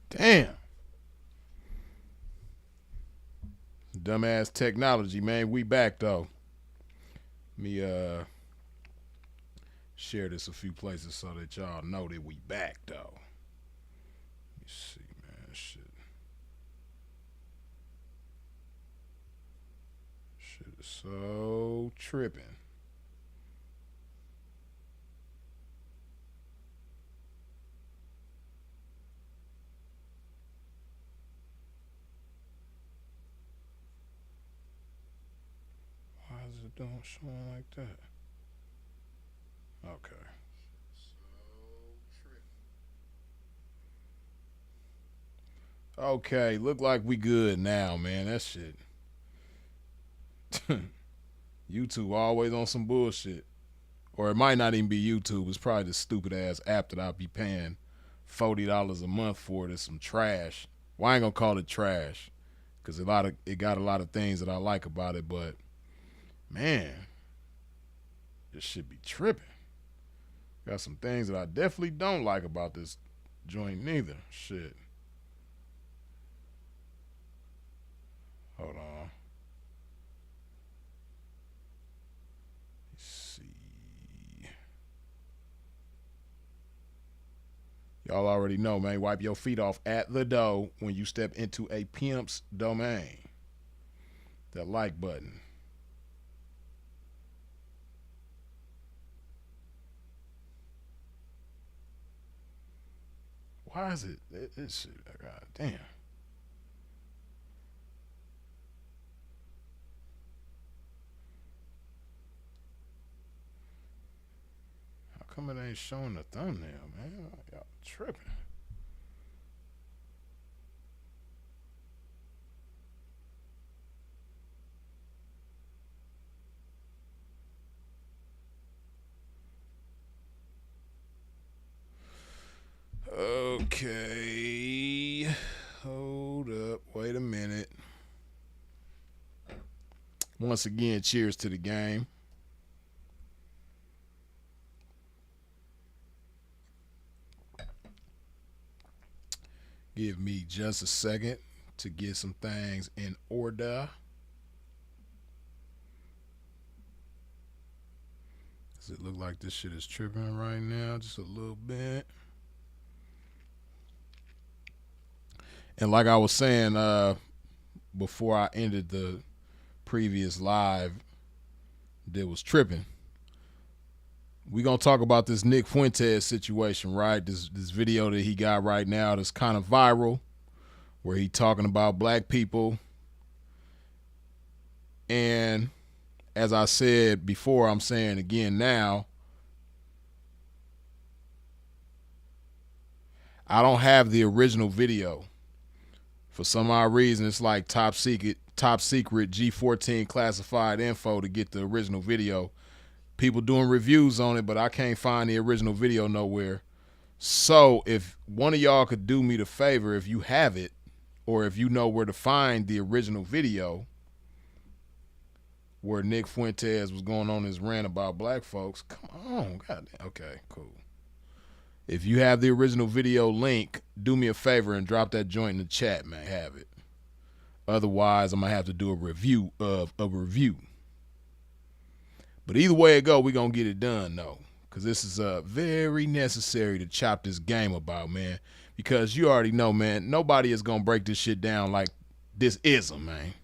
Damn. Dumbass technology, man. We back though. Let me share this a few places so that y'all know that we back though. Let me see, man. Shit is so tripping. Why is it doing showing like that? Okay. Okay, look like we good now, man. That shit. YouTube always on some bullshit. Or it might not even be YouTube. It's probably the stupid ass app that I'll be paying $40 a month for. That's some trash. Well, I ain't gonna call it trash because it got a lot of things that I like about it. But man, this should be tripping. Got some things that I definitely don't like about this joint neither. Shit. Hold on. Let's see. Y'all already know, man. Wipe your feet off at the door when you step into a pimp's domain. That like button. Why is it? This shit. God damn. How come it ain't showing the thumbnail, man? Y'all tripping. Okay. Hold up. Wait a minute. Once again, cheers to the game. Give me just a second to get some things in order. Does it look like this shit is tripping right now? Just a little bit. And like I was saying before I ended the previous live that was tripping, we gonna talk about this Nick Fuentes situation, right? This video that he got right now that's kind of viral, where he talking about black people. And as I said before, I'm saying again now, I don't have the original video. For some odd reason, it's like top secret G14 classified info to get the original video. People doing reviews on it, but I can't find the original video nowhere. So if one of y'all could do me the favor, if you have it, or if you know where to find the original video where Nick Fuentes was going on his rant about black folks, come on, goddamn. Okay, cool. If you have the original video link, do me a favor and drop that joint in the chat, man. Have it. Otherwise, I'm gonna have to do a review of a review. But either way it go, we gonna get it done though, because this is very necessary to chop this game about, man. Because you already know, man, nobody is gonna break this shit down like this ism, man.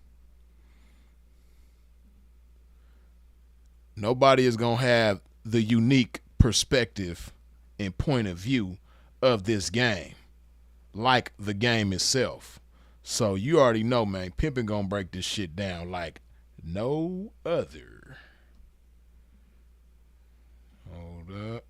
Nobody is gonna have the unique perspective and point of view of this game, like the game itself. So you already know, man, Pimpin' gonna break this shit down like no other. Hold up.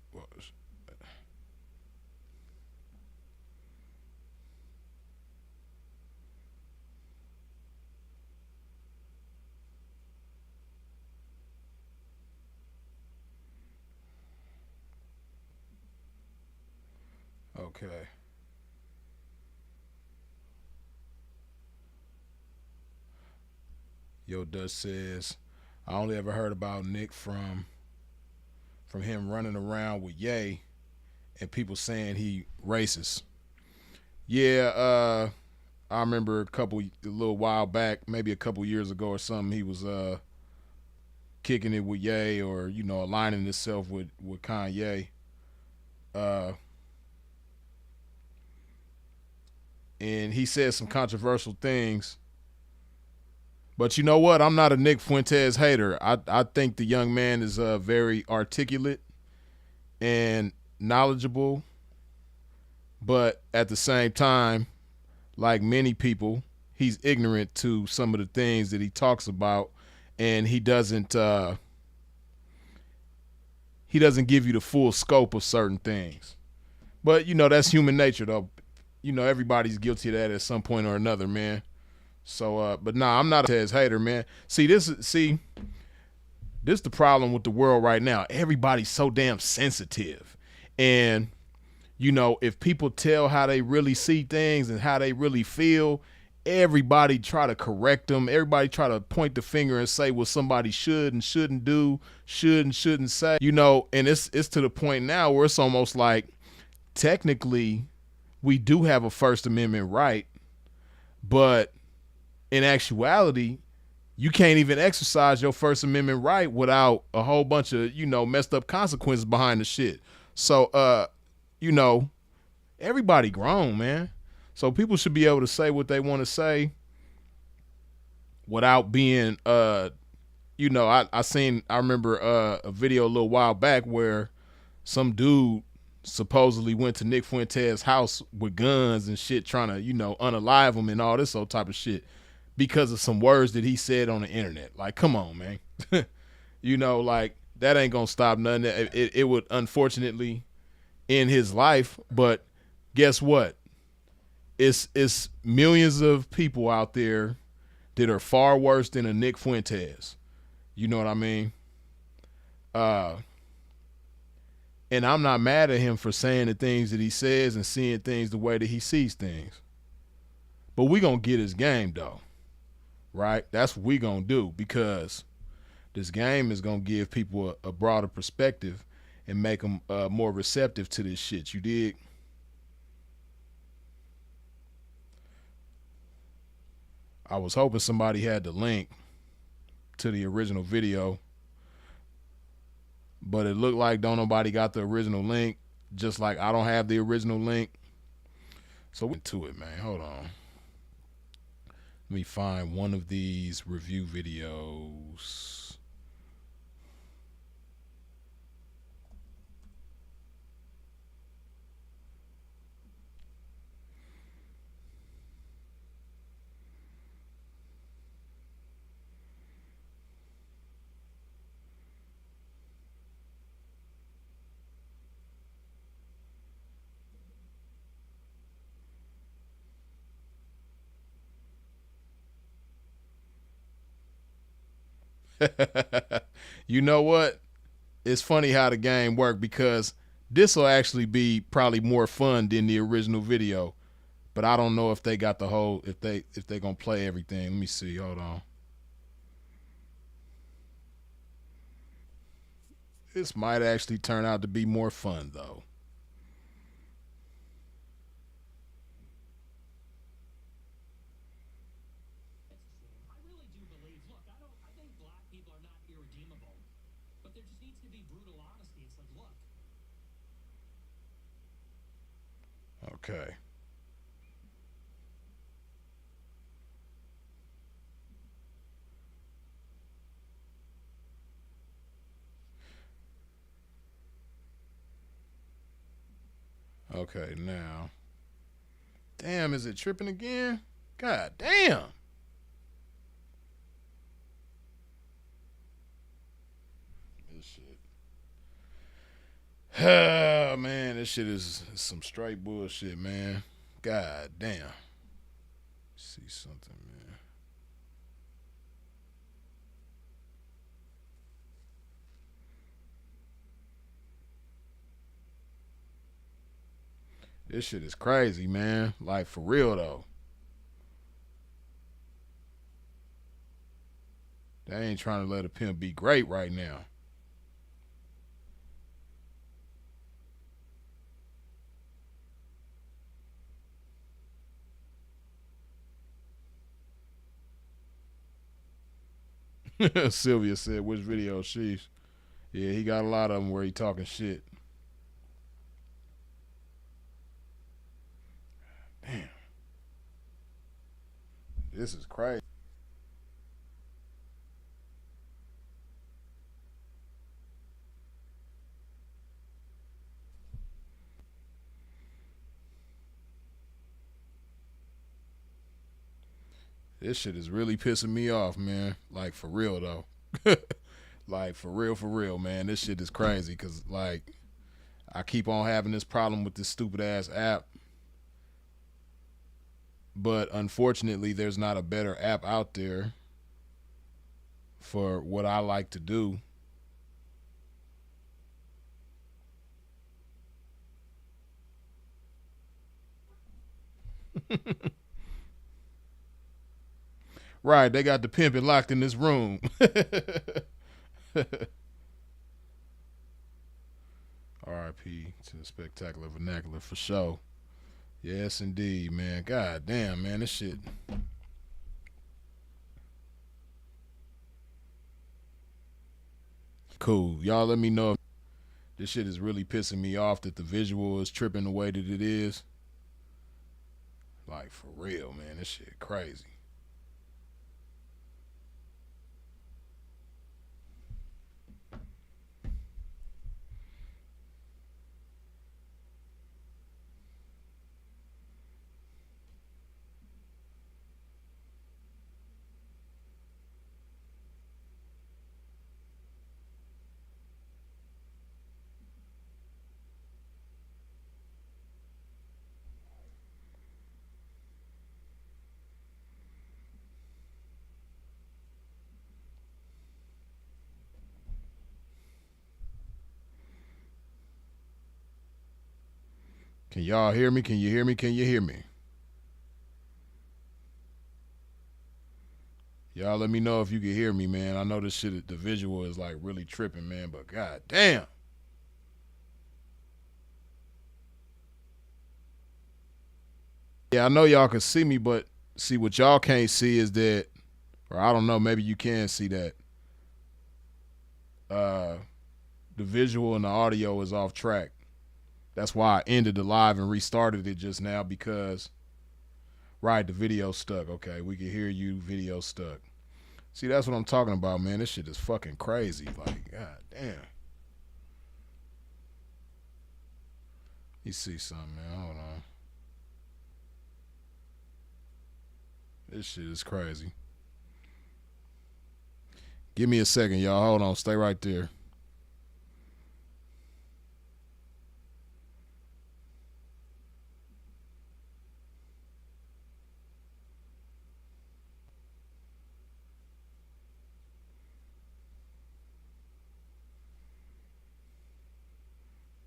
Okay. Yo Dutch says, I only ever heard about Nick from him running around with Ye and people saying he racist. Yeah, I remember a little while back, maybe a couple years ago or something. He was kicking it with Ye, or aligning himself with Kanye. Uh, and he said some controversial things. But you know what? I'm not a Nick Fuentes hater. I think the young man is very articulate and knowledgeable, but at the same time, like many people, he's ignorant to some of the things that he talks about, and he doesn't give you the full scope of certain things. But that's human nature, though. Everybody's guilty of that at some point or another, man. So, but nah, I'm not a Tez hater, man. This the problem with the world right now. Everybody's so damn sensitive, and if people tell how they really see things and how they really feel, everybody try to correct them. Everybody try to point the finger and say what somebody should and shouldn't do, should and shouldn't say. And it's to the point now where it's almost like technically we do have a First Amendment right, but in actuality, you can't even exercise your First Amendment right without a whole bunch of, messed up consequences behind the shit. So, you know, everybody grown, man. So people should be able to say what they want to say without being, I remember a video a little while back where some dude supposedly went to Nick Fuentes' house with guns and shit, trying to, unalive him and all this old type of shit because of some words that he said on the internet. Like, come on, man. Like, that ain't gonna stop nothing. It would unfortunately end his life, but guess what? It's millions of people out there that are far worse than a Nick Fuentes. You know what I mean? Uh, and I'm not mad at him for saying the things that he says and seeing things the way that he sees things. But we gonna get his game though, right? That's what we gonna do, because this game is gonna give people a broader perspective and make them more receptive to this shit. You dig? I was hoping somebody had the link to the original video, but it looked like don't nobody got the original link. Just like I don't have the original link. So we to it, man. Hold on. Let me find one of these review videos. You know what? It's funny how the game worked, because this will actually be probably more fun than the original video. But I don't know if they got the whole, if they gonna play everything. Let me see. Hold on. This might actually turn out to be more fun though. Okay. Okay, now. Damn, is it tripping again? God damn. This shit. Oh, man, this shit is some straight bullshit, man. God damn. See something, man. This shit is crazy, man. Like, for real, though. They ain't trying to let a pimp be great right now. Sylvia said, which video? She's. Yeah, he got a lot of them where he talking shit. Damn, this is crazy. This shit is really pissing me off, man. Like, for real, though. Like, for real, man. This shit is crazy because, like, I keep on having this problem with this stupid ass app. But unfortunately, there's not a better app out there for what I like to do. Right, they got the pimping locked in this room. RIP to the spectacular vernacular for sure. Yes, indeed, man. God damn, man, this shit. Cool. Y'all let me know if this shit is really pissing me off that the visual is tripping the way that it is. Like, for real, man. This shit crazy. Can y'all hear me? Can you hear me? Can you hear me? Y'all let me know if you can hear me, man. I know this shit, the visual is like really tripping, man, but god damn. Yeah, I know y'all can see me, but see what y'all can't see is that, or I don't know, maybe you can see that uh the visual and the audio is off track. That's why I ended the live and restarted it just now because right, the video stuck. Okay, we can hear you, video stuck. See, that's what I'm talking about, man. This shit is fucking crazy. Like, god damn. You see something, man. Hold on. This shit is crazy. Give me a second, y'all. Hold on. Stay right there.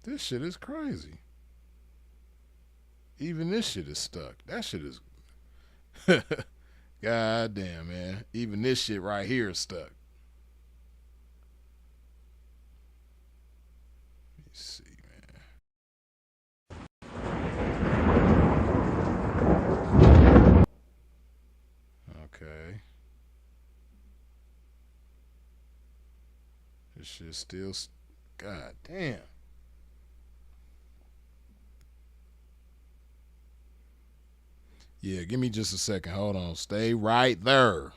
This shit is crazy. Even this shit is stuck. That shit is. God damn, man. Even this shit right here is stuck. Let me see, man. Okay. This shit still. God damn. Yeah, give me just a second. Hold on. Stay right there.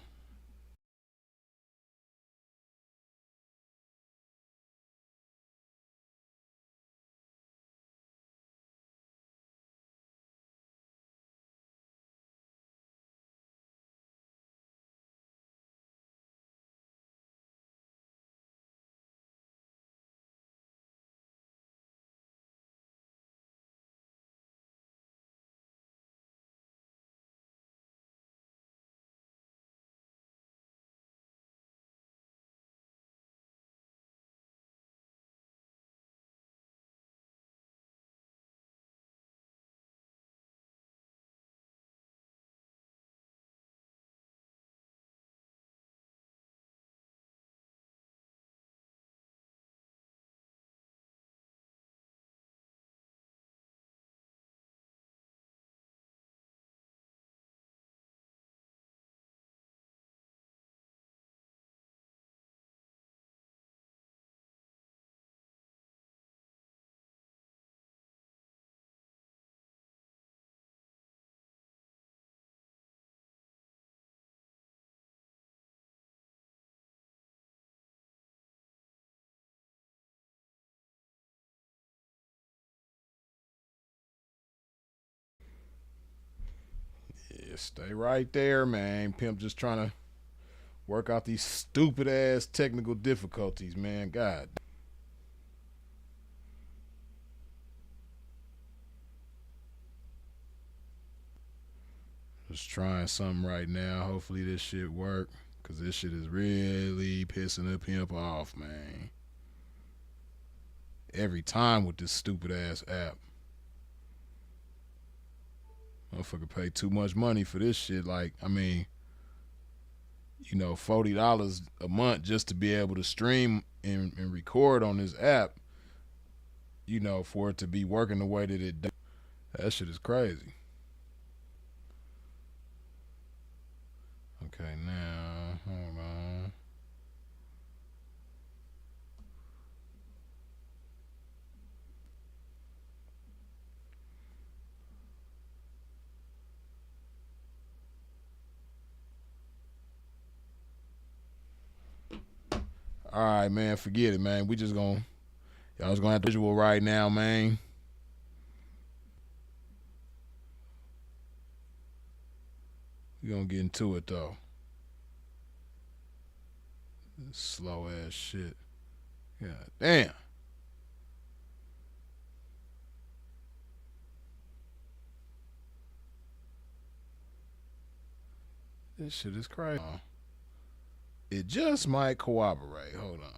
stay right there, man. Pimp just trying to work out these stupid ass technical difficulties, man. God. Just trying something right now. Hopefully this shit work. Cause this shit is really pissing the pimp off, man. Every time with this stupid ass app. Motherfucker pay too much money for this shit. Like, I mean, $40 a month just to be able to stream and record on this app, for it to be working the way that it does. That shit is crazy. Okay, now, hold on. All right, man, forget it, man. Y'all's gonna have to visual right now, man. We gonna get into it though. This slow ass shit. God damn. This shit is crazy. It just might cooperate. Hold on.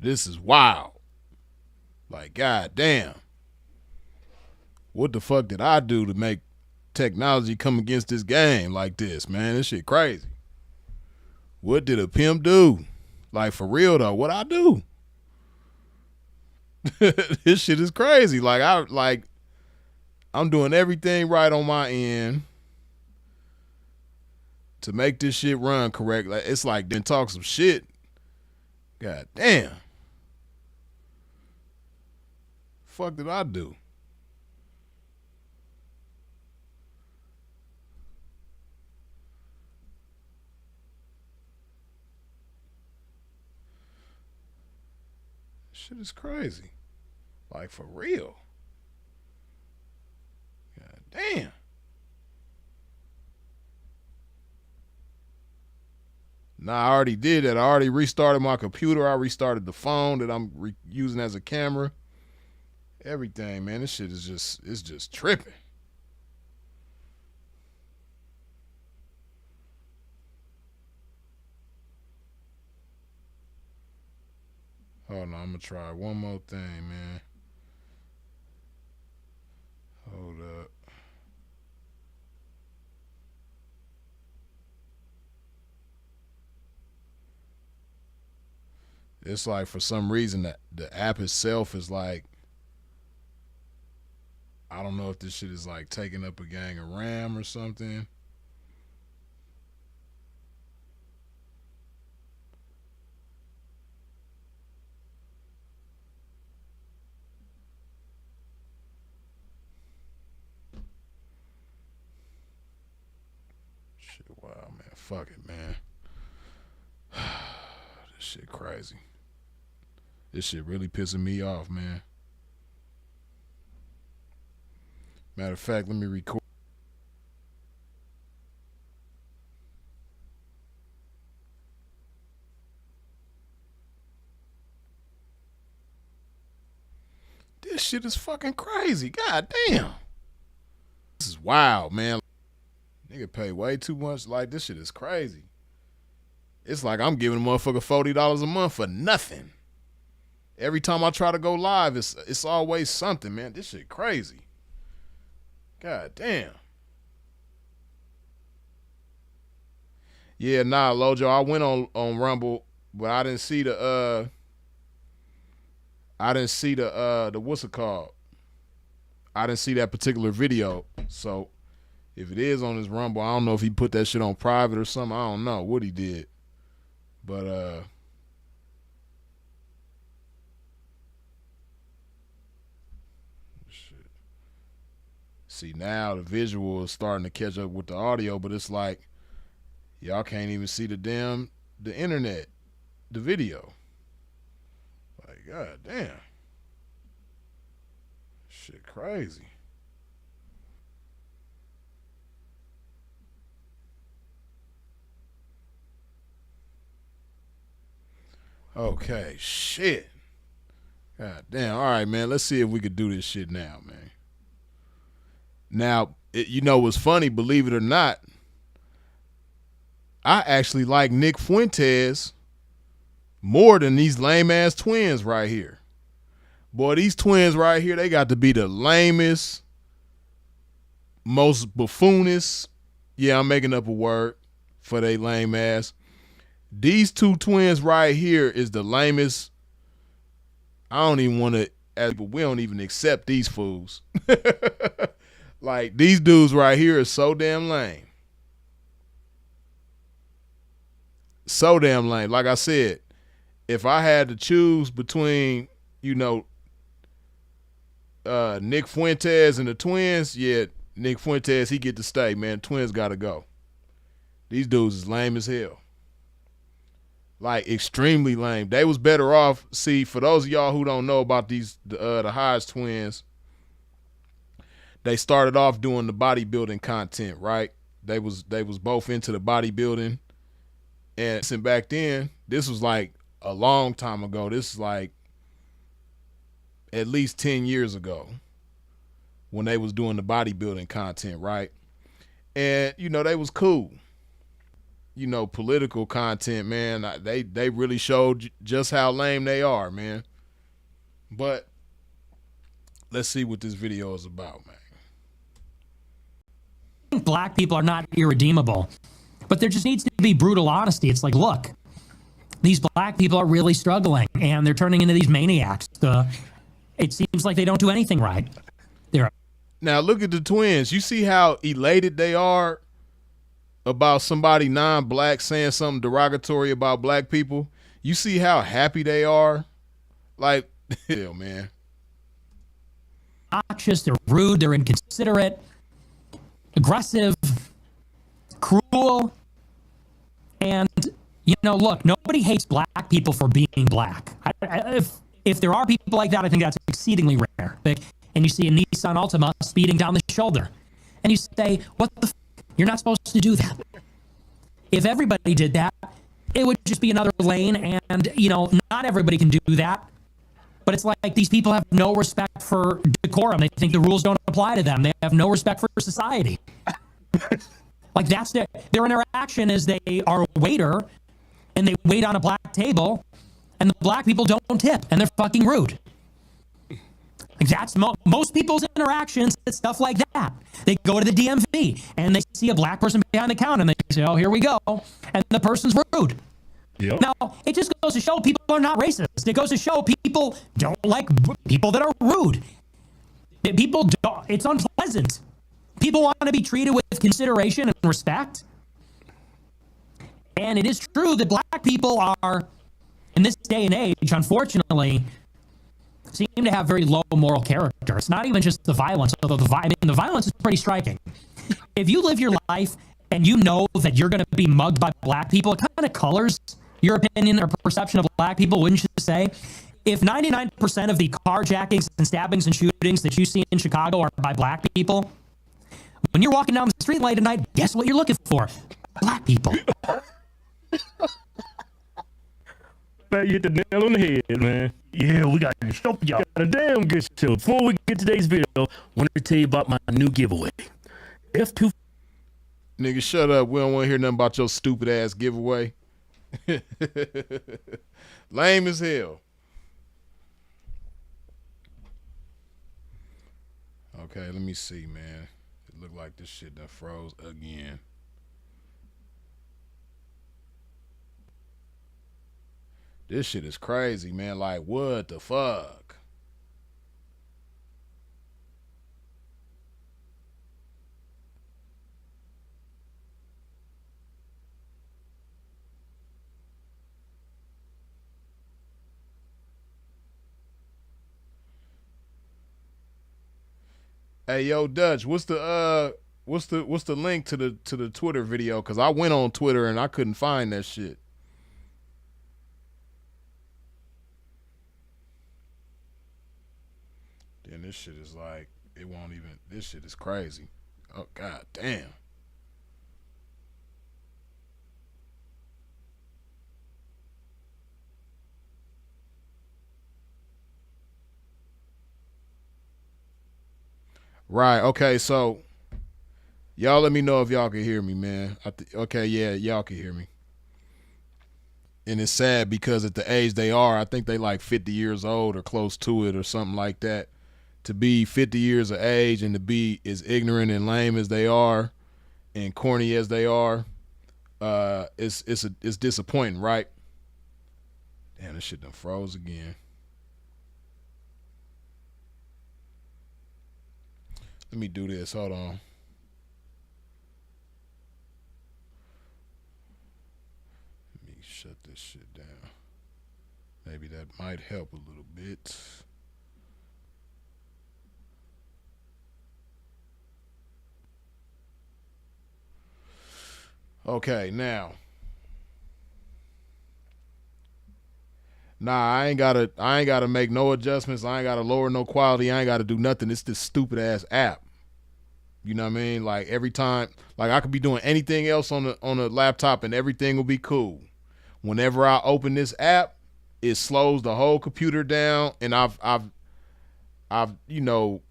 This is wild. Like, god damn. What the fuck did I do to make technology come against this game like this, man? This shit crazy. What did a pimp do? Like, for real though, what I do? This shit is crazy. I'm doing everything right on my end to make this shit run correct. Like, it's like then talk some shit. God damn. Fuck did I do? Shit is crazy. Like, for real. God damn. Nah, I already did that. I already restarted my computer. I restarted the phone that I'm using as a camera. Everything, man. This shit is just tripping. Hold on, I'm gonna try one more thing, man. Hold up. It's like for some reason that the app itself is like, I don't know if this shit is like taking up a gang of RAM or something. Shit, wow, man. Fuck it, man. This shit crazy. This shit really pissing me off, man. Matter of fact, let me record. This this shit is fucking crazy. God damn. This is wild, man. Nigga pay way too much. Like, this shit is crazy. It's like I'm giving a motherfucker $40 a month for nothing. Every time I try to go live, it's always something, man. This shit crazy. God damn. Yeah, nah, Lojo, I went on Rumble, but I didn't see the what's it called? I didn't see that particular video. So if it is on his Rumble, I don't know if he put that shit on private or something. I don't know what he did. But shit. See, now the visual is starting to catch up with the audio, but it's like y'all can't even see the internet, the video. Like, god damn. Shit crazy. Okay, shit. God damn. All right, man. Let's see if we could do this shit now, man. Now, you know what's funny, believe it or not, I actually like Nick Fuentes more than these lame-ass twins right here. Boy, these twins right here, they got to be the lamest, most buffoonist. Yeah, I'm making up a word for they lame ass. These two twins right here is the lamest. I don't even want to, but we don't even accept these fools. Like, these dudes right here are so damn lame. So damn lame. Like I said, if I had to choose between, you know, Nick Fuentes and the twins, yeah, Nick Fuentes, he get to stay, man. Twins got to go. These dudes is lame as hell. Like, extremely lame. They was better off. See, for those of y'all who don't know about these, the Hodge twins, they started off doing the bodybuilding content, right? They was both into the bodybuilding. And back then, this was like a long time ago. This is like at least 10 years ago when they was doing the bodybuilding content, right? And, you know, they was cool. You know, political content, man, they really showed just how lame they are, man. But let's see what this video is about, man. Black people are not irredeemable, but there just needs to be brutal honesty. It's like, look, these black people are really struggling, and they're turning into these maniacs. It seems like they don't do anything right. Now look at the twins. You see how elated they are about somebody non-black saying something derogatory about black people? You see how happy they are? Like, hell, man. Obnoxious, they're rude, they're inconsiderate, aggressive, cruel, and, you know, look, nobody hates black people for being black. If there are people like that, I think that's exceedingly rare. And you see a Nissan Altima speeding down the shoulder, and you say, what the f***? You're not supposed to do that. If everybody did that, it would just be another lane, and, you know, not everybody can do that. But it's like these people have no respect for decorum. They think the rules don't apply to them. They have no respect for society. Like, that's their interaction is they are a waiter, and they wait on a black table, and the black people don't tip, and they're fucking rude. Like, that's most people's interactions. It's stuff like that. They go to the DMV and they see a black person behind the counter and they say, "Oh, here we go," and the person's rude. Yep. Now, it just goes to show people are not racist. It goes to show people don't like people that are rude. People don't. It's unpleasant. People want to be treated with consideration and respect. And it is true that black people are, in this day and age, unfortunately, seem to have very low moral character. It's not even just the violence, although the violence is pretty striking. If you live your life and you know that you're going to be mugged by black people, it kind of colors your opinion or perception of black people, wouldn't you say? If 99% of the carjackings and stabbings and shootings that you see in Chicago are by black people, when you're walking down the street late at night, guess what you're looking for? Black people. Man, you hit the nail on the head, man. Yeah, we got a show for y'all. Got a damn good show. Before we get to today's video, I wanted to tell you about my new giveaway. F2. Nigga, shut up. We don't want to hear nothing about your stupid ass giveaway. Lame as hell. Okay, let me see, man. It look like this shit done froze again. This shit is crazy, man. Like, what the fuck? Hey, yo, Dutch, what's the link to the Twitter video? Cause I went on Twitter and I couldn't find that shit. Then this shit is like, it won't even, this shit is crazy. Oh, god damn. Right, okay, so y'all let me know if y'all can hear me, man. Okay, yeah, y'all can hear me. And it's sad because at the age they are, I think they like 50 years old or close to it or something like that. To be 50 years of age and to be as ignorant and lame as they are and corny as they are, it's disappointing, right? Damn, this shit done froze again. Let me do this. Hold on. Let me shut this shit down. Maybe that might help a little bit. Okay, now. Nah, I ain't gotta make no adjustments. I ain't gotta lower no quality. I ain't gotta do nothing. It's this stupid ass app. You know what I mean? Like every time, like I could be doing anything else on the laptop and everything will be cool. Whenever I open this app, it slows the whole computer down, and I've you know,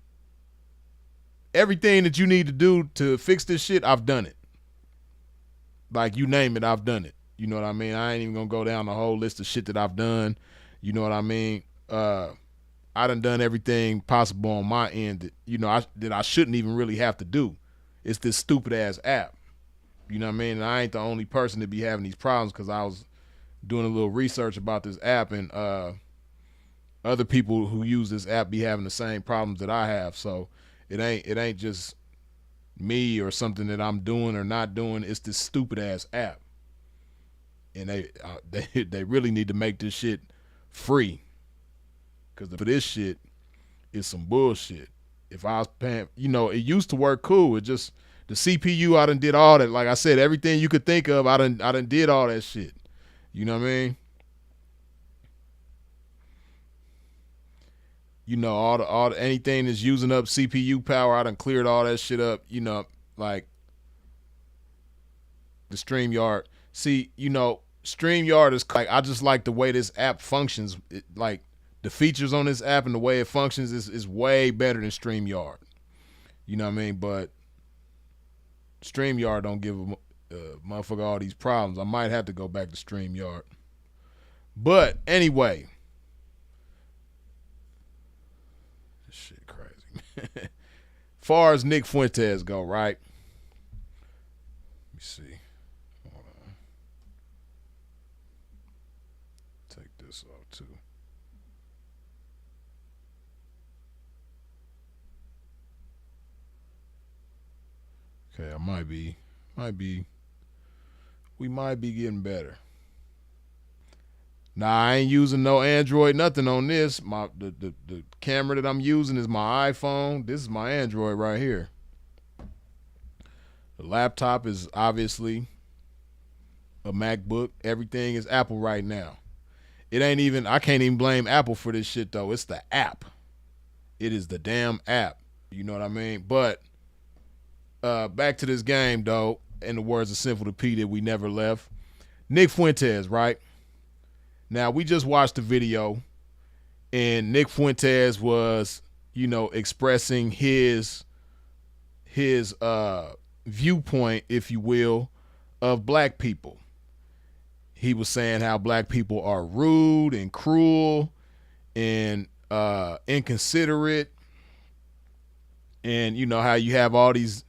everything that you need to do to fix this shit, I've done it. Like you name it, I've done it. You know what I mean? I ain't even gonna go down the whole list of shit that I've done. You know what I mean? I done everything possible on my end that, you know, that I shouldn't even really have to do. It's this stupid ass app. You know what I mean? And I ain't the only person to be having these problems, because I was doing a little research about this app, and other people who use this app be having the same problems that I have. So it ain't just me or something that I'm doing or not doing. It's this stupid ass app. And they really need to make this shit free, because for this shit is some bullshit. If I was paying, you know, it used to work cool. It just, the CPU, I done did all that. Like I said, everything you could think of, I done did all that shit. You know what I mean? You know, all the anything that's using up CPU power, I done cleared all that shit up. You know, like the StreamYard. See, you know, StreamYard is like, I just like the way this app functions. Like the features on this app and the way it functions is way better than StreamYard. You know what I mean? But StreamYard don't give a motherfucker all these problems. I might have to go back to StreamYard. But anyway, this shit crazy. Far as Nick Fuentes go, right? Let me see. Hold on. Take this off too. Okay, we might be getting better. Nah, I ain't using no Android, nothing on this. The camera that I'm using is my iPhone. This is my Android right here. The laptop is obviously a MacBook. Everything is Apple right now. It ain't even, I can't even blame Apple for this shit though. It's the app. It is the damn app. You know what I mean? But back to this game though, in the words of Simple to P that we never left. Nick Fuentes, right? Now, we just watched the video. and Nick Fuentes was, expressing his viewpoint, if you will, of black people. He was saying how black people are rude and cruel and inconsiderate, and how you have all these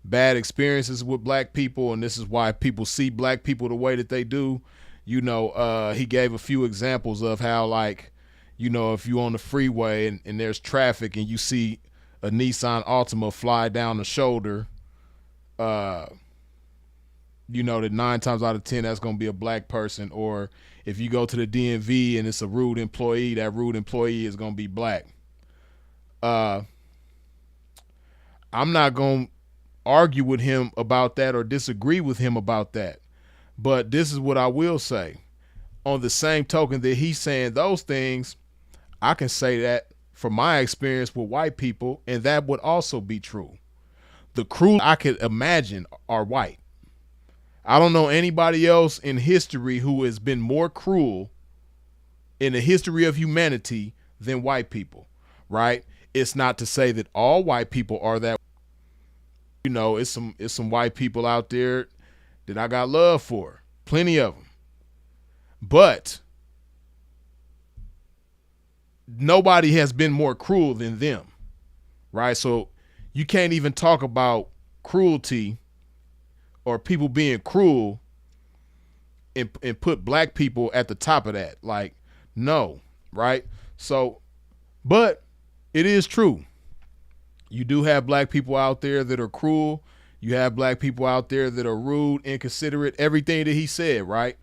bad experiences with black people, and this is why people see black people the way that they do. He gave a few examples of how, like, if you're on the freeway and there's traffic and you see a Nissan Altima fly down the shoulder, that 9 times out of 10 that's going to be a black person. Or if you go to the DMV and it's a rude employee, that rude employee is going to be black. I'm not going to argue with him about that or disagree with him about that. But this is what I will say. On the same token that he's saying those things, I can say that from my experience with white people, and that would also be true. The cruel I could imagine are white. I don't know anybody else in history who has been more cruel in the history of humanity than white people, right? It's not to say that all white people are that. It's some white people out there that I got love for, plenty of them. But nobody has been more cruel than them, right? So you can't even talk about cruelty or people being cruel and put black people at the top of that. Like, no, right? So, but it is true. You do have black people out there that are cruel. You have black people out there that are rude, inconsiderate, everything that he said, right?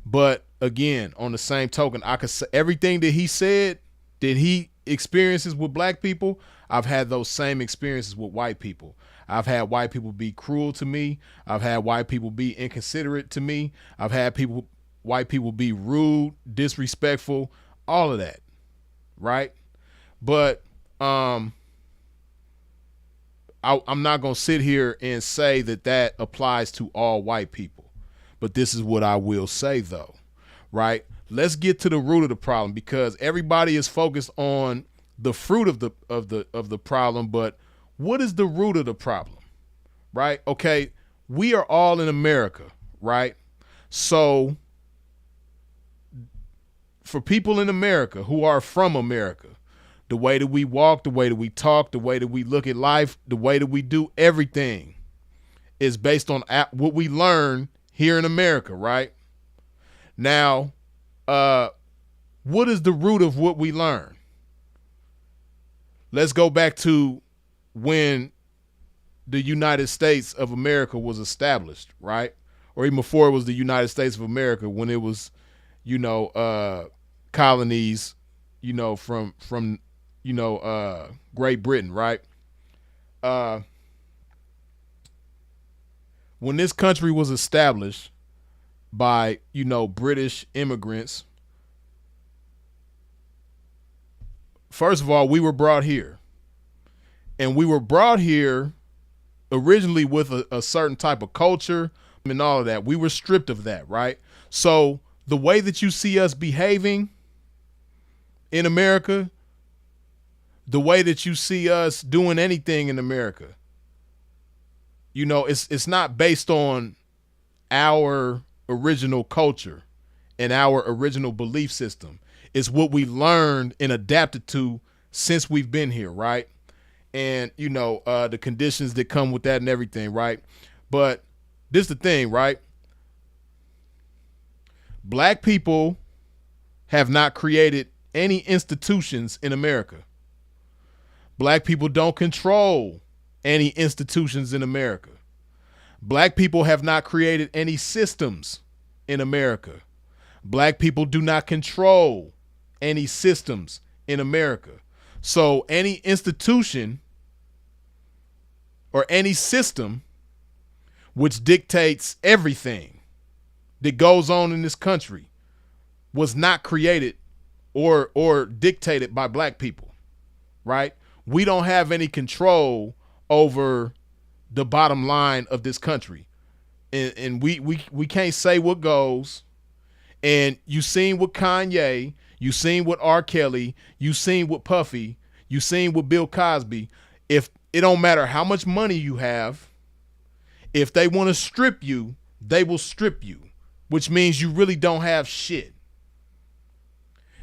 But again, on the same token, I could say everything that he said that he experiences with black people, I've had those same experiences with white people. I've had white people be cruel to me. I've had white people be inconsiderate to me. I've had white people be rude, disrespectful, all of that, right? But I'm not going to sit here and say that applies to all white people. But this is what I will say, though, right? Let's get to the root of the problem, because everybody is focused on the fruit of the problem, but what is the root of the problem, right? Okay, we are all in America, right? So for people in America who are from America, the way that we walk, the way that we talk, the way that we look at life, the way that we do everything is based on what we learn here in America, right? Now, what is the root of what we learn? Let's go back to when the United States of America was established, right? Or even before it was the United States of America, when it was, colonies, from Great Britain, right? When this country was established by, British immigrants, first of all, we were brought here. And we were brought here originally with a certain type of culture and all of that. We were stripped of that, right? So the way that you see us behaving in America, the way that you see us doing anything in America, it's not based on our original culture and our original belief system. It's what we learned and adapted to since we've been here, right? And, the conditions that come with that and everything, right? But this is the thing, right? Black people have not created any institutions in America. Black people don't control any institutions in America. Black people have not created any systems in America. Black people do not control any systems in America. So any institution or any system which dictates everything that goes on in this country was not created or dictated by black people, right? We don't have any control over the bottom line of this country. And we can't say what goes. And you seen with Kanye, You seen with R. Kelly, you seen with Puffy, you seen with Bill Cosby. If it don't matter how much money you have, if they want to strip you, they will strip you, which means you really don't have shit.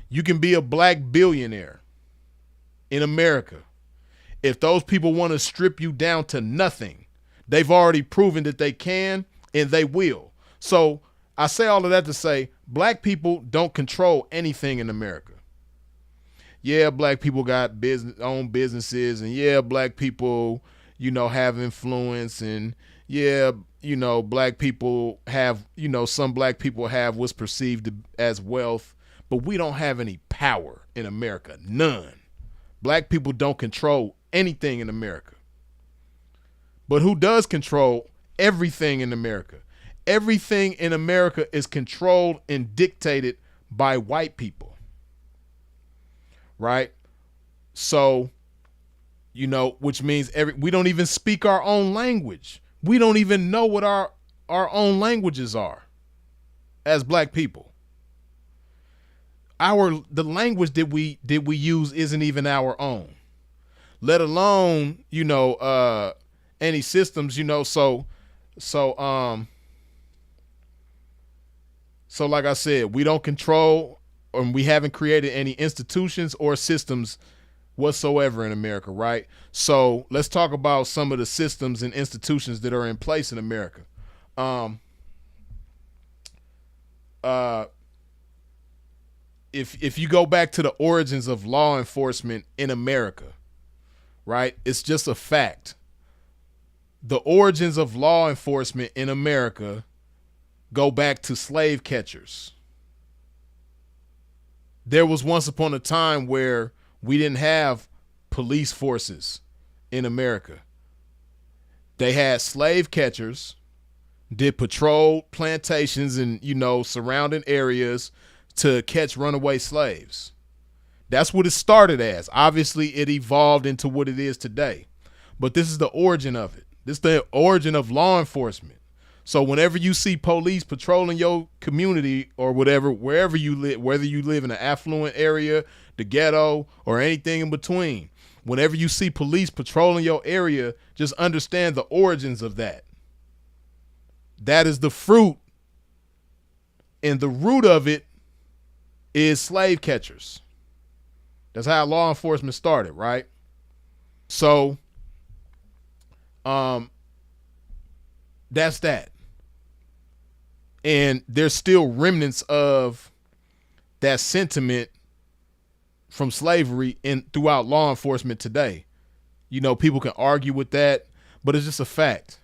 You can be a black billionaire in America. If those people want to strip you down to nothing, they've already proven that they can and they will. So I say all of that to say black people don't control anything in America. Yeah, black people got own businesses, and yeah, black people, have influence, and yeah, black people have, some black people have what's perceived as wealth, but we don't have any power in America. None. Black people don't control anything in America. But who does control everything in America? Everything in America is controlled and dictated by white people. Right? So, which means we don't even speak our own language. We don't even know what our own languages are as black people. The language that we use isn't even our own, let alone, any systems, so like I said, we don't control, or we haven't created any institutions or systems whatsoever in America, right? So let's talk about some of the systems and institutions that are in place in America. If you go back to the origins of law enforcement in America, right? It's just a fact. The origins of law enforcement in America go back to slave catchers. There was once upon a time where we didn't have police forces in America. They had slave catchers, did patrol plantations and, surrounding areas to catch runaway slaves. That's what it started as. Obviously, it evolved into what it is today. But this is the origin of it. This is the origin of law enforcement. So whenever you see police patrolling your community or whatever, wherever you live, whether you live in an affluent area, the ghetto, or anything in between, whenever you see police patrolling your area, just understand the origins of that. That is the fruit, and the root of it is slave catchers. That's how law enforcement started, right? So, that's that. And there's still remnants of that sentiment from slavery throughout law enforcement today. People can argue with that, but it's just a fact.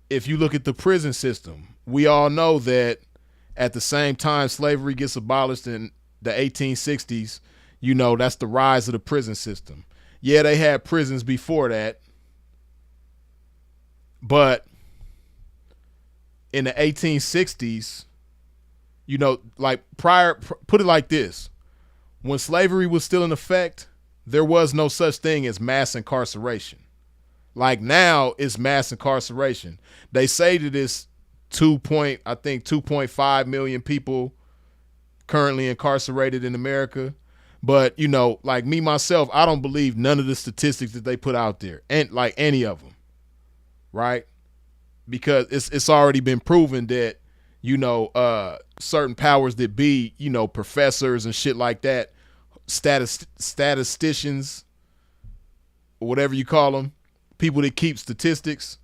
If you look at the prison system, we all know that at the same time slavery gets abolished in the 1860s, that's the rise of the prison system. Yeah, they had prisons before that, but in the 1860s, put it like this. When slavery was still in effect, there was no such thing as mass incarceration. Like now, it's mass incarceration. They say that it's 2.5 million people currently incarcerated in America. But, like me, myself, I don't believe none of the statistics that they put out there, and like any of them, right? Because it's already been proven that, certain powers that be, professors and shit like that, statisticians, or whatever you call them, people that keep statistics,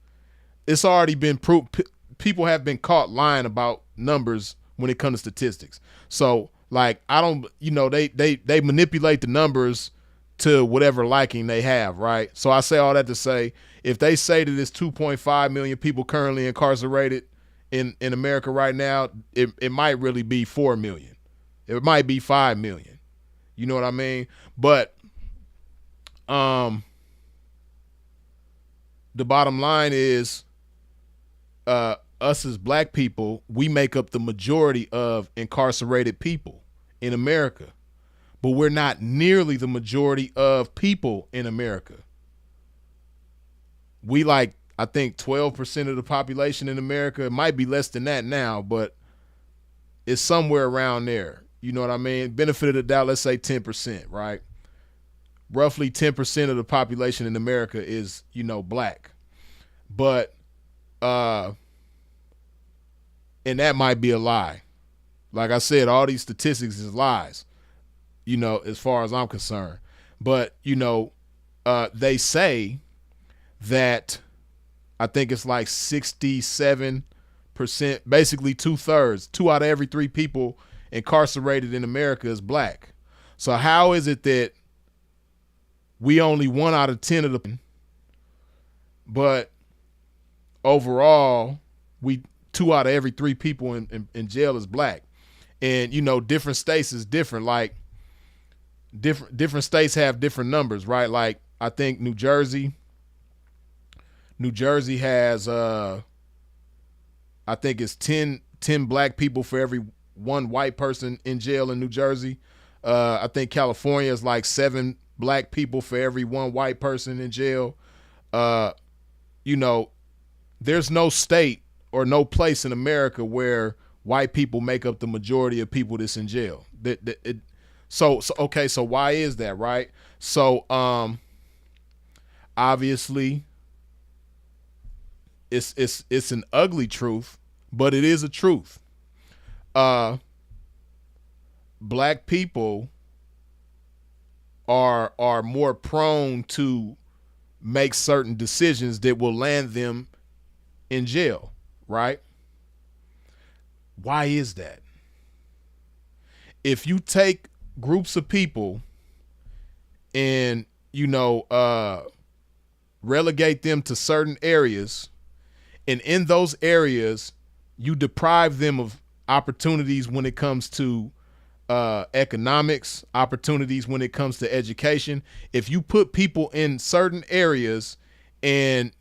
it's already been proved. People have been caught lying about numbers when it comes to statistics. So, like, I don't, they manipulate the numbers to whatever liking they have, right? So I say all that to say, if they say that it's 2.5 million people currently incarcerated in America right now, it might really be 4 million. It might be 5 million. You know what I mean? But the bottom line is, us as black people, we make up the majority of incarcerated people in America, but we're not nearly the majority of people in America. We I think 12% of the population in America. It might be less than that now, but is somewhere around there. You know what I mean? Benefit of the doubt, let's say 10%, right? Roughly 10% of the population in America is, black. But and that might be a lie. Like I said, all these statistics is lies, as far as I'm concerned. But, they say that I think it's like 67%, basically 2/3, 2 out of every 3 people incarcerated in America is black. So how is it that we only 1 out of 10 of the, but overall we 2 out of every 3 people in jail is black? And different states is different. Like different states have different numbers, right? Like I think New Jersey has I think it's 10 black people for every 1 white person in jail in New Jersey. I think California is like 7 black people for every 1 white person in jail. There's no state or no place in America where white people make up the majority of people that's in jail. So why is that, right? So obviously it's an ugly truth, but it is a truth. Black people are more prone to make certain decisions that will land them in jail, right? Why is that? If you take groups of people and relegate them to certain areas, and in those areas you deprive them of opportunities when it comes to economics, opportunities when it comes to education. If you put people in certain areas and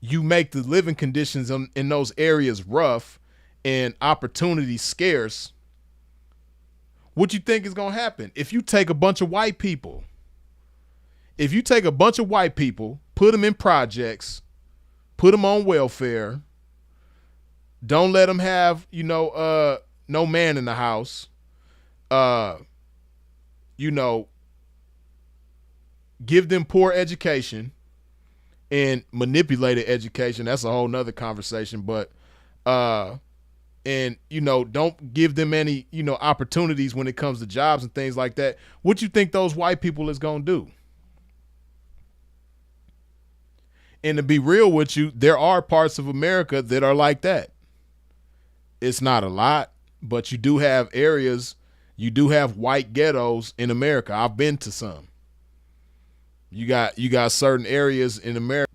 you make the living conditions in those areas rough and opportunities scarce, what you think is going to happen? If you take a bunch of white people, put them in projects, put them on welfare, don't let them have, no man in the house, give them poor education and manipulated education. That's a whole nother conversation. But, don't give them any, opportunities when it comes to jobs and things like that. What you think those white people is going to do? And to be real with you, there are parts of America that are like that. It's not a lot, but you do have areas, you do have white ghettos in America. I've been to some. You got certain areas in America,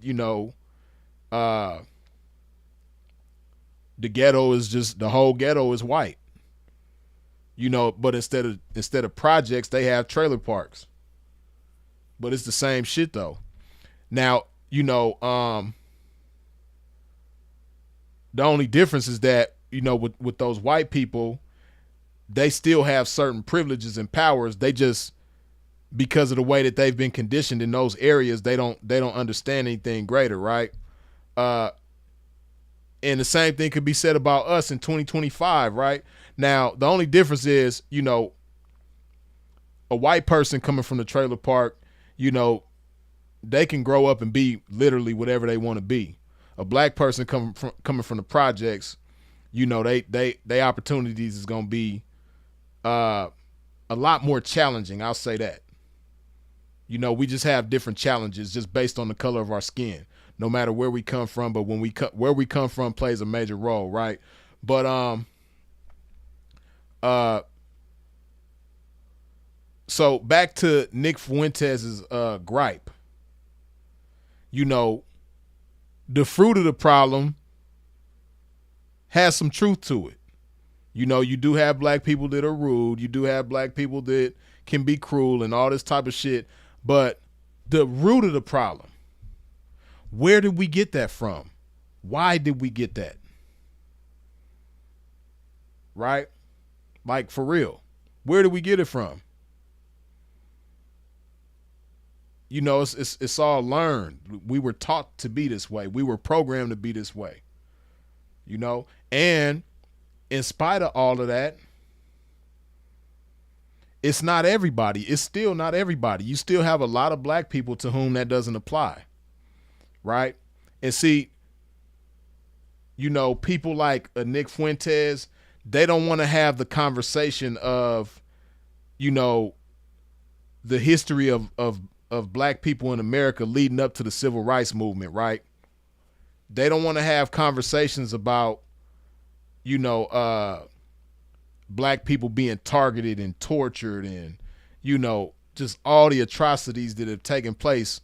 the ghetto is just, the whole ghetto is white. But instead of projects, they have trailer parks. But it's the same shit though. Now, the only difference is that, with those white people, they still have certain privileges and powers. They just, because of the way that they've been conditioned in those areas, they don't understand anything greater, right? And the same thing could be said about us in 2025, right? Now, the only difference is, a white person coming from the trailer park, they can grow up and be literally whatever they want to be. A black person coming from the projects, they opportunities is going to be a lot more challenging. I'll say that. We just have different challenges just based on the color of our skin, no matter where we come from. But where we come from plays a major role, right? But so back to Nick Fuentes' gripe. The fruit of the problem has some truth to it. You do have black people that are rude. You do have black people that can be cruel and all this type of shit. But the root of the problem, where did we get that from? Why did we get that? Right? Like, for real. Where did we get it from? It's all learned. We were taught to be this way. We were programmed to be this way. And in spite of all of that, it's not everybody. It's still not everybody. You still have a lot of black people to whom that doesn't apply, right? And see, people like Nick Fuentes, they don't want to have the conversation of, the history of black people in America leading up to the civil rights movement, right? They don't want to have conversations about, black people being targeted and tortured and, just all the atrocities that have taken place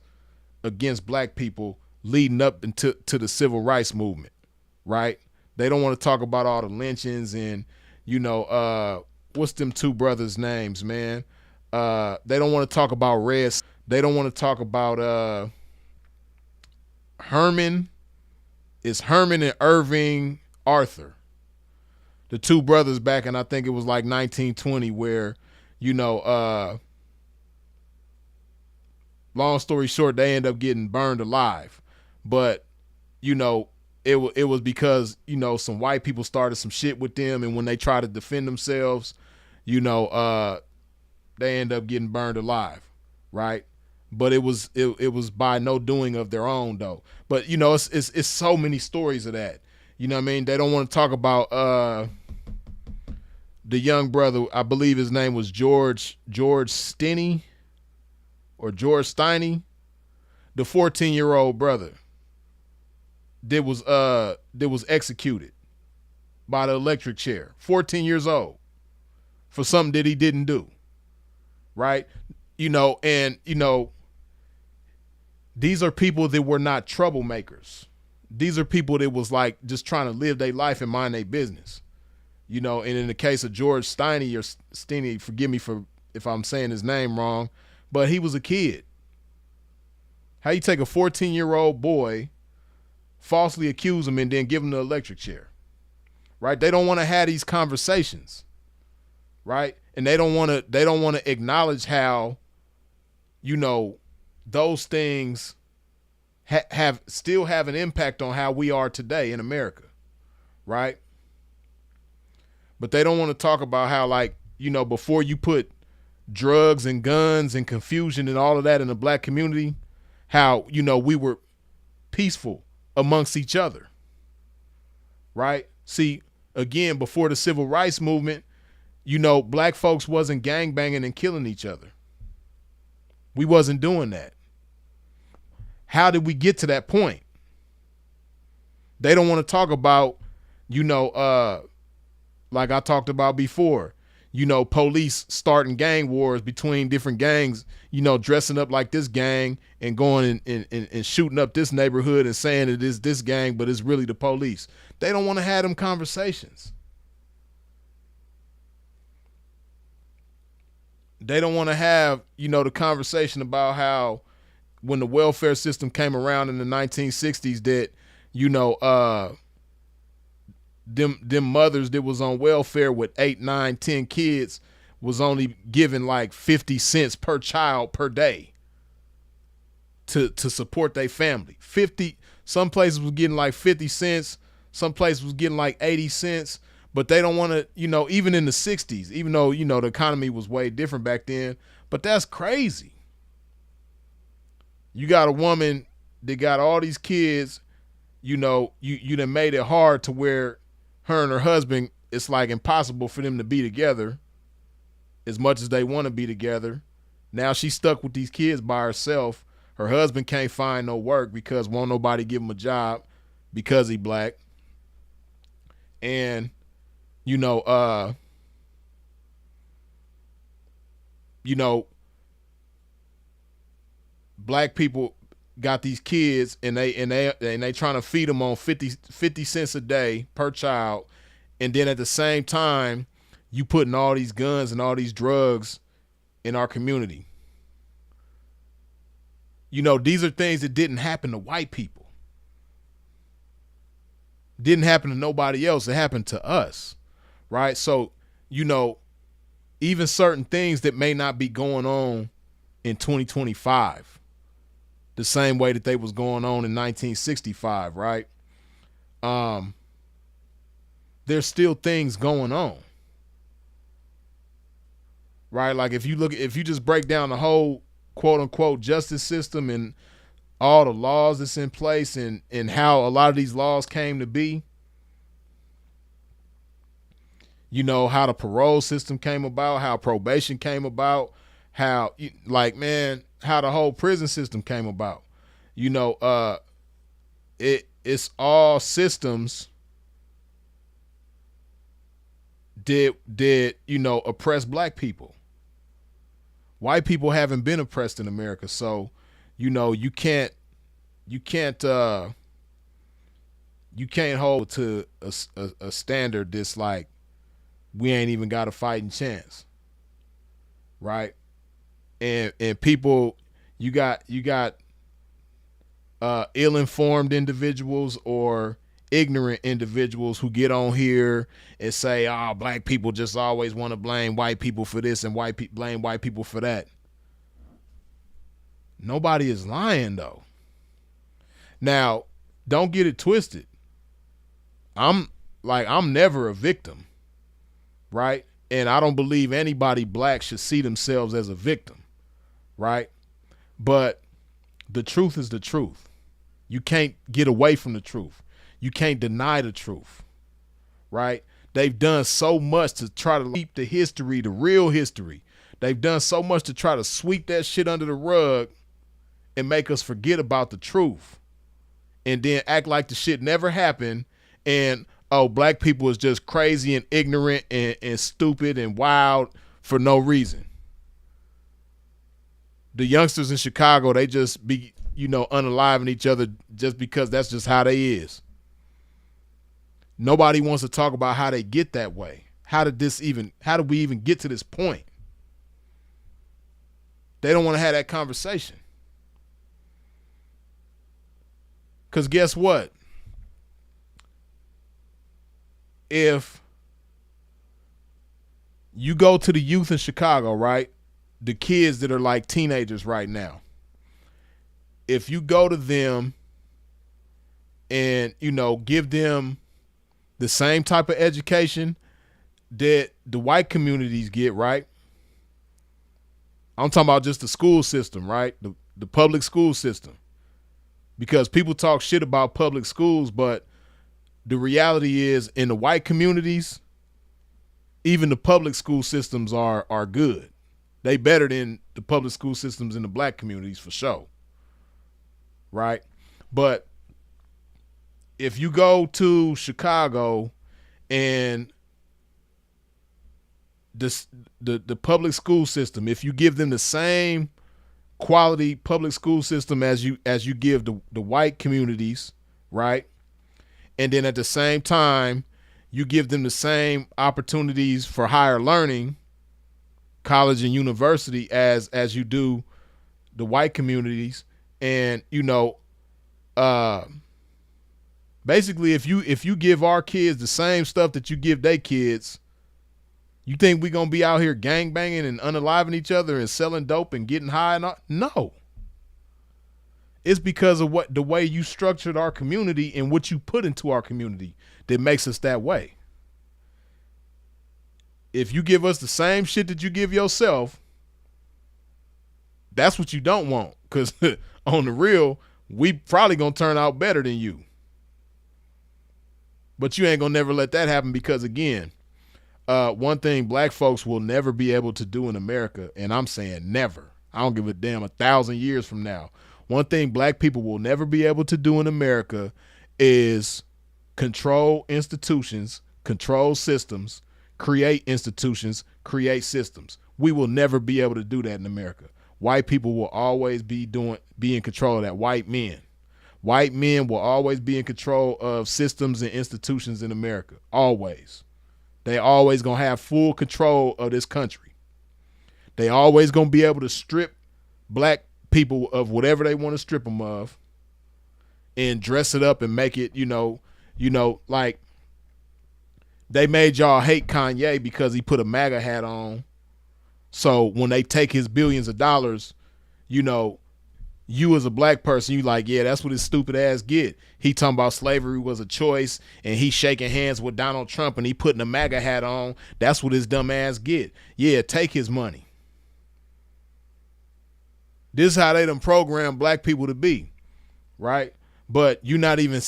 against black people leading up into the civil rights movement, right? They don't want to talk about all the lynchings and, what's them two brothers' names, man? They don't want to talk about Reds. They don't want to talk about Herman. It's Herman and Irving Arthur, the two brothers back in, I think it was like 1920, where, long story short, they end up getting burned alive. But, it was because, some white people started some shit with them, and when they try to defend themselves, they end up getting burned alive, right? But it was by no doing of their own, though. But it's so many stories of that. You know what I mean? They don't want to talk about the young brother. I believe his name was George Stinney or George Steiny, the 14-year-old brother that was executed by the electric chair. 14 years old for something that he didn't do, right? These are people that were not troublemakers. These are people that was like just trying to live their life and mind their business, and in the case of George Steiny or Steiny, forgive me if I'm saying his name wrong, but he was a kid. How you take a 14-year-old boy, falsely accuse him, and then give him the electric chair, right? They don't want to have these conversations, right? And they don't want to acknowledge how, those things still have an impact on how we are today in America, right? But they don't want to talk about how, like, before you put drugs and guns and confusion and all of that in the black community, how, we were peaceful amongst each other, right? See, again, before the civil rights movement, black folks wasn't gangbanging and killing each other. We wasn't doing that. How did we get to that point? They don't want to talk about, like I talked about before, police starting gang wars between different gangs, dressing up like this gang and going and shooting up this neighborhood and saying it is this gang, but it's really the police. They don't want to have them conversations. They don't want to have, the conversation about how when the welfare system came around in the 1960s that, them mothers that was on welfare with 8, 9, 10 kids was only given like 50 cents per child per day to support their family. 50, some places was getting like 50 cents, some places was getting like 80 cents, but they don't want to, even in the 60s, even though, the economy was way different back then, but that's crazy. You got a woman that got all these kids, you done made it hard to where her and her husband, it's like impossible for them to be together as much as they want to be together. Now she's stuck with these kids by herself. Her husband can't find no work because won't nobody give him a job because he black. And, black people got these kids and they trying to feed them on 50 cents a day per child. And then at the same time, you putting all these guns and all these drugs in our community. These are things that didn't happen to white people. Didn't happen to nobody else. It happened to us, right? So, even certain things that may not be going on in 2025, the same way that they was going on in 1965, right? there's still things going on. Right? Like if you just break down the whole quote unquote justice system and all the laws that's in place and how a lot of these laws came to be, you know, how the parole system came about, how probation came about, how how the whole prison system came about. You know, it's all systems did oppress black people. White people haven't been oppressed in America, so you know you can't hold to a standard that's like we ain't even got a fighting chance, right? And people, you got ill-informed individuals or ignorant individuals who get on here and say, "Oh, black people just always want to blame white people for this and blame white people for that." Nobody is lying though. Now, don't get it twisted. I'm never a victim, right? And I don't believe anybody black should see themselves as a victim, right? But the truth is the truth. You can't get away from the truth. You can't deny the truth, right? They've done so much to try to keep the history, the real history. They've done so much to try to sweep that shit under the rug and make us forget about the truth and then act like the shit never happened and, oh, black people is just crazy and ignorant and stupid and wild for no reason. The youngsters in Chicago, they just be, unaliving each other just because that's just how they is. Nobody wants to talk about how they get that way. How did we even get to this point? They don't want to have that conversation. Because guess what? If you go to the youth in Chicago, right? The kids that are like teenagers right now. If you go to them and, give them the same type of education that the white communities get, right? I'm talking about just the school system, right? The public school system. Because people talk shit about public schools, but the reality is in the white communities, even the public school systems are good. They better than the public school systems in the black communities for sure. Right? But if you go to Chicago and the public school system, if you give them the same quality public school system as you give the white communities, right? And then at the same time, you give them the same opportunities for higher learning, college and university as you do the white communities. And, basically if you give our kids the same stuff that you give their kids, you think we gonna be out here gangbanging and unaliving each other and selling dope and getting high and all? No. It's because of the way you structured our community and what you put into our community that makes us that way. If you give us the same shit that you give yourself, that's what you don't want. Because on the real, we probably gonna turn out better than you. But you ain't gonna never let that happen because, again, one thing black folks will never be able to do in America, and I'm saying never. I don't give a damn 1,000 years from now. One thing black people will never be able to do in America is control institutions, control systems, create institutions, create systems. We will never be able to do that in America. White people will always be in control of that. White men will always be in control of systems and institutions in America. Always. They always gonna have full control of this country. They always gonna be able to strip black people of whatever they want to strip them of and dress it up and make it, like they made y'all hate Kanye because he put a MAGA hat on. So when they take his billions of dollars, you as a black person, you like, yeah, that's what his stupid ass get. He talking about slavery was a choice, and he shaking hands with Donald Trump, and he putting a MAGA hat on. That's what his dumb ass get. Yeah, take his money. This is how they done program black people to be, right? But you're not even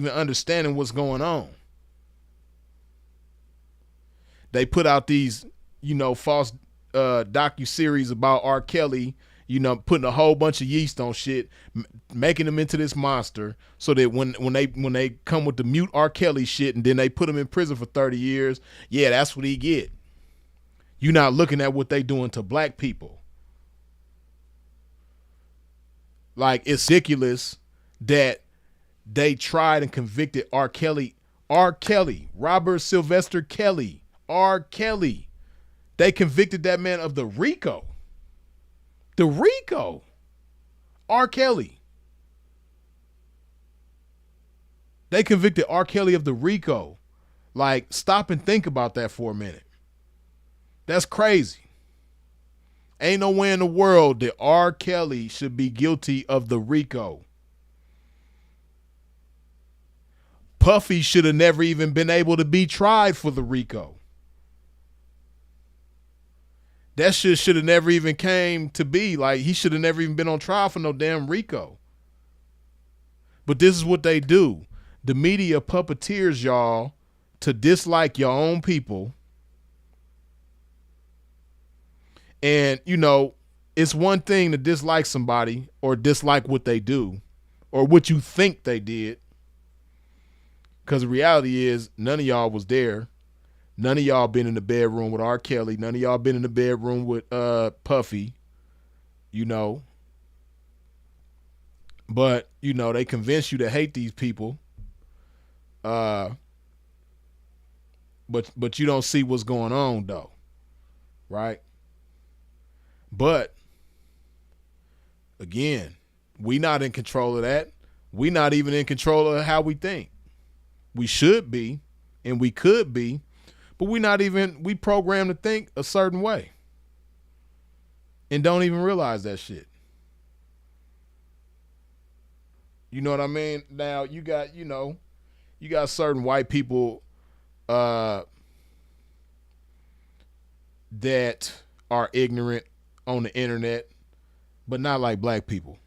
understanding what's going on. They put out these, false docu-series about R. Kelly, putting a whole bunch of yeast on shit, making them into this monster, so that when they come with the mute R. Kelly shit and then they put him in prison for 30 years, yeah, that's what he get. You're not looking at what they doing to black people. Like, it's ridiculous that they tried and convicted R. Kelly, Robert Sylvester Kelly, R. Kelly. They convicted that man of the RICO. The RICO. R. Kelly. They convicted R. Kelly of the RICO. Like, stop and think about that for a minute. That's crazy. Ain't no way in the world that R. Kelly should be guilty of the RICO. Puffy should have never even been able to be tried for the RICO. That shit should have never even came to be. Like, he should have never even been on trial for no damn RICO. But this is what they do. The media puppeteers y'all to dislike your own people. And, it's one thing to dislike somebody or dislike what they do or what you think they did. Because the reality is none of y'all was there. None of y'all been in the bedroom with R. Kelly. None of y'all been in the bedroom with Puffy, But, they convince you to hate these people. But you don't see what's going on, though. Right? But, again, we not in control of that. We not even in control of how we think. We should be, and we could be, but we programmed to think a certain way and don't even realize that shit. You know what I mean? Now you got certain white people that are ignorant on the internet, but not like black people.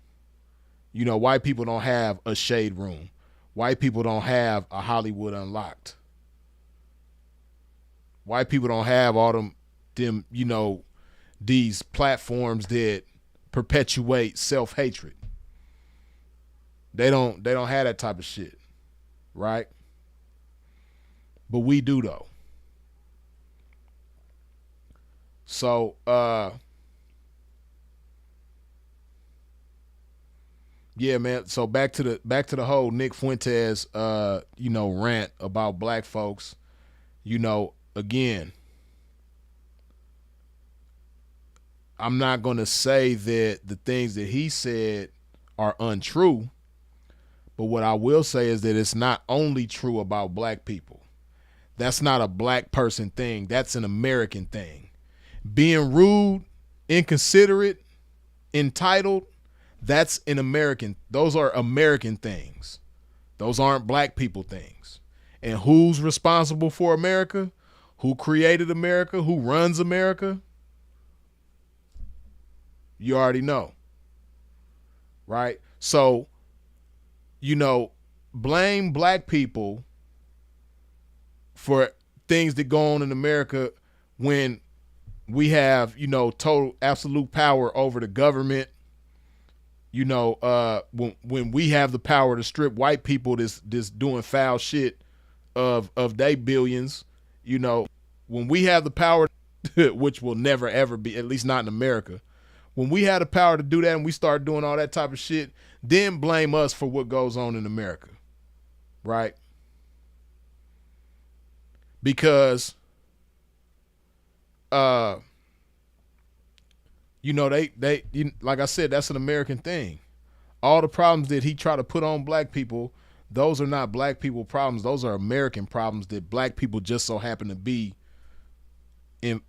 White people don't have a shade room. White people don't have a Hollywood Unlocked. White people don't have all them, these platforms that perpetuate self-hatred. They don't have that type of shit, right? But we do, though. So, yeah, man. So back to the whole Nick Fuentes, rant about black folks. Again, I'm not going to say that the things that he said are untrue, but what I will say is that it's not only true about black people. That's not a black person thing. That's an American thing. Being rude, inconsiderate, entitled, that's an American. Those are American things. Those aren't black people things. And who's responsible for America? Who created America? Who runs America? You already know. Right? So, blame black people for things that go on in America when we have, total absolute power over the government. When we have the power to strip white people this doing foul shit of they billions, when we have the power, which will never ever be, at least not in America. When we have the power to do that and we start doing all that type of shit, then blame us for what goes on in America. Right? Because they like I said, that's an American thing. All the problems that he tried to put on black people, those are not black people problems. Those are American problems that black people just so happen to be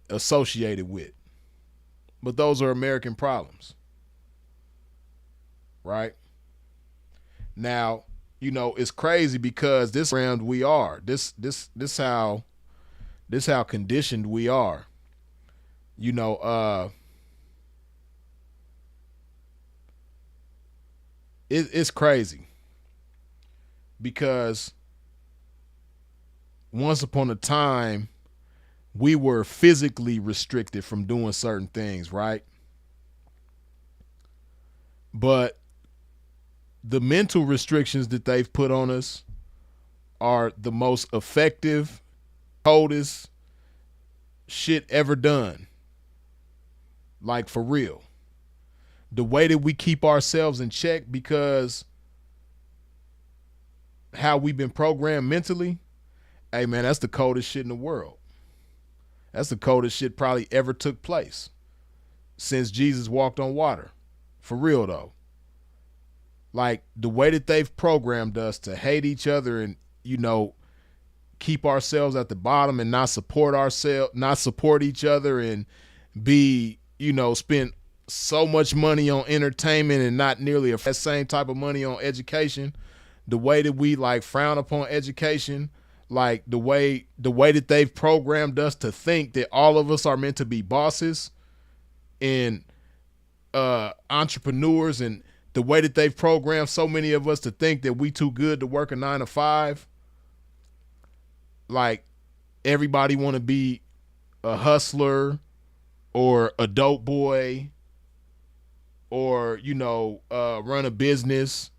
associated with. But those are American problems. right? Now, you know, it's crazy because this round we are. This how conditioned we are. You know, it's crazy because once upon a time we were physically restricted from doing certain things, right? But the mental restrictions that they've put on us are the most effective, coldest shit ever done. Like, for real. The way that we keep ourselves in check, because how we've been programmed mentally, hey man, that's the coldest shit in the world. That's the coldest shit probably ever took place since Jesus walked on water. For real though. Like, the way that they've programmed us to hate each other and, you know, keep ourselves at the bottom and not support each other, and be, you know, spend so much money on entertainment and not nearly that same type of money on education. The way that we like frown upon education, like the way that they've programmed us to think that all of us are meant to be bosses and entrepreneurs, and the way that they've programmed so many of us to think that we too good to work a 9 to 5. Like, everybody want to be a hustler or a dope boy, or, you know, run a business,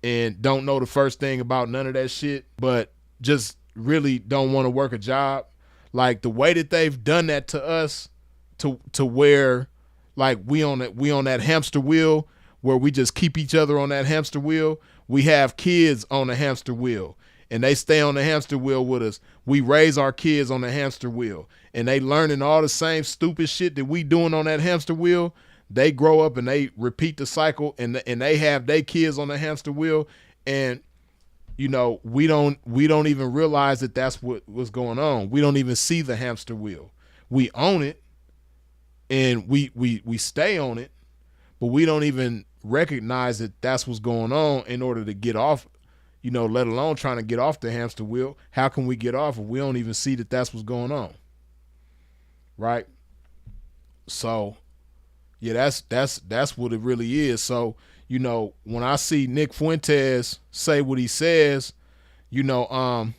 and don't know the first thing about none of that shit, but just really don't want to work a job. Like, the way that they've done that to us, to where like we on that hamster wheel, where we just keep each other on that hamster wheel. We have kids on the hamster wheel and they stay on the hamster wheel with us. We raise our kids on the hamster wheel and they learning all the same stupid shit that we doing on that hamster wheel. They grow up and they repeat the cycle, and they have their kids on the hamster wheel, and you know, we don't even realize that that's what's going on. We don't even see the hamster wheel. We own it and we stay on it, but we don't even recognize that that's what's going on in order to get off, you know, let alone trying to get off the hamster wheel. How can we get off if we don't even see that that's what's going on? Right? So, yeah, that's what it really is. So, you know, when I see Nick Fuentes say what he says, you know, I'm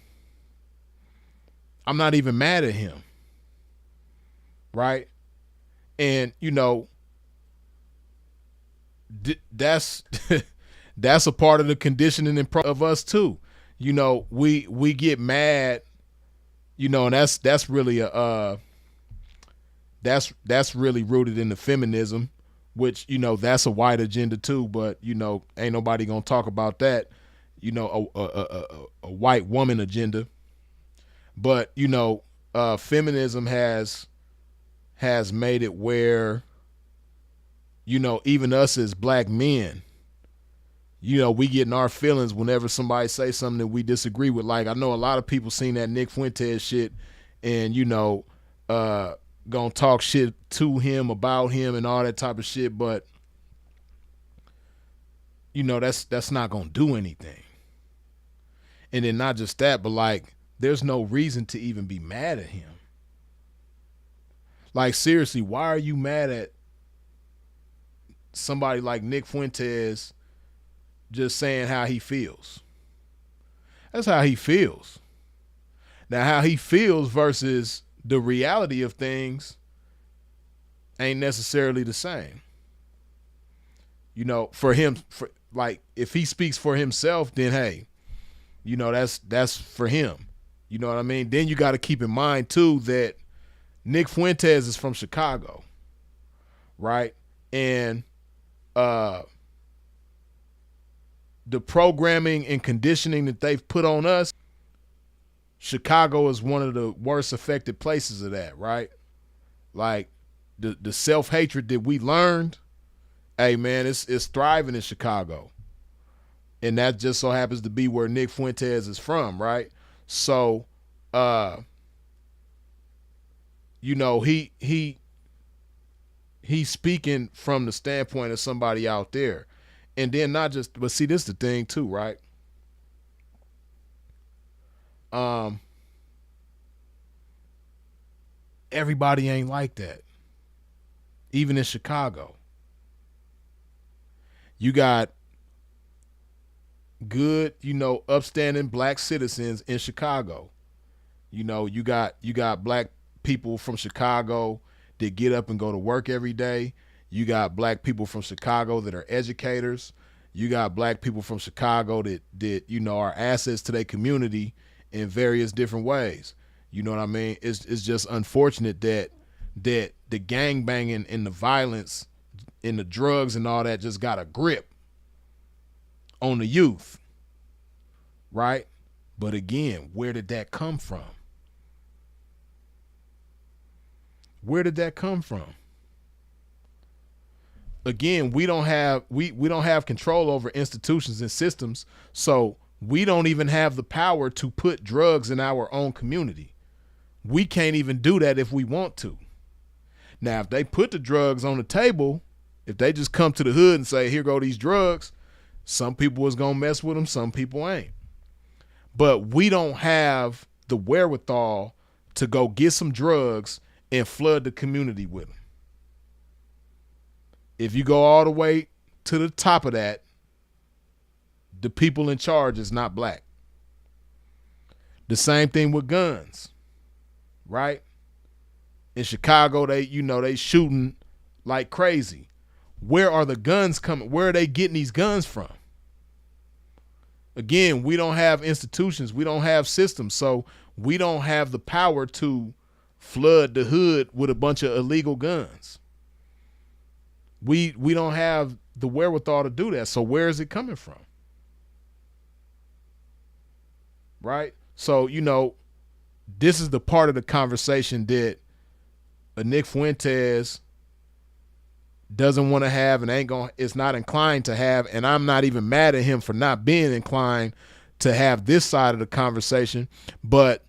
not even mad at him. Right? And, you know, that's that's a part of the conditioning of us too. You know, we get mad, you know, and that's really that's really rooted in the feminism, which, you know, that's a white agenda too, but, you know, ain't nobody gonna talk about that, you know, a white woman agenda. But, you know, feminism has made it where, you know, even us as black men, you know, we get in our feelings whenever somebody say something that we disagree with. Like, I know a lot of people seen that Nick Fuentes shit and, you know, gonna talk shit to him, about him, and all that type of shit, but, you know, that's not gonna do anything. And then not just that, but like, there's no reason to even be mad at him. Like, seriously, why are you mad at somebody like Nick Fuentes just saying how he feels? That's how he feels. Now, how he feels versus the reality of things ain't necessarily the same. You know, for him, like, if he speaks for himself, then hey, you know, that's for him. You know what I mean? Then you got to keep in mind too that Nick Fuentes is from Chicago, right? And the programming and conditioning that they've put on us, Chicago is one of the worst affected places of that, right? Like, the self-hatred that we learned, hey man, it's thriving in Chicago. And that just so happens to be where Nick Fuentes is from, right? So, you know, he's speaking from the standpoint of somebody out there. And then not just, but see, this is the thing too, right? Um, Everybody ain't like that. Even in Chicago, you got good, upstanding black citizens in Chicago. You got black people from Chicago that get up and go to work every day. You got black people from Chicago that are educators. You got black people from Chicago that are assets to their community in various different ways. You know what I mean? It's just unfortunate that the gang banging and the violence and the drugs and all that just got a grip on the youth, right? But again, where did that come from? Where did that come from? Again, we don't have control over institutions and systems, so we don't even have the power to put drugs in our own community. We can't even do that if we want to. Now, if they put the drugs on the table, if they just come to the hood and say, here go these drugs, some people is going to mess with them, some people ain't. But we don't have the wherewithal to go get some drugs and flood the community with them. If you go all the way to the top of that, the people in charge is not black. The same thing with guns, right? In Chicago, they shooting like crazy. Where are the guns coming? Where are they getting these guns from? Again, we don't have institutions. We don't have systems. So we don't have the power to flood the hood with a bunch of illegal guns. We don't have the wherewithal to do that. So where is it coming from? Right? So, this is the part of the conversation that a Nick Fuentes doesn't want to have and is not inclined to have. And I'm not even mad at him for not being inclined to have this side of the conversation. But,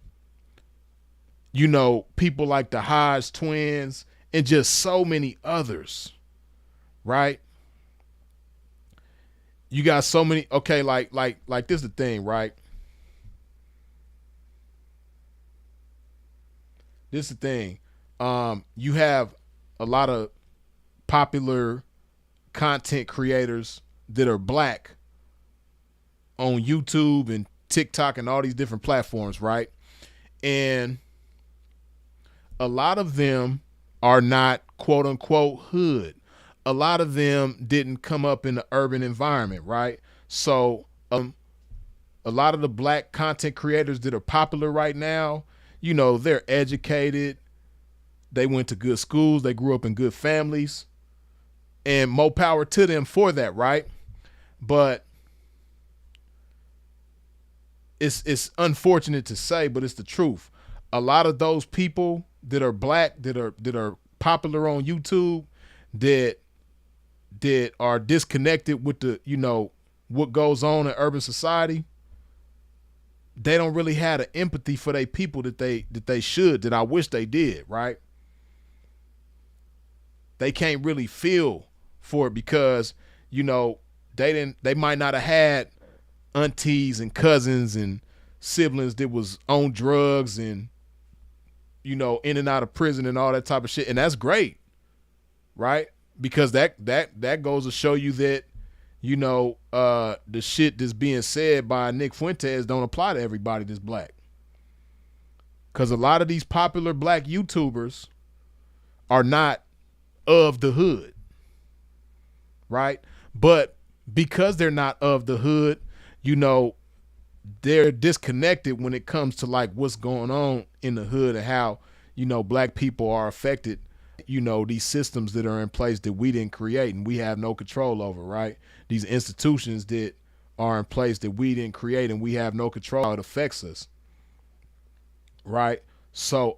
people like the Hodge twins and just so many others, right? You got so many. Okay, like this is the thing, right? This is the thing. You have a lot of popular content creators that are black on YouTube and TikTok and all these different platforms, right? And a lot of them are not quote unquote hood. A lot of them didn't come up in the urban environment, right? So a lot of the black content creators that are popular right now, they're educated. They went to good schools. They grew up in good families. And more power to them for that, right? But it's unfortunate to say, but it's the truth. A lot of those people that are black, that are popular on YouTube, that are disconnected with the, what goes on in urban society, they don't really have the empathy for their people that they should, that I wish they did, right? They can't really feel for it because, they might not have had aunties and cousins and siblings that was on drugs and, in and out of prison and all that type of shit. And that's great, right? Because that goes to show you that, the shit that's being said by Nick Fuentes don't apply to everybody that's black. Because a lot of these popular black YouTubers are not of the hood, right? But because they're not of the hood, they're disconnected when it comes to like what's going on in the hood and how, black people are affected, these systems that are in place that we didn't create and we have no control over, right? These institutions that are in place that we didn't create and we have no control, it affects us, right? So,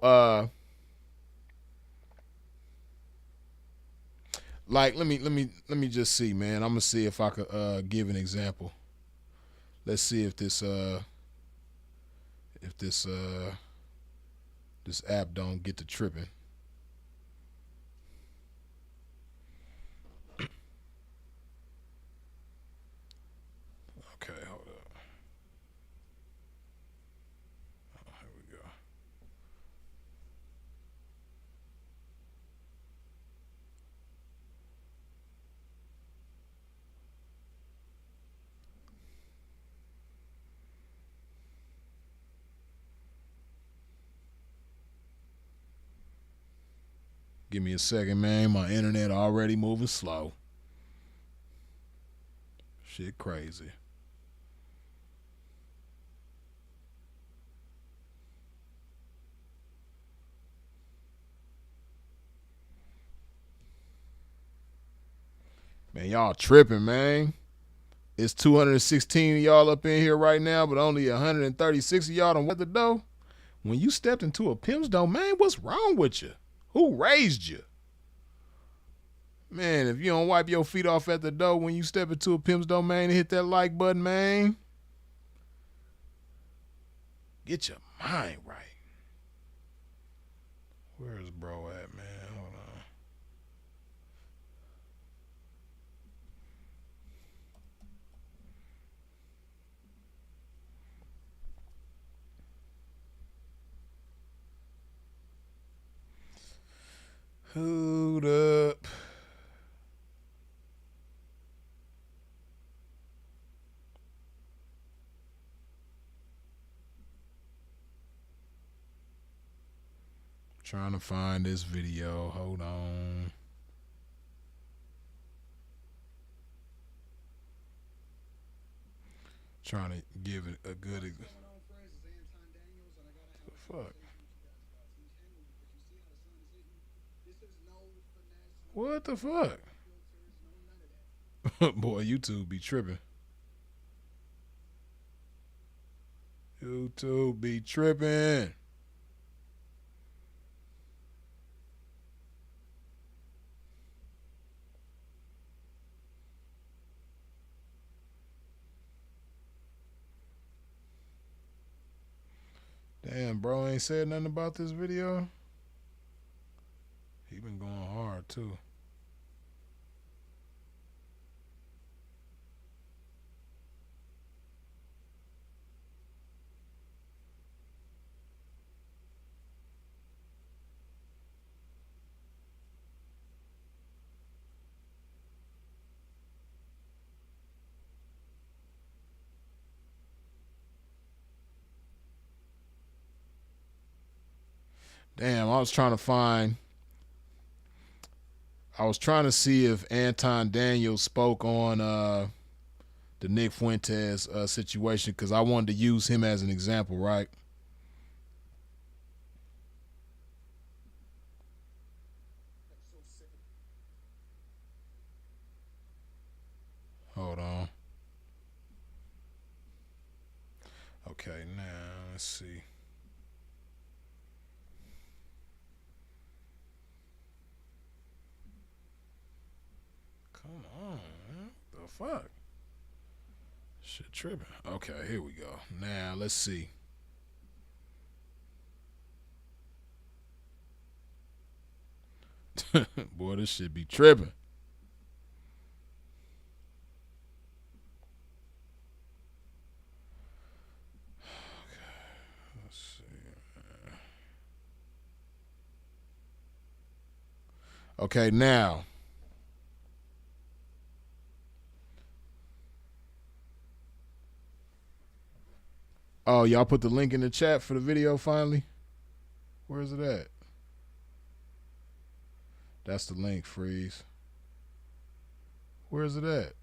like, let me just see, man. I'm gonna see if I could give an example. Let's see if this app don't get to tripping. Give me a second, man. My internet already moving slow. Shit crazy. Man, y'all tripping, man. It's 216 of y'all up in here right now, but only 136 of y'all done went the door. When you stepped into a pimp's domain, what's wrong with you? Who raised you? Man, if you don't wipe your feet off at the door when you step into a pimp's domain and hit that like button, man, get your mind right. Where's bro at, man? Hold on. Hold up. Trying to find this video. Hold on. Trying to give it a good. The fuck? What the fuck? Boy, YouTube be tripping. YouTube be tripping. Damn, bro ain't said nothing about this video. He been going hard too. Damn, I was trying to see if Anton Daniels spoke on the Nick Fuentes situation, because I wanted to use him as an example, right? Hold on. Okay, now let's see. Come on, man. The fuck? Shit tripping. Okay, here we go. Now, let's see. Boy, this shit be tripping. Okay, let's see. Okay, now. Oh, y'all put the link in the chat for the video finally? Where is it at? That's the link, Freeze. Where is it at?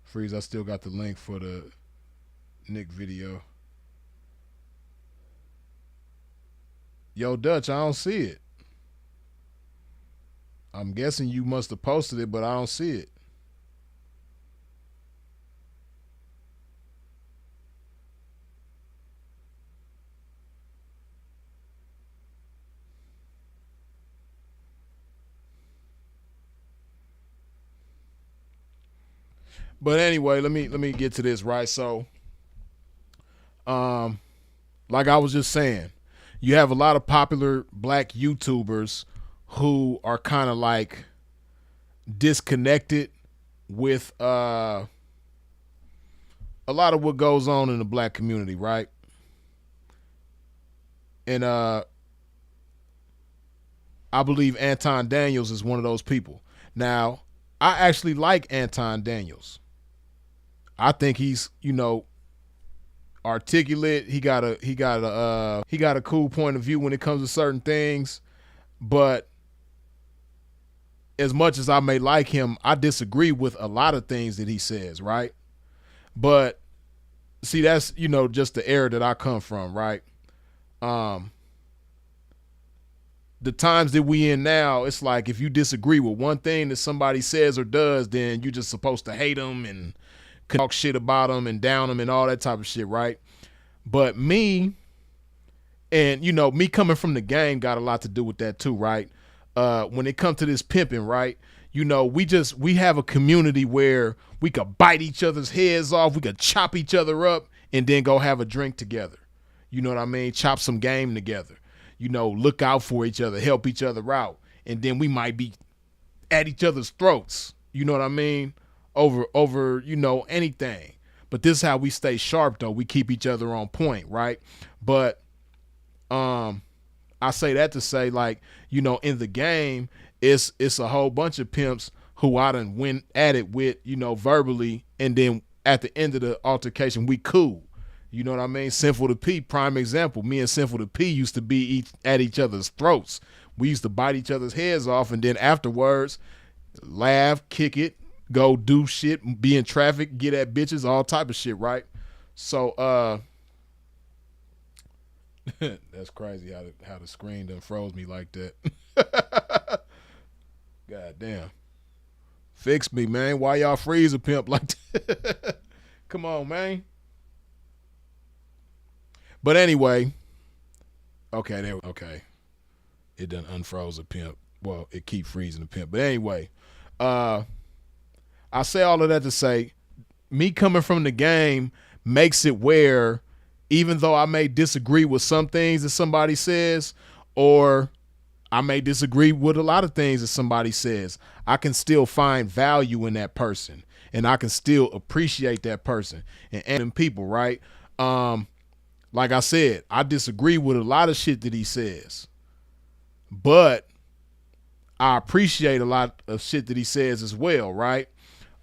Freeze, I still got the link for the Nick video. Yo, Dutch, I don't see it. I'm guessing you must have posted it, but I don't see it. But anyway, let me get to this, right? So, like I was just saying, you have a lot of popular black YouTubers who are kind of like disconnected with a lot of what goes on in the black community, right? And I believe Anton Daniels is one of those people. Now, I actually like Anton Daniels. I think he's, articulate. He got a cool point of view when it comes to certain things. But as much as I may like him, I disagree with a lot of things that he says, right? But see, that's, you know, just the era that I come from, right? The times that we in now, it's like if you disagree with one thing that somebody says or does, then you're just supposed to hate them and talk shit about them and down them and all that type of shit, right? But me, and you know, me coming from the game got a lot to do with that too, right? When it comes to this pimping, right? You know, we have a community where we could bite each other's heads off, we could chop each other up, and then go have a drink together. You know what I mean? Chop some game together. You know, look out for each other, help each other out, and then we might be at each other's throats. You know what I mean? Over you know, anything. But this is how we stay sharp though. We keep each other on point, right? But I say that to say, like, you know, in the game, it's a whole bunch of pimps who I done went at it with, you know, verbally, and then at the end of the altercation, we cool. You know what I mean? Sinful to P, prime example. Me and Sinful to P used to be at each other's throats. We used to bite each other's heads off, and then afterwards, laugh, kick it, go do shit, be in traffic, get at bitches, all type of shit, right? So, that's crazy how the screen done froze me like that. God damn. Fix me, man. Why y'all freeze a pimp like that? Come on, man. But anyway, okay. It done unfroze a pimp. Well, it keep freezing the pimp. But anyway, I say all of that to say, me coming from the game makes it where even though I may disagree with some things that somebody says, or I may disagree with a lot of things that somebody says, I can still find value in that person, and I can still appreciate that person and people, right? Like I said, I disagree with a lot of shit that he says, but I appreciate a lot of shit that he says as well, right?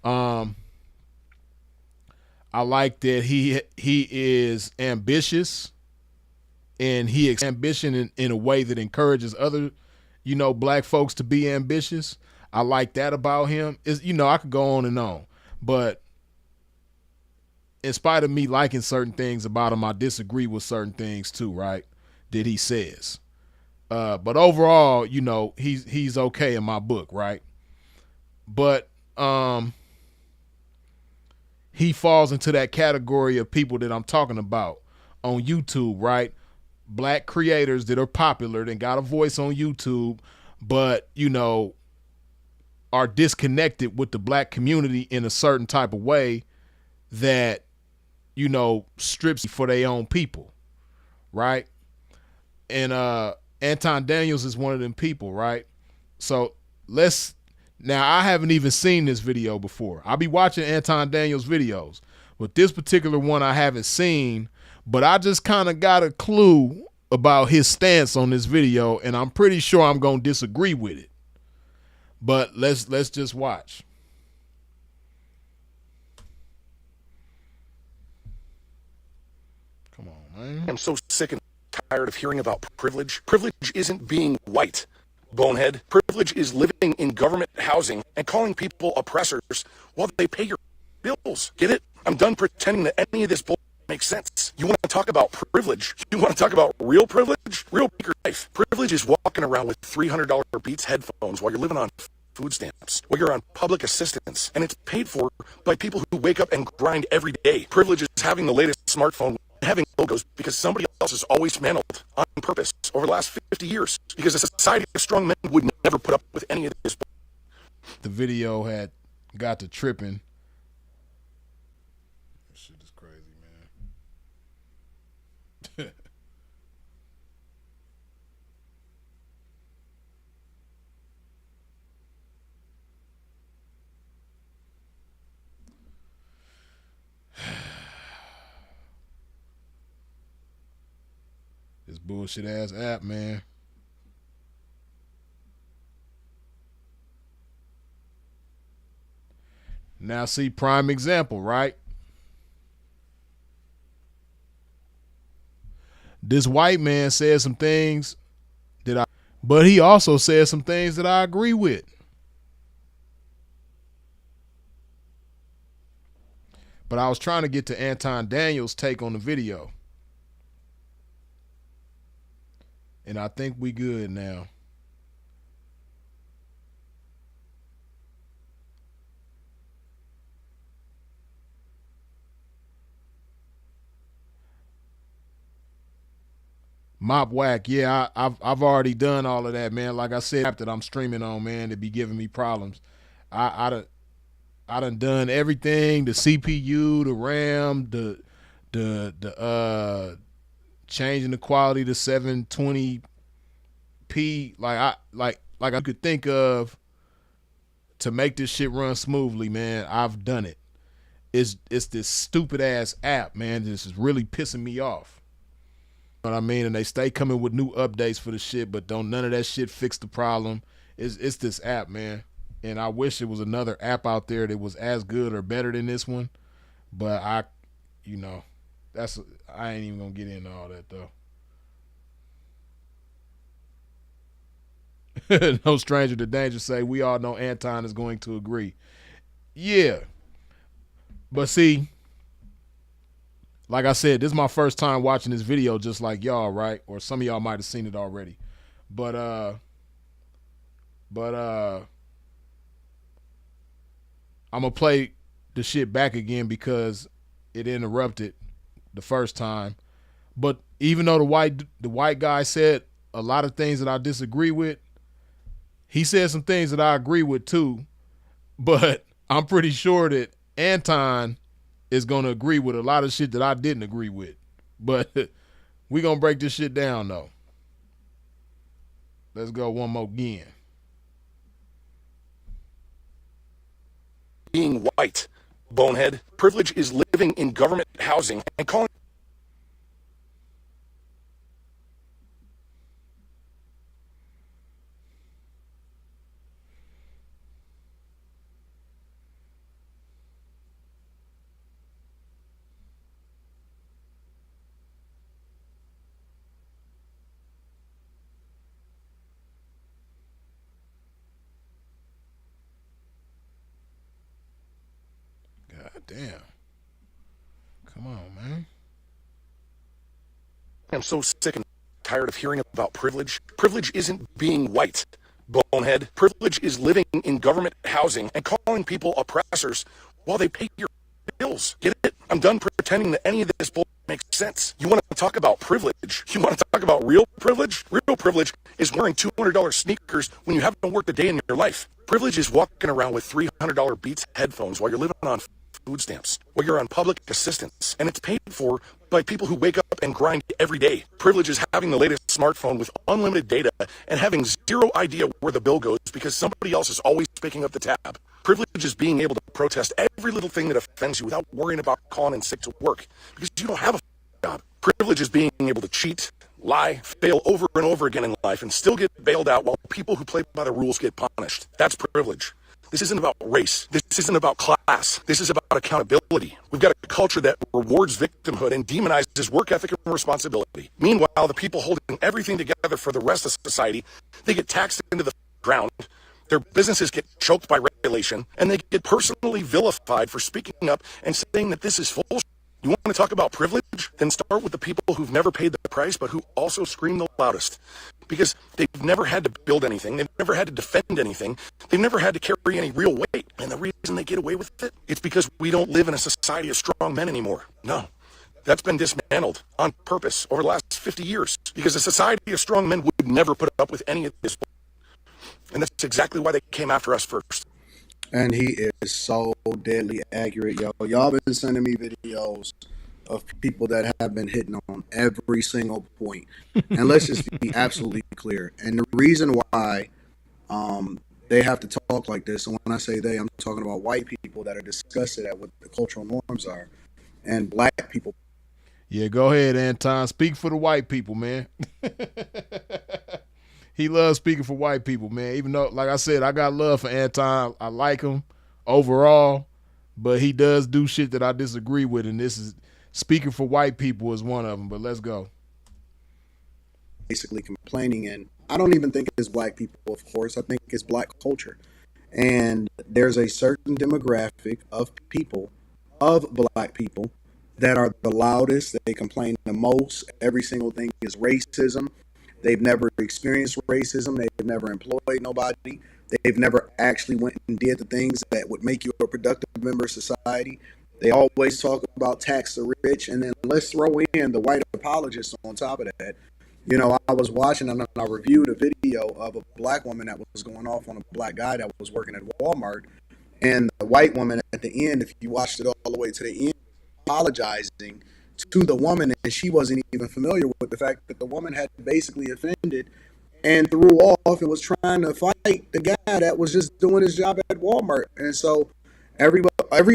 I like that he is ambitious, and he ambition in a way that encourages other, you know, black folks to be ambitious. I like that about him. Is, you know, I could go on and on, but in spite of me liking certain things about him, I disagree with certain things too, right? That he says. But overall, you know, he's okay in my book, right? But he falls into that category of people that I'm talking about on YouTube, right? Black creators that are popular, that got a voice on YouTube, but, you know, are disconnected with the black community in a certain type of way that, you know, strips for their own people, right? And Anton Daniels is one of them people, right? So now I haven't even seen this video before. I'll be watching Anton Daniels videos, but this particular one I haven't seen, but I just kind of got a clue about his stance on this video, and I'm pretty sure I'm going to disagree with it. But let's just watch. Come on, man. I'm so sick and tired of hearing about privilege. Privilege isn't being white, bonehead. Privilege is living in government housing and calling people oppressors while they pay your bills. Get it? I'm done pretending that any of this bull makes sense. You want to talk about privilege? You want to talk about real privilege? Real life. Privilege is walking around with $300 Beats headphones while you're living on food stamps, while you're on public assistance, and it's paid for by people who wake up and grind every day. Privilege is having the latest smartphone, having logos because somebody else has always mantled on purpose over the last 50 years, because a society of strong men would never put up with any of this. The video had got to tripping. This shit is crazy, man. This bullshit ass app, man. Now see, prime example, right? This white man said some things but he also said some things that I agree with. But I was trying to get to Anton Daniels' take on the video. And I think we good now. Mop Whack, yeah, I've already done all of that, man. Like I said, that I'm streaming on, man, it be giving me problems. I done everything, the CPU, the RAM, the changing the quality to 720p, like I could think of to make this shit run smoothly, man. I've done it. It's this stupid ass app, man. This is really pissing me off. You know what I mean? And they stay coming with new updates for the shit, but don't none of that shit fix the problem. It's this app, man. And I wish there was another app out there that was as good or better than this one. But I ain't even gonna get into all that though. No stranger to danger say we all know Anton is going to agree. Yeah. But see, like I said, this is my first time watching this video just like y'all, right? Or some of y'all might have seen it already. But I'm gonna play the shit back again because it interrupted the first time. But even though the white guy said a lot of things that I disagree with, he said some things that I agree with too. But I'm pretty sure that Anton is gonna agree with a lot of shit that I didn't agree with. But we gonna break this shit down though. Let's go one more again. Being white, bonehead. Privilege is living in government housing and calling. God damn. Come on, man. I'm so sick and tired of hearing about privilege. Privilege isn't being white, bonehead. Privilege is living in government housing and calling people oppressors while they pay your bills. Get it? I'm done pretending that any of this bull makes sense. You want to talk about privilege? You want to talk about real privilege? Real privilege is wearing $200 sneakers when you haven't worked a day in your life. Privilege is walking around with $300 Beats headphones while you're living on food stamps, while you're on public assistance, and it's paid for by people who wake up and grind every day. Privilege is having the latest smartphone with unlimited data and having zero idea where the bill goes because somebody else is always picking up the tab. Privilege is being able to protest every little thing that offends you without worrying about calling in sick to work because you don't have a job. Privilege is being able to cheat, lie, fail over and over again in life and still get bailed out while people who play by the rules get punished. That's privilege. This isn't about race. This isn't about class. This is about accountability. We've got a culture that rewards victimhood and demonizes work ethic and responsibility. Meanwhile, the people holding everything together for the rest of society, they get taxed into the ground. Their businesses get choked by regulation, and they get personally vilified for speaking up and saying that this is bullshit. You want to talk about privilege? Then start with the people who've never paid the price, but who also scream the loudest. Because they've never had to build anything. They've never had to defend anything. They've never had to carry any real weight. And the reason they get away with it, it's because we don't live in a society of strong men anymore. No. That's been dismantled on purpose over the last 50 years. Because a society of strong men would never put up with any of this. And that's exactly why they came after us first. And he is so deadly accurate, yo. Y'all been sending me videos of people that have been hitting on every single point. And let's just be absolutely clear. And the reason why they have to talk like this, and when I say they, I'm talking about white people that are disgusted at what the cultural norms are, and black people. Yeah, go ahead, Anton. Speak for the white people, man. He loves speaking for white people, man. Even though, like I said, I got love for Anton. I like him overall, but he does do shit that I disagree with, and this is speaking for white people is one of them. But let's go. Basically complaining, and I don't even think it's black people, of course. I think it's black culture. And there's a certain demographic of people of black people that are the loudest. They complain the most. Every single thing is racism. They've never experienced racism. They've never employed nobody. They've never actually went and did the things that would make you a productive member of society. They always talk about tax the rich, and then let's throw in the white apologists on top of that. You know, I was watching and I reviewed a video of a black woman that was going off on a black guy that was working at Walmart. And the white woman at the end, if you watched it all the way to the end, apologizing to the woman, and she wasn't even familiar with the fact that the woman had basically offended and threw off and was trying to fight the guy that was just doing his job at Walmart. And so every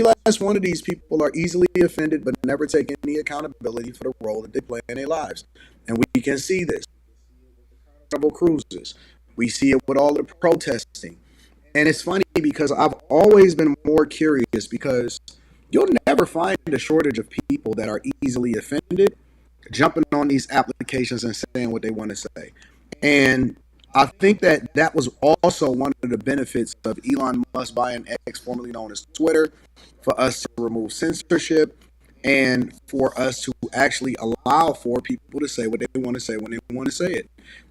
last one of these people are easily offended but never take any accountability for the role that they play in their lives. And we can see this with the Carnival cruises. We see it with all the protesting. And it's funny because I've always been more curious because you'll never find a shortage of people that are easily offended jumping on these applications and saying what they want to say. And I think that that was also one of the benefits of Elon Musk buying X, formerly known as Twitter, for us to remove censorship and for us to actually allow for people to say what they want to say when they want to say it.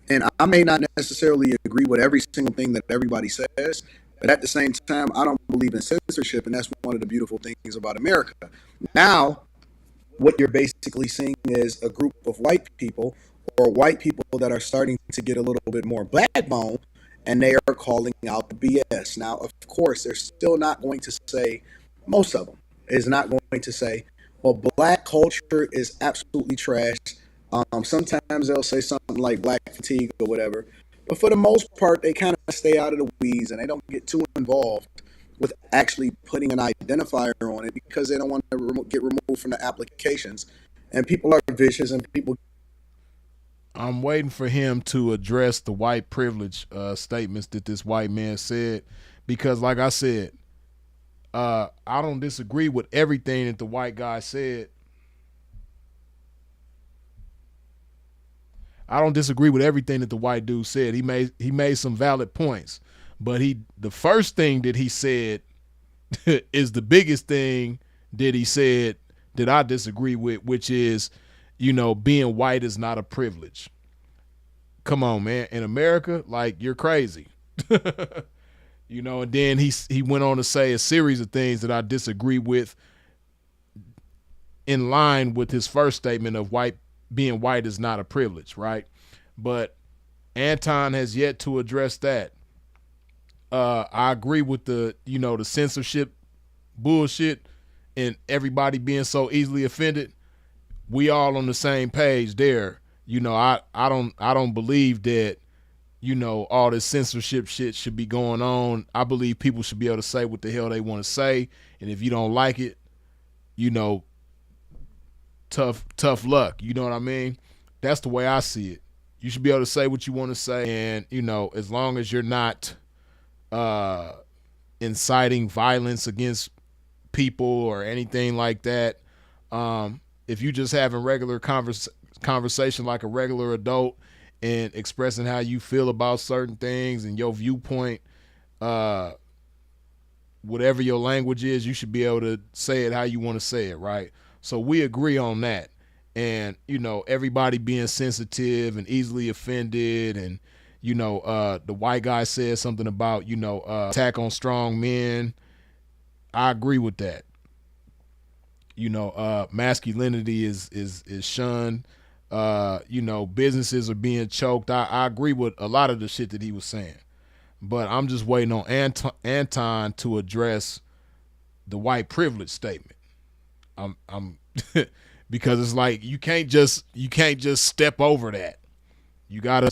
And I may not necessarily agree with every single thing that everybody says, but at the same time, I don't believe in censorship, and that's one of the beautiful things about America. Now, what you're basically seeing is a group of white people or white people that are starting to get a little bit more backbone, and they are calling out the BS. Now, of course, they're still not going to say, most of them is not going to say, well, black culture is absolutely trash. Sometimes they'll say something like black fatigue or whatever. But for the most part, they kind of stay out of the weeds and they don't get too involved with actually putting an identifier on it because they don't want to get removed from the applications. And people are vicious and people. I'm waiting for him to address the white privilege statements that this white man said because, like I said, I don't disagree with everything that the white guy said. I don't disagree with everything that the white dude said. He made some valid points, but the first thing that he said is the biggest thing that he said that I disagree with, which is, being white is not a privilege. Come on, man. In America, like, you're crazy. And then he went on to say a series of things that I disagree with in line with his first statement of being white is not a privilege, right? But Anton has yet to address that. I agree with the censorship bullshit and everybody being so easily offended. We all on the same page there. I don't believe that, all this censorship shit should be going on. I believe people should be able to say what the hell they want to say. And if you don't like it, tough luck. You know what I mean? That's the way I see it. You should be able to say what you want to say. And, as long as you're not inciting violence against people or anything like that, if you just having regular conversation like a regular adult and expressing how you feel about certain things and your viewpoint, whatever your language is, you should be able to say it how you want to say it, right? So we agree on that. And, everybody being sensitive and easily offended and, the white guy said something about, attack on strong men. I agree with that. Masculinity is shunned. Businesses are being choked. I agree with a lot of the shit that he was saying. But I'm just waiting on Anton to address the white privilege statement. I'm because it's like you can't just step over that. You gotta.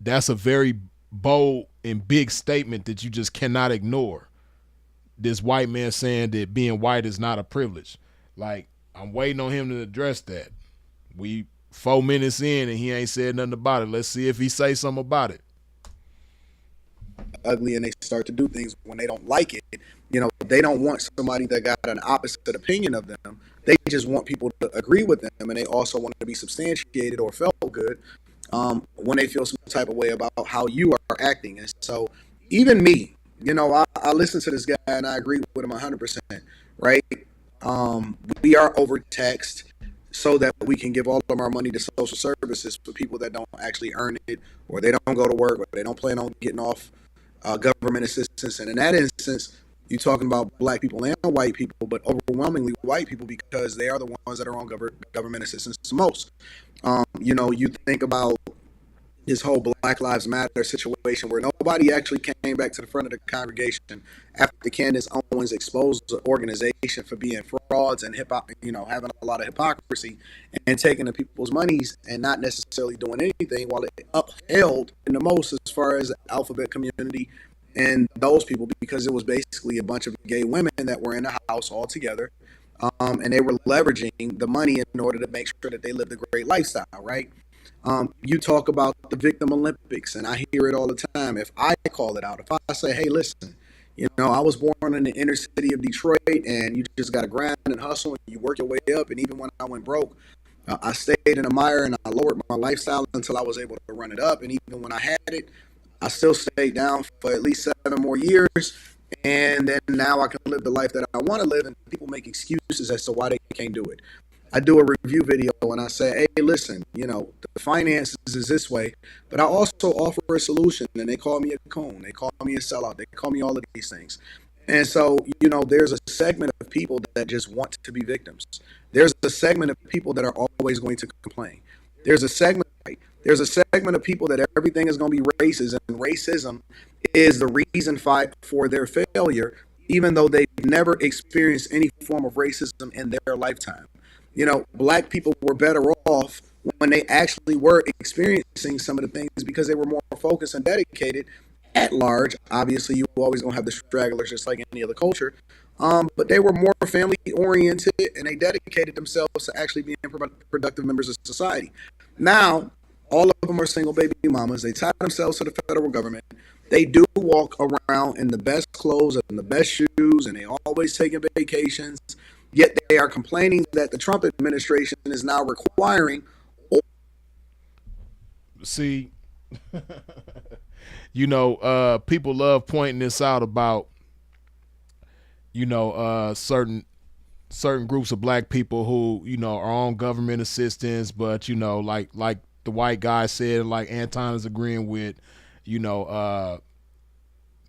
That's a very bold and big statement that you just cannot ignore. This white man saying that being white is not a privilege. Like, I'm waiting on him to address that. We 4 minutes in and he ain't said nothing about it. Let's see if he say something about it. Ugly, and they start to do things when they don't like it. They don't want somebody that got an opposite opinion of them. They just want people to agree with them, and they also want to be substantiated or felt good when they feel some type of way about how you are acting. And so even me, I I listen to this guy and I agree with him 100%. Right? We are overtaxed so that we can give all of our money to social services for people that don't actually earn it, or they don't go to work, or they don't plan on getting off government assistance. And in that instance, you're talking about black people and white people, but overwhelmingly white people because they are the ones that are on government assistance the most. You think about this whole Black Lives Matter situation where nobody actually came back to the front of the congregation after Candace Owens exposed the organization for being frauds and having a lot of hypocrisy and taking the people's monies and not necessarily doing anything, while it upheld in the most as far as the alphabet community and those people, because it was basically a bunch of gay women that were in a house all together. And they were leveraging the money in order to make sure that they lived a great lifestyle, right? You talk about the victim Olympics, and I hear it all the time. If I call it out, if I say, hey, listen, I was born in the inner city of Detroit, and you just got to grind and hustle, and you work your way up. And even when I went broke, I stayed in the mire and I lowered my lifestyle until I was able to run it up. And even when I had it, I still stayed down for at least 7 more years. And then now I can live the life that I want to live, and people make excuses as to why they can't do it. I do a review video and I say, hey, listen, the finances is this way, but I also offer a solution. And they call me a coon. They call me a sellout. They call me all of these things. And so, there's a segment of people that just want to be victims. There's a segment of people that are always going to complain. There's a segment of people that everything is going to be racist, and racism is the reason for their failure, even though they've never experienced any form of racism in their lifetime. Black people were better off when they actually were experiencing some of the things because they were more focused and dedicated at large. Obviously, you always going to have the stragglers just like any other culture. But they were more family oriented and they dedicated themselves to actually being productive members of society. Now, all of them are single baby mamas. They tie themselves to the federal government. They do walk around in the best clothes and the best shoes, and they always taking vacations. Yet they are complaining that the Trump administration is now requiring. See, people love pointing this out about, certain groups of black people who, are on government assistance, but, like the white guy said, like Anton is agreeing with,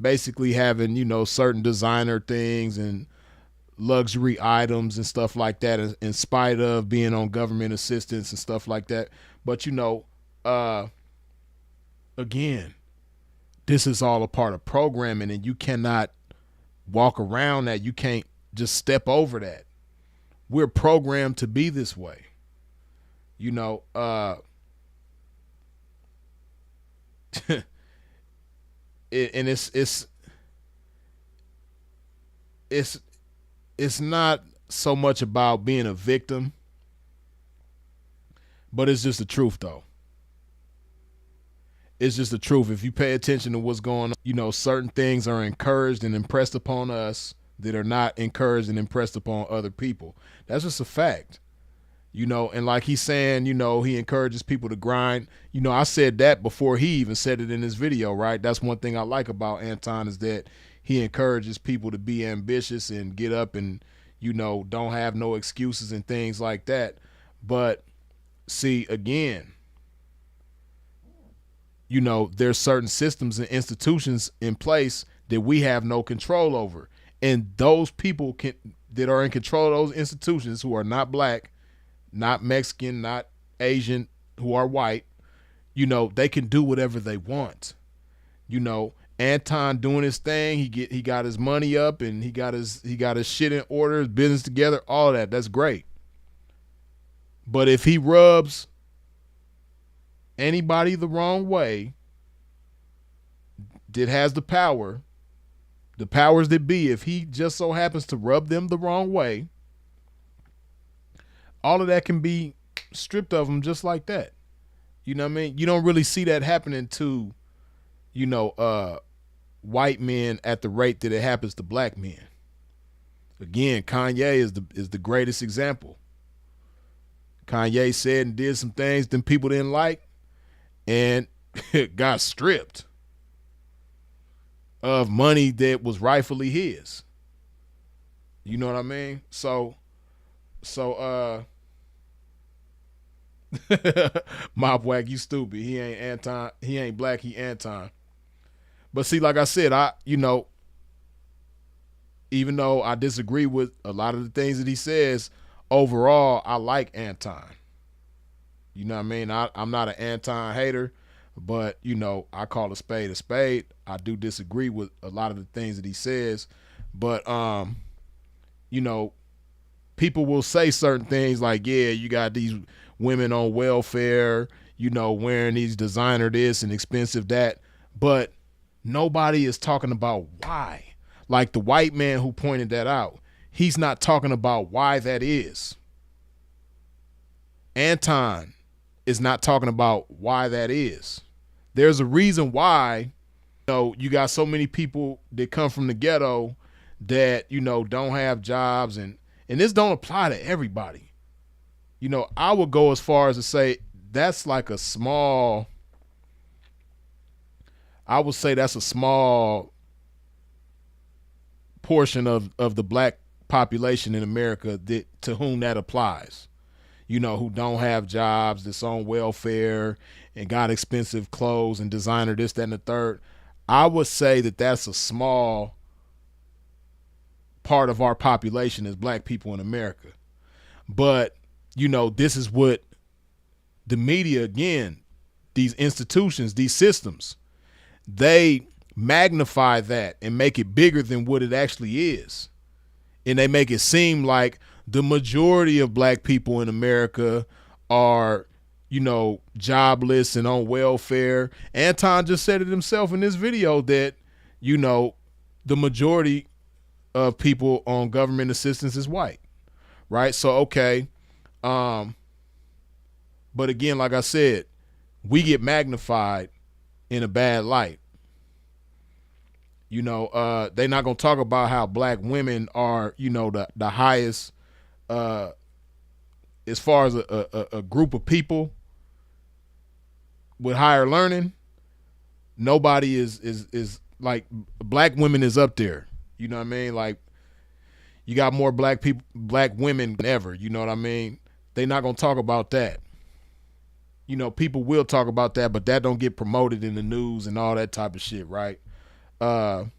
basically having, certain designer things and luxury items and stuff like that in spite of being on government assistance and stuff like that. But again, this is all a part of programming, and you cannot walk around that. You can't just step over that. We're programmed to be this way. And it's not so much about being a victim, but it's just the truth, though. It's just the truth. If you pay attention to what's going on, certain things are encouraged and impressed upon us that are not encouraged and impressed upon other people. That's just a fact. And like he's saying, he encourages people to grind. I said that before he even said it in his video, right? That's one thing I like about Anton is that he encourages people to be ambitious and get up and, don't have no excuses and things like that. But see, again, there's certain systems and institutions in place that we have no control over. And those people that are in control of those institutions who are not black, not Mexican, not Asian, who are white, they can do whatever they want. Anton doing his thing, he got his money up and he got his shit in order, his business together, all of that. That's great. But if he rubs anybody the wrong way that has the powers that be, if he just so happens to rub them the wrong way, all of that can be stripped of them just like that. You know what I mean? You don't really see that happening to, white men at the rate that it happens to black men. Again, Kanye is the greatest example. Kanye said and did some things that people didn't like and got stripped. of money that was rightfully his. You know what I mean? So Mob Whack, you stupid. He ain't Anton. He ain't black. He Anton. But see, like I said, even though I disagree with a lot of the things that he says, overall, I like Anton. You know what I mean? I'm not an Anton hater, but I call a spade a spade. I do disagree with a lot of the things that he says, but people will say certain things like, yeah, you got these women on welfare, wearing these designer this and expensive that, but nobody is talking about why. Like the white man who pointed that out, he's not talking about why that is. Anton is not talking about why that is. There's a reason why, you got so many people that come from the ghetto that, don't have jobs, and this don't apply to everybody. I would go as far as to say that's like a small, I would say that's a small portion of the black population in America to whom that applies. Who don't have jobs, that's on welfare and got expensive clothes and designer this, that, and the third. I would say that that's a small part of our population as black people in America. But, this is what the media, again, these institutions, these systems, they magnify that and make it bigger than what it actually is. And they make it seem like the majority of black people in America are, jobless and on welfare. Anton just said it himself in this video that, the majority of people on government assistance is white, right? So, okay. But again, like I said, we get magnified in a bad light. They're not going to talk about how black women are, the highest, as far as a group of people with higher learning. Nobody is like, black women is up there. You know what I mean? Like, you got more black women than ever. You know what I mean? They're not going to talk about that. People will talk about that, but that don't get promoted in the news and all that type of shit, right? But,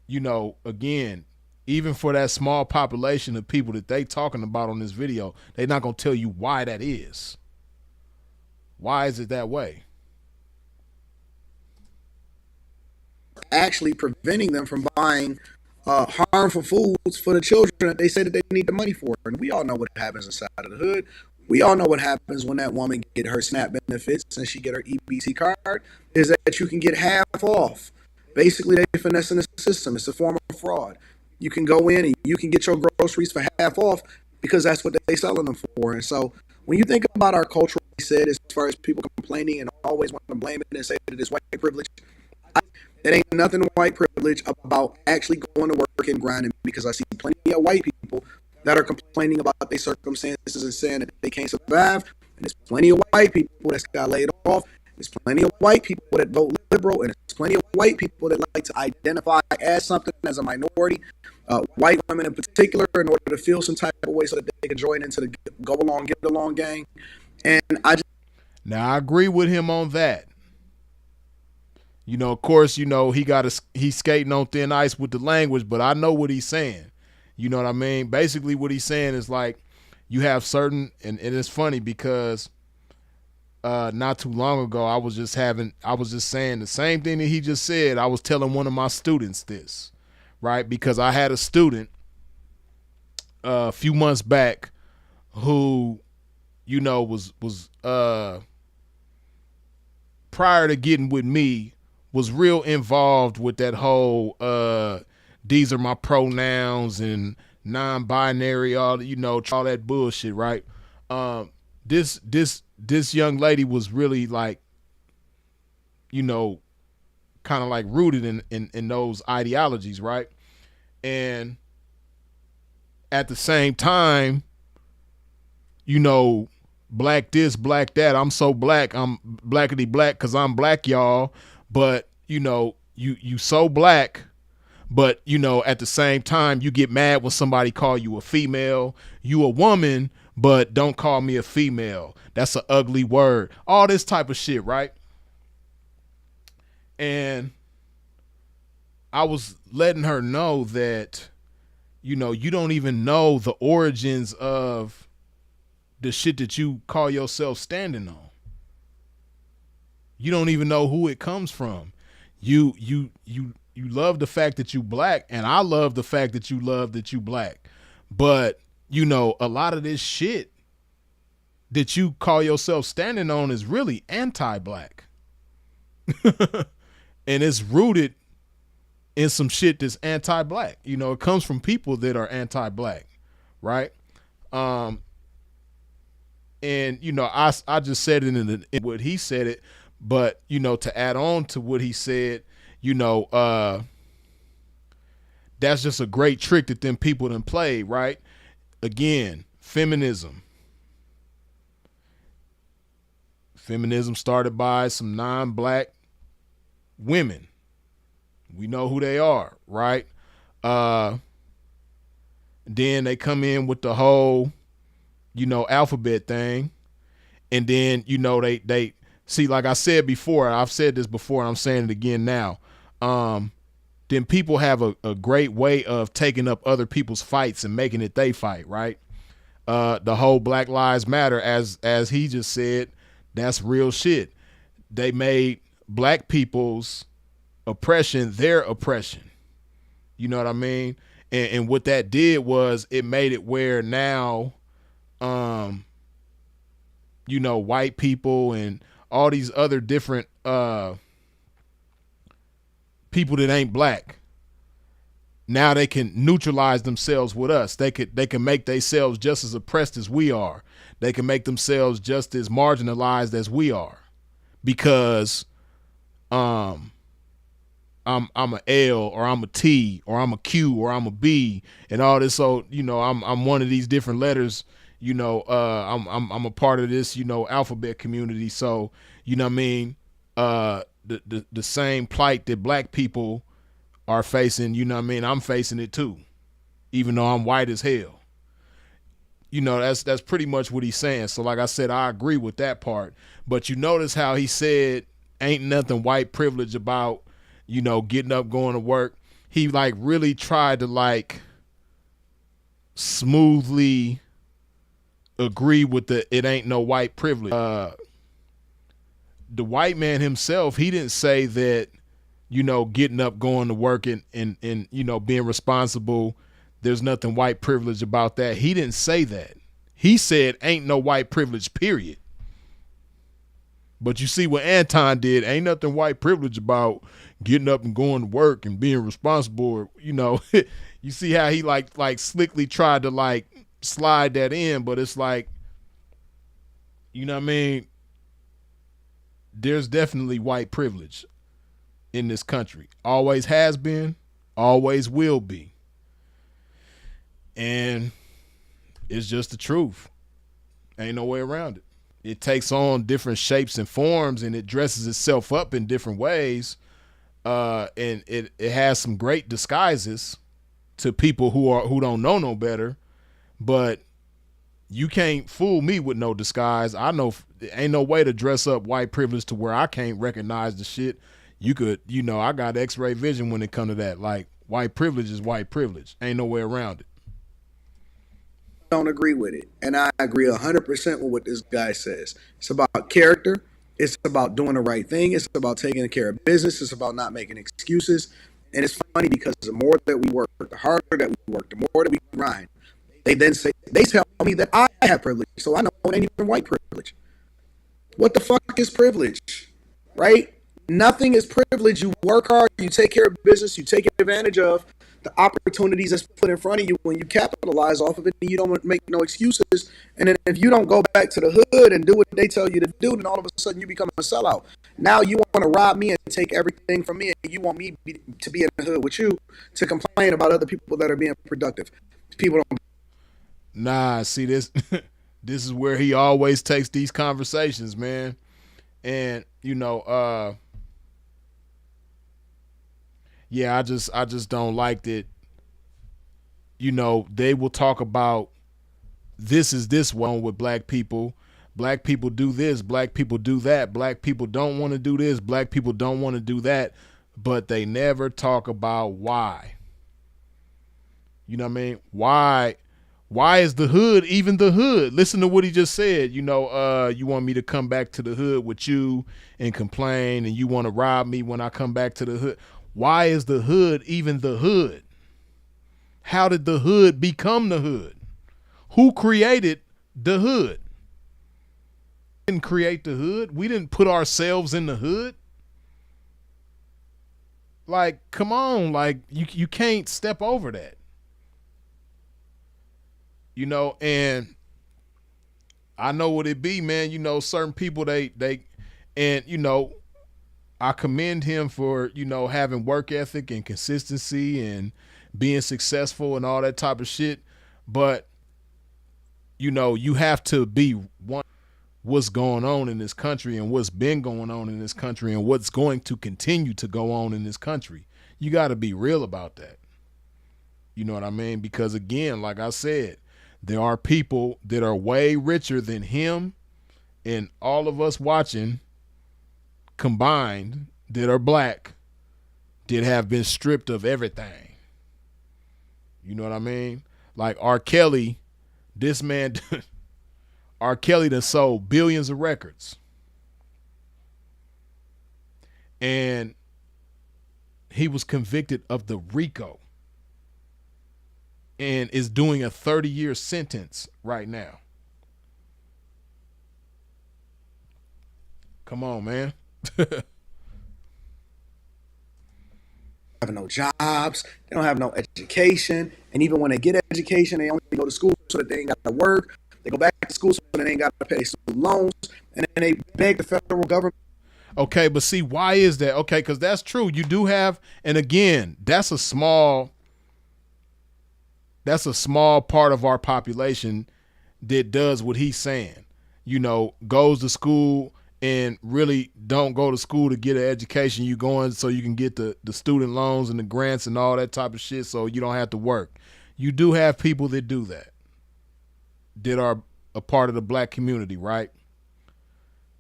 again, even for that small population of people that they talking about on this video, they're not going to tell you why that is. Why is it that way? Actually preventing them from buying harmful foods for the children that they say that they need the money for. And we all know what happens inside of the hood. We all know what happens when that woman get her SNAP benefits and she get her EBT card, is that you can get half off. Basically, they finessing the system. It's a form of fraud. You can go in and you can get your groceries for half off because that's what they selling them for. And so when you think about our culture, we said, as far as people complaining and always want to blame it and say that it's white privilege, it ain't nothing white privilege about actually going to work and grinding, because I see plenty of white people that are complaining about their circumstances and saying that they can't survive. And there's plenty of white people that got laid off. There's plenty of white people that vote liberal, and there's plenty of white people that like to identify as something as a minority. White women in particular, in order to feel some type of way so that they can join into the go along, get along gang. And now I agree with him on that. Of course, he's skating on thin ice with the language, but I know what he's saying. You know what I mean? Basically what he's saying is like, you have certain, and it's funny because not too long ago, I was just saying the same thing that he just said. I was telling one of my students this, right? Because I had a student a few months back who, was prior to getting with me, was real involved with that whole these are my pronouns and non-binary, all that bullshit, right? This young lady was really like, kind of like rooted in those ideologies, right? And at the same time, black this, black that. I'm so black. I'm blackity black because I'm black, y'all. but you so black, but at the same time you get mad when somebody call you a female. You a woman, but don't call me a female. That's an ugly word. All this type of shit, right? And I was letting her know that you don't even know the origins of the shit that you call yourself standing on. You don't even know who it comes from. You love the fact that you black, and I love the fact that you love that you black. But a lot of this shit that you call yourself standing on is really anti-black. And it's rooted in some shit that's anti-black. It comes from people that are anti-black, right? And I just said it in what he said it, but to add on to what he said, that's just a great trick that them people done played, right? Again, feminism. Feminism started by some non-black women. We know who they are, right? Then they come in with the whole, alphabet thing. And then, they see, like I said before, I've said this before, and I'm saying it again now. Then people have a great way of taking up other people's fights and making it they fight, right? The whole Black Lives Matter, as he just said, that's real shit. They made black people's oppression their oppression. You know what I mean? And what that did was it made it where now, white people and all these other different people that ain't black, now they can neutralize themselves with us. They can make themselves just as oppressed as we are. They can make themselves just as marginalized as we are, because I'm a L, or I'm a T, or I'm a Q, or I'm a B, and all this. So I'm one of these different letters. I'm a part of this alphabet community. So what I mean, the same plight that black people are facing, what I mean, I'm facing it too, even though I'm white as hell. That's pretty much what he's saying. So like I said, I agree with that part. But you notice how he said ain't nothing white privilege about getting up, going to work. He really tried to smoothly agree with it ain't no white privilege. The white man himself, he didn't say that, getting up, going to work and being responsible, there's nothing white privilege about that. He didn't say that. He said ain't no white privilege, period. But you see what Anton did, ain't nothing white privilege about getting up and going to work and being responsible. You see how he slickly tried to slide that in, but it's what I mean? There's definitely white privilege in this country. Always has been, always will be. And it's just the truth. Ain't no way around it. It takes on different shapes and forms, and it dresses itself up in different ways. And it has some great disguises to people who don't know no better. But you can't fool me with no disguise. I know ain't no way to dress up white privilege to where I can't recognize the shit. You could, I got X-ray vision when it comes to that. White privilege is white privilege. Ain't no way around it. Don't agree with it. And I agree 100% with what this guy says. It's about character. It's about doing the right thing. It's about taking care of business. It's about not making excuses. And it's funny because the more that we work, the harder that we work, the more that we grind, they tell me that I have privilege. So I know it ain't even white privilege. What the fuck is privilege? Right? Nothing is privilege. You work hard, you take care of business, you take advantage of the opportunities that's put in front of you, when you capitalize off of it, and you don't make no excuses. And then if you don't go back to the hood and do what they tell you to do, then all of a sudden you become a sellout. Now you want to rob me and take everything from me, and you want me to be in the hood with you to complain about other people that are being productive. People don't. Nah, see this. This is where he always takes these conversations, man. And yeah, I just don't like that. You know, they will talk about this is this one with black people. Black people do this, black people do that, black people don't want to do this, black people don't want to do that, but they never talk about why. You know what I mean? Why is the hood even the hood? Listen to what he just said. You know, you want me to come back to the hood with you and complain, and you want to rob me when I come back to the hood. Why is the hood even the hood? How did the hood become the hood? Who created the hood? We didn't create the hood. We didn't put ourselves in the hood. Like, come on, like you can't step over that. You know, and I know what it be, man. You know, certain people they and you know, I commend him for, you know, having work ethic and consistency and being successful and all that type of shit. But, you know, you have to be one what's going on in this country and what's been going on in this country and what's going to continue to go on in this country. You got to be real about that. You know what I mean? Because again, like I said, there are people that are way richer than him and all of us watching combined that are black that have been stripped of everything. You know what I mean? Like R. Kelly, this man, R. Kelly done sold billions of records. And he was convicted of the RICO and is doing a 30-year sentence right now. Come on, man. Have no jobs, they don't have no education, and even when they get education, they only go to school so that they ain't got to work. They go back to school so that they ain't got to pay student loans, and then they beg the federal government. Okay, but see, why is that? Okay, because that's true. You do have, and again, that's a small part of our population that does what he's saying. You know, goes to school and really don't go to school to get an education. You going so you can get the student loans and the grants and all that type of shit so you don't have to work. You do have people that do that are a part of the black community, right?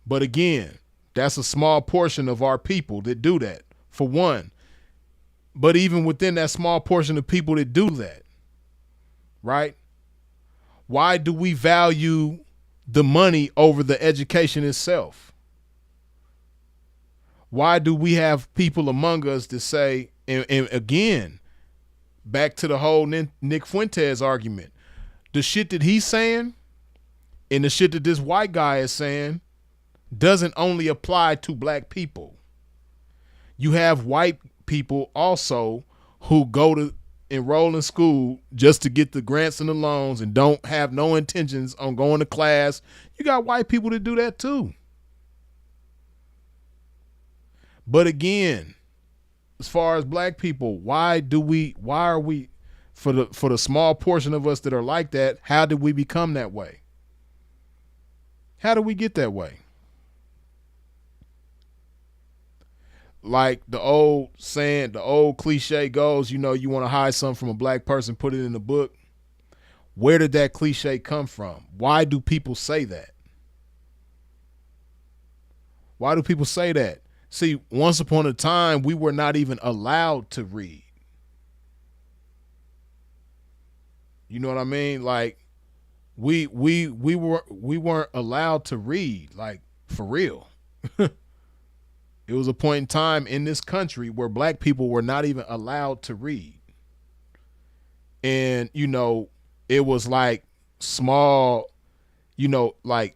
But again, that's a small portion of our people that do that, for one. But even within that small portion of people that do that, right? Why do we value the money over the education itself? Why do we have people among us that say, and again, back to the whole Nick Fuentes argument, the shit that he's saying and the shit that this white guy is saying doesn't only apply to black people. You have white people also who go to enroll in school just to get the grants and the loans and don't have no intentions on going to class. You got white people that do that too. But again, as far as black people, why are we for the small portion of us that are like that, how did we become that way? How did we get that way? Like the old saying, the old cliche goes, you know, you want to hide something from a black person, put it in the book. Where did that cliche come from? Why do people say that? Why do people say that? See, once upon a time, we were not even allowed to read. You know what I mean? Like we weren't allowed to read, like for real. It was a point in time in this country where black people were not even allowed to read. And, you know, it was like small, you know, like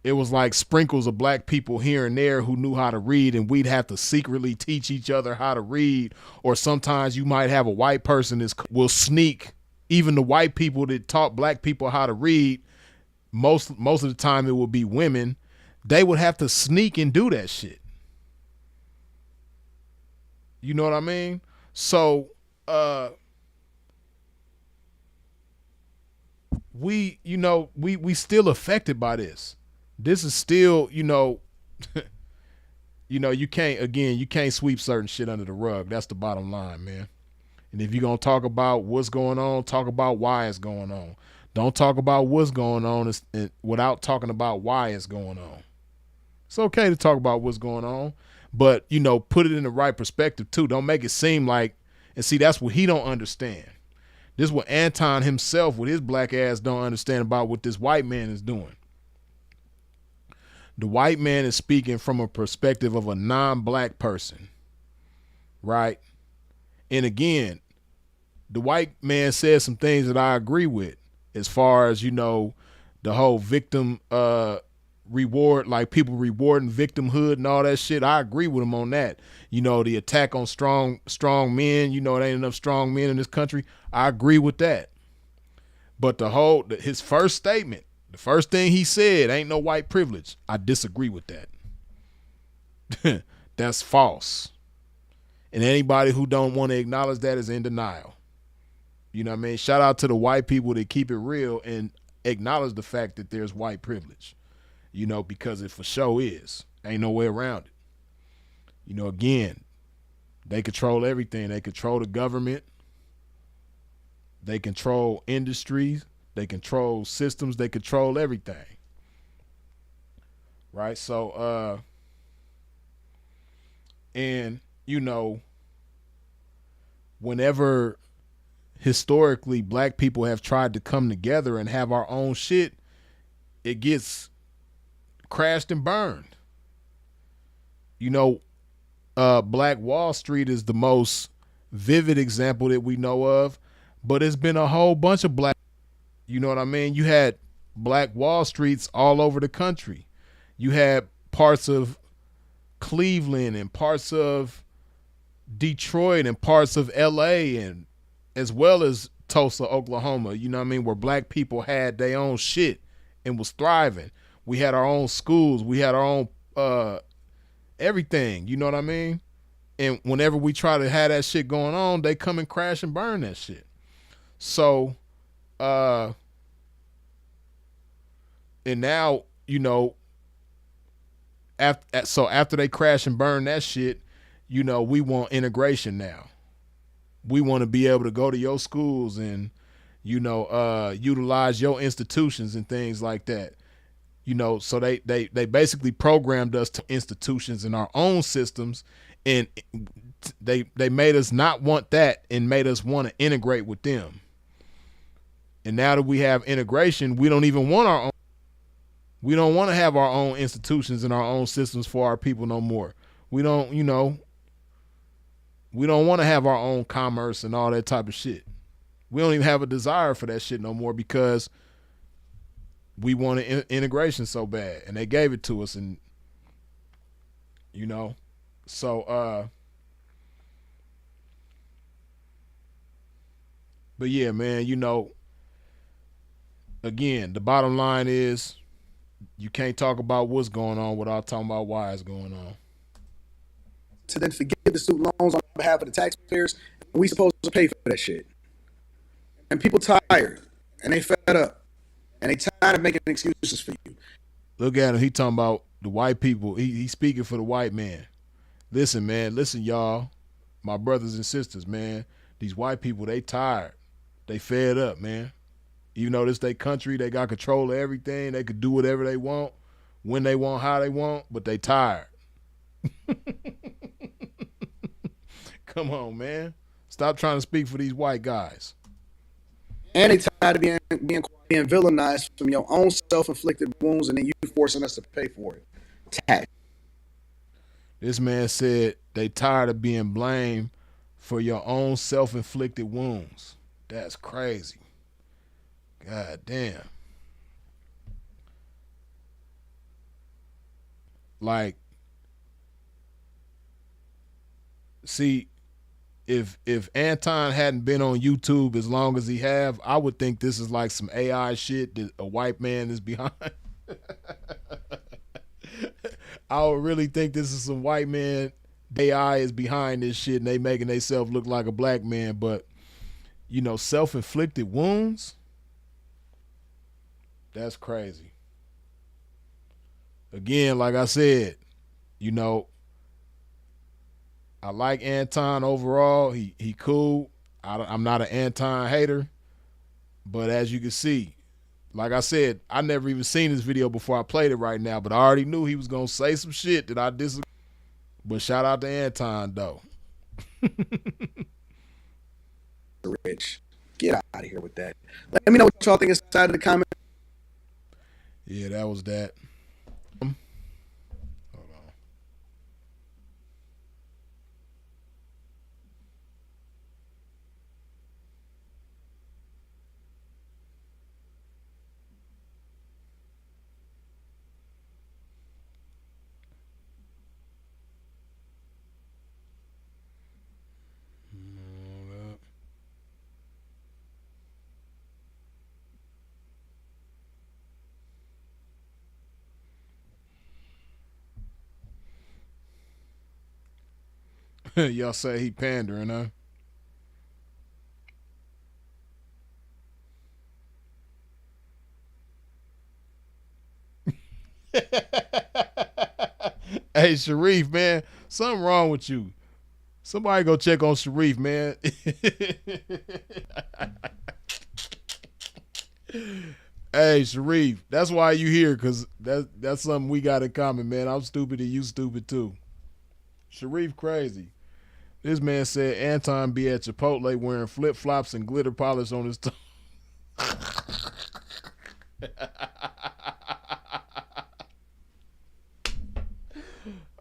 it was like sprinkles of black people here and there who knew how to read, and we'd have to secretly teach each other how to read. Or sometimes you might have a white person that will sneak even the white people that taught black people how to read. Most of the time it would be women. They would have to sneak and do that shit. You know what I mean? So we still affected by this. This is still, you know, you know, you can't sweep certain shit under the rug. That's the bottom line, man. And if you're going to talk about what's going on, talk about why it's going on. Don't talk about what's going on without talking about why it's going on. It's okay to talk about what's going on, but, you know, put it in the right perspective too. Don't make it seem like, and see, that's what he don't understand. This is what Anton himself with his black ass don't understand about what this white man is doing. The white man is speaking from a perspective of a non-black person, right? And again, the white man says some things that I agree with as far as, you know, the whole victim reward, like people rewarding victimhood and all that shit. I agree with him on that. You know, the attack on strong men, you know, there ain't enough strong men in this country. I agree with that. But his first statement, the first thing he said, ain't no white privilege. I disagree with that. That's false. And anybody who don't want to acknowledge that is in denial. You know what I mean? Shout out to the white people that keep it real and acknowledge the fact that there's white privilege. You know, because it for sure is. Ain't no way around it. You know, again, they control everything. They control the government. They control industries. They control systems. They control everything. Right? So, and, you know, whenever historically black people have tried to come together and have our own shit, it gets crashed and burned. You know, Black Wall Street is the most vivid example that we know of, but it's been a whole bunch of black, you know what I mean? You had Black Wall Streets all over the country. You had parts of Cleveland and parts of Detroit and parts of LA and as well as Tulsa, Oklahoma, you know what I mean, where black people had their own shit and was thriving. We had our own schools. We had our own everything. You know what I mean? And whenever we try to have that shit going on, they come and crash and burn that shit. So, and now, you know, after they crash and burn that shit, you know, we want integration now. We want to be able to go to your schools and, you know, utilize your institutions and things like that. You know, so they basically programmed us to institutions in our own systems, and they made us not want that and made us want to integrate with them. And now that we have integration, we don't even want our own. We don't want to have our own institutions and our own systems for our people no more. We don't, you know, we don't want to have our own commerce and all that type of shit. We don't even have a desire for that shit no more because we wanted integration so bad, and they gave it to us, and you know, so but yeah, man, you know, again, the bottom line is you can't talk about what's going on without talking about why it's going on. To then forgive the student loans on behalf of the taxpayers, we supposed to pay for that shit. And people tired, and they fed up. And they tired of making excuses for you. Look at him. He talking about the white people. He's speaking for the white man. Listen, man. Listen, y'all. My brothers and sisters, man. These white people, they tired. They fed up, man. Even though this their country, they got control of everything. They could do whatever they want, when they want, how they want, but they tired. Come on, man. Stop trying to speak for these white guys. And they tired of being villainized from your own self-inflicted wounds, and then you forcing us to pay for it. Tax. This man said they tired of being blamed for your own self-inflicted wounds. That's crazy. God damn. Like, see, if Anton hadn't been on YouTube as long as he have, I would think this is like some AI shit that a white man is behind. I would really think this is some white man AI is behind this shit and they making themselves look like a black man. But, you know, self-inflicted wounds, that's crazy. Again, like I said, you know, I like Anton overall. He cool. I'm not an Anton hater, but as you can see, like I said, I never even seen this video before I played it right now, but I already knew he was gonna say some shit that I disagree. But shout out to Anton though. Rich, get out of here with that. Let me know what y'all think inside of the comments. Yeah, that was that. Hold on. Y'all say he pandering, huh? Hey, Sharif, man, something wrong with you. Somebody go check on Sharif, man. Hey, Sharif, that's why you here, because that's something we got in common, man. I'm stupid and you stupid, too. Sharif crazy. This man said Anton be at Chipotle wearing flip-flops and glitter polish on his toe.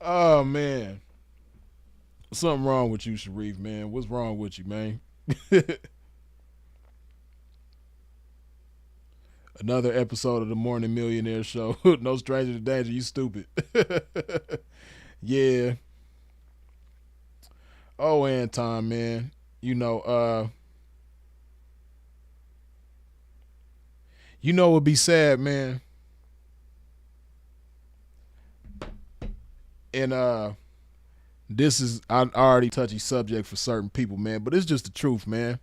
Oh, man. Something wrong with you, Sharif, man. What's wrong with you, man? Another episode of the Morning Millionaire Show. No stranger to danger. You stupid. Yeah. Oh, Anton, man. You know it would be sad, man. And this is I already touchy subject for certain people, man, but it's just the truth, man.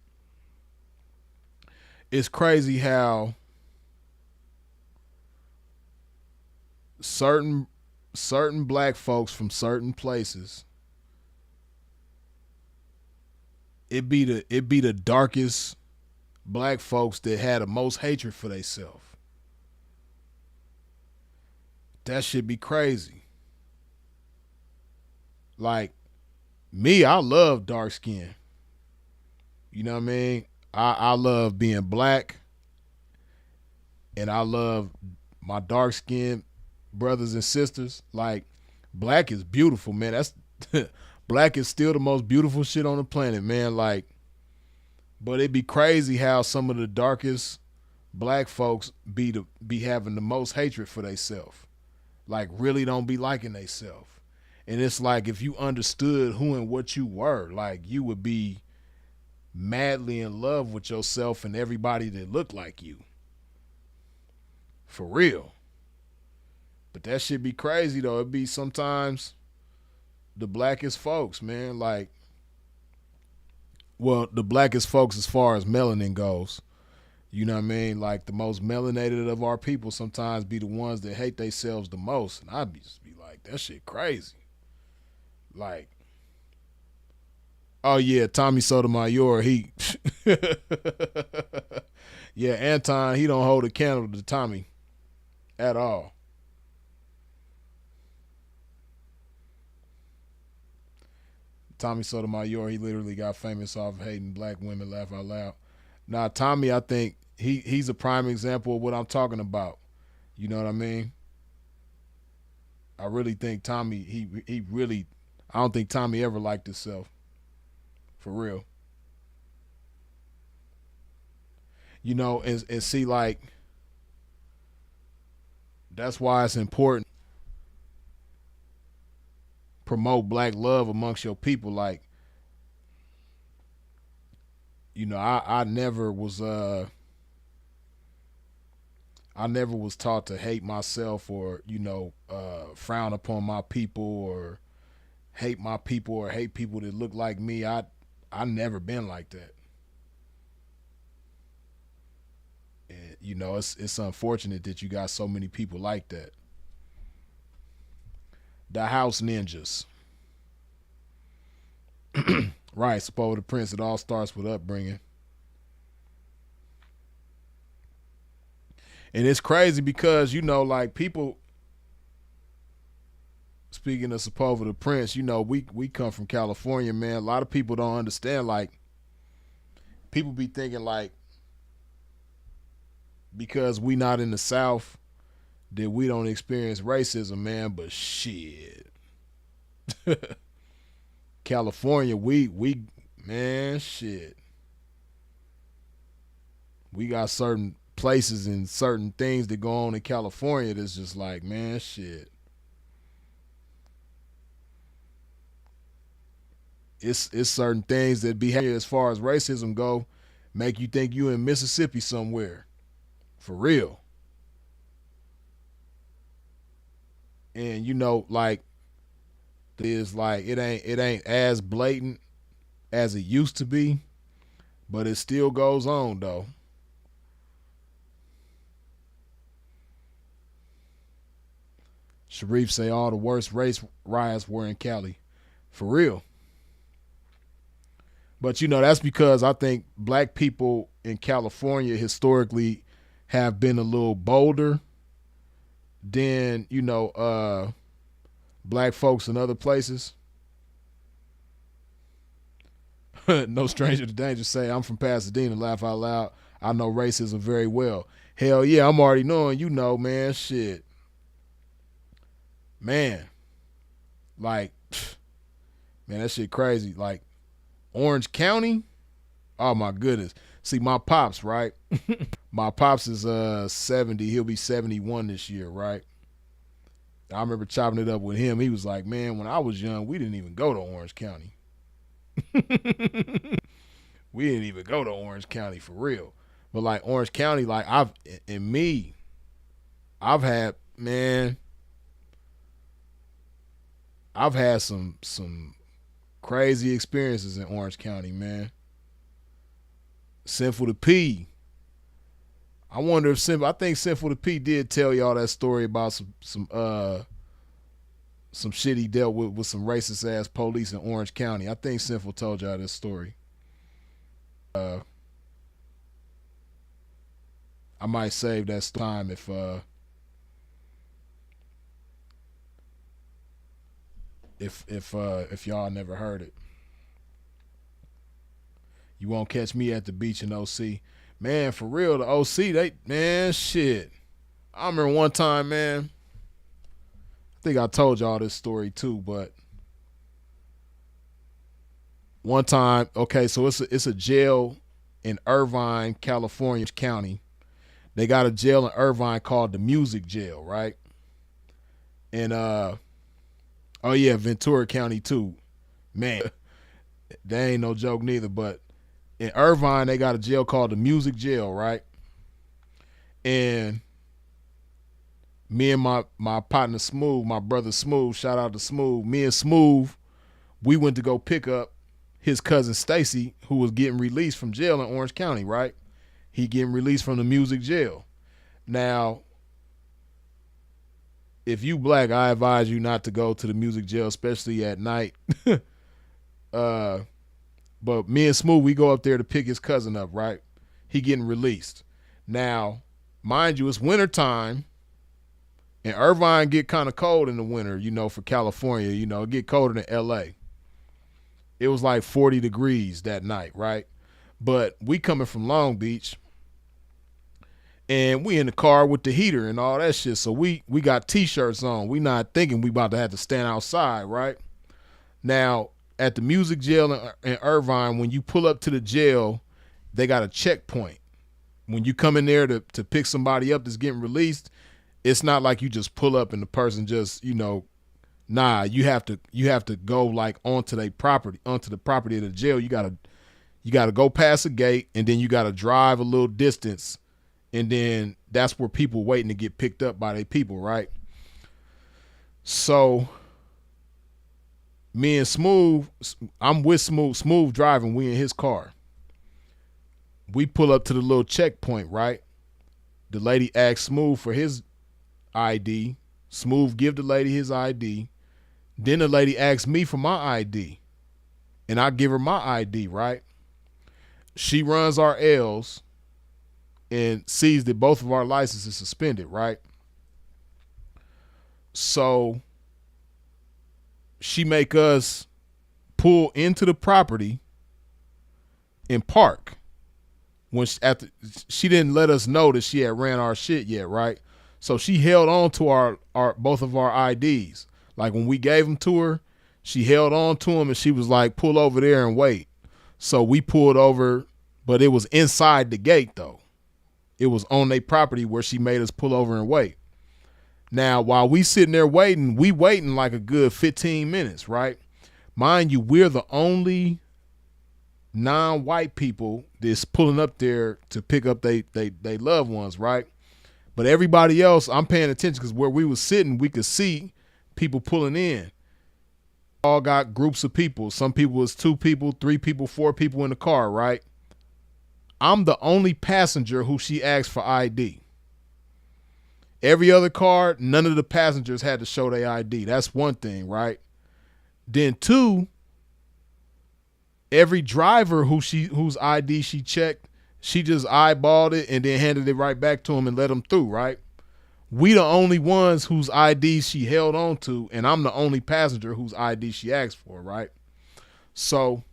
It's crazy how certain black folks from certain places, it be the darkest black folks that had the most hatred for themselves. That should be crazy. Like me, I love dark skin. You know what I mean? I love being black, and I love my dark skinned brothers and sisters. Like, black is beautiful, man. That's black is still the most beautiful shit on the planet, man. Like, but it'd be crazy how some of the darkest black folks be having the most hatred for themselves. Like, really don't be liking themselves. And it's like, if you understood who and what you were, like, you would be madly in love with yourself and everybody that looked like you. For real. But that shit be crazy, though. It be sometimes the blackest folks, man. Like, well, the blackest folks as far as melanin goes. You know what I mean? Like, the most melanated of our people sometimes be the ones that hate themselves the most. And I'd just be like, that shit crazy. Like, oh yeah, Tommy Sotomayor, he yeah, Anton, he don't hold a candle to Tommy at all. Tommy Sotomayor, he literally got famous off hating black women, laugh out loud. Now, Tommy, I think he's a prime example of what I'm talking about. You know what I mean? I really think Tommy, he really, I don't think Tommy ever liked himself. For real. You know, and see, like, that's why it's important to promote black love amongst your people. Like, you know, I never was taught to hate myself or, you know, frown upon my people or hate my people or hate people that look like me. I never been like that. And, you know, it's unfortunate that you got so many people like that. The house ninjas. Right, support the prince. It all starts with upbringing. And it's crazy because, like people, speaking of support the prince, we come from California, man. A lot of people don't understand, like, people be thinking, like, because we not in the South, that we don't experience racism, man. But shit. California, we man, shit. We got certain places and certain things that go on in California that's just like, man, shit. It's certain things that behavior as far as racism go make you think you in Mississippi somewhere. For real. And like it ain't as blatant as it used to be, but it still goes on though. Sharif say all the worst race riots were in Cali. For real. But that's because I think black people in California historically have been a little bolder than, black folks in other places. No stranger to danger say, I'm from Pasadena, laugh out loud. I know racism very well. Hell yeah, I'm already knowing, man, shit. Man, like, man, that shit crazy. Like, Orange County, oh my goodness. See, my pops, right? My pops is 70. He'll be 71 this year, right? I remember chopping it up with him. He was like, man, when I was young, we didn't even go to Orange County. We didn't even go to Orange County for real. But like Orange County, like I've had, man, I've had some crazy experiences in Orange County, man. Sinful to P. I wonder if I think Sinful to P did tell y'all that story about some shit he dealt with some racist ass police in Orange County. I think Sinful told y'all this story. I might save that time if y'all never heard it. You won't catch me at the beach in OC. Man, for real, the OC, man, shit. I remember one time, man, I think I told y'all this story too, but one time, okay, so it's a jail in Irvine, California County. They got a jail in Irvine called the Music Jail, right? And oh yeah, Ventura County too. Man, that ain't no joke neither, but in Irvine, they got a jail called the Music Jail, right? And me and my partner Smooth, my brother Smooth, shout out to Smooth. Me and Smooth, we went to go pick up his cousin Stacy, who was getting released from jail in Orange County, right? He getting released from the Music Jail. Now, if you black, I advise you not to go to the Music Jail, especially at night. But me and Smooth, we go up there to pick his cousin up, right? He getting released. Now, mind you, it's wintertime, and Irvine get kind of cold in the winter, for California. It get colder than L.A. It was like 40 degrees that night, right? But we coming from Long Beach, and we in the car with the heater and all that shit, so we got T-shirts on. We not thinking we about to have to stand outside, right? Now, at the Music Jail in Irvine, when you pull up to the jail, they got a checkpoint. When you come in there to pick somebody up that's getting released, it's not like you just pull up and the person just, nah, you have to go like onto the property of the jail. You gotta go past the gate, and then you gotta drive a little distance, and then that's where people waiting to get picked up by their people, right? So me and Smooth, I'm with Smooth driving, we in his car. We pull up to the little checkpoint, right? The lady asks Smooth for his ID. Smooth give the lady his ID. Then the lady asks me for my ID. and I give her my ID, right? She runs our L's and sees that both of our licenses is suspended, right? So she make us pull into the property and park. When she didn't let us know that she had ran our shit yet, right? So she held on to our both of our IDs. Like when we gave them to her, she held on to them and she was like, pull over there and wait. So we pulled over, but it was inside the gate though. It was on their property where she made us pull over and wait. Now, while we sitting there waiting, we waiting like a good 15 minutes, right? Mind you, we're the only non-white people that's pulling up there to pick up they loved ones, right? But everybody else, I'm paying attention because where we was sitting, we could see people pulling in. All got groups of people. Some people was 2 people, 3 people, 4 people in the car, right? I'm the only passenger who she asked for ID. Every other car, none of the passengers had to show their ID. That's one thing, right? Then 2, every driver whose ID she checked, she just eyeballed it and then handed it right back to him and let him through, right? We the only ones whose ID she held on to, and I'm the only passenger whose ID she asked for, right? So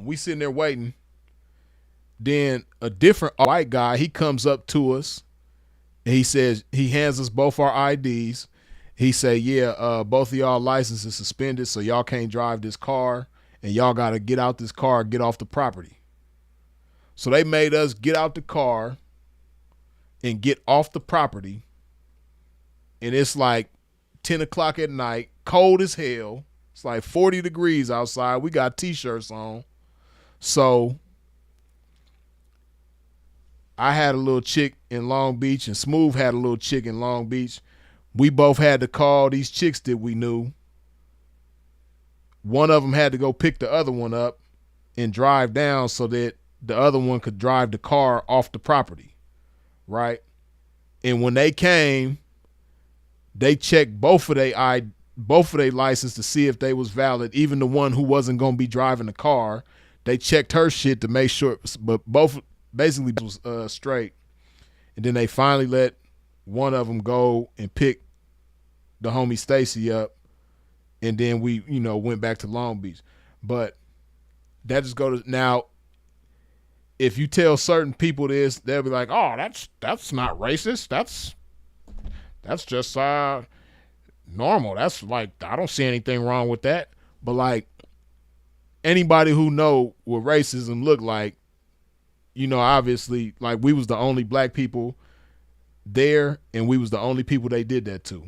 we sitting there waiting. Then a different white guy, he comes up to us and he says, he hands us both our IDs. He say, yeah, both of y'all licenses suspended, so y'all can't drive this car, and y'all got to get out this car, get off the property. So they made us get out the car and get off the property, and it's like 10 o'clock at night, cold as hell. It's like 40 degrees outside. We got T-shirts on. So I had a little chick in Long Beach, and Smooth had a little chick in Long Beach. We both had to call these chicks that we knew. One of them had to go pick the other one up and drive down so that the other one could drive the car off the property, right? And when they came, they checked both of their license to see if they was valid. Even the one who wasn't going to be driving the car, they checked her shit to make sure, but both basically was straight. And then they finally let one of them go and pick the homie Stacy up, and then we, went back to Long Beach. But that just go to now. If you tell certain people this, they'll be like, "Oh, that's not racist. That's just normal. That's like, I don't see anything wrong with that." But like anybody who know what racism look like, obviously, like we was the only black people there, and we was the only people they did that to.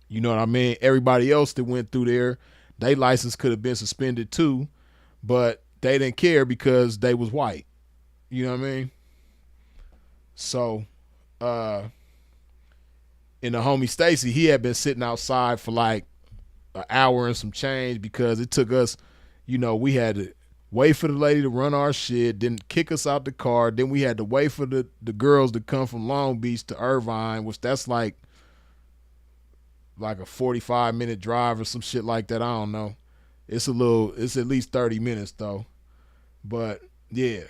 You know what I mean? Everybody else that went through there, their license could have been suspended too, but they didn't care because they was white. You know what I mean? So, and the homie Stacy, he had been sitting outside for like an hour and some change because it took us, we had to wait for the lady to run our shit, then kick us out the car. Then we had to wait for the girls to come from Long Beach to Irvine, which that's like a 45-minute drive or some shit like that. I don't know. It's at least 30 minutes though. But yeah.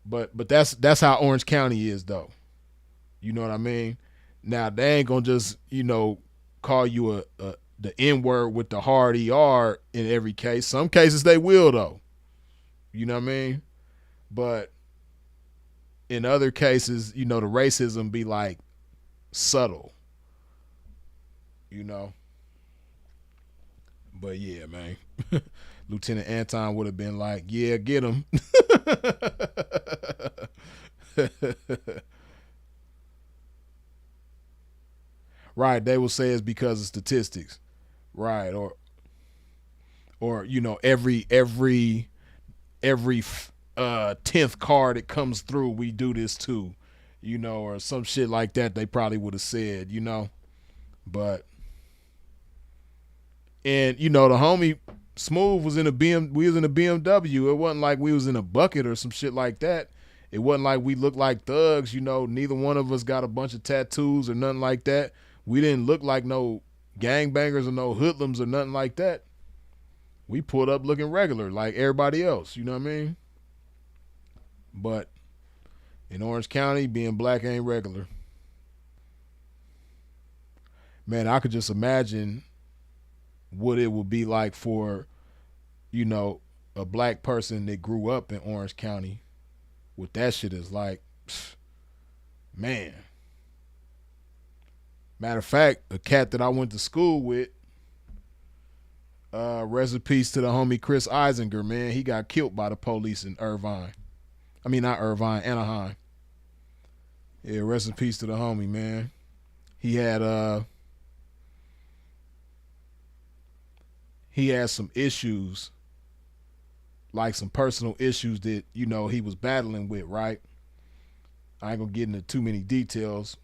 But that's how Orange County is though. You know what I mean? Now they ain't gonna just, call you the N-word with the hard ER in every case. Some cases they will though. You know what I mean? But in other cases, the racism be like subtle. But yeah, man. Lieutenant Anton would have been like, yeah, get him. Right, they will say it's because of statistics. Right, or every 10th car that comes through, we do this too, or some shit like that. They probably would have said, but and the homie Smooth was in a we was in a BMW. It wasn't like we was in a bucket or some shit like that. It wasn't like we looked like thugs. Neither one of us got a bunch of tattoos or nothing like that. We didn't look like no gangbangers or no hoodlums or nothing like that. We pulled up looking regular like everybody else, you know what I mean? But in Orange County, being black ain't regular. Man, I could just imagine what it would be like for, you know, a black person that grew up in Orange County. What that shit is like, man. Matter of fact, a cat that I went to school with, rest in peace to the homie Chris Eisinger, man. He got killed by the police in Irvine. I mean, not Irvine, Anaheim. Yeah, rest in peace to the homie, man. He had some issues, like some personal issues that, you know, he was battling with, right? I ain't gonna get into too many details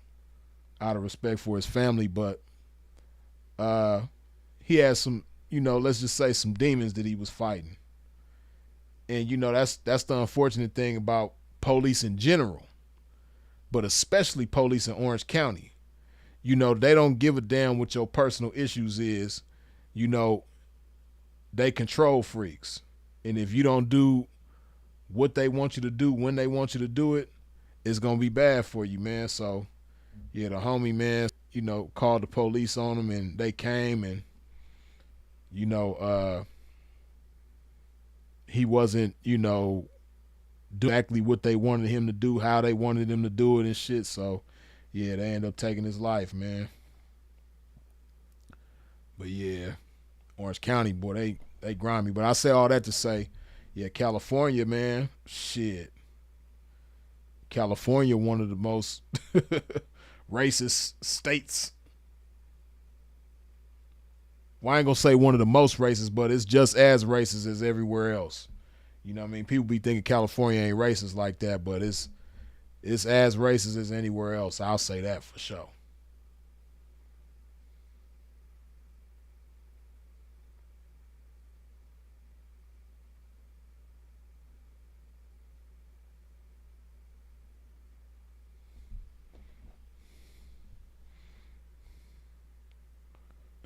out of respect for his family, but he had some, you know, let's just say some demons that he was fighting. And, you know, that's the unfortunate thing about police in general, but especially police in Orange County. You know, they don't give a damn what your personal issues is. You know, they control freaks. And if you don't do what they want you to do when they want you to do it, it's going to be bad for you, man. So, yeah, the homie, man, you know, called the police on him and they came and, you know, he wasn't, you know, do exactly what they wanted him to do, how they wanted him to do it and shit. So, yeah, they ended up taking his life, man. But, yeah, Orange County, boy, they grimy. But I say all that to say, yeah, California, man, shit. California, one of the most racist states. Well, I ain't gonna say one of the most racist, but it's just as racist as everywhere else. You know what I mean? People be thinking California ain't racist like that, but it's as racist as anywhere else. I'll say that for sure.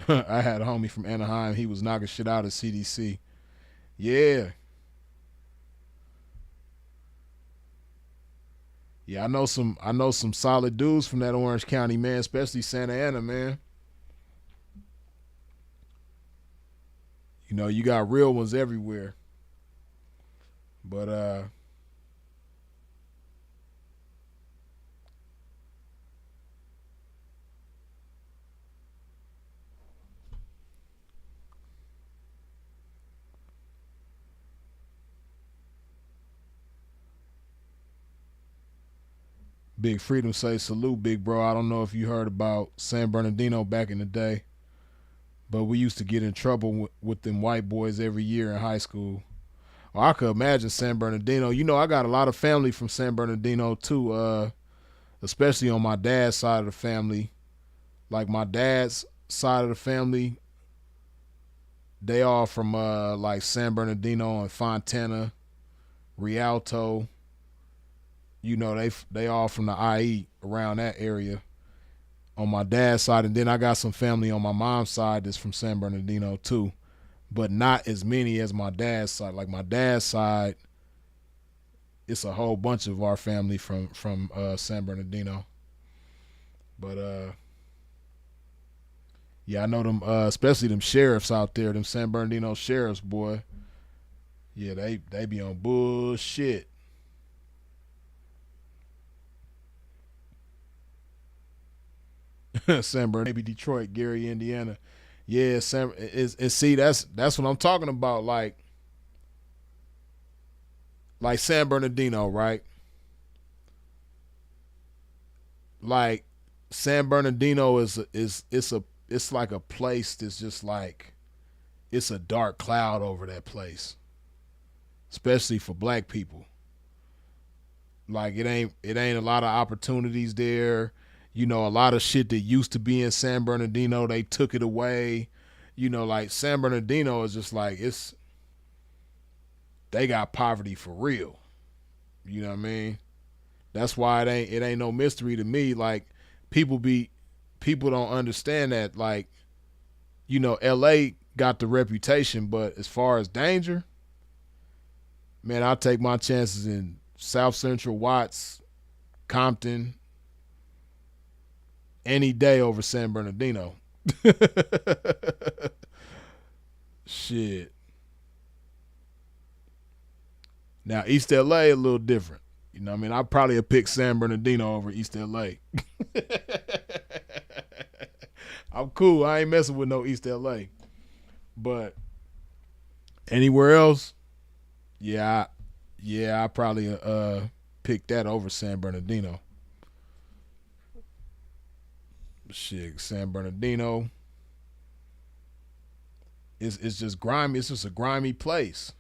I had a homie from Anaheim. He was knocking shit out of CDC. Yeah. Yeah, I know some solid dudes from that Orange County, man, especially Santa Ana, man. You know, you got real ones everywhere. But Big Freedom say salute, big bro. I don't know if you heard about San Bernardino back in the day, but we used to get in trouble with them white boys every year in high school. Well, I could imagine San Bernardino. You know, I got a lot of family from San Bernardino too, especially on my dad's side of the family. Like my dad's side of the family, they all from like San Bernardino and Fontana, Rialto. You know, they all from the IE around that area on my dad's side. And then I got some family on my mom's side that's from San Bernardino too, but not as many as my dad's side. Like my dad's side, it's a whole bunch of our family from San Bernardino. But yeah, I know them, especially them sheriffs out there, them San Bernardino sheriffs, boy. Yeah, they be on bullshit. San Bernardino, maybe Detroit, Gary, Indiana. Yeah, and see, that's what I'm talking about. Like San Bernardino, right? Like San Bernardino it's like a place that's just like, it's a dark cloud over that place, especially for black people. Like it ain't a lot of opportunities there. You know, a lot of shit that used to be in San Bernardino, they took it away. You know, like San Bernardino is just like, they got poverty for real. You know what I mean? That's why it ain't no mystery to me. Like people don't understand that. Like you know, LA got the reputation, but as far as danger, man, I'll take my chances in South Central, Watts, Compton, any day over San Bernardino. Shit. Now, East LA a little different. You know what I mean? I'd probably have picked San Bernardino over East LA. I'm cool. I ain't messing with no East LA. But anywhere else, I probably pick that over San Bernardino. Shit, San Bernardino. It's just grimy. It's just a grimy place.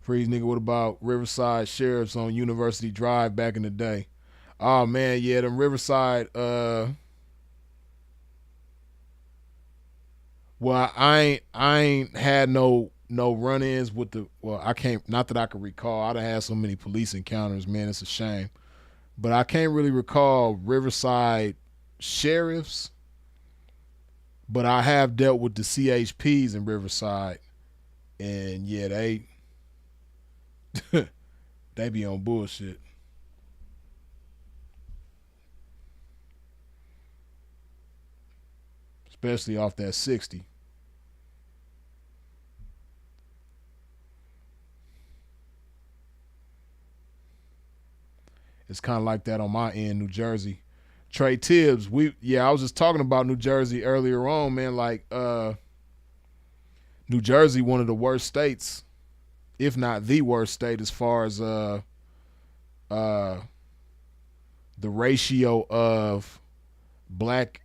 Freeze nigga, what about Riverside sheriffs on University Drive back in the day? Oh man, yeah, them Riverside well, I ain't had no run-ins with the, well, I can't, not that I can recall. I done had so many police encounters, man, it's a shame. But I can't really recall Riverside sheriffs, but I have dealt with the CHPs in Riverside, and yeah, they they be on bullshit. Especially off that 60. It's kind of like that on my end, New Jersey. Trey Tibbs, I was just talking about New Jersey earlier on, man. Like, New Jersey, one of the worst states, if not the worst state, as far as the ratio of black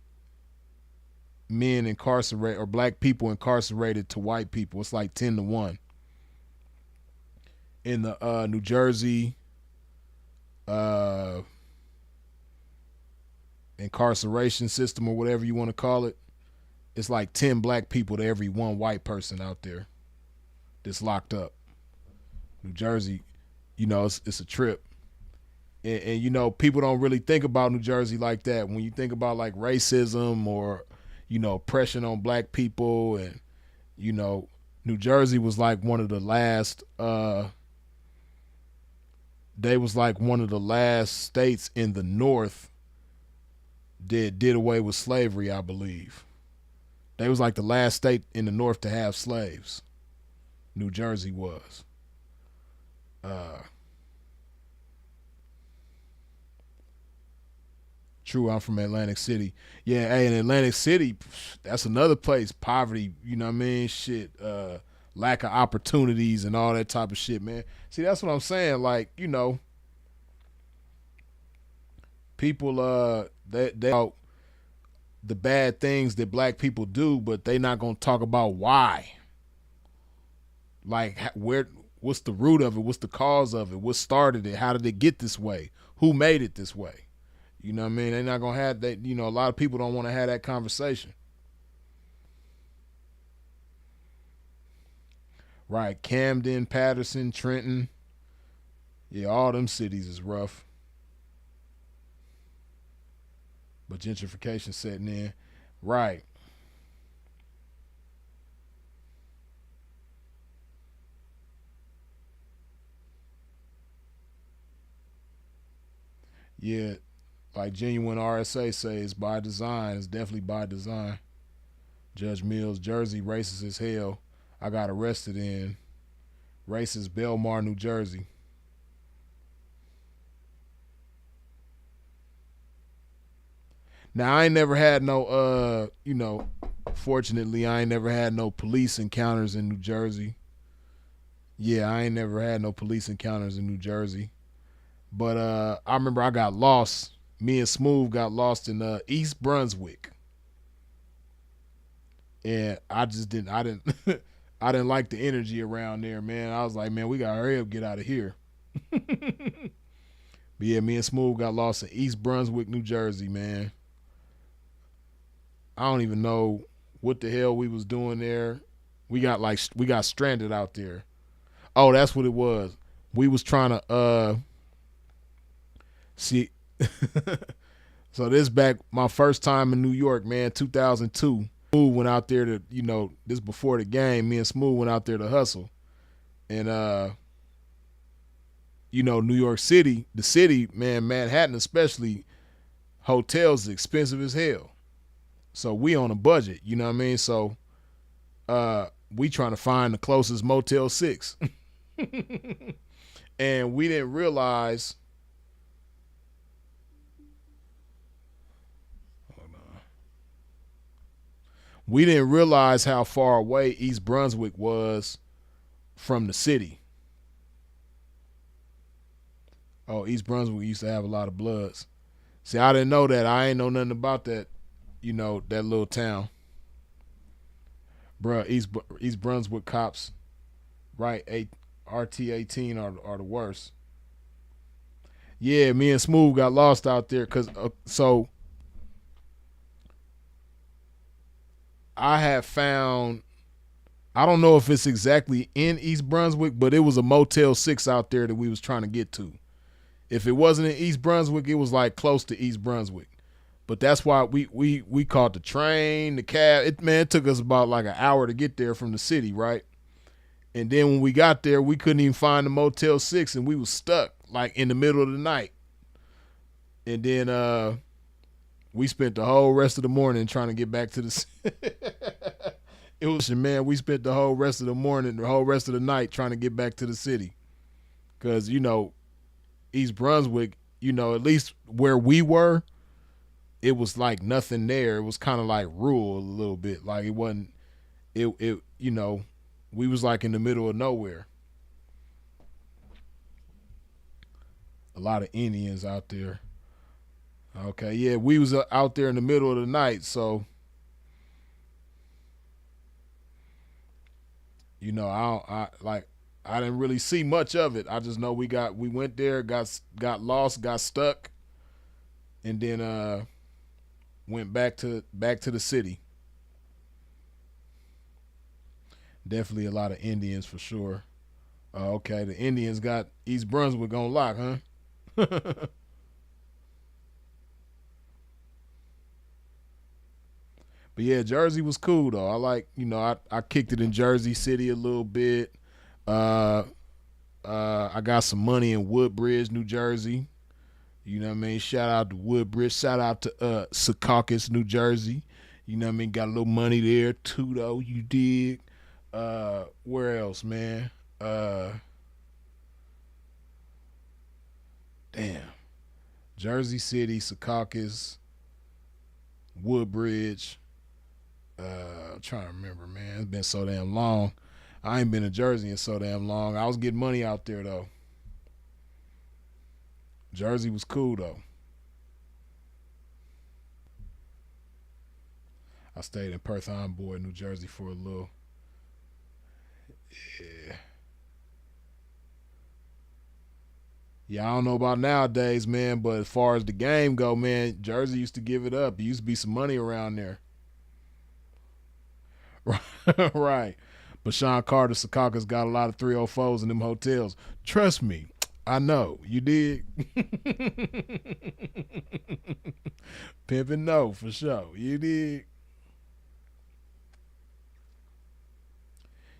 men incarcerated, or black people incarcerated to white people. It's like 10-1 in the New Jersey incarceration system, or whatever you want to call it. It's like 10 black people to every one white person out there that's locked up. New Jersey, you know, it's a trip. And you know, people don't really think about New Jersey like that. When you think about like racism or, you know, oppression on black people, and, you know, New Jersey was like one of the last states in the North that did away with slavery, I believe. They was like the last state in the North to have slaves. New Jersey was. True, I'm from Atlantic City. Yeah, hey, in Atlantic City, that's another place. Poverty, you know what I mean? Shit, lack of opportunities and all that type of shit, man. See, that's what I'm saying. Like, you know, people, they the bad things that black people do, but they not gonna talk about why. Like, what's the root of it? What's the cause of it? What started it? How did it get this way? Who made it this way? You know what I mean? They're not gonna have that. You know, a lot of people don't want to have that conversation. Right, Camden, Patterson, Trenton. Yeah, all them cities is rough. But gentrification setting in. Right. Yeah, like Genuine RSA say, it's by design. It's definitely by design. Judge Mills, Jersey, racist as hell. I got arrested in racist Belmar, New Jersey. Now, I ain't never had no, you know, fortunately, I ain't never had no police encounters in New Jersey. Yeah, I ain't never had no police encounters in New Jersey. But I remember I got lost. Me and Smooth got lost in East Brunswick. And I didn't I didn't like the energy around there, man. I was like, man, we gotta hurry up, get out of here. But yeah, me and Smooth got lost in East Brunswick, New Jersey, man. I don't even know what the hell we was doing there. We got stranded out there. Oh, that's what it was. We was trying to See, so this back my first time in New York, man, 2002. Smooth went out there to, this before the game. Me and Smooth went out there to hustle, and New York City, the city, man, Manhattan especially, hotels is expensive as hell. So we on a budget, you know what I mean? So we trying to find the closest Motel 6. And we didn't realize, how far away East Brunswick was from the city. Oh, East Brunswick used to have a lot of Bloods. See, I didn't know that. I ain't know nothing about that, that little town. Bruh, East Brunswick cops, right, RT-18 are the worst. Yeah, me and Smooth got lost out there because, so I have found, I don't know if it's exactly in East Brunswick, but it was a Motel 6 out there that we was trying to get to. If it wasn't in East Brunswick, it was like close to East Brunswick. But that's why we caught the train, the cab. It took us about like an hour to get there from the city, right? And then when we got there, we couldn't even find the Motel 6, and we was stuck like in the middle of the night. And then we spent the whole rest of the morning trying to get back to the it was, man, we spent the whole rest of the morning, the whole rest of the night trying to get back to the city. Because, East Brunswick, at least where we were, it was like nothing there. It was kind of like rural a little bit. Like it wasn't, we was like in the middle of nowhere. A lot of Indians out there. Okay, yeah, we was out there in the middle of the night, so I didn't really see much of it. I just know we went there, got lost, got stuck, and then went back to the city. Definitely a lot of Indians for sure. Okay, the Indians got East Brunswick on lock, huh? But yeah, Jersey was cool though. I like, I kicked it in Jersey City a little bit. I got some money in Woodbridge, New Jersey. You know what I mean? Shout out to Woodbridge. Shout out to Secaucus, New Jersey. You know what I mean? Got a little money there too, though. You dig? Where else, man? Damn. Jersey City, Secaucus, Woodbridge. I'm trying to remember, man. It's been so damn long. I ain't been to Jersey in so damn long. I was getting money out there, though. Jersey was cool, though. I stayed in Perth Amboy, New Jersey for a little. Yeah. Yeah, I don't know about nowadays, man, but as far as the game go, man, Jersey used to give it up. There used to be some money around there. Right. But Sean Carter, Secaucus got a lot of 304s in them hotels. Trust me, I know. You dig? Pimpin' no, for sure. You dig?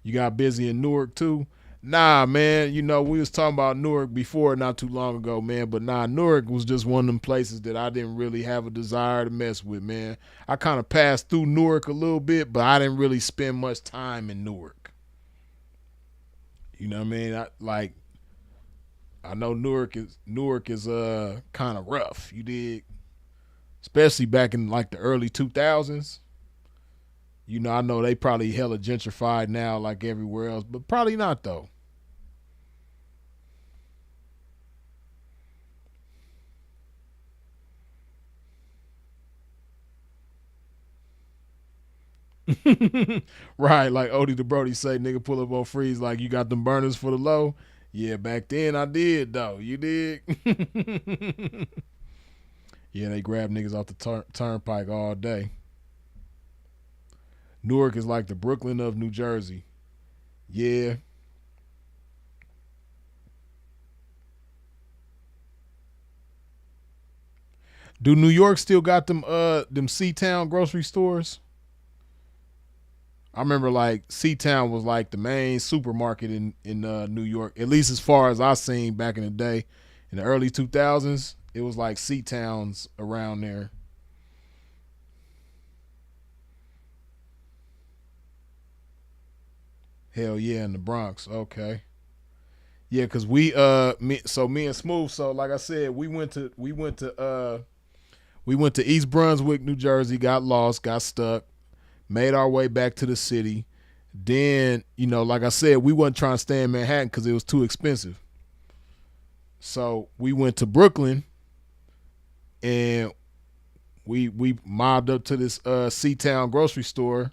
You got busy in Newark too? Nah, man. We was talking about Newark before not too long ago, man. But nah, Newark was just one of them places that I didn't really have a desire to mess with, man. I kind of passed through Newark a little bit, but I didn't really spend much time in Newark. You know what I mean? I know Newark is kind of rough. You dig? Especially back in like the early 2000s. I know they probably hella gentrified now like everywhere else, but probably not though. Right, like Odie the Brody say, nigga pull up on freeze like you got them burners for the low. Yeah, back then I did though. You dig? Yeah, they grab niggas off the turnpike all day. Newark is like the Brooklyn of New Jersey. Yeah. Do New York still got them C-Town grocery stores? I remember like C-Town was like the main supermarket in New York, at least as far as I seen back in the day. In the early 2000s, it was like C-Towns around there. Hell yeah, in the Bronx. Okay. Yeah, cause me and Smooth. So like I said, we went to East Brunswick, New Jersey. Got lost, got stuck, made our way back to the city. Then like I said, we wasn't trying to stay in Manhattan because it was too expensive. So we went to Brooklyn, and we mobbed up to this C-Town grocery store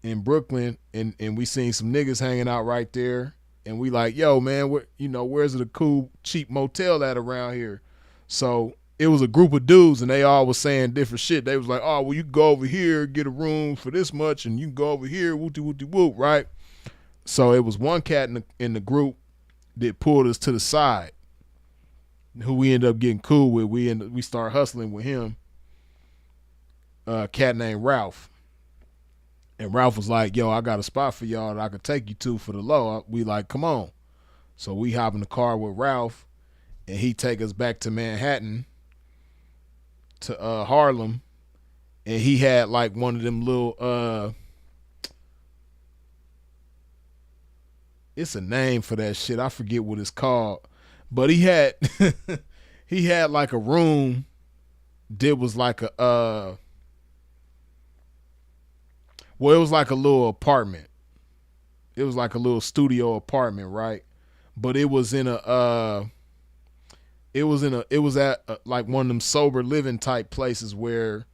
in Brooklyn, and we seen some niggas hanging out right there, and we like, yo man, where's it a cool cheap motel at around here? So it was a group of dudes, and they all was saying different shit. They was like, oh well, you can go over here, get a room for this much, and you can go over here, wooty wooty whoop, right? So it was one cat in the group that pulled us to the side, who we ended up getting cool with. We started hustling with him, a cat named Ralph. And Ralph was like, yo, I got a spot for y'all that I could take you to for the low. We like, come on. So we hop in the car with Ralph, and he take us back to Manhattan, to Harlem. And he had like one of them little, it's a name for that shit. I forget what it's called. But he had, he had like a room that was like well, it was like a little apartment. It was like a little studio apartment, right? But it was in it was at like one of them sober living type places where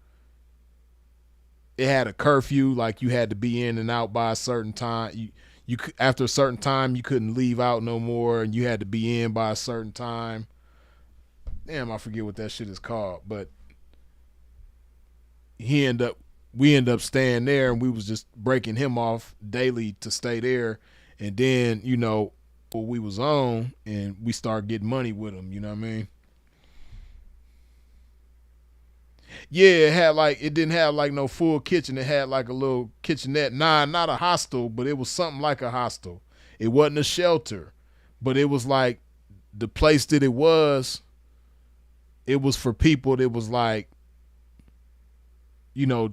it had a curfew, like you had to be in and out by a certain time. You after a certain time you couldn't leave out no more, and you had to be in by a certain time. Damn, I forget what that shit is called, but we ended up staying there, and we was just breaking him off daily to stay there. And then, we was on, and we started getting money with him, you know what I mean? Yeah, it didn't have like no full kitchen. It had like a little kitchenette. Nah, not a hostel, but it was something like a hostel. It wasn't a shelter, but it was like the place that it was for people that was like,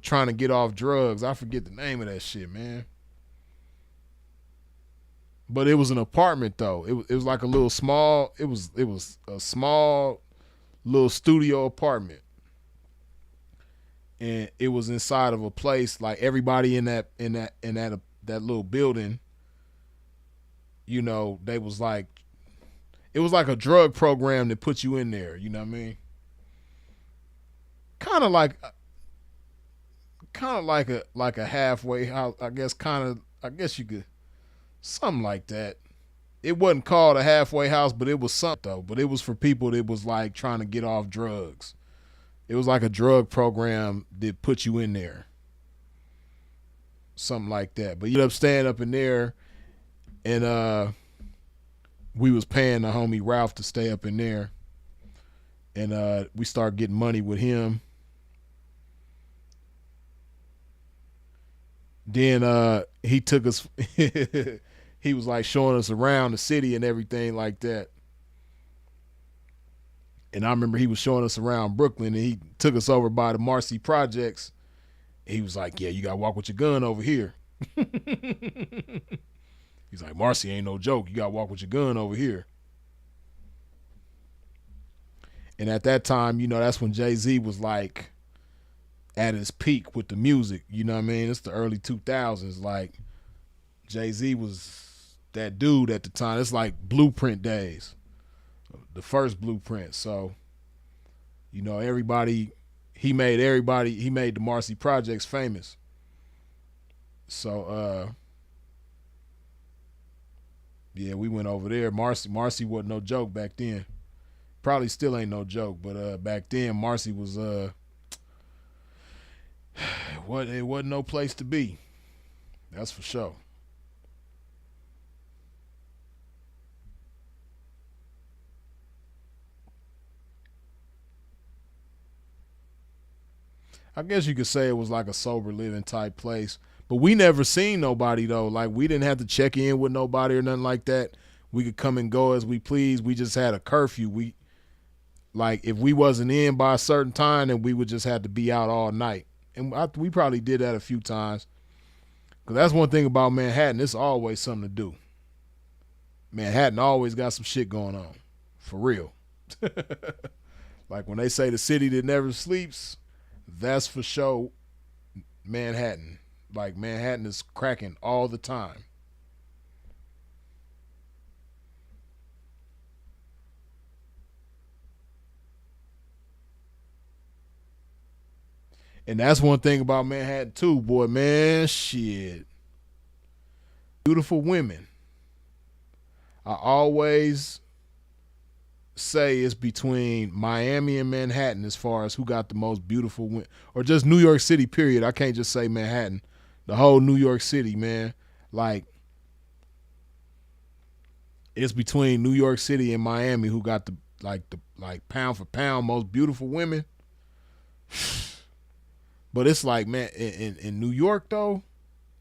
trying to get off drugs. I forget the name of that shit, man. But it was an apartment though. It was like a little small. It was a small little studio apartment, and it was inside of a place like everybody in that little building. They was like, it was like a drug program that put you in there. You know what I mean? Kind of like a halfway house, I guess. I guess you could, something like that. It wasn't called a halfway house, but it was something though. But it was for people that was like trying to get off drugs. It was like a drug program that put you in there, something like that. But you ended up staying up in there, and we was paying the homie Ralph to stay up in there, and we started getting money with him. Then he took us he was like showing us around the city and everything like that. And I remember he was showing us around Brooklyn, and he took us over by the Marcy Projects. He was like, yeah, you gotta walk with your gun over here. He's like, Marcy ain't no joke. You gotta walk with your gun over here. And at that time, that's when Jay-Z was like at his peak with the music. You know what I mean? It's the early 2000s. Like, Jay-Z was that dude at the time. It's like Blueprint days, the first Blueprint. So, everybody, he made the Marcy Projects famous. So, yeah, we went over there. Marcy wasn't no joke back then. Probably still ain't no joke, but back then Marcy was it wasn't no place to be. That's for sure. I guess you could say it was like a sober living type place. But we never seen nobody though. Like we didn't have to check in with nobody or nothing like that. We could come and go as we please. We just had a curfew. We like if we wasn't in by a certain time, then we would just have to be out all night. And we probably did that a few times. Cause that's one thing about Manhattan. It's always something to do. Manhattan always got some shit going on, for real. Like when they say the city that never sleeps, that's for sure Manhattan. Like Manhattan is cracking all the time. And that's one thing about Manhattan too, boy, man, shit. Beautiful women. I always say it's between Miami and Manhattan as far as who got the most beautiful women, or just New York City, period. I can't just say Manhattan. The whole New York City, man. Like, it's between New York City and Miami who got the pound for pound most beautiful women. But it's like, man, in New York though,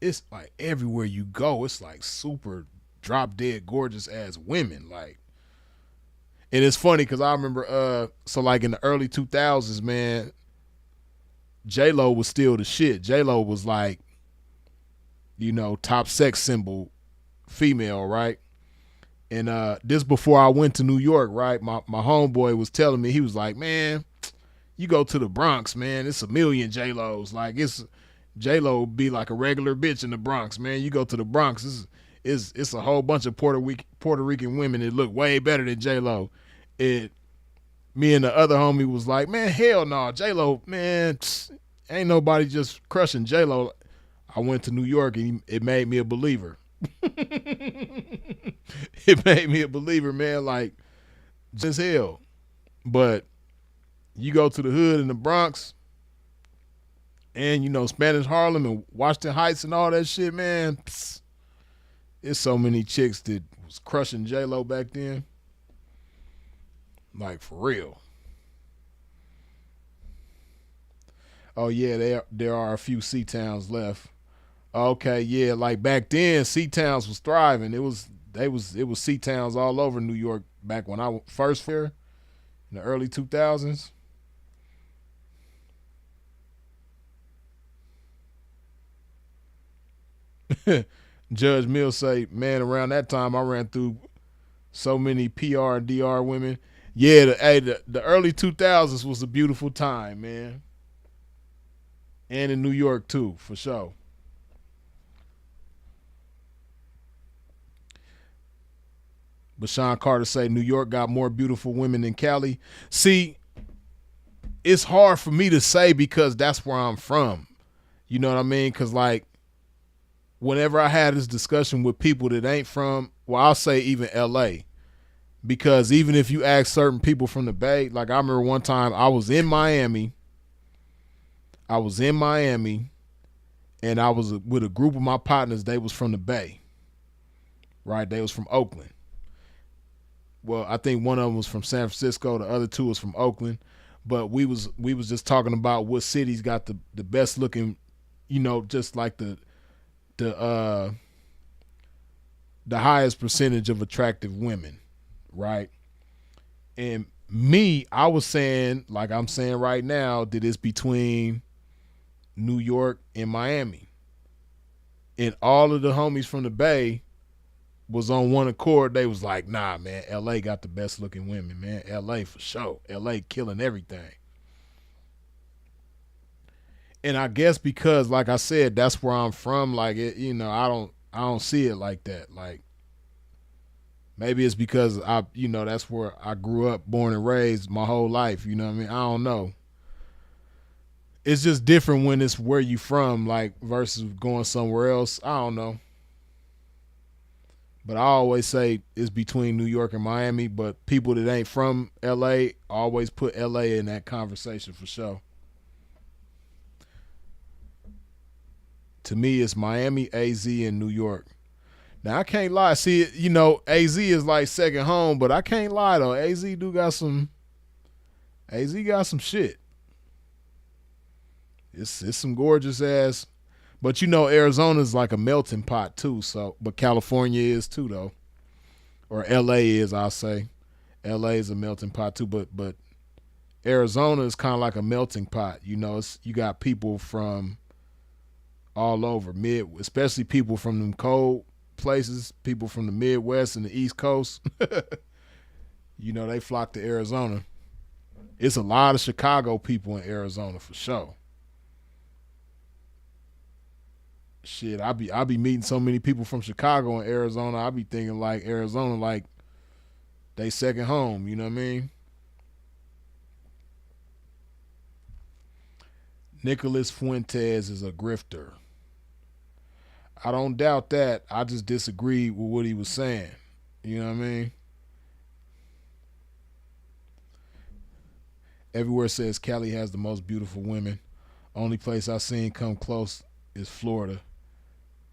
it's like everywhere you go, it's like super drop dead gorgeous ass women. Like, and it's funny because I remember, so like in the early 2000s, man, J-Lo was still the shit. J-Lo was like, you know, top sex symbol female, right? And this before I went to New York, right? My homeboy was telling me, he was like, man, you go to the Bronx, man, it's a million J-Los. Like, it's J-Lo be like a regular bitch in the Bronx, man. You go to the Bronx, it's a whole bunch of Puerto Rican women that look way better than J-Lo. Me and the other homie was like, man, hell no, J-Lo, man, ain't nobody just crushing J-Lo. I went to New York and it made me a believer. It made me a believer, man, like, just hell. But you go to the hood in the Bronx and, you know, Spanish Harlem and Washington Heights and all that shit, man, there's so many chicks that was crushing J-Lo back then. Like, for real. Oh, yeah, there are a few C-towns left. Okay, yeah, like back then, C-towns was thriving. It was C-towns all over New York back when I first there in the early 2000s. Judge Mills say, man, around that time I ran through so many PR and DR women. Yeah, the early 2000s was a beautiful time, man. And in New York too, for sure. But Sean Carter say New York got more beautiful women than Cali. See, it's hard for me to say because that's where I'm from. You know what I mean? Because like, whenever I had this discussion with people that ain't from, well, I'll say even L.A., because even if you ask certain people from the Bay, like I remember one time I was in Miami, and I was with a group of my partners. They was from the Bay, right? They was from Oakland. Well, I think one of them was from San Francisco. The other two was from Oakland. But we was just talking about what cities got the best looking, you know, just like the highest percentage of attractive women, right? And me, I was saying, like I'm saying right now, that it's between New York and Miami. And all of the homies from the Bay was on one accord. They was like, nah, man, LA got the best looking women, man. LA for sure. LA killing everything. And I guess because, like I said, that's where I'm from. Like, it, you know, I don't see it like that. Like, maybe it's because that's where I grew up, born and raised my whole life. You know what I mean? I don't know. It's just different when it's where you from, like, versus going somewhere else. I don't know. But I always say it's between New York and Miami, but people that ain't from L.A. always put L.A. in that conversation for sure. To me, it's Miami, AZ, and New York. Now, I can't lie. See, you know, AZ is like second home, but I can't lie, though. AZ got some shit. It's some gorgeous ass. But you know, Arizona's like a melting pot too. So, but California is too though, or L.A. is. I'll say, L.A. is a melting pot too. But Arizona is kind of like a melting pot. You know, you got people from all over, especially people from them cold places, people from the Midwest and the East Coast. You know, they flock to Arizona. It's a lot of Chicago people in Arizona for sure. Shit, I be meeting so many people from Chicago and Arizona. I be thinking like Arizona, like they second home. You know what I mean? Nicholas Fuentes is a grifter. I don't doubt that. I just disagree with what he was saying. You know what I mean? Everywhere says Cali has the most beautiful women. Only place I seen come close is Florida.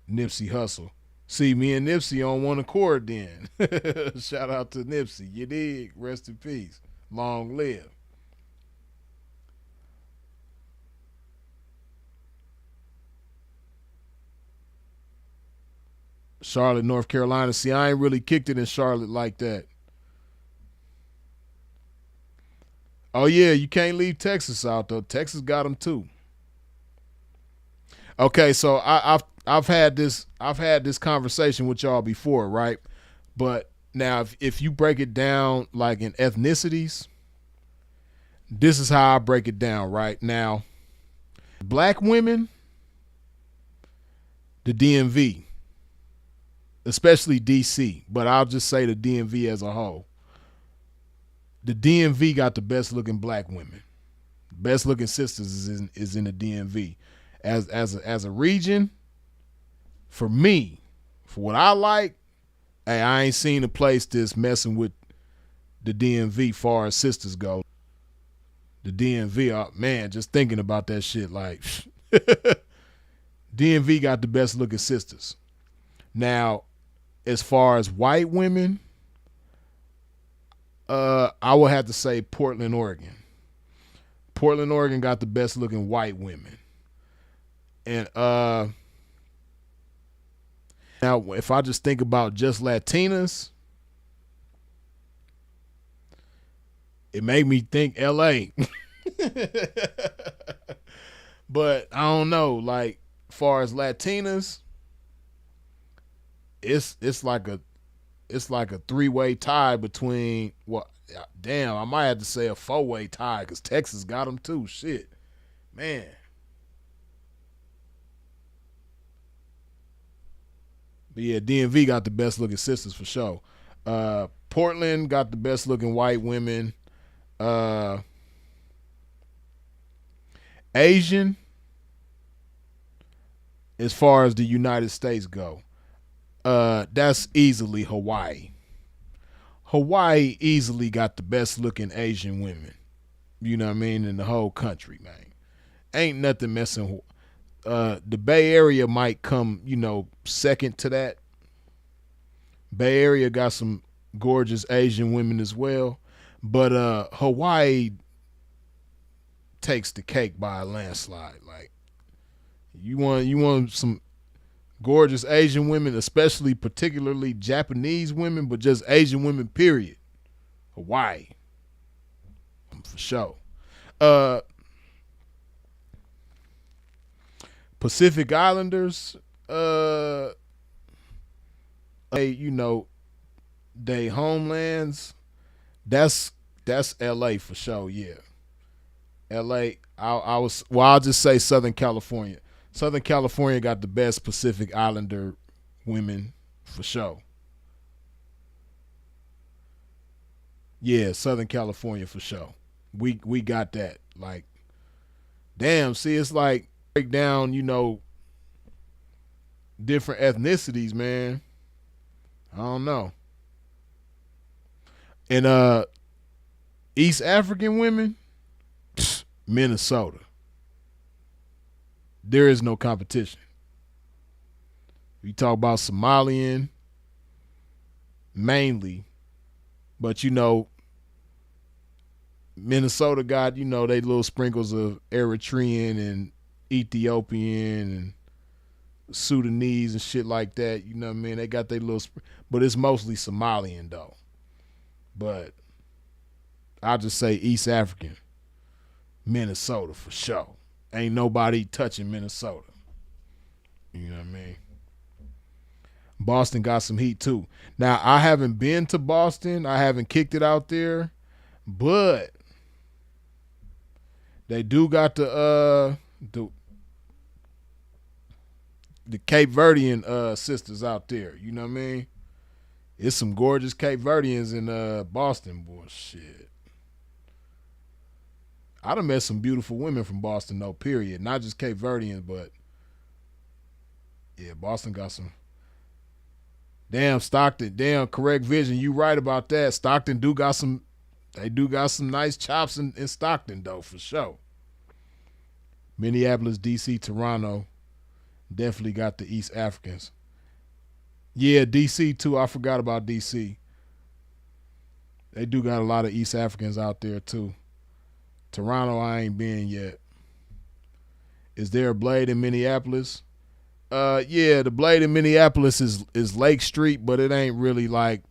Nipsey Hussle. See, me and Nipsey on one accord then. Shout out to Nipsey. You dig? Rest in peace. Long live. Charlotte, North Carolina. See, I ain't really kicked it in Charlotte like that. Oh yeah, you can't leave Texas out though. Texas got them too. Okay, so I've had this conversation with y'all before, right? But now if you break it down like in ethnicities, this is how I break it down, right? Now, black women, the DMV, especially DC, but I'll just say the DMV as a whole. The DMV got the best looking black women. Best looking sisters is in the DMV. As a region, for me, for what I like, hey, I ain't seen a place that's messing with the DMV far as sisters go. The DMV, man, just thinking about that shit, like DMV got the best looking sisters. Now, as far as white women, I would have to say Portland, Oregon. Portland, Oregon got the best looking white women. And now if I just think about just Latinas, it made me think LA. But I don't know, like far as Latinas, it's like a three-way tie between, well, damn, I might have to say a four-way tie because Texas got them too. Shit, man. But yeah, DMV got the best looking sisters for sure. Portland got the best looking white women. Asian, as far as the United States go, that's easily Hawaii. Hawaii easily got the best looking Asian women. You know what I mean? In the whole country, man. Ain't nothing messing. The Bay Area might come, second to that. Bay Area got some gorgeous Asian women as well, but Hawaii takes the cake by a landslide. Like you want some gorgeous Asian women, especially particularly Japanese women, but just Asian women, period. Hawaii. For sure. Pacific Islanders, they homelands, that's LA for sure, yeah. LA, I'll just say Southern California. Southern California got the best Pacific Islander women for sure. Yeah, Southern California for sure. We got that. Like, damn, see, it's like break down, different ethnicities, man. I don't know. And East African women, Minnesota. There is no competition. We talk about Somalian mainly, but Minnesota got, they little sprinkles of Eritrean and Ethiopian and Sudanese and shit like that. You know what I mean? They got their little, but it's mostly Somalian though. But I'll just say East African, Minnesota for sure. Ain't nobody touching Minnesota. You know what I mean? Boston got some heat too. Now I haven't been to Boston. I haven't kicked it out there, but they do got the Cape Verdean sisters out there. You know what I mean? It's some gorgeous Cape Verdeans in Boston, boy. Shit. I done met some beautiful women from Boston, though, period. Not just Cape Verdeans, but yeah, Boston got some. Damn, Stockton. Damn, correct vision. You right about that. Stockton do got some. They do got some nice chops in Stockton, though, for sure. Minneapolis, D.C., Toronto. Definitely got the East Africans. Yeah, D.C. too. I forgot about D.C. They do got a lot of East Africans out there too. Toronto, I ain't been yet. Is there a Blade in Minneapolis? Yeah, the Blade in Minneapolis is Lake Street, but it ain't really like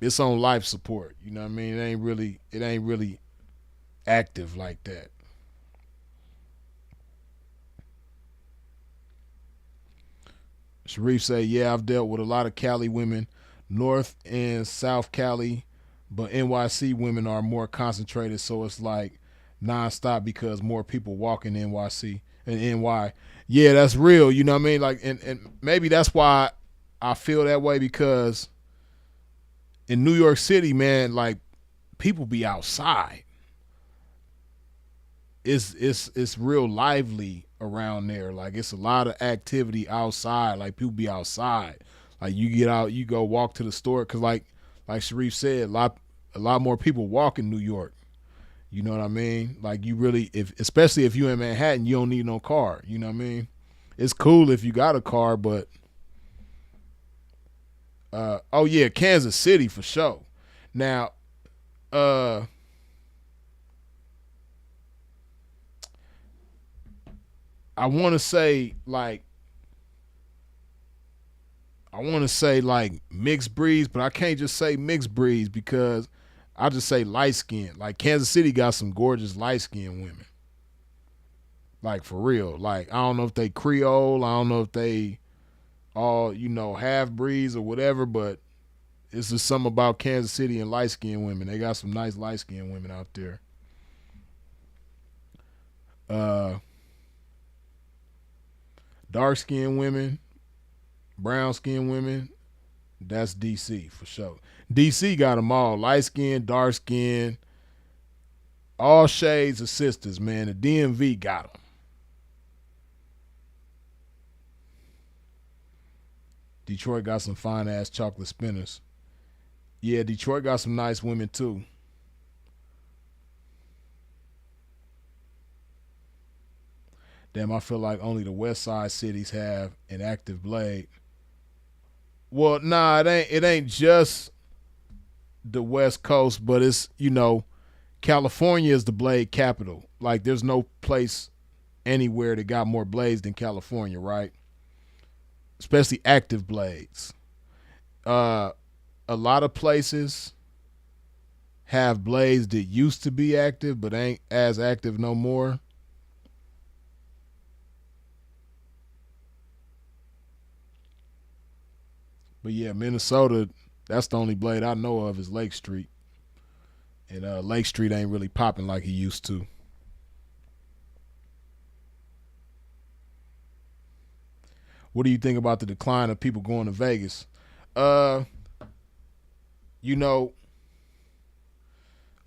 it's on life support. You know what I mean? It ain't really active like that. Sharif say, yeah, I've dealt with a lot of Cali women, North and South Cali, but NYC women are more concentrated, so it's like nonstop because more people walk in NYC and NY. Yeah, that's real. You know what I mean? Like, and maybe that's why I feel that way, because in New York City, man, like people be outside. It's real lively around there. Like it's a lot of activity outside. Like people be outside. Like you get out, you go walk to the store, cause like Sharif said, a lot more people walk in New York. You know what I mean? Like you really, especially if you in Manhattan, you don't need no car. You know what I mean? It's cool if you got a car, but oh yeah, Kansas City for sure. Now, I want to say like mixed breeds, but I can't just say mixed breeds because I just say light skin. Like Kansas City got some gorgeous light skinned women. Like for real. Like I don't know if they Creole, I don't know if they all, half breeds or whatever, but it's just something about Kansas City and light skinned women. They got some nice light skinned women out there. Dark skinned women, brown skinned women, that's DC for sure. DC got them all, light skin, dark skin, all shades of sisters, man. The DMV got them. Detroit got some fine ass chocolate spinners. Yeah, Detroit got some nice women too. Damn, I feel like only the West Side cities have an active Blade. Well, nah, it ain't just the West Coast, but it's, California is the Blade capital. Like there's no place anywhere that got more blades than California, right? Especially active blades. A lot of places have blades that used to be active but ain't as active no more. But yeah, Minnesota, that's the only Blade I know of is Lake Street. And Lake Street ain't really popping like he used to. What do you think about the decline of people going to Vegas? A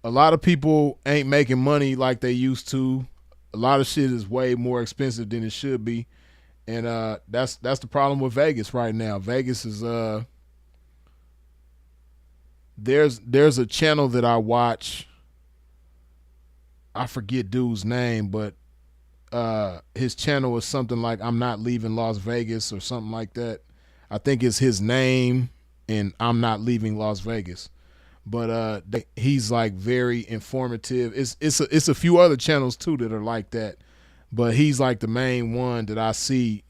lot of people ain't making money like they used to. A lot of shit is way more expensive than it should be. And that's the problem with Vegas right now. Vegas is there's a channel that I watch. I forget dude's name, but his channel is something like I'm Not Leaving Las Vegas or something like that. I think it's his name and I'm Not Leaving Las Vegas. But he's like very informative. It's a few other channels too that are like that. but he's like the main one that I see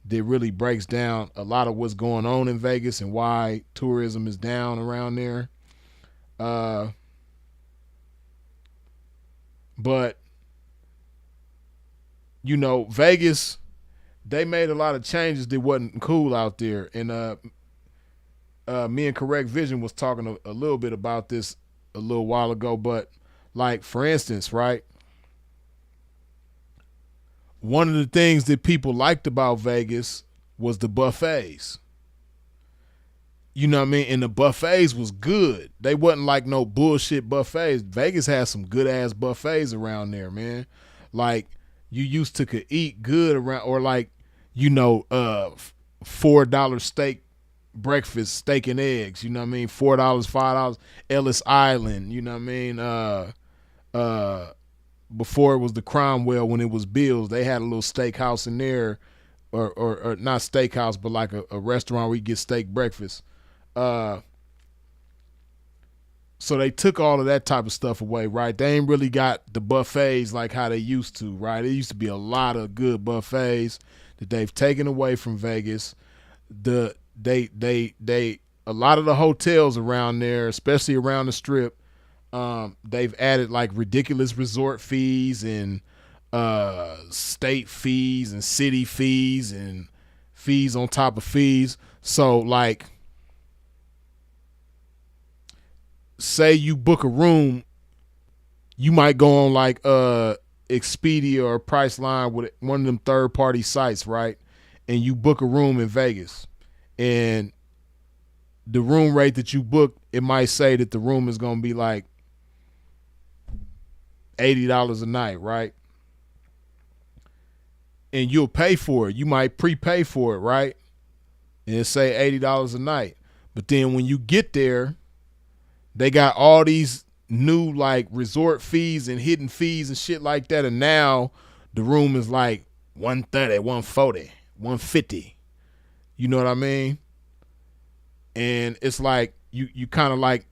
that really breaks down a lot of what's going on in Vegas and why tourism is down around there. But you know, Vegas, they made a lot of changes that wasn't cool out there. And me and Correct Vision was talking a little bit about this a little while ago. But like, for instance, right, one of the things that people liked about Vegas was the buffets. You know what I mean? And the buffets was good. They wasn't like no bullshit buffets. Vegas has some good ass buffets around there, man. Like, you used to could eat good around, or like, you know, $4 steak breakfast, steak and eggs. You know what I mean? $4, $5. Ellis Island. You know what I mean? Before it was the Cromwell, when it was Bill's, they had a little steakhouse in there, or not steakhouse, but like a restaurant where you get steak breakfast. So they took all of that type of stuff away, right? They ain't really got the buffets like how they used to, right? There used to be a lot of good buffets that they've taken away from Vegas. A lot of the hotels around there, especially around the Strip, they've added like ridiculous resort fees and state fees and city fees and fees on top of fees. So like, say you book a room, you might go on like Expedia or Priceline with one of them third party sites, right? And you book a room in Vegas, and the room rate that you book, it might say that the room is going to be like $80 a night, right? And you'll pay for it. You might prepay for it, right? And it say $80 a night. But then when you get there, they got all these new like resort fees and hidden fees and shit like that. And now the room is like 130, 140, 150. You know what I mean? And it's like you kind of like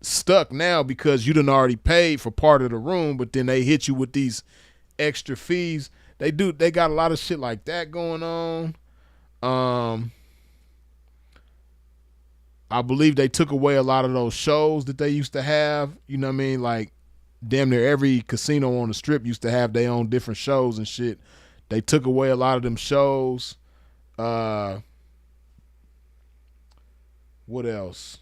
stuck now because you done already paid for part of the room, but then they hit you with these extra fees. They got a lot of shit like that going on. I believe they took away a lot of those shows that they used to have. You know what I mean? Like, damn near every casino on the Strip used to have their own different shows and shit. They took away a lot of them shows. What else?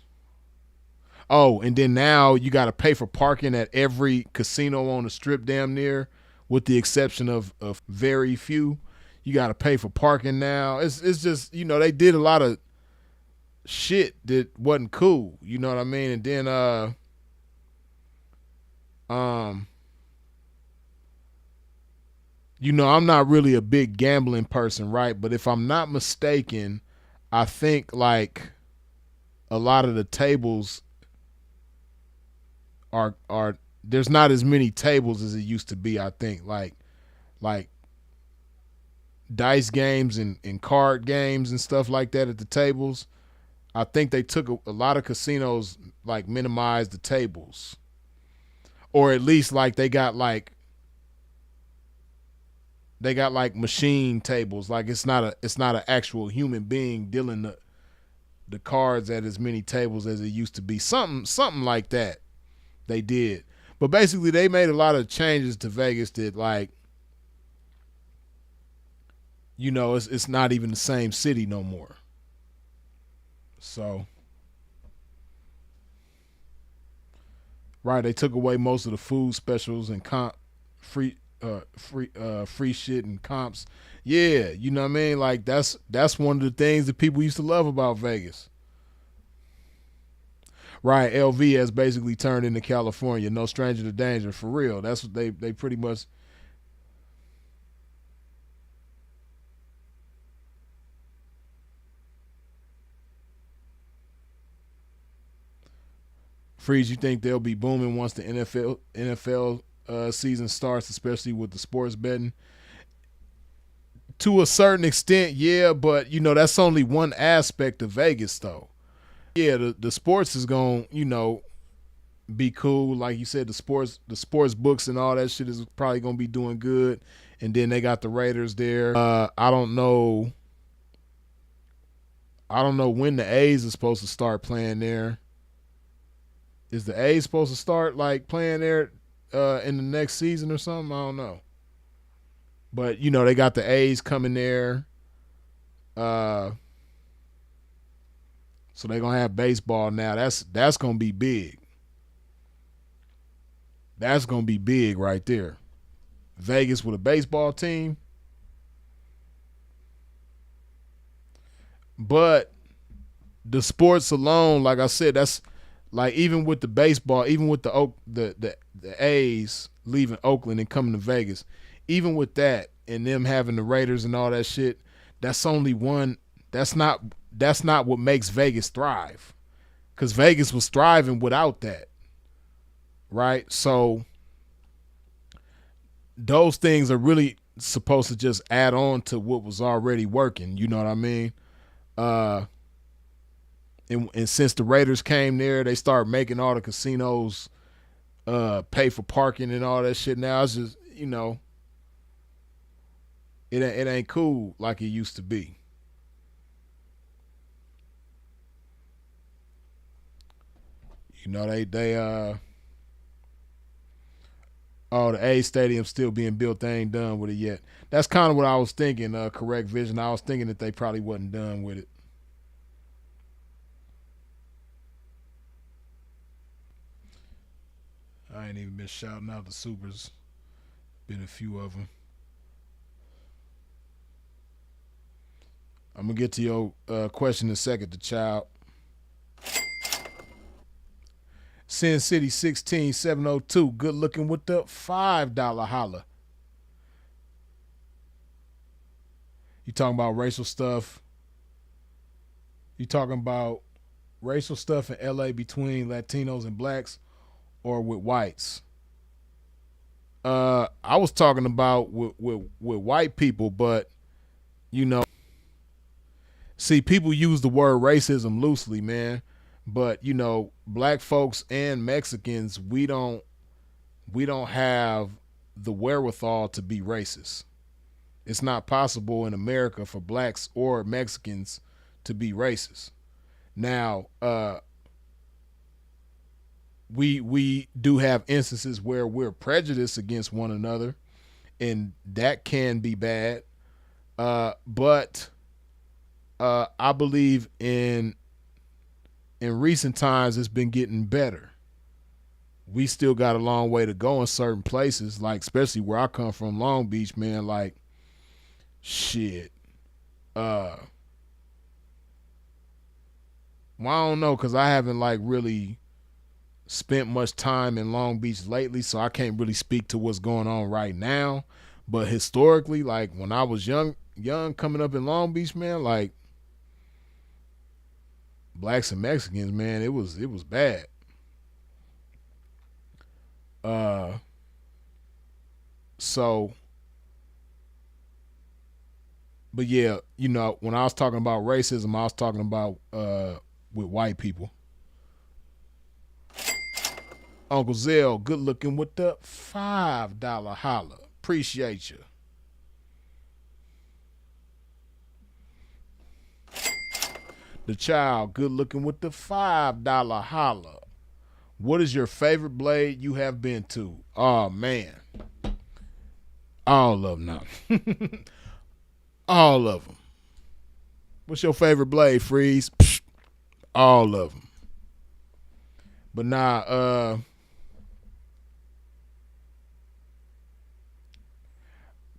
Oh, and then now you got to pay for parking at every casino on the Strip damn near, with the exception of very few. You got to pay for parking now. It's just, you know, they did a lot of shit that wasn't cool, you know what I mean? And then you know, I'm not really a big gambling person, right? But if I'm not mistaken, I think like a lot of the tables are there's not as many tables as it used to be. I think like dice games and card games and stuff like that at the tables. I think they took a lot of casinos like minimized the tables, or at least like they got like machine tables. Like it's not an actual human being dealing the cards at as many tables as it used to be. Something like that they did. But basically they made a lot of changes to Vegas that, like, you know, it's not even the same city no more. So, right, they took away most of the food specials and free shit and comps. Yeah, you know what I mean? Like that's one of the things that people used to love about Vegas. Right, LV has basically turned into California, no stranger to danger, for real. That's what they pretty much. Freeze, you think they'll be booming once the NFL season starts, especially with the sports betting? To a certain extent, yeah, but you know that's only one aspect of Vegas, though. Yeah, the sports is gonna, you know, be cool. Like you said, the sports books and all that shit is probably gonna be doing good, and then they got the Raiders there. I don't know. I don't know when the A's are supposed to start playing there. Is the A's supposed to start like playing there in the next season or something? I don't know. But you know they got the A's coming there. So they're gonna have baseball now. That's gonna be big. That's gonna be big right there. Vegas with a baseball team. But the sports alone, like I said, that's like even with the baseball, even with the A's leaving Oakland and coming to Vegas, even with that and them having the Raiders and all that shit, that's only one. That's not what makes Vegas thrive, because Vegas was thriving without that, right? So those things are really supposed to just add on to what was already working. You know what I mean? And since the Raiders came there, they started making all the casinos pay for parking and all that shit. Now it's just, you know, it ain't cool like it used to be. You know, the A Stadium still being built. They ain't done with it yet. That's kind of what I was thinking. Correct vision. I was thinking that they probably wasn't done with it. I ain't even been shouting out the Supers. Been a few of them. I'm gonna get to your question in a second, the child. Sin City 16702, good looking with the $5 holla. You talking about racial stuff? You talking about racial stuff in LA between Latinos and blacks or with whites? I was talking about with white people, but you know, see, people use the word racism loosely, man. But you know, black folks and Mexicans, we don't have the wherewithal to be racist. It's not possible in America for blacks or Mexicans to be racist. Now, we do have instances where we're prejudiced against one another, and that can be bad. But I believe in recent times it's been getting better. We still got a long way to go in certain places, like especially where I come from, Long Beach, man. Like, shit. Well, I don't know, because I haven't like really spent much time in Long Beach lately, so I can't really speak to what's going on right now. But historically, like when I was young coming up in Long Beach, man, like blacks and Mexicans, man, it was bad. So, but yeah, you know, when I was talking about racism, I was talking about with white people. Uncle Zell, good looking with the $5 holla. Appreciate you. The child, good looking with the $5 holla. What is your favorite blade you have been to? Oh man, all of them now. All of them. What's your favorite blade, Freeze? Psh, all of them. But nah,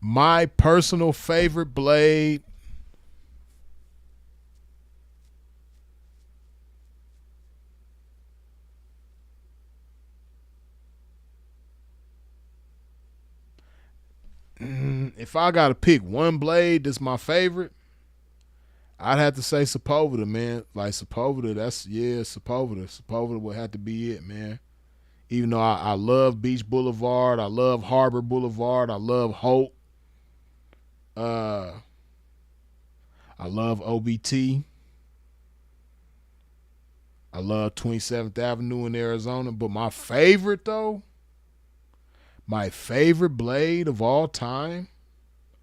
my personal favorite blade, if I gotta pick one blade that's my favorite, I'd have to say Sepulveda, man. Like Sepulveda, Sepulveda. Sepulveda would have to be it, man. Even though I love Beach Boulevard, I love Harbor Boulevard, I love Hope, I love OBT, I love 27th Avenue in Arizona. But my favorite though, my favorite blade of all time,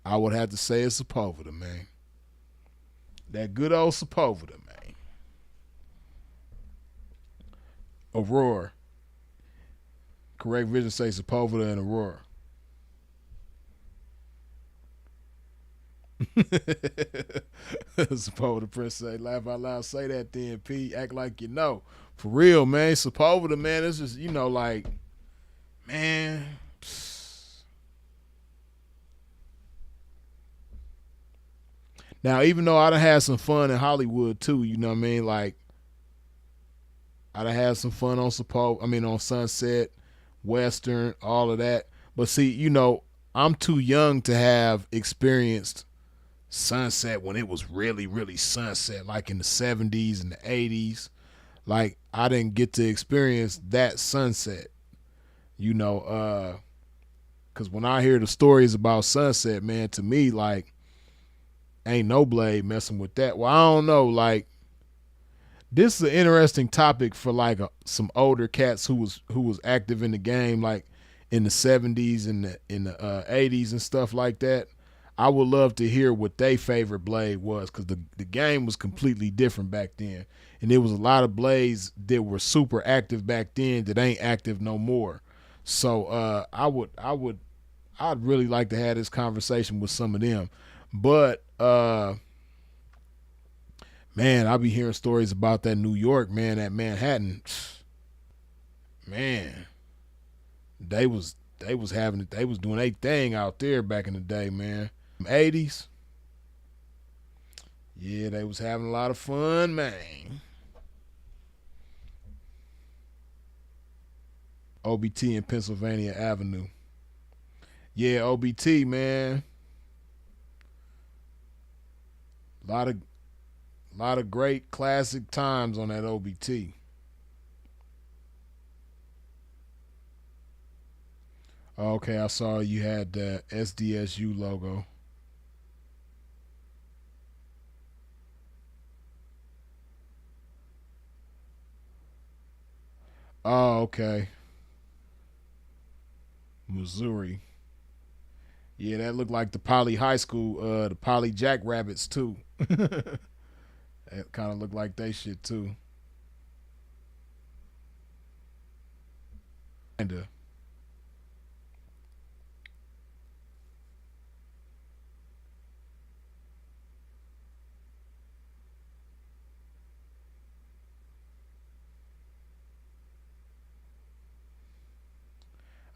I would have to say it's Sepulveda, man. That good old Sepulveda, man. Aurora. Correct vision say Sepulveda and Aurora. Sepulveda Prince say, laugh out loud, say that then, P. Act like you know. For real, man. Sepulveda, man, it's just, like, man. Now, even though I done had some fun in Hollywood too, you know what I mean? Like, I done had some fun on on Sunset, Western, all of that. But see, I'm too young to have experienced Sunset when it was really, really sunset, like in the 70s and the 80s. Like, I didn't get to experience that sunset, because when I hear the stories about Sunset, man, to me, like, ain't no Blade messing with that. Well, I don't know. Like, this is an interesting topic for like some older cats who was active in the game, like in the 70s and the 80s and stuff like that. I would love to hear what their favorite Blade was, because the game was completely different back then, and there was a lot of Blades that were super active back then that ain't active no more. So I'd really like to have this conversation with some of them. But man, I be hearing stories about that New York, man, that Manhattan. Man, they was doing their thing out there back in the day, man. 80s. Yeah, they was having a lot of fun, man. OBT in Pennsylvania Avenue. Yeah, OBT, man. A lot of great classic times on that OBT. Okay, I saw you had the SDSU logo. Oh, okay. Missouri. Yeah, that looked like the Poly High School, the Poly Jackrabbits too. That kind of looked like they shit too. Kinda.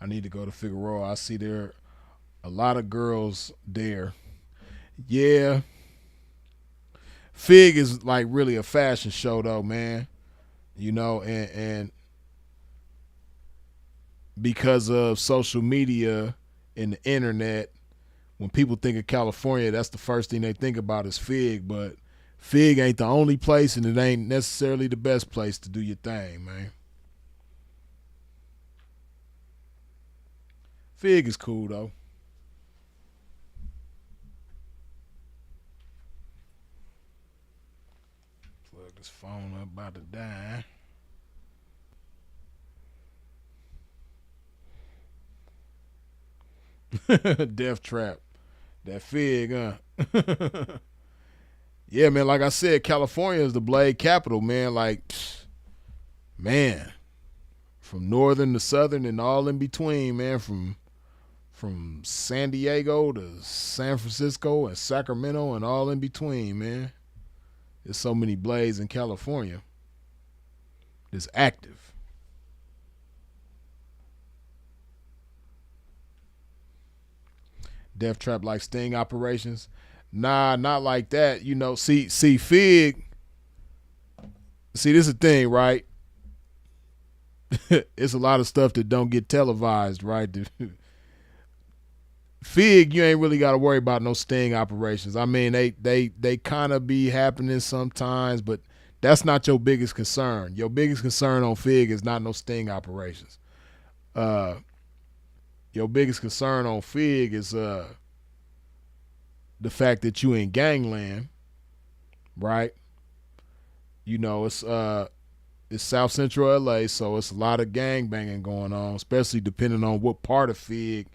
I need to go to Figueroa. I see there a lot of girls there. Yeah. Fig is like really a fashion show though, man. And because of social media and the internet, when people think of California, that's the first thing they think about is Fig. But Fig ain't the only place, and it ain't necessarily the best place to do your thing, man. Fig is cool though. Plug this phone up, about to die. Death Trap. That Fig, huh? Yeah, man, like I said, California is the Blade capital, man. Like, man, from northern to southern and all in between, man, from San Diego to San Francisco and Sacramento and all in between, man. There's so many Blades in California that's active. Death Trap like sting operations. Nah, not like that. See Fig. See, this is the thing, right? It's a lot of stuff that don't get televised, right? Fig, you ain't really got to worry about no sting operations. I mean, they kind of be happening sometimes, but that's not your biggest concern. Your biggest concern on Fig is not no sting operations. Your biggest concern on Fig is the fact that you in gangland, right? It's South Central LA, so it's a lot of gang banging going on, especially depending on what part of Fig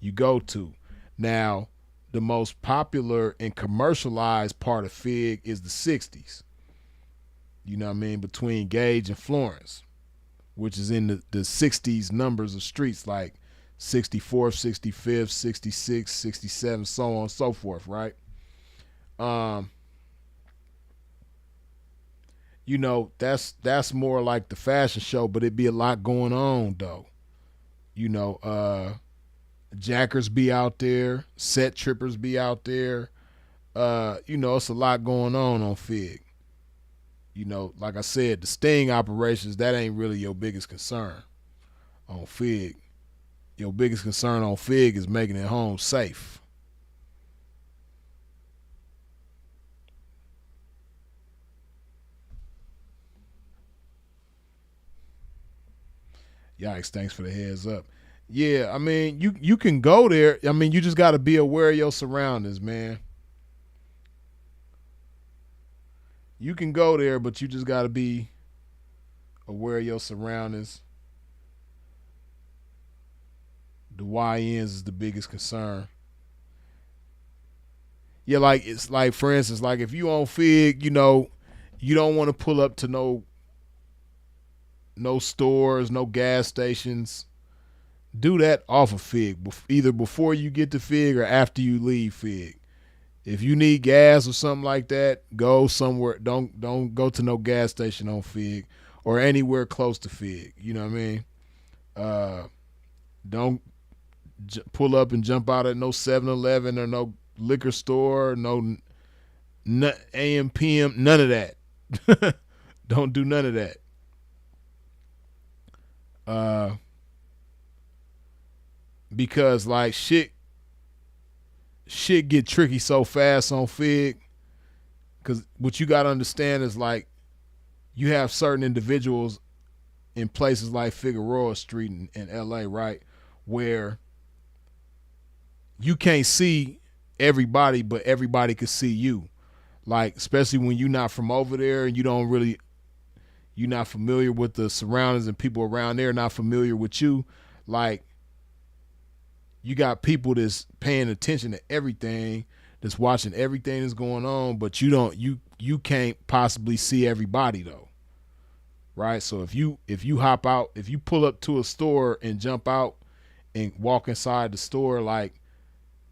you go to. Now, the most popular and commercialized part of Fig is the 60s. You know what I mean? Between Gage and Florence, which is in the 60s numbers of streets like 64th, 65th, 66, 67, so on and so forth, right? You know, that's more like the fashion show, but it'd be a lot going on though. You know, jackers be out there, set trippers be out there. You know, it's a lot going on Fig. You know, like I said, the sting operations, that ain't really your biggest concern on Fig. Your biggest concern on Fig is making it home safe. Yikes, thanks for the heads up. Yeah, I mean, you can go there. I mean, you just got to be aware of your surroundings, man. You can go there, but you just got to be aware of your surroundings. The YNs is the biggest concern. Yeah, like it's like, for instance, like if you on Fig, you know, you don't want to pull up to no stores, no gas stations. Do that off of Fig, either before you get to Fig or after you leave Fig. If you need gas or something like that, go somewhere. Don't go to no gas station on Fig or anywhere close to Fig. You know what I mean? Don't pull up and jump out at no 7-Eleven or no liquor store, no AM, PM, none of that. Don't do none of that. Because like shit get tricky so fast on Fig. Because what you got to understand is like you have certain individuals in places like Figueroa Street in LA, right, where you can't see everybody, but everybody can see you. Like, especially when you're not from over there and you're not familiar with the surroundings and people around there not familiar with you. Like, you got people that's paying attention to everything, that's watching everything that's going on, but you can't possibly see everybody though. Right? So if you hop out, if you pull up to a store and jump out and walk inside the store, like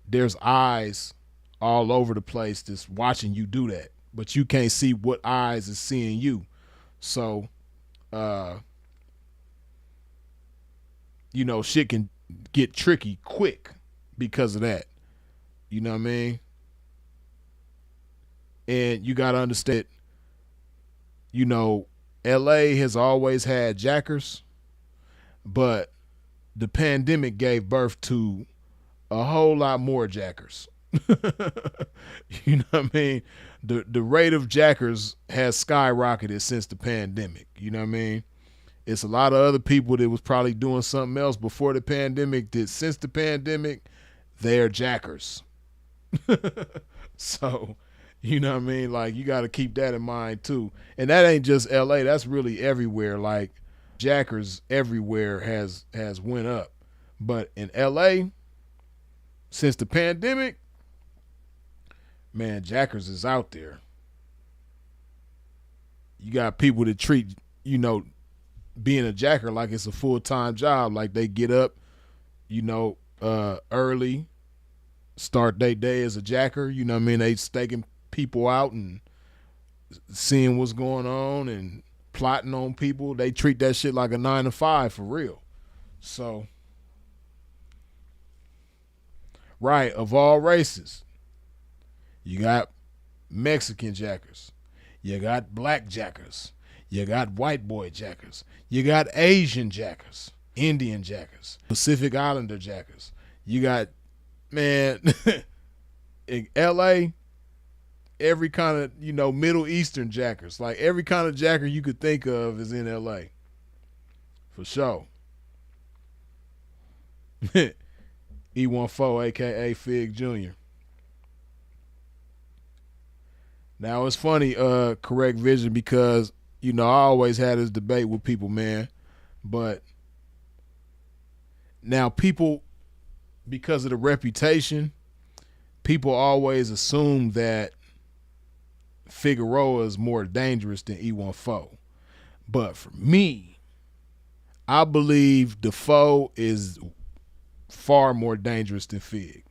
there's eyes all over the place that's watching you do that, but you can't see what eyes is seeing you. So, you know, shit can get tricky quick because of that. You know what I mean? And you got to understand, you know, LA has always had jackers, but the pandemic gave birth to a whole lot more jackers. You know what I mean? The rate of jackers has skyrocketed since the pandemic. You know what I mean? It's a lot of other people that was probably doing something else before the pandemic that since the pandemic, they're jackers. So, you know what I mean? Like, you got to keep that in mind too. And that ain't just LA, that's really everywhere. Like, jackers everywhere has went up. But in LA, since the pandemic, man, jackers is out there. You got people that treat, you know, being a jacker like it's a full-time job. Like, they get up, you know, early, start their day as a jacker. You know what I mean? They staking people out and seeing what's going on and plotting on people. They treat that shit like a 9-to-5 for real. So, right, of all races, you got Mexican jackers, you got black jackers, you got white boy jackers, you got Asian jackers, Indian jackers, Pacific Islander jackers. You got, man, in LA, every kind of, you know, Middle Eastern jackers. Like, every kind of jacker you could think of is in LA. For sure. E14, aka Fig Jr. Now it's funny, Correct Vision, because, you know, I always had this debate with people, man. But now people, because of the reputation, people always assume that Figueroa is more dangerous than E14. But for me, I believe Defoe is far more dangerous than Fig.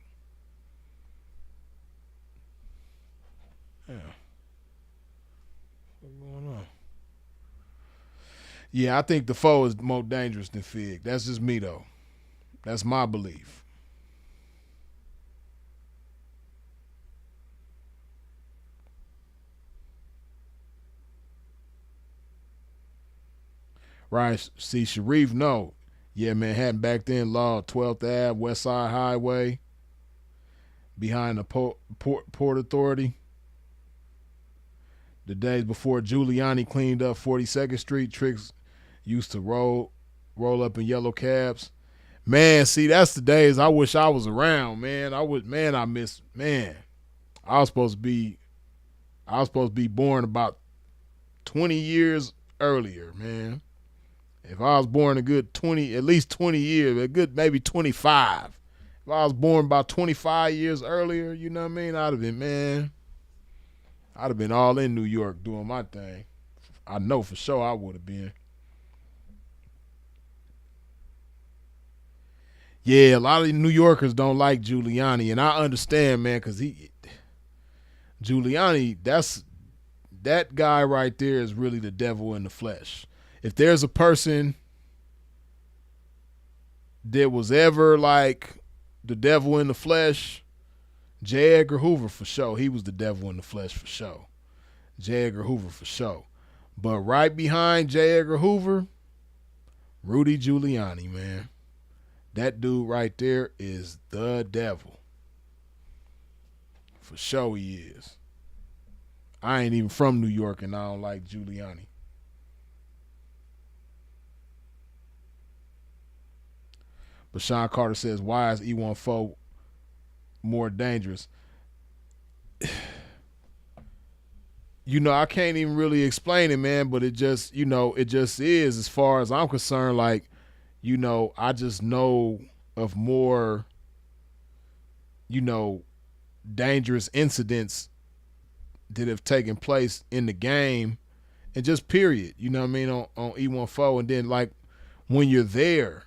Yeah. What's going on? Yeah, I think Defoe is more dangerous than Fig. That's just me, though. That's my belief. Right. See, Sharif, no. Yeah, Manhattan back then, law 12th Ave, West Side Highway, behind the Port Authority. The days before Giuliani cleaned up 42nd Street, Tricks used to roll up in yellow cabs. Man, see, that's the days I wish I was around, man. I was supposed to be born about 20 years earlier, man. If I was born at least 20 years, a good maybe 25. If I was born about 25 years earlier, you know what I mean? I'd have been all in New York doing my thing. I know for sure I would have been. Yeah, a lot of New Yorkers don't like Giuliani, and I understand, man, because Giuliani, that guy right there is really the devil in the flesh. If there's a person that was ever like the devil in the flesh, J. Edgar Hoover for sure. He was the devil in the flesh for sure. J. Edgar Hoover for sure. But right behind J. Edgar Hoover, Rudy Giuliani, man. That dude right there is the devil. For sure he is. I ain't even from New York and I don't like Giuliani. But Sean Carter says, why is E14 more dangerous? I can't even really explain it, man, but it just is, as far as I'm concerned. Like, I just know of more, dangerous incidents that have taken place in the game and just period, you know what I mean, on E14. And then, like, when you're there,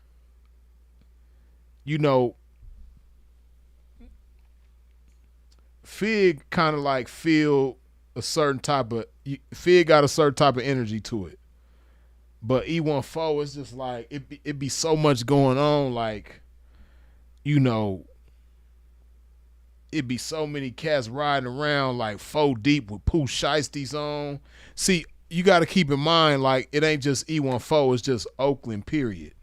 Fig kind of like Fig got a certain type of energy to it. But E14 is just like, it be so much going on, like, it be so many cats riding around like 4 deep with Pooh Shiesties on. See, you got to keep in mind, like, it ain't just E14, it's just Oakland, period.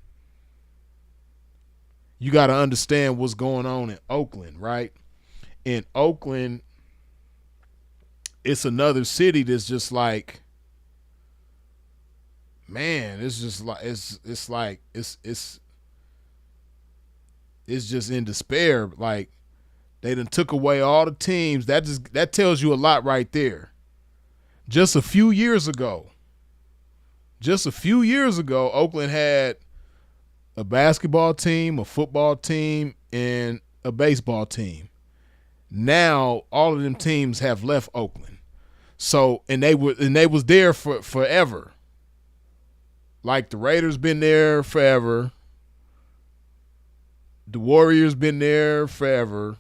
You got to understand what's going on in Oakland, right? In Oakland, it's another city that's just like, man, it's just like it's just in despair. Like, they done took away all the teams. That tells you a lot right there. Just a few years ago, Oakland had a basketball team, a football team, and a baseball team. Now all of them teams have left Oakland. So and they was there for forever. Like, the Raiders been there forever. The Warriors been there forever.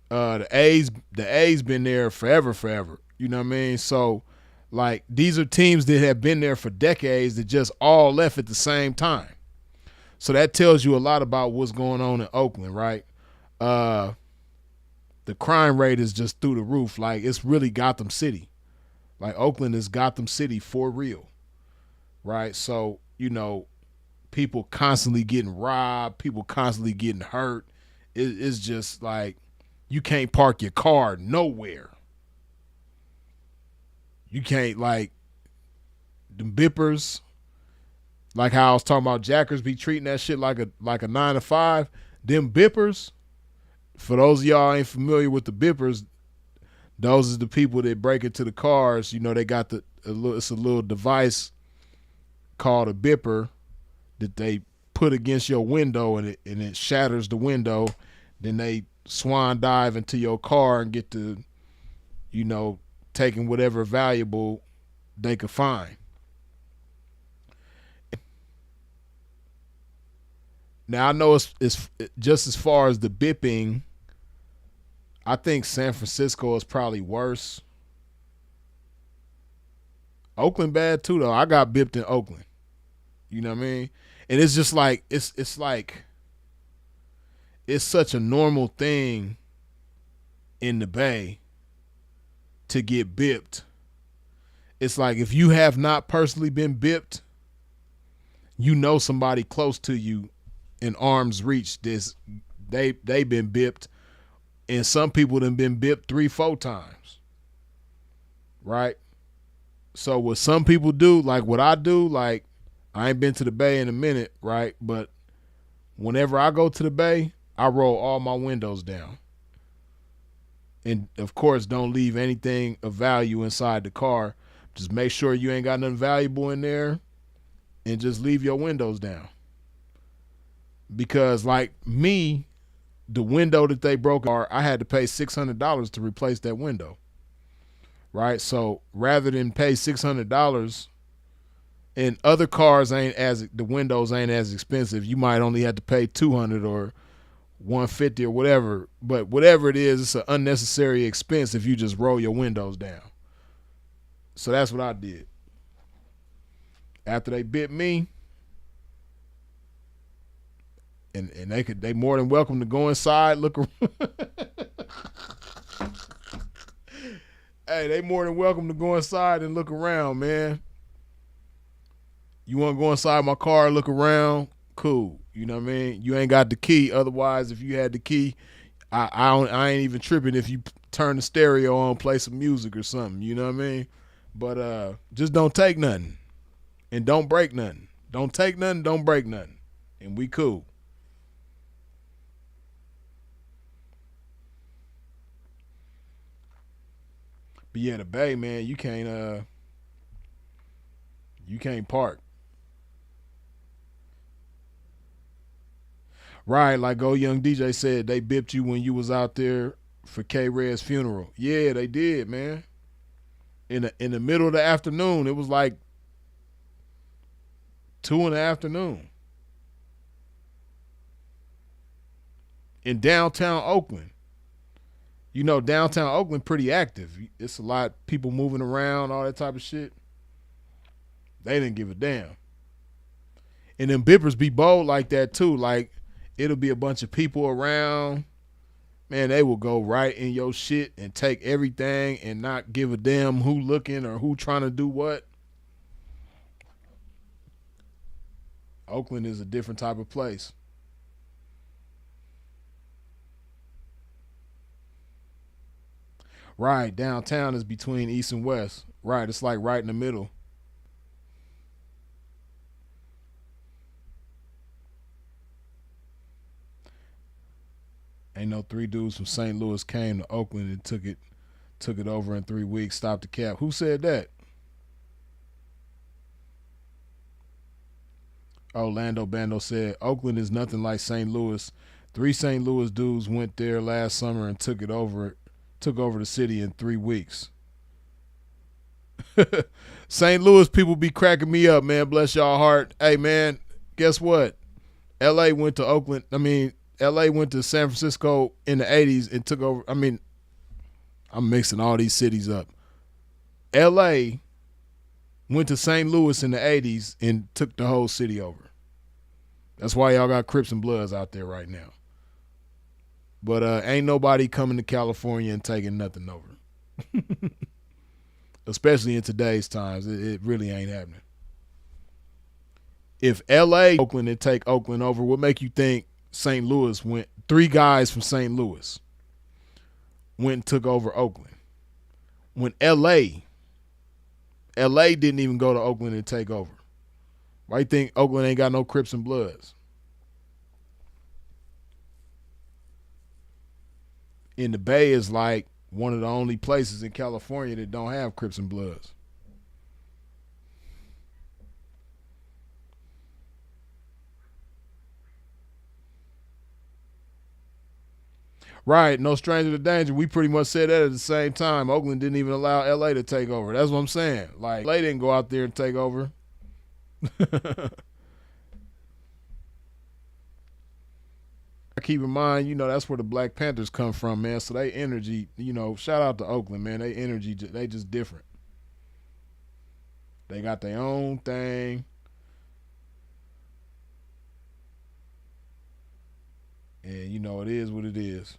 The A's been there forever. You know what I mean? So, like, these are teams that have been there for decades that just all left at the same time. So that tells you a lot about what's going on in Oakland, right? The crime rate is just through the roof. Like, it's really Gotham City. Like, Oakland is Gotham City for real, right? So, people constantly getting robbed, people constantly getting hurt. It's just like, you can't park your car nowhere. You can't, like, them bippers, like how I was talking about jackers be treating that shit like a 9 to 5. Them bippers, for those of y'all ain't familiar with the bippers, those are the people that break into the cars. They got it's a little device called a bipper that they put against your window, and it shatters the window. Then they swan dive into your car and get to, you know, taking whatever valuable they could find. Now I know it's just as far as the bipping. I think San Francisco is probably worse. Oakland bad too though. I got bipped in Oakland. You know what I mean? And it's just like it's like it's such a normal thing in the Bay to get bipped. It's like if you have not personally been bipped, you know somebody close to you in arm's reach they been bipped, and some people done been bipped 3-4 times. Right? So what some people do, like what I do, like I ain't been to the Bay in a minute, right? But whenever I go to the Bay, I roll all my windows down. And of course, don't leave anything of value inside the car. Just make sure you ain't got nothing valuable in there and just leave your windows down. Because like me, the window that they broke, I had to pay $600 to replace that window. Right? So rather than pay $600, and other cars the windows ain't as expensive. You might only have to pay $200 or $150 or whatever. But whatever it is, it's an unnecessary expense if you just roll your windows down. So that's what I did. After they bit me, and they more than welcome to go inside, look around. Hey, they more than welcome to go inside and look around, man. You want to go inside my car, look around, cool. You know what I mean? You ain't got the key. Otherwise, if you had the key, I ain't even tripping if you turn the stereo on, play some music or something. You know what I mean? But just don't take nothing, and don't break nothing. Don't take nothing, don't break nothing, and we cool. But yeah, the Bay, man, you can't park. Right, like Go Young DJ said, they bipped you when you was out there for K-Red's funeral. Yeah, they did, man. In the middle of the afternoon, it was like 2 in the afternoon. In downtown Oakland. You know, downtown Oakland pretty active. It's a lot of people moving around, all that type of shit. They didn't give a damn. And them bippers be bold like that too. Like, it'll be a bunch of people around. Man, they will go right in your shit and take everything and not give a damn who looking or who trying to do what. Oakland is a different type of place. Right, downtown is between east and west. Right, it's like right in the middle. Ain't no 3 dudes from St. Louis came to Oakland and took it over in 3 weeks, stopped the cap. Who said that? Orlando Bando said, Oakland is nothing like St. Louis. 3 St. Louis dudes went there last summer and took over the city in 3 weeks. St. Louis people be cracking me up, man. Bless y'all heart. Hey, man, guess what? LA went to Oakland. LA went to San Francisco in the 80s and took over. I'm mixing all these cities up. LA went to St. Louis in the 80s and took the whole city over. That's why y'all got Crips and Bloods out there right now. But ain't nobody coming to California and taking nothing over. Especially in today's times. It really ain't happening. If LA, Oakland, and take Oakland over, what make you think St. Louis went? 3 guys from St. Louis went and took over Oakland. When LA didn't even go to Oakland and take over. Why you think Oakland ain't got no Crips and Bloods? In the Bay is like one of the only places in California that don't have Crips and Bloods. Right, no stranger to danger. We pretty much said that at the same time. Oakland didn't even allow LA to take over. That's what I'm saying. Like, LA didn't go out there and take over. Keep in mind, that's where the Black Panthers come from, man. So they energy, shout out to Oakland, man. They energy, they just different. They got their own thing. And, it is what it is.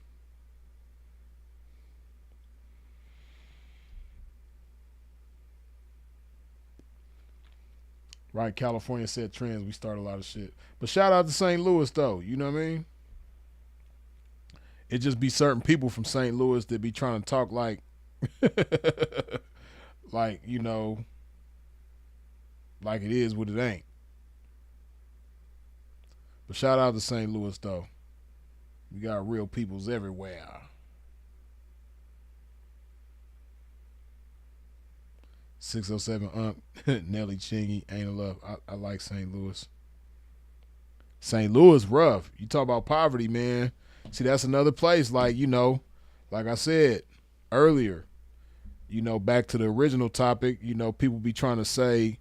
Right, California set trends. We start a lot of shit. But shout out to St. Louis, though. You know what I mean? It just be certain people from St. Louis that be trying to talk like, like, like it is what it ain't. But shout out to St. Louis, though. We got real peoples everywhere. (607) Nelly Chingy, Ain't a Love. I like St. Louis. St. Louis rough. You talk about poverty, man. See, that's another place. Like, like I said earlier, back to the original topic, people be trying to say,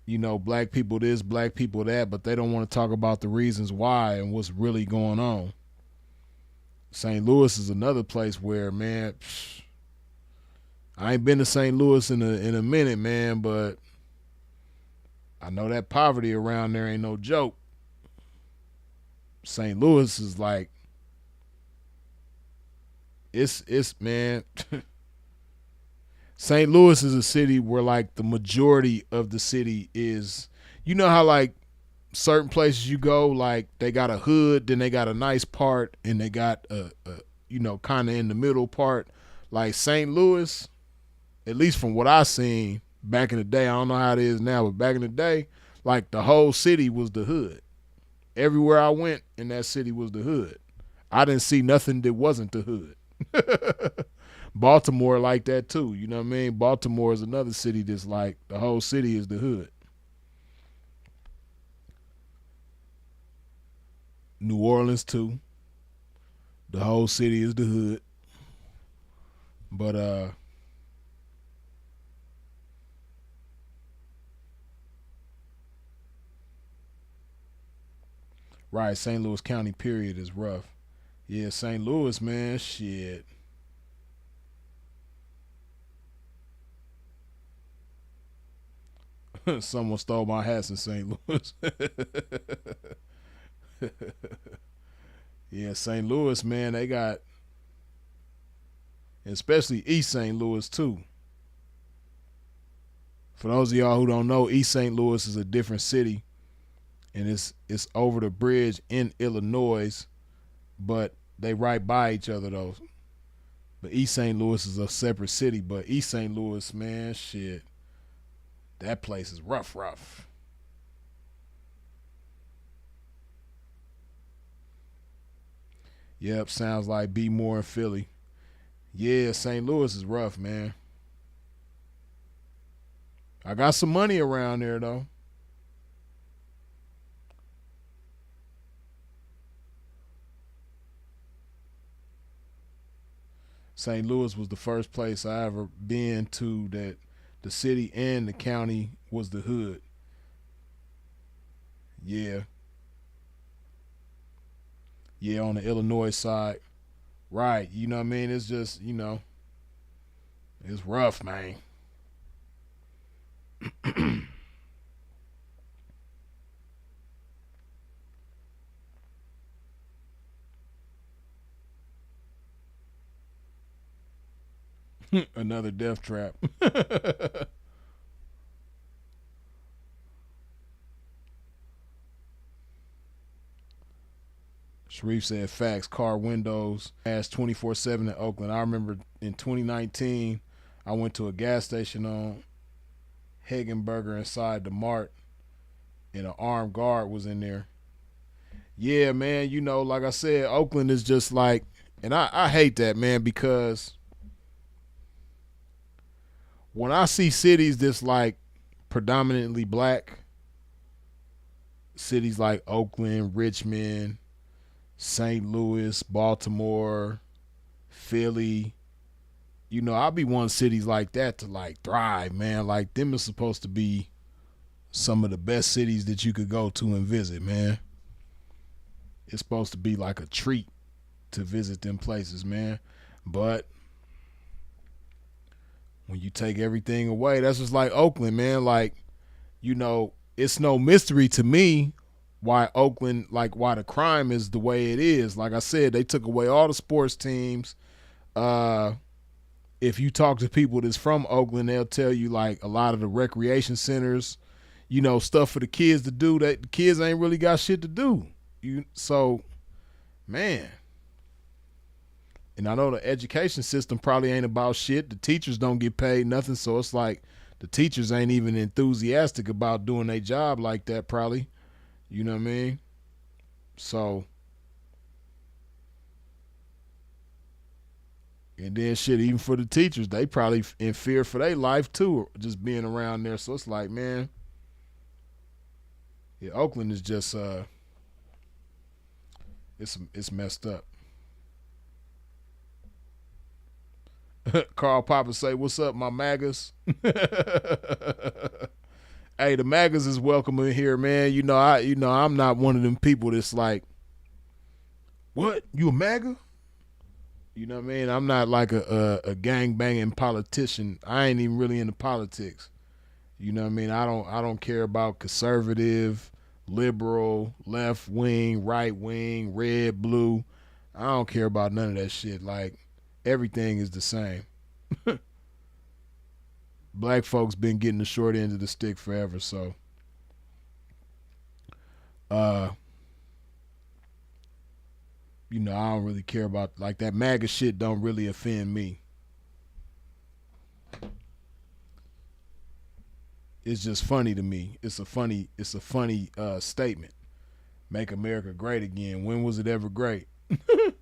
black people this, black people that, but they don't want to talk about the reasons why and what's really going on. St. Louis is another place where, man, I ain't been to St. Louis in a minute, man, but I know that poverty around there ain't no joke. St. Louis is like, it's man. St. Louis is a city where like the majority of the city is, how like certain places you go, like they got a hood, then they got a nice part, and they got a kind of in the middle part. Like St. Louis, at least from what I seen back in the day, I don't know how it is now, but back in the day, like the whole city was the hood. Everywhere I went in that city was the hood. I didn't see nothing that wasn't the hood. Baltimore like that too, you know what I mean? Baltimore is another city that's like the whole city is the hood. New Orleans too. The whole city is the hood. But right, St. Louis County period is rough. Yeah, St. Louis, man, shit. Someone stole my hats in St. Louis. Yeah, St. Louis, man, they got, especially East St. Louis too. For those of y'all who don't know, East St. Louis is a different city, and it's over the bridge in Illinois, but they right by each other though. But East St. Louis is a separate city. But East St. Louis, man, shit, that place is rough. Yep, sounds like B More in Philly. Yeah, St. Louis is rough, man. I got some money around there though. St. Louis was the first place I ever been to that the city and the county was the hood. Yeah. Yeah, on the Illinois side. Right. You know what I mean? It's just, it's rough, man. Another death trap. Sharif said facts, car windows, ass 24/7 in Oakland. I remember in 2019, I went to a gas station on Hagenberger inside the Mart, and an armed guard was in there. Yeah, man, like I said, Oakland is just like, and I hate that, man, because when I see cities that's like predominantly black, cities like Oakland, Richmond, St. Louis, Baltimore, Philly. You know, I be wanting cities like that to like thrive, man. Like them is supposed to be some of the best cities that you could go to and visit, man. It's supposed to be like a treat to visit them places, man. But when you take everything away, that's just like Oakland, man. Like, you know, it's no mystery to me why Oakland, like why the crime is the way it is. Like I said, they took away all the sports teams. If you talk to people that's from Oakland, they'll tell you like a lot of the recreation centers, you know, stuff for the kids to do that the kids ain't really got shit to do. So, man. And I know the education system probably ain't about shit. The teachers don't get paid nothing, so it's like the teachers ain't even enthusiastic about doing their job like that probably. You know what I mean? So, and then shit, even for the teachers, they probably in fear for their life too, just being around there. So it's like, man, yeah, Oakland is just it's messed up. Carl Popper say, "What's up, my MAGAs?" Hey, the MAGAs is welcome in here, man. I'm not one of them people that's like, "What? You a MAGA?" You know what I mean? I'm not like a gang banging politician. I ain't even really into politics. You know what I mean? I don't care about conservative, liberal, left wing, right wing, red, blue. I don't care about none of that shit. Like, everything is the same. Black folks been getting the short end of the stick forever, so you know, I don't really care about like that MAGA shit don't really offend me. It's just funny to me. It's a funny statement. Make America great again. When was it ever great? I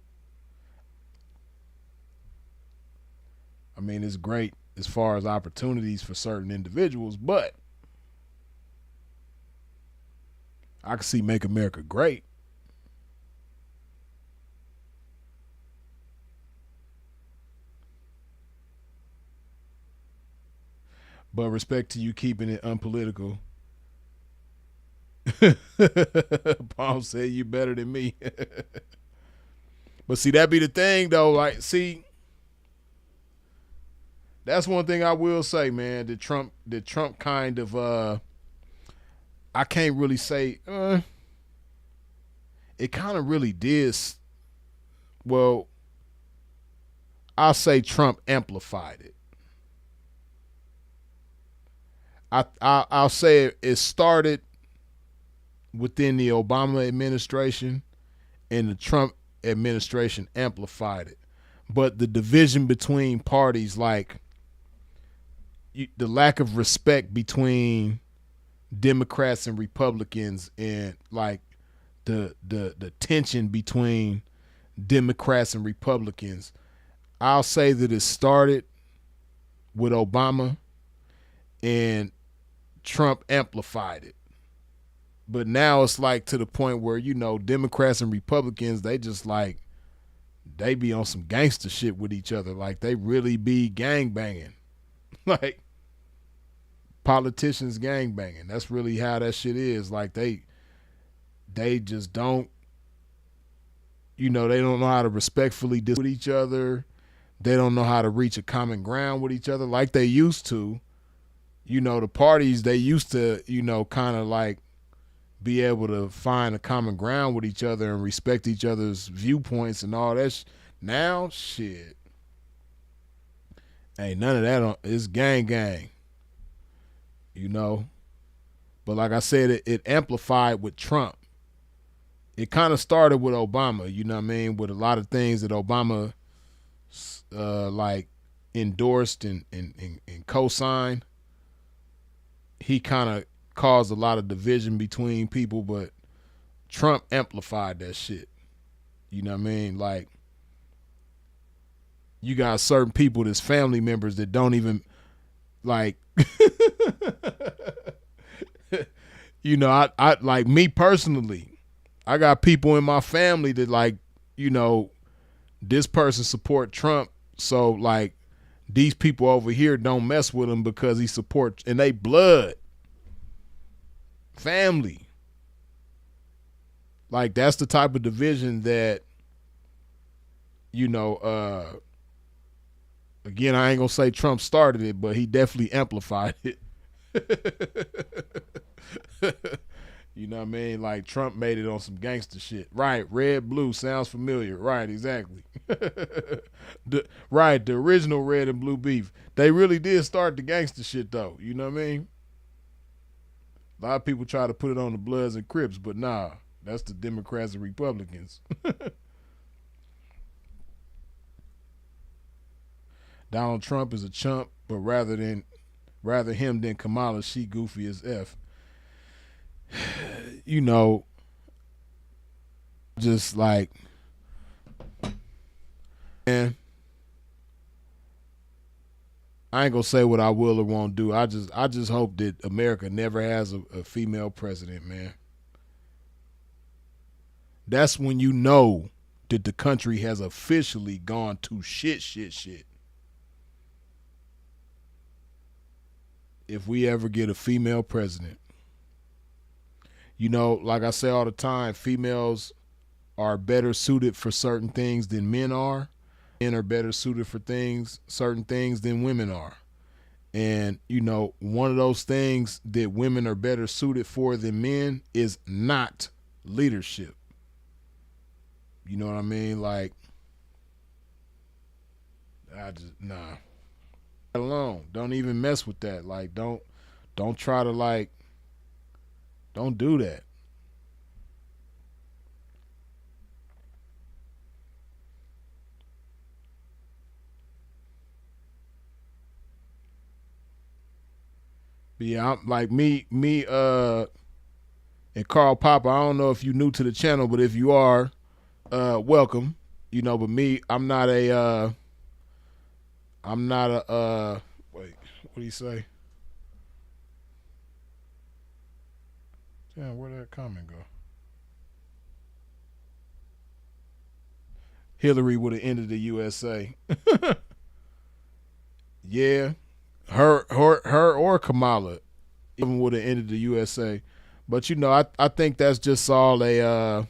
mean, it's great as far as opportunities for certain individuals, but I can see Make America Great. But respect to you keeping it unpolitical. Paul said you better than me. But see, that be the thing though. Like, see, that's one thing I will say, man. That Trump kind of I can't really say it kind of really did. Well, I'll say Trump amplified it. I'll say it started within the Obama administration, and the Trump administration amplified it. But the division between parties, like the lack of respect between Democrats and Republicans, and like the tension between Democrats and Republicans, I'll say that it started with Obama, and Trump amplified it. But now it's like to the point where, you know, Democrats and Republicans, they just like, they be on some gangster shit with each other. Like, they really be gang banging. Like, politicians gang banging. That's really how that shit is. Like, they just don't, you know, they don't know how to respectfully deal with each other. They don't know how to reach a common ground with each other like they used to. You know, the parties, they used to, you know, kind of like be able to find a common ground with each other and respect each other's viewpoints and all that. Now, shit. Ain't none of that. It's gang. You know? But like I said, it amplified with Trump. It kind of started with Obama, you know what I mean? With a lot of things that Obama, like, endorsed and co-signed. He kind of caused a lot of division between people, but Trump amplified that shit. You know what I mean? Like, you got certain people that's family members that don't even, like, you know, I like me personally, I got people in my family that like, you know, this person support Trump, so like these people over here don't mess with him because he supports, and they blood family. Like that's the type of division that, you know, again, I ain't gonna say Trump started it, but he definitely amplified it. You know what I mean? Like Trump made it on some gangster shit. Right, red, blue, sounds familiar. Right, exactly. The original red and blue beef. They really did start the gangster shit though. You know what I mean? A lot of people try to put it on the Bloods and Crips, but nah, that's the Democrats and Republicans. Donald Trump is a chump, but rather him than Kamala, she goofy as F. You know, just like, man, I ain't gonna say what I will or won't do. I just hope that America never has a female president, man. That's when you know that the country has officially gone to shit. If we ever get a female president. You know, like I say all the time, females are better suited for certain things than men are. Men are better suited for certain things than women are. And, you know, one of those things that women are better suited for than men is not leadership. You know what I mean? Like, nah. Alone. Don't even mess with that. Like, don't try to like, don't do that. But yeah, I'm like me, and Carl Popper. I don't know if you're new to the channel, but if you are, welcome. You know, but me, I'm not a, wait, what do you say? Damn, where'd that comment go? Hillary would have ended the USA. Yeah, her or Kamala even would have ended the USA. But you know, I think that's just all a I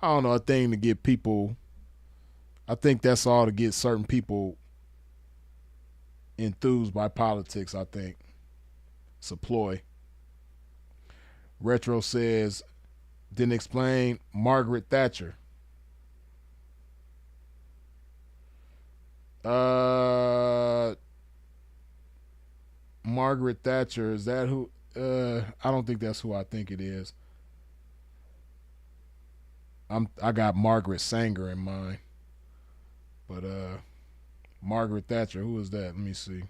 don't know, a thing to get people. I think that's all to get certain people enthused by politics. I think it's a ploy. Retro says, didn't explain Margaret Thatcher. Margaret Thatcher, is that who? I don't think that's who I think it is. I got Margaret Sanger in mind, but Margaret Thatcher, who is that? Let me see.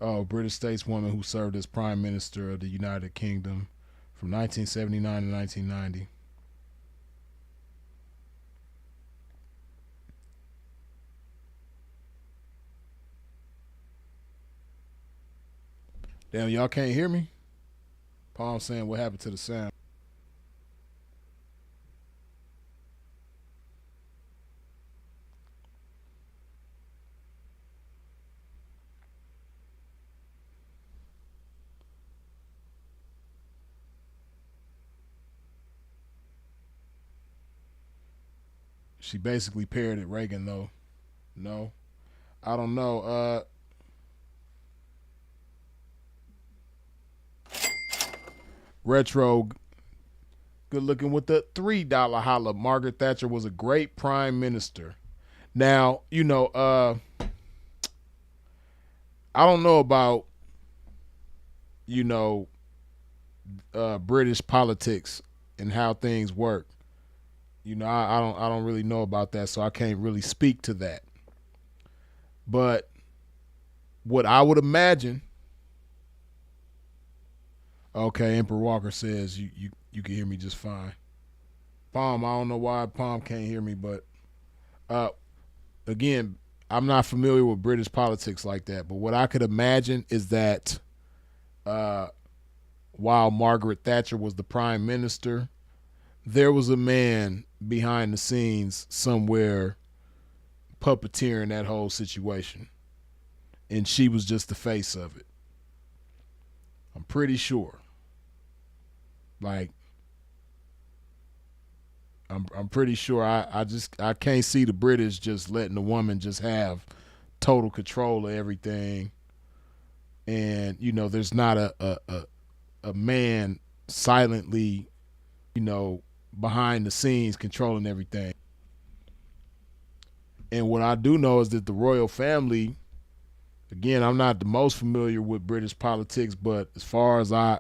Oh, British stateswoman who served as Prime Minister of the United Kingdom from 1979 to 1990. Damn, y'all can't hear me? Palm saying what happened to the sound. She basically parroted Reagan though. No. I don't know. Retro, good looking with the $3 holla. Margaret Thatcher was a great prime minister. Now, you know, I don't know about, you know, British politics and how things work. You know, I don't really know about that, so I can't really speak to that. But what I would imagine Okay, Emperor Walker says you can hear me just fine. Palm, I don't know why Palm can't hear me, but uh, again, I'm not familiar with British politics like that. But what I could imagine is that uh, while Margaret Thatcher was the prime minister, there was a man behind the scenes somewhere puppeteering that whole situation, and she was just the face of it. I'm pretty sure. Like, I'm pretty sure. I can't see the British just letting the woman just have total control of everything, and there's not a man silently, you know, behind the scenes controlling everything. And what I do know is that the royal family, again, I'm not the most familiar with British politics, but as far as I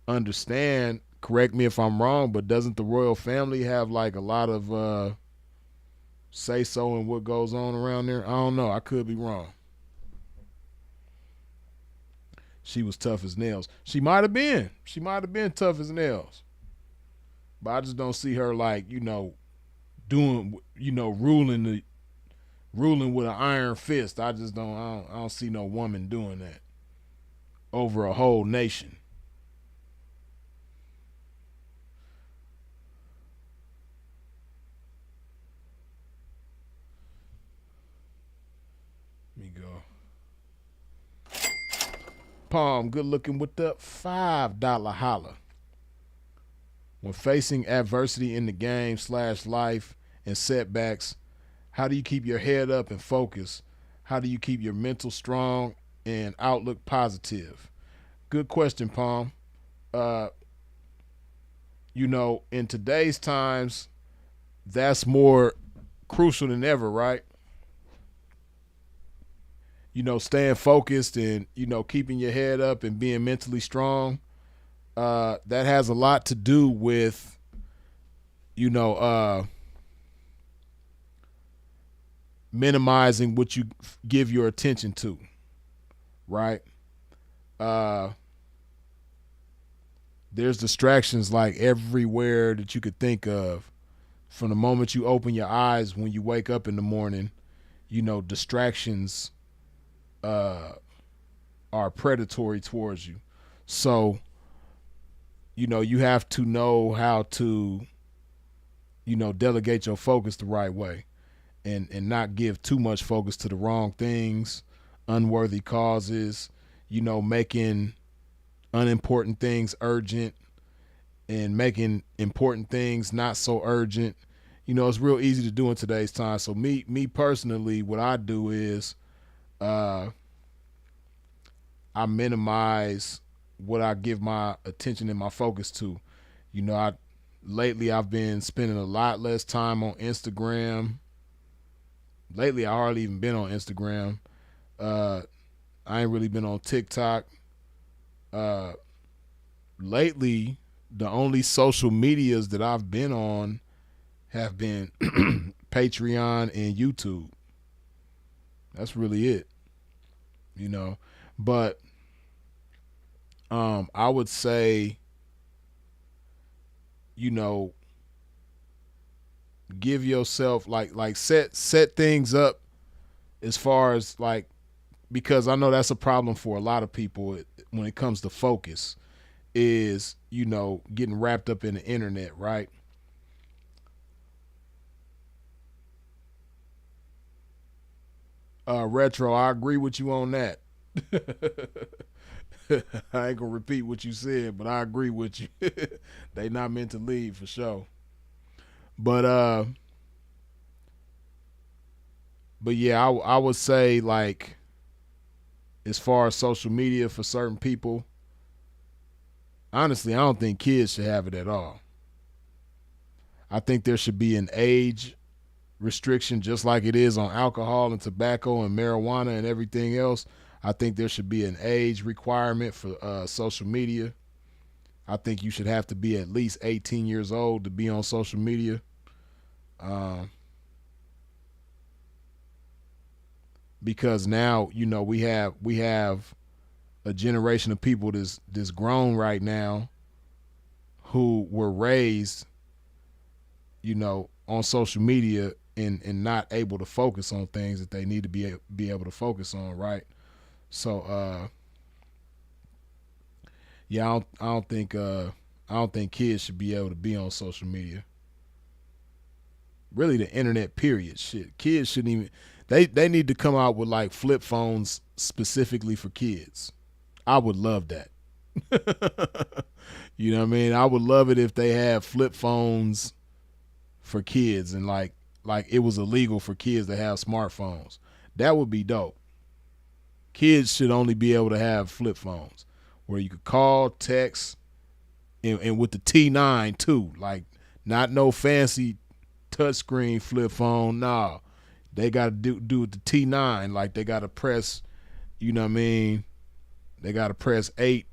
understand, correct me if I'm wrong, but doesn't the royal family have like a lot of say so in what goes on around there? I don't know. I could be wrong. She was tough as nails. She might have been. She might have been tough as nails. But I just don't see her like, doing, ruling with an iron fist. I don't see no woman doing that over a whole nation. Let me go. Palm, good looking with the $5 holla. When facing adversity in the game / life and setbacks, how do you keep your head up and focus? How do you keep your mental strong and outlook positive? Good question, Palm. Uh, in today's times, that's more crucial than ever, right? Staying focused and, keeping your head up and being mentally strong. That has a lot to do with, minimizing what you give your attention to, right? There's distractions like everywhere that you could think of. From the moment you open your eyes when you wake up in the morning, distractions are predatory towards you. So, you have to know how to, delegate your focus the right way and not give too much focus to the wrong things, unworthy causes, making unimportant things urgent and making important things not so urgent. It's real easy to do in today's time. So me personally, what I do is I minimize what I give my attention and my focus to. Lately I've been spending a lot less time on Instagram. Lately I hardly even been on Instagram. I ain't really been on TikTok. Lately, the only social medias that I've been on have been Patreon and YouTube. That's really it. But I would say, give yourself like set things up as far as like, because I know that's a problem for a lot of people when it comes to focus is, getting wrapped up in the internet, right? Retro, I agree with you on that. I ain't gonna repeat what you said, but I agree with you. They not meant to leave for sure. But yeah, I would say like as far as social media for certain people, honestly, I don't think kids should have it at all. I think there should be an age restriction just like it is on alcohol and tobacco and marijuana and everything else. I think there should be an age requirement for social media. I think you should have to be at least 18 years old to be on social media. Because now, we have a generation of people that's grown right now who were raised, on social media and not able to focus on things that they need to be able to focus on, right? So yeah, I don't think kids should be able to be on social media. Really, the internet. Period. Shit, kids shouldn't even. They need to come out with like flip phones specifically for kids. I would love that. You know what I mean? I would love it if they had flip phones for kids and like it was illegal for kids to have smartphones. That would be dope. Kids should only be able to have flip phones where you could call, text, and with the T9 too. Like not no fancy touchscreen flip phone. Nah, they got to do it the T9. Like they got to press, you know what I mean? They got to press 8,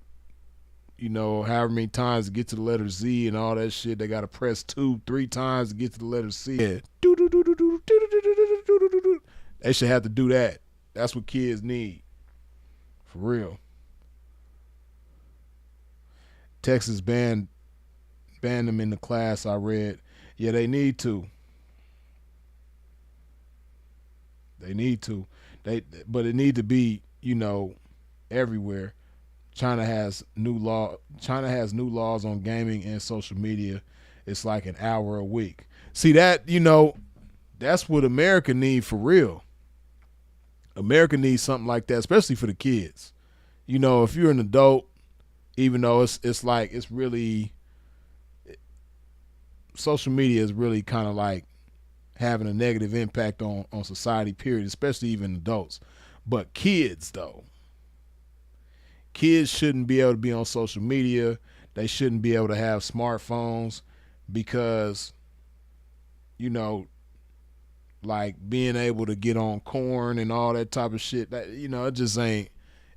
however many times to get to the letter Z and all that shit. They got to press 2, 3 times to get to the letter C. Yeah. They should have to do that. That's what kids need. For real. Texas banned them in the class I read. Yeah, they need to. They need to. But it need to be, everywhere. China has new laws on gaming and social media. It's like an hour a week. See that, that's what America need for real. America needs something like that, especially for the kids. If you're an adult, even though it's like it's really social media is really kind of like having a negative impact on society, period, especially even adults. But kids, though, kids shouldn't be able to be on social media. They shouldn't be able to have smartphones because, like being able to get on corn and all that type of shit, that, it just ain't.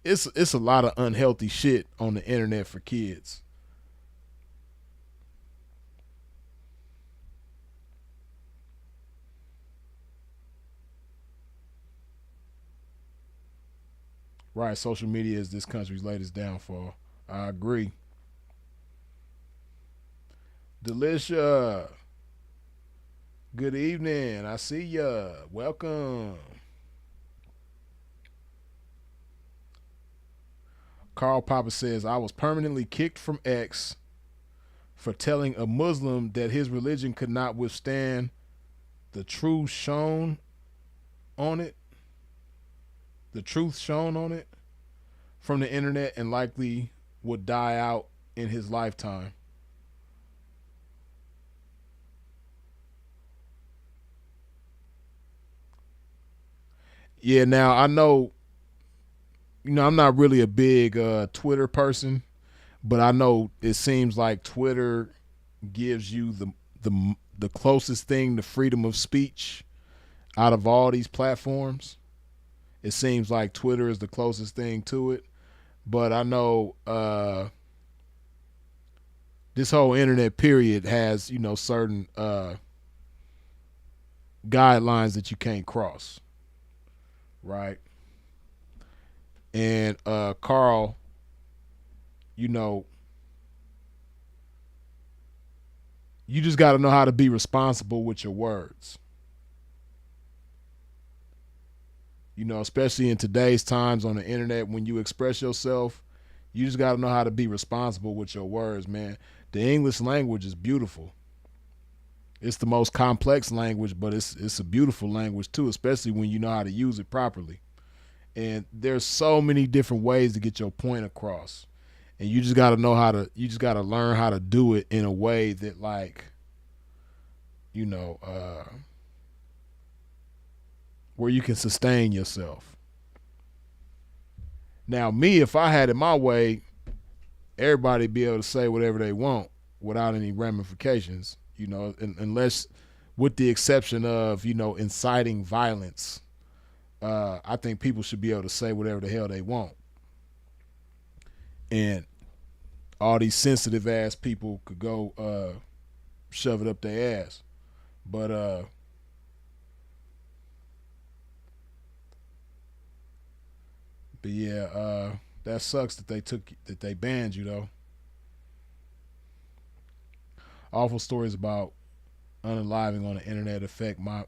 It's a lot of unhealthy shit on the internet for kids. Right, social media is this country's latest downfall. I agree. Delisha, good evening. I see ya. Welcome. Karl Popper says, I was permanently kicked from X for telling a Muslim that his religion could not withstand the truth shown on it. The truth shown on it from the internet and likely would die out in his lifetime. Yeah, now I know, I'm not really a big Twitter person, but I know it seems like Twitter gives you the closest thing to freedom of speech out of all these platforms. It seems like Twitter is the closest thing to it. But I know this whole internet period has, certain guidelines that you can't cross. Right? And Karl, you just got to know how to be responsible with your words. Especially in today's times on the internet, when you express yourself, you just got to know how to be responsible with your words, man. The English language is beautiful. It's the most complex language, but it's a beautiful language too, especially when you know how to use it properly. And there's so many different ways to get your point across. And you just got to learn how to do it in a way that where you can sustain yourself. Now, me, if I had it my way, everybody be able to say whatever they want without any ramifications, unless with the exception of, inciting violence. I think people should be able to say whatever the hell they want. And all these sensitive ass people could go shove it up their ass. But yeah, That sucks that they banned you though. Awful stories about unaliving on the internet affect my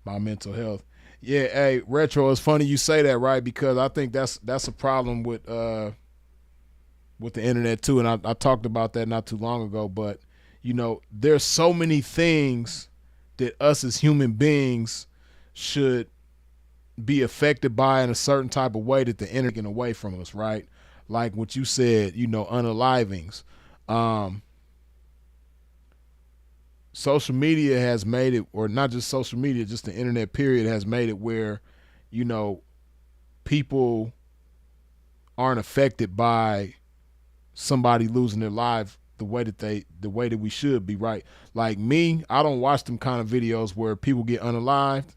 mental health. Yeah, hey, Retro, it's funny you say that, right? Because I think that's a problem with the internet too, and I talked about that not too long ago. But there's so many things that us as human beings should be affected by in a certain type of way that the internet taken away from us, right? Like what you said, unalivings. Social media has made it, or not just social media, just the internet period has made it where, people aren't affected by somebody losing their life the way that we should be, right? Like me, I don't watch them kind of videos where people get unalived.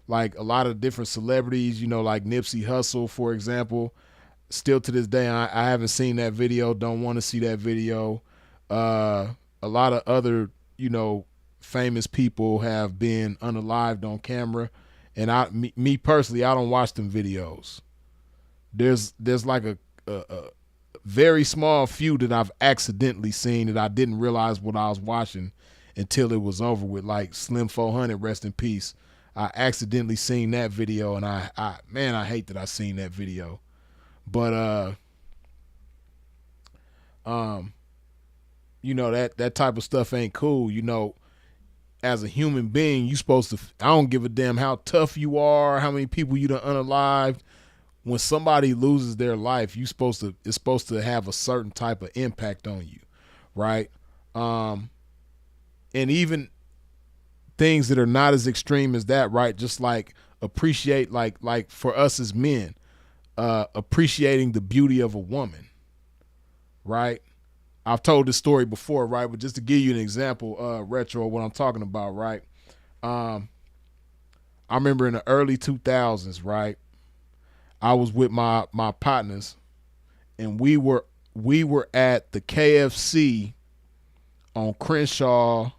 Like a lot of different celebrities, like Nipsey Hussle, for example. Still to this day, I haven't seen that video. Don't want to see that video. A lot of other, famous people have been unalived on camera, and me personally, I don't watch them videos. There's like a very small few that I've accidentally seen that I didn't realize what I was watching until it was over with. Like Slim 400, rest in peace. I accidentally seen that video, and I hate that I seen that video. But that type of stuff ain't cool. As a human being, you supposed to. I don't give a damn how tough you are, how many people you done unalived. When somebody loses their life, it's supposed to have a certain type of impact on you, right? And even things that are not as extreme as that, right? Just like appreciate, like for us as men, appreciating the beauty of a woman, right? I've told this story before, right? But just to give you an example, Retro, what I'm talking about, right? I remember in the early 2000s, right? I was with my partners, and we were at the KFC on Crenshaw.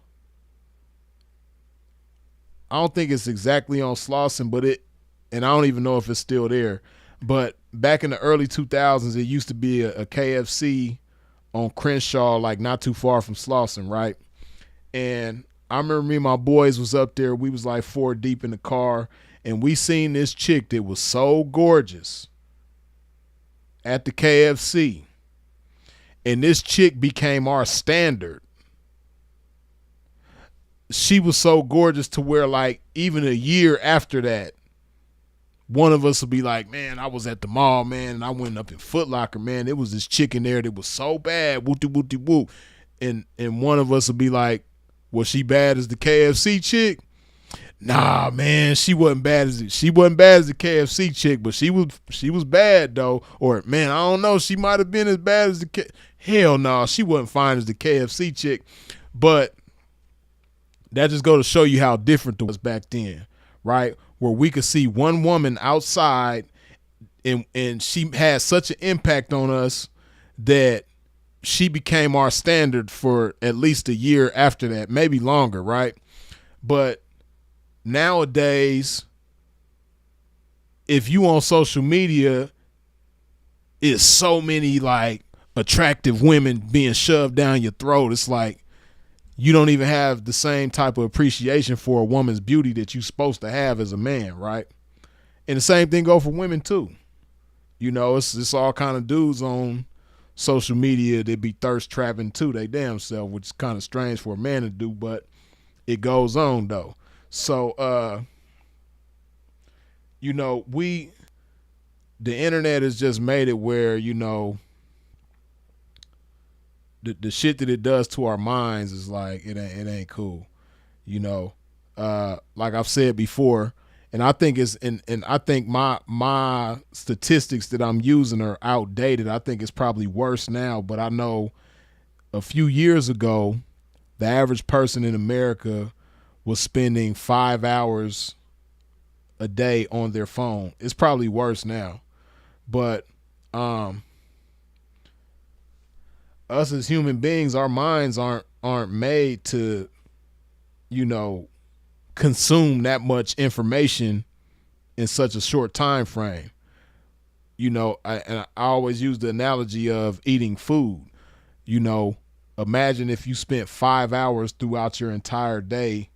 I don't think it's exactly on Slauson, and I don't even know if it's still there. But back in the early 2000s, it used to be a KFC on Crenshaw, like not too far from Slauson, right? And I remember me and my boys was up there. We was like 4 deep in the car, and we seen this chick that was so gorgeous at the KFC. And this chick became our standard. She was so gorgeous to where, like, even a year after that, one of us would be like, man, I was at the mall, man, and I went up in Foot Locker, man. There was this chick in there that was so bad, wooty wooty woo. And one of us would be like, was she bad as the KFC chick? Nah, man, she wasn't bad as the KFC chick, but she was bad though. Or man, I don't know, she might have been as bad as hell no, she wasn't fine as the KFC chick. But that just go to show you how different it was back then, right? Where we could see one woman outside, and she had such an impact on us that she became our standard for at least a year after that, maybe longer, right? But nowadays, if you on social media, it's so many like attractive women being shoved down your throat. It's like you don't even have the same type of appreciation for a woman's beauty that you're supposed to have as a man, right? And the same thing go for women too. It's all kind of dudes on social media that be thirst trapping too, they damn self, which is kind of strange for a man to do, but it goes on though. So, the internet has just made it where, the shit that it does to our minds is like, it ain't cool. Like I've said before, and I think I think my statistics that I'm using are outdated. I think it's probably worse now, but I know a few years ago, the average person in America was spending 5 hours a day on their phone. It's probably worse now, but us as human beings, our minds aren't made to, consume that much information in such a short time frame. you know, and I always use the analogy of eating food. You know, imagine if you spent 5 hours throughout your entire day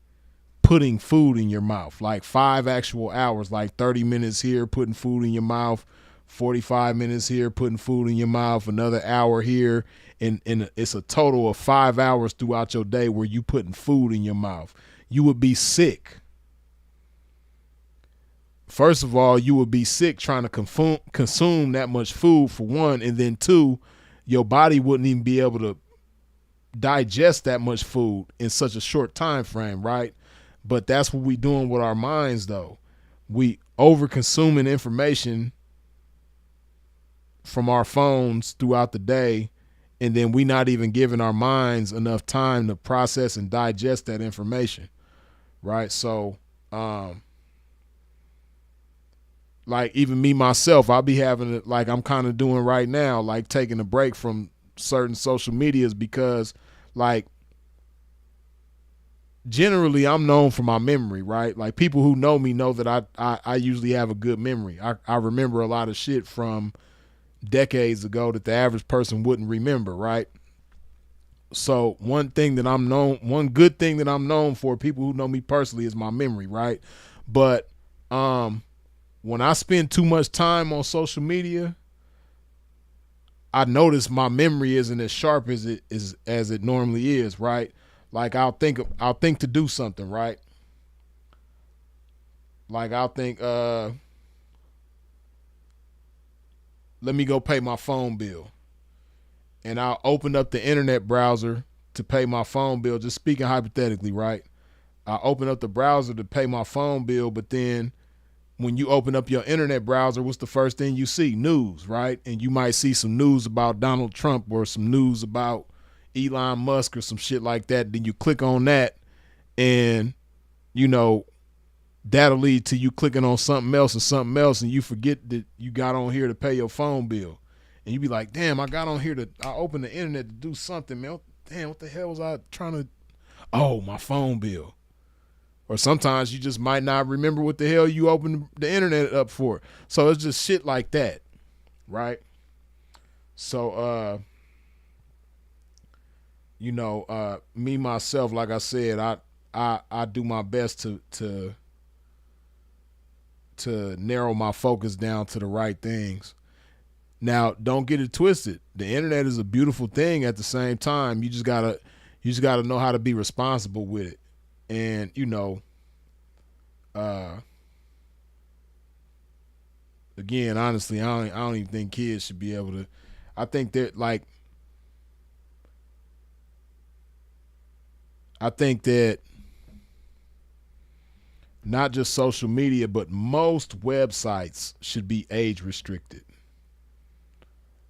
putting food in your mouth, like 5 actual hours, like 30 minutes here putting food in your mouth, 45 minutes here putting food in your mouth, another hour here, and it's a total of 5 hours throughout your day where you putting food in your mouth. You would be sick. First of all, you would be sick trying to consume that much food, for one, and then two, your body wouldn't even be able to digest that much food in such a short time frame, right? But that's what we doing with our minds, though. We over consuming information from our phones throughout the day, and then we not even giving our minds enough time to process and digest that information, right? So, like even me myself, I'll be having it like I'm kind of doing right now, like taking a break from certain social medias because, like, generally I'm known for my memory, right? Like people who know me know that I usually have a good memory. I remember a lot of shit from decades ago that the average person wouldn't remember, right? So one good thing that I'm known for, people who know me personally, is my memory, right? But when I spend too much time on social media, I notice my memory isn't as sharp as it normally is, right? Like I'll think to do something, right? Like I'll think, let me go pay my phone bill. And I'll open up the internet browser to pay my phone bill, just speaking hypothetically, right? I open up the browser to pay my phone bill, but then when you open up your internet browser, what's the first thing you see? News, right? And you might see some news about Donald Trump or some news about Elon Musk or some shit like that. Then you click on that and, you know, that'll lead to you clicking on something else and you forget that you got on here to pay your phone bill. And you be like, damn, I opened the internet to do something, man. Damn, what the hell was I trying to, oh, my phone bill. Or sometimes you just might not remember what the hell you opened the internet up for. So it's just shit like that, right? So, you know, me myself, like I said, I do my best to narrow my focus down to the right things. Now, don't get it twisted. The internet is a beautiful thing. At the same time, you just gotta know how to be responsible with it. And, you know, again, honestly, I don't even think kids should be able to. I think that not just social media, but most websites should be age restricted.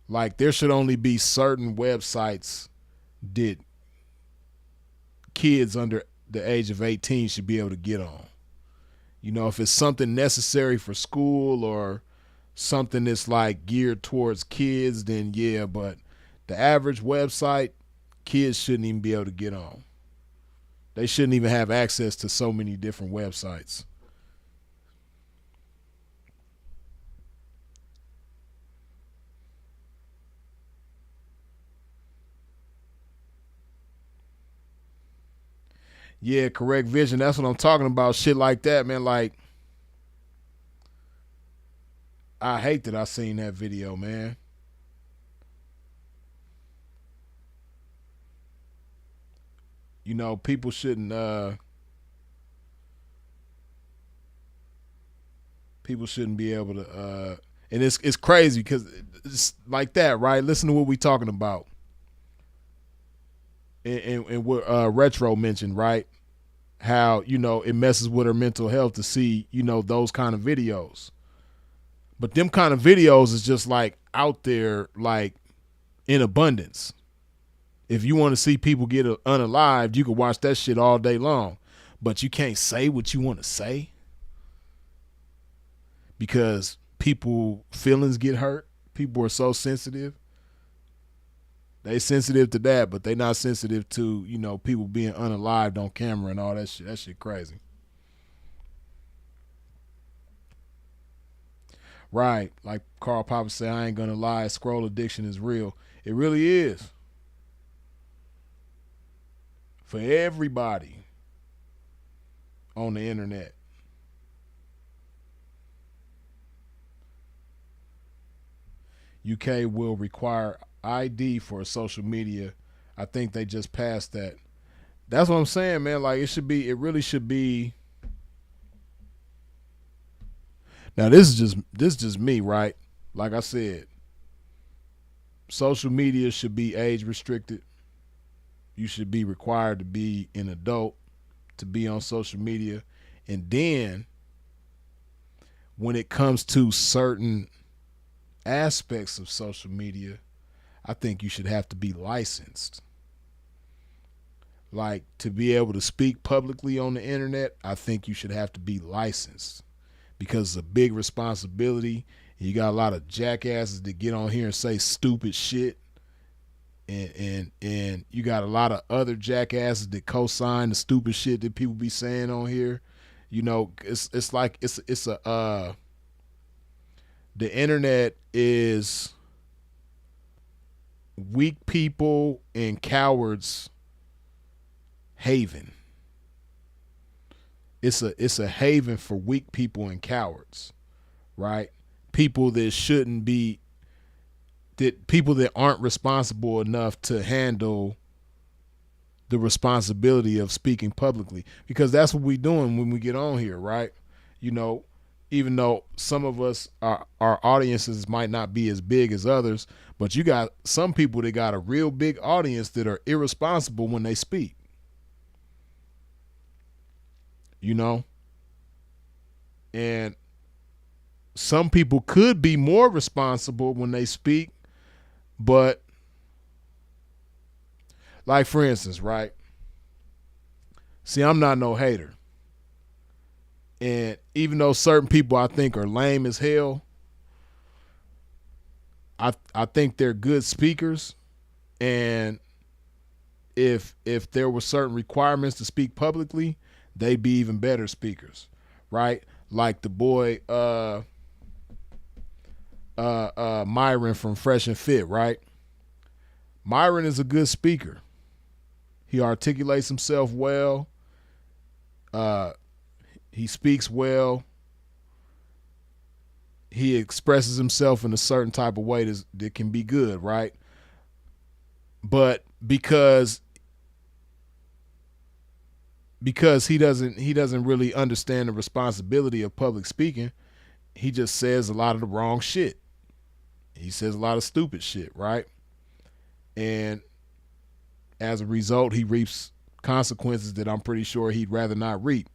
Like there should only be certain websites that kids under the age of 18 should be able to get on. You know, if it's something necessary for school or something that's like geared towards kids, then yeah, but the average website, kids shouldn't even be able to get on. They shouldn't even have access to so many different websites. Yeah, correct vision. That's what I'm talking about. Shit like that, man. Like, I hate that I seen that video, man. You know, people shouldn't be able to and it's crazy because it's like that, right? Listen to what we talking about. And what Retro mentioned, right? How, you know, it messes with her mental health to see, you know, those kind of videos. But them kind of videos is just like out there, like in abundance. If you want to see people get unalived, you can watch that shit all day long. But you can't say what you want to say because people feelings get hurt. People are so sensitive. They sensitive to that, but they not sensitive to, you know, people being unalived on camera and all that shit. That shit crazy. Right. Like Karl Popper said, I ain't gonna lie, scroll addiction is real. It really is. For everybody on the internet. UK will require ID for social media. I think they just passed that. That's what I'm saying, man. Like it really should be. Now this is just me, right? Like I said, social media should be age restricted. You should be required to be an adult to be on social media. And then when it comes to certain aspects of social media, I think you should have to be licensed. Like to be able to speak publicly on the internet, I think you should have to be licensed because it's a big responsibility. You got a lot of jackasses that get on here and say stupid shit. And you got a lot of other jackasses that co-sign the stupid shit that people be saying on here. You know, it's like it's a the internet is weak people and cowards haven. It's a haven for weak people and cowards, right? People that shouldn't be, that people that aren't responsible enough to handle the responsibility of speaking publicly, because that's what we're doing when we get on here, right? You know, even though some of us, our audiences might not be as big as others, but you got some people that got a real big audience that are irresponsible when they speak. You know? And some people could be more responsible when they speak, but like for instance, right? See, I'm not no hater. And even though certain people I think are lame as hell, I think they're good speakers. And if there were certain requirements to speak publicly, they'd be even better speakers, right? Like the boy Myron from Fresh and Fit, right? Myron is a good speaker. He articulates himself well. He speaks well. He expresses himself in a certain type of way that can be good, right? But because he doesn't really understand the responsibility of public speaking, he just says a lot of the wrong shit. He says a lot of stupid shit, right? And as a result, he reaps consequences that I'm pretty sure he'd rather not reap.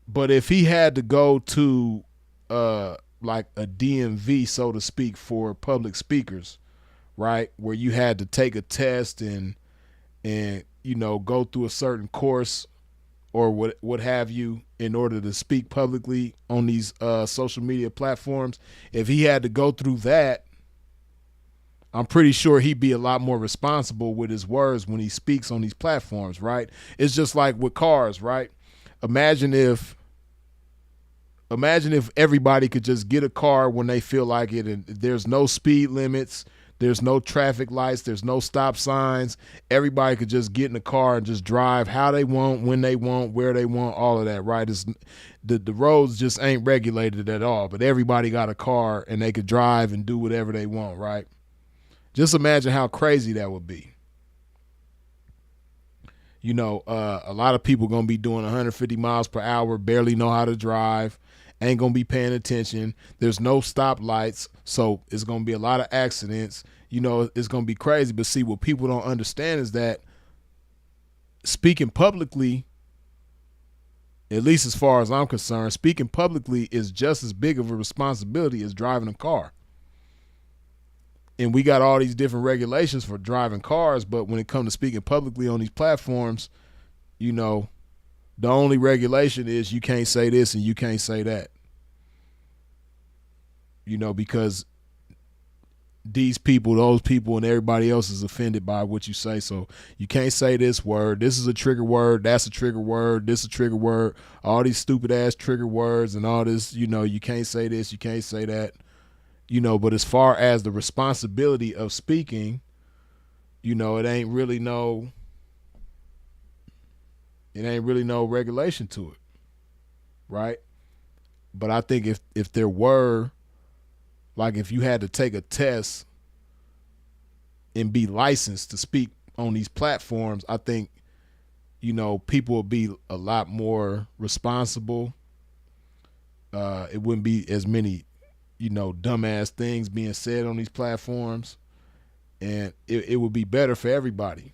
But if he had to go to like a DMV, so to speak, for public speakers, right, where you had to take a test and you know go through a certain course or what have you in order to speak publicly on these social media platforms, if he had to go through that, I'm pretty sure he'd be a lot more responsible with his words when he speaks on these platforms, right? It's just like with cars, right? Imagine if everybody could just get a car when they feel like it, and there's no speed limits, there's no traffic lights, there's no stop signs. Everybody could just get in the car and just drive how they want, when they want, where they want, all of that, right? The roads just ain't regulated at all, but everybody got a car and they could drive and do whatever they want, right? Just imagine how crazy that would be. You know, a lot of people going to be doing 150 miles per hour, barely know how to drive, ain't going to be paying attention. There's no stop lights, so it's going to be a lot of accidents. You know, it's going to be crazy. But see, what people don't understand is that speaking publicly, at least as far as I'm concerned, speaking publicly is just as big of a responsibility as driving a car. And we got all these different regulations for driving cars, but when it comes to speaking publicly on these platforms, you know, the only regulation is you can't say this and you can't say that. You know, because these people, those people, and everybody else is offended by what you say. So you can't say this word. This is a trigger word. That's a trigger word. This is a trigger word. All these stupid ass trigger words and all this, you can't say this. You can't say that. But as far as the responsibility of speaking, it ain't really no regulation to it. Right. But I think if there were, like if you had to take a test and be licensed to speak on these platforms, I think, people would be a lot more responsible. It wouldn't be as many, dumbass things being said on these platforms. And it would be better for everybody.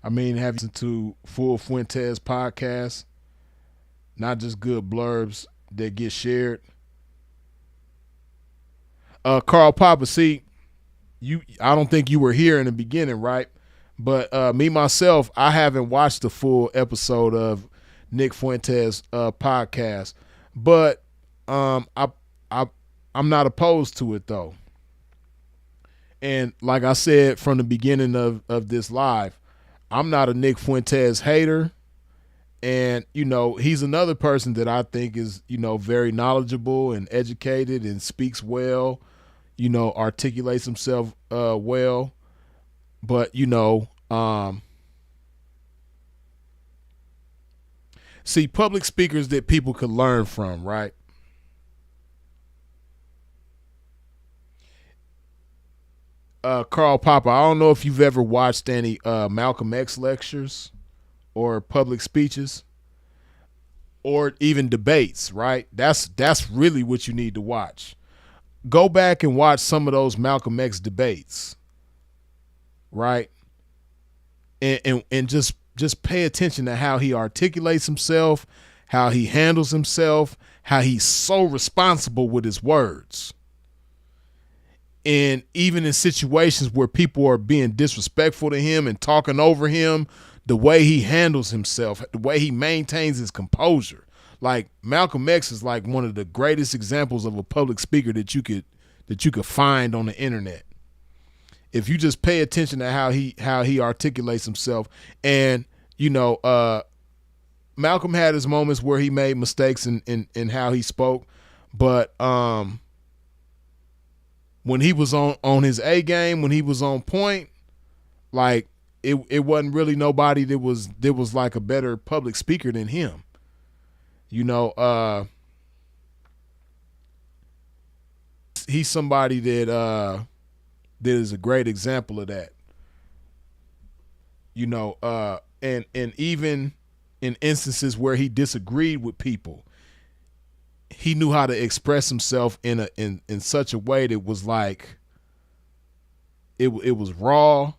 I mean, have you listened to Full Fuentes podcast? Not just good blurbs that get shared. Carl Papa, see, I don't think you were here in the beginning, right? But me myself, I haven't watched the full episode of Nick Fuentes podcast, but I'm not opposed to it though. And like I said from the beginning of this live, I'm not a Nick Fuentes hater. And, he's another person that I think is, very knowledgeable and educated and speaks well, articulates himself well. But, see, public speakers that people could learn from, right? Carl Papa, I don't know if you've ever watched any Malcolm X lectures or public speeches or even debates, right? That's really what you need to watch. Go back and watch some of those Malcolm X debates, right? And just pay attention to how he articulates himself, how he handles himself, how he's so responsible with his words. And even in situations where people are being disrespectful to him and talking over him, the way he handles himself, the way he maintains his composure. Like Malcolm X is like one of the greatest examples of a public speaker that you could find on the internet. If you just pay attention to how he articulates himself. And, Malcolm had his moments where he made mistakes in how he spoke, but when he was on his A game, when he was on point, like it wasn't really nobody that was like a better public speaker than him. He's somebody that is a great example of that. And even in instances where he disagreed with people, he knew how to express himself in such a way that was like it was raw,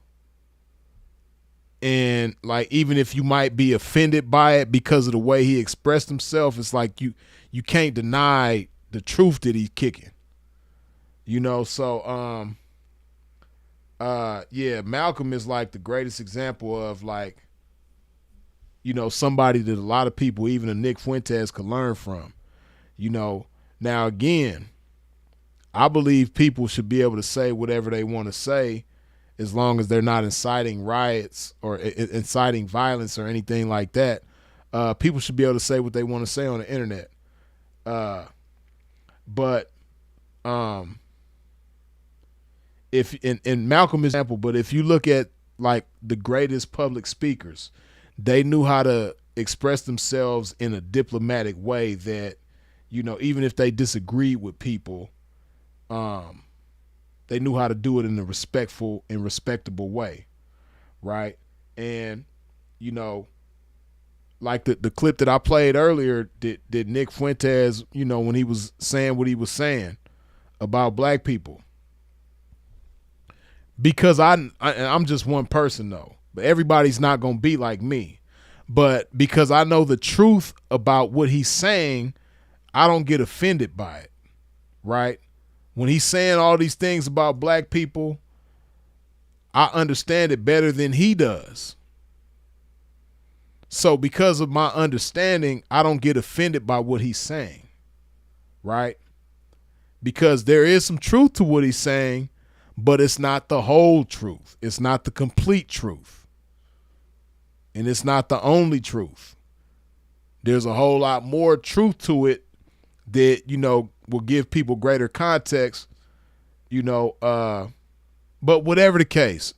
and like even if you might be offended by it because of the way he expressed himself, it's like you can't deny the truth that he's kicking. So yeah, Malcolm is like the greatest example of like somebody that a lot of people, even a Nick Fuentes, could learn from. Now again, I believe people should be able to say whatever they want to say as long as they're not inciting riots or inciting violence or anything like that. People should be able to say what they want to say on the internet. But if in Malcolm's example, but if you look at like the greatest public speakers, they knew how to express themselves in a diplomatic way that, even if they disagreed with people, they knew how to do it in a respectful and respectable way. Right. And, like the clip that I played earlier, did Nick Fuentes, when he was saying what he was saying about black people, because I'm just one person though, but everybody's not going to be like me. But because I know the truth about what he's saying, I don't get offended by it, right? When he's saying all these things about black people, I understand it better than he does. So because of my understanding, I don't get offended by what he's saying, right? Because there is some truth to what he's saying, but it's not the whole truth. It's not the complete truth. And it's not the only truth. There's a whole lot more truth to it that, will give people greater context, but whatever the case,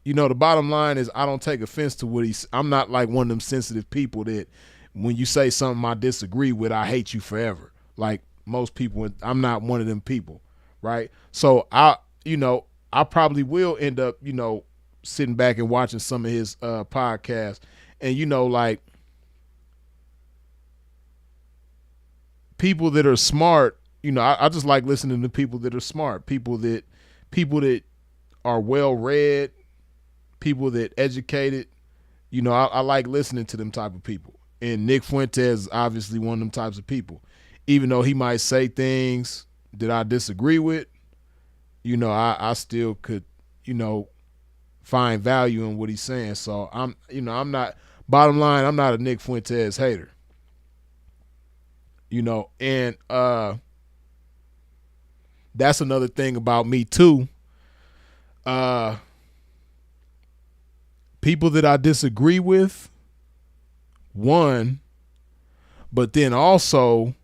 the bottom line is I don't take offense to what I'm not like one of them sensitive people that when you say something I disagree with, I hate you forever. Like most people, I'm not one of them people, right? So I probably will end up, sitting back and watching some of his podcasts and, like people that are smart, I just like listening to people that are smart, people that are well read, people that educated, I like listening to them type of people. And Nick Fuentes is obviously one of them types of people. Even though he might say things that I disagree with, I still could, find value in what he's saying. So I'm not, bottom line, I'm not a Nick Fuentes hater. And that's another thing about me too. People that I disagree with, one, but then also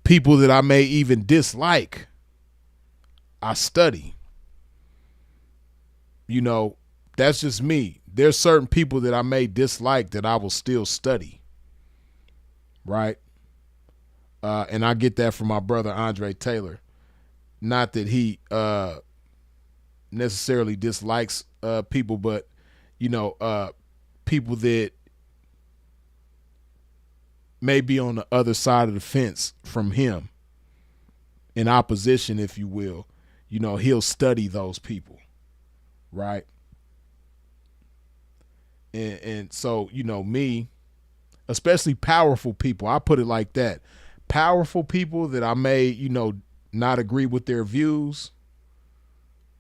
people that I may even dislike, I study. That's just me. There's certain people that I may dislike that I will still study. Right? And I get that from my brother Andre Taylor. Not that he necessarily dislikes people, but people that may be on the other side of the fence from him, in opposition, if you will. He'll study those people, right? And so me, especially powerful people, I put it like that. Powerful people that I may, not agree with their views,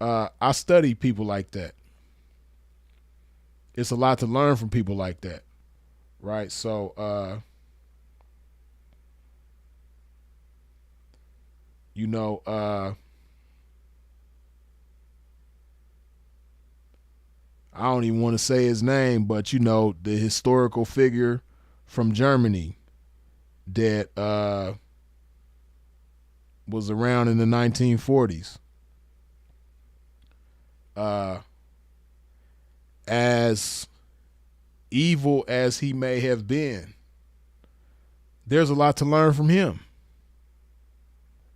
I study people like that. It's a lot to learn from people like that, right? So, I don't even want to say his name, but the historical figure from Germany that was around in the 1940s. As evil as he may have been, there's a lot to learn from him.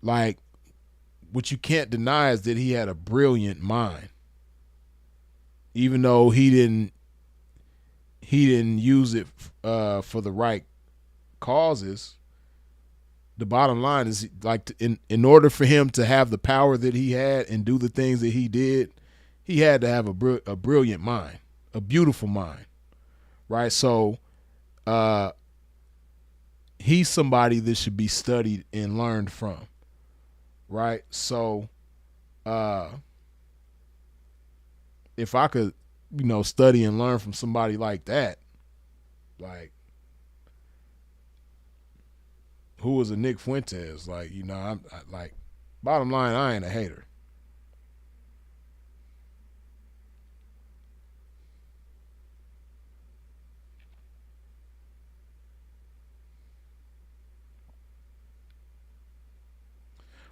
Like, what you can't deny is that he had a brilliant mind. Even though he didn't use it for the right causes, the bottom line is, like, in order for him to have the power that he had and do the things that he did, he had to have a brilliant mind, a beautiful mind, right? So he's somebody that should be studied and learned from, right? So if I could, study and learn from somebody like that, like, who was a Nick Fuentes, like, I'm like, bottom line, I ain't a hater.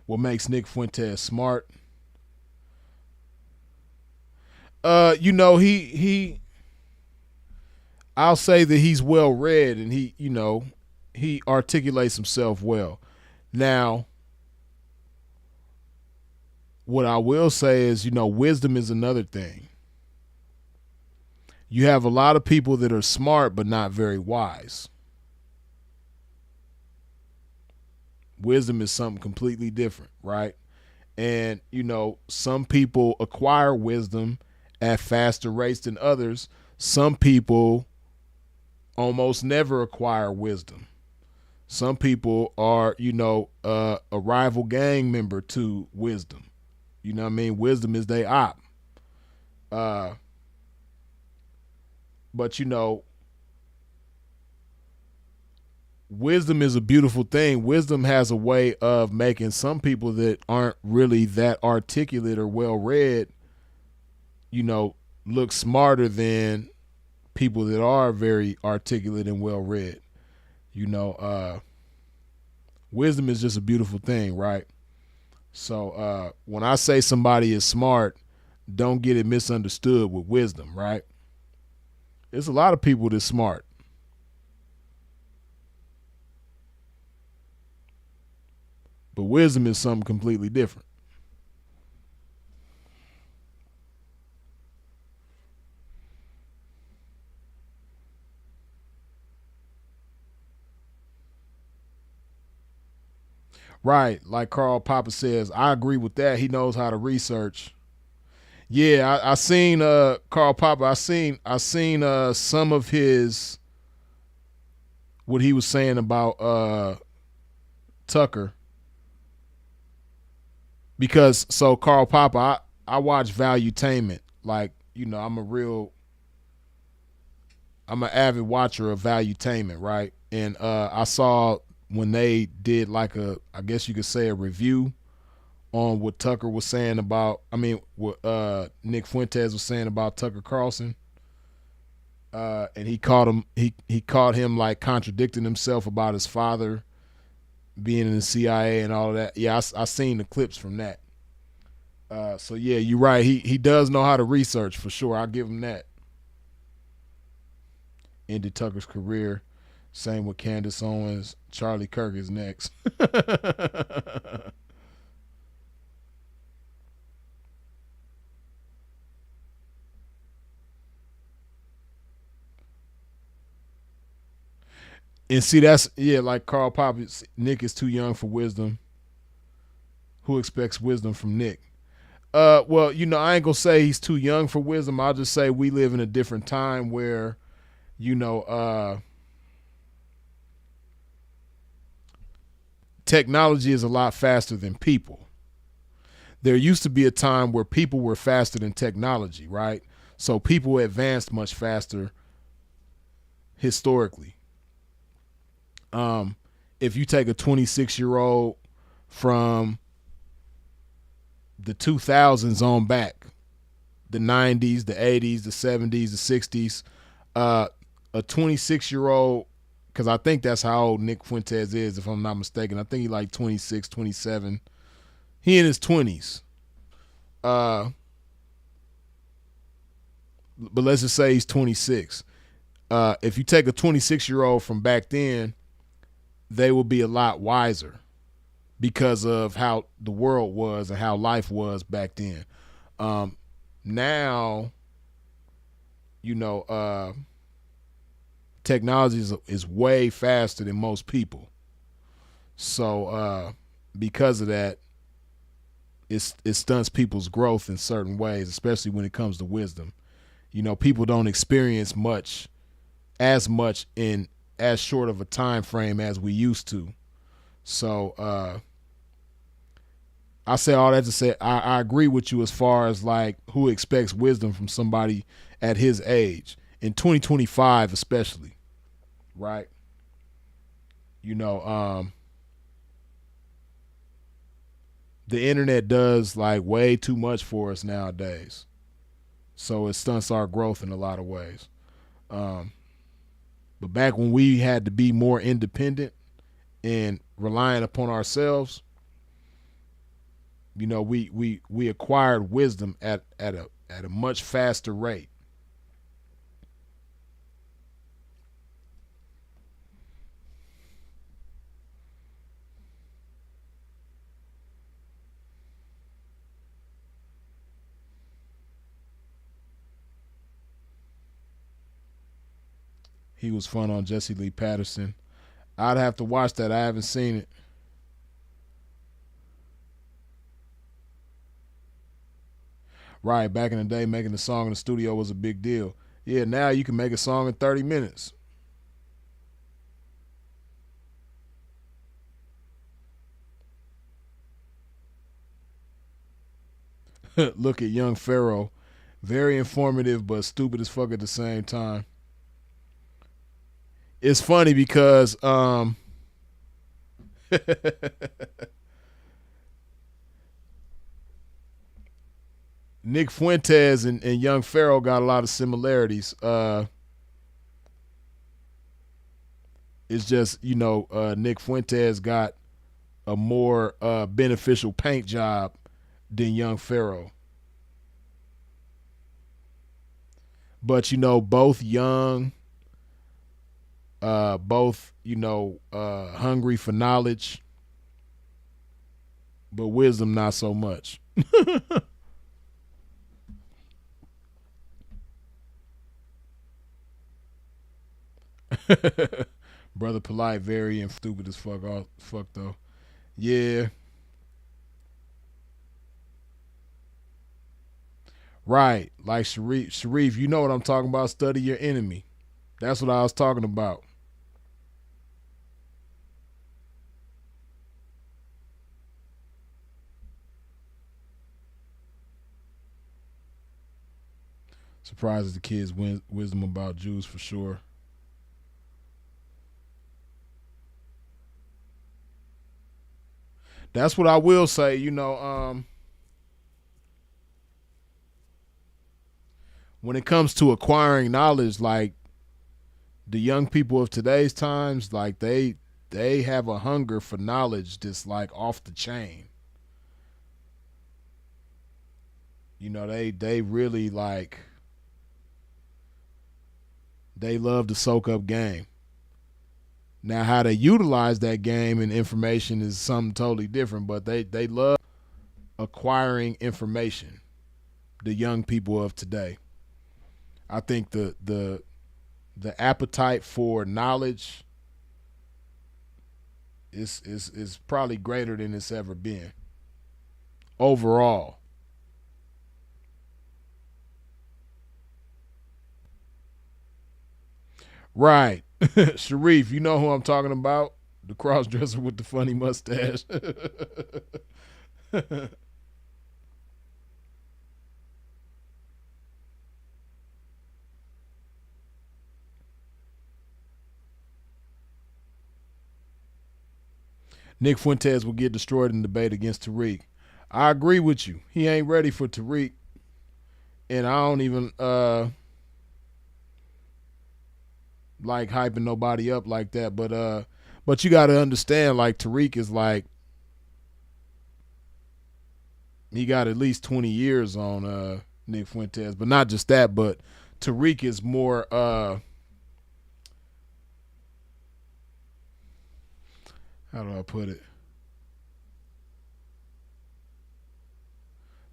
What makes Nick Fuentes smart? He I'll say that he's well read and he articulates himself well. Now, what I will say is, wisdom is another thing. You have a lot of people that are smart but not very wise. Wisdom is something completely different, right? And, some people acquire wisdom at faster rates than others. Some people almost never acquire wisdom. Some people are, a rival gang member to wisdom. You know what I mean? Wisdom is they op. But, wisdom is a beautiful thing. Wisdom has a way of making some people that aren't really that articulate or well read, look smarter than people that are very articulate and well read. Wisdom is just a beautiful thing, right? So when I say somebody is smart, don't get it misunderstood with wisdom, right? There's a lot of people that's smart. But wisdom is something completely different. Right, like Karl Popper says, I agree with that. He knows how to research. Yeah, I seen Karl Popper. I seen some of his what he was saying about Tucker, because so Karl Popper, I watch Valuetainment. Like, I'm an avid watcher of Valuetainment, right? And I saw when they did like I guess you could say a review on what Tucker was saying about, what Nick Fuentes was saying about Tucker Carlson. And he caught him like contradicting himself about his father being in the CIA and all of that. Yeah, I seen the clips from that. So yeah, you're right. He does know how to research for sure. I'll give him that. Ended Tucker's career. Same with Candace Owens. Charlie Kirk is next. And see, that's, yeah, like Karl Popper, Nick is too young for wisdom. Who expects wisdom from Nick? Well, I ain't gonna say he's too young for wisdom. I'll just say we live in a different time where, technology is a lot faster than people. There used to be a time where people were faster than technology, right? So people advanced much faster historically. If you take a 26-year-old from the 2000s on back, the 90s, the 80s, the 70s, the 60s, a 26-year-old, because I think that's how old Nick Fuentes is, if I'm not mistaken. I think he's like 26, 27. He in his 20s. But let's just say he's 26. If you take a 26-year-old from back then, they will be a lot wiser because of how the world was and how life was back then. Now, technology is way faster than most people. So because of that, it stunts people's growth in certain ways, especially when it comes to wisdom. People don't experience as much in as short of a time frame as we used to. So I say all that to say I agree with you as far as like who expects wisdom from somebody at his age in 2025, especially, right? The internet does like way too much for us nowadays, so it stunts our growth in a lot of ways. But back when we had to be more independent and relying upon ourselves, we acquired wisdom at a much faster rate. He was fun on Jesse Lee Patterson. I'd have to watch that. I haven't seen it. Right, back in the day, making a song in the studio was a big deal. Yeah, now you can make a song in 30 minutes. Look at young Pharaoh. Very informative, but stupid as fuck at the same time. it's funny because Nick Fuentes and young Pharaoh got a lot of similarities. It's just, Nick Fuentes got a more beneficial paint job than young Pharaoh. But both young, both hungry for knowledge, but wisdom not so much. Brother Polite, very and stupid as fuck. Fuck though. Yeah. Right. Like Sharif, you know what I'm talking about. Study your enemy. That's what I was talking about. Surprises the kids' wisdom about Jews for sure. That's what I will say. When it comes to acquiring knowledge, like the young people of today's times, like they have a hunger for knowledge that's like off the chain. They really like they love to soak up game. Now, how they utilize that game and information is something totally different, but they love acquiring information. The young people of today, I think the appetite for knowledge is probably greater than it's ever been overall. Right. Sharif, you know who I'm talking about? The cross dresser with the funny mustache. Nick Fuentes will get destroyed in debate against Tariq. I agree with you. He ain't ready for Tariq. And I don't even like hyping nobody up like that. But you gotta understand, like Tariq is like he got at least 20 years on Nick Fuentes. But not just that, but Tariq is more how do I put it?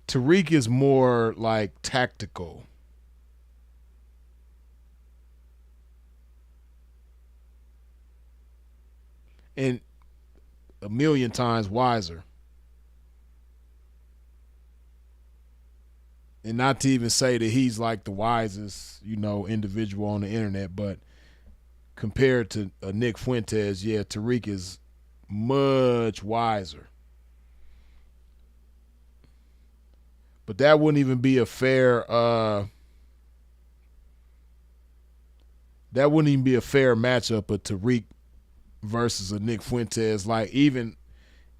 Tariq is more like tactical. And a million times wiser. And not to even say that he's like the wisest, individual on the internet, but compared to Nick Fuentes, yeah, Tariq is much wiser. But that wouldn't even be a fair matchup of Tariq versus a Nick Fuentes. Like even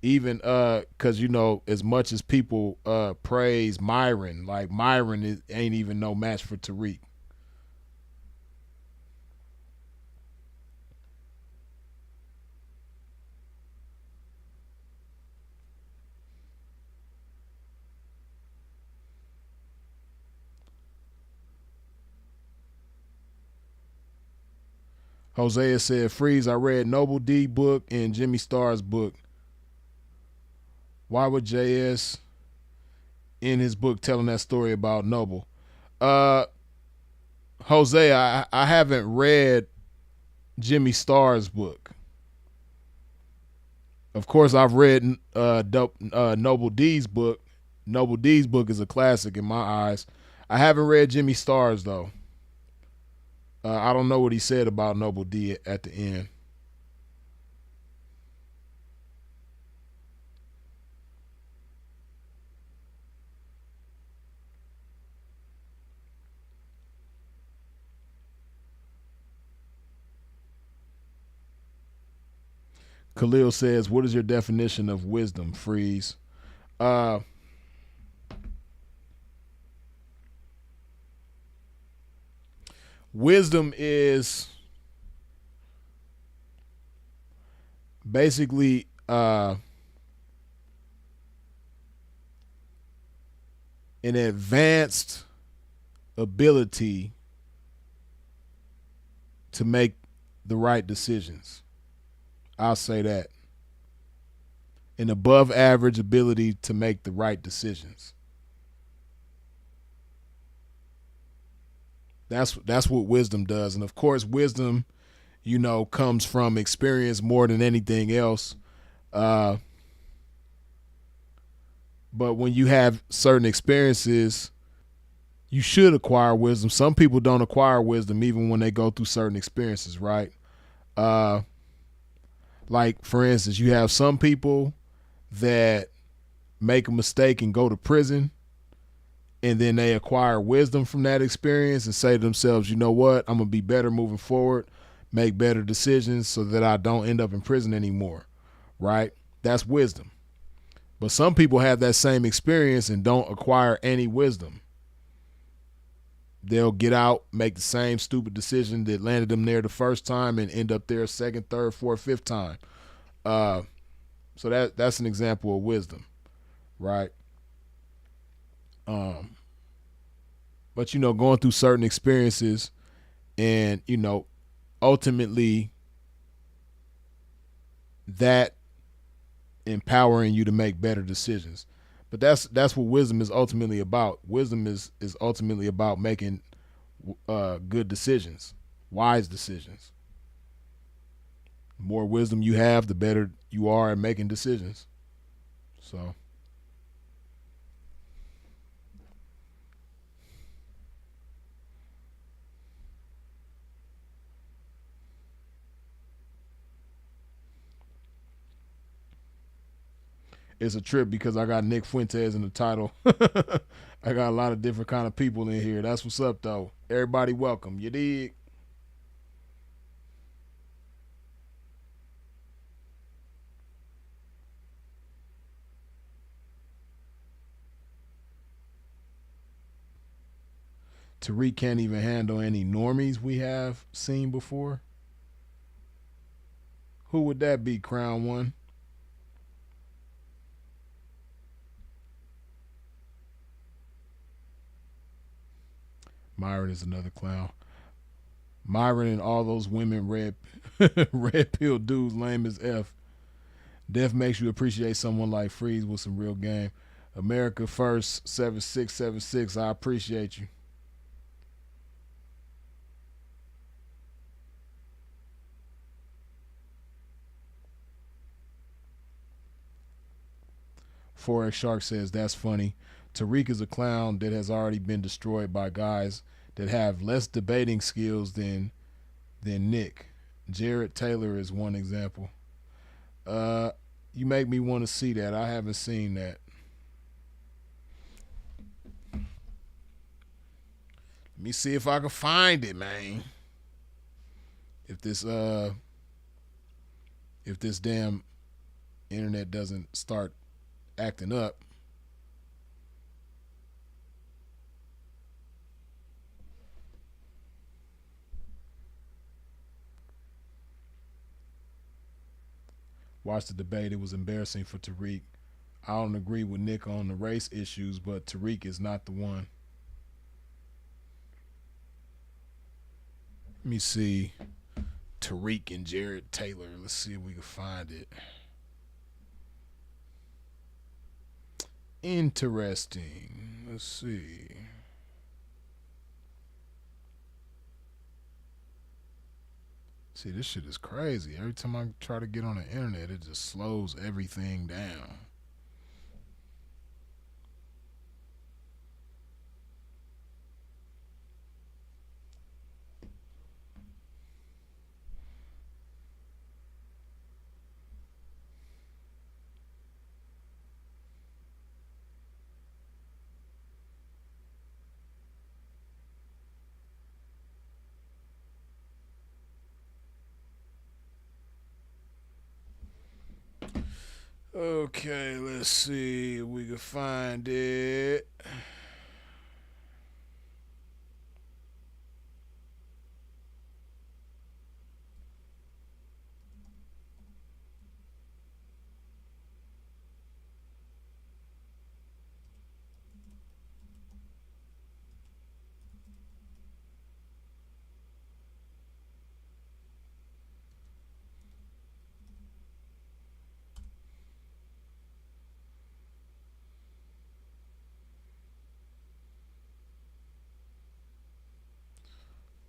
because as much as people praise Myron, like Myron ain't even no match for Tariq. Hosea said, Freeze, I read Noble D book and Jimmy Starr's book. Why would JS in his book telling that story about Noble? Jose, I haven't read Jimmy Starr's book. Of course, I've read Noble D's book. Noble D's book is a classic in my eyes. I haven't read Jimmy Starr's though. I don't know what he said about Noble D at the end. Khalil says, what is your definition of wisdom, Freeze? Wisdom is basically an advanced ability to make the right decisions. I'll say that. An above average ability to make the right decisions. That's what wisdom does. And of course, wisdom, comes from experience more than anything else. But when you have certain experiences, you should acquire wisdom. Some people don't acquire wisdom even when they go through certain experiences, right? Like, for instance, you have some people that make a mistake and go to prison, and then they acquire wisdom from that experience and say to themselves, you know what, I'm going to be better moving forward, make better decisions so that I don't end up in prison anymore, right? That's wisdom. But some people have that same experience and don't acquire any wisdom. They'll get out, make the same stupid decision that landed them there the first time and end up there a second, third, fourth, fifth time. So that's an example of wisdom, right? But going through certain experiences and ultimately that empowering you to make better decisions. But that's what wisdom is ultimately about. Wisdom is ultimately about making good decisions, wise decisions. The more wisdom you have, the better you are at making decisions. So it's a trip because I got Nick Fuentes in the title. I got a lot of different kind of people in here. That's what's up, though. Everybody welcome. You dig? Tariq can't even handle any normies we have seen before. Who would that be, Crown One? Myron is another clown. Myron and all those women red pill dudes lame as F. Death makes you appreciate someone like Freeze with some real game. America first, 7676. I appreciate you. Forex Shark says that's funny. Tariq is a clown that has already been destroyed by guys that have less debating skills than Nick. Jared Taylor is one example. You make me want to see that. I haven't seen that. Let me see if I can find it, man. If this damn internet doesn't start acting up. Watched the debate. It was embarrassing for Tariq. I don't agree with Nick on the race issues, but Tariq is not the one. Let me see. Tariq and Jared Taylor. Let's see if we can find it. Interesting. Let's see. See, this shit is crazy. Every time I try to get on the internet, it just slows everything down. Okay, let's see if we can find it.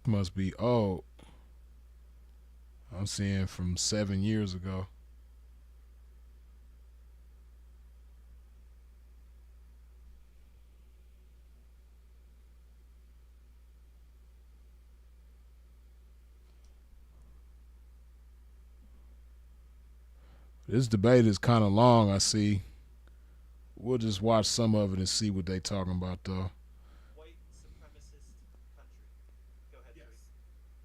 Must be old. I'm seeing from 7 years ago. This debate is kind of long, I see. We'll just watch some of it and see what they talking about, though. White supremacist country. Go ahead, Drew.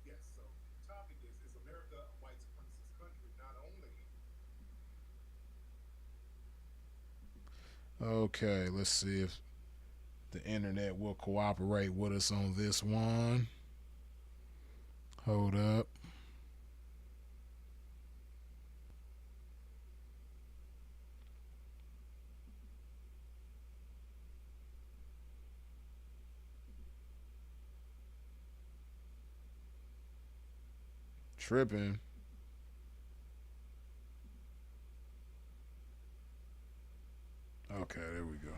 Yes. So the topic is America a white supremacist country? Not only Okay, let's see if the internet will cooperate with us on this one. Hold up. Tripping. Okay, there we go.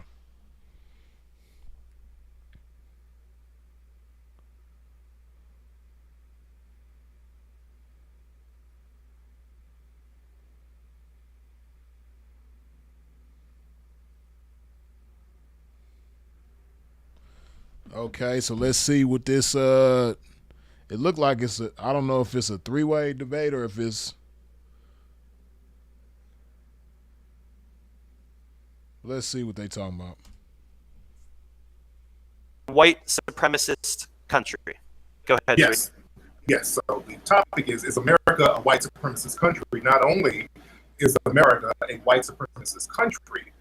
Okay, so let's see what this it looked like it's a, I don't know if it's a three-way debate or if it's, let's see what they talking about. White supremacist country. Go ahead, Drew. yes. So the topic is America a white supremacist country? Not only is America a white supremacist country,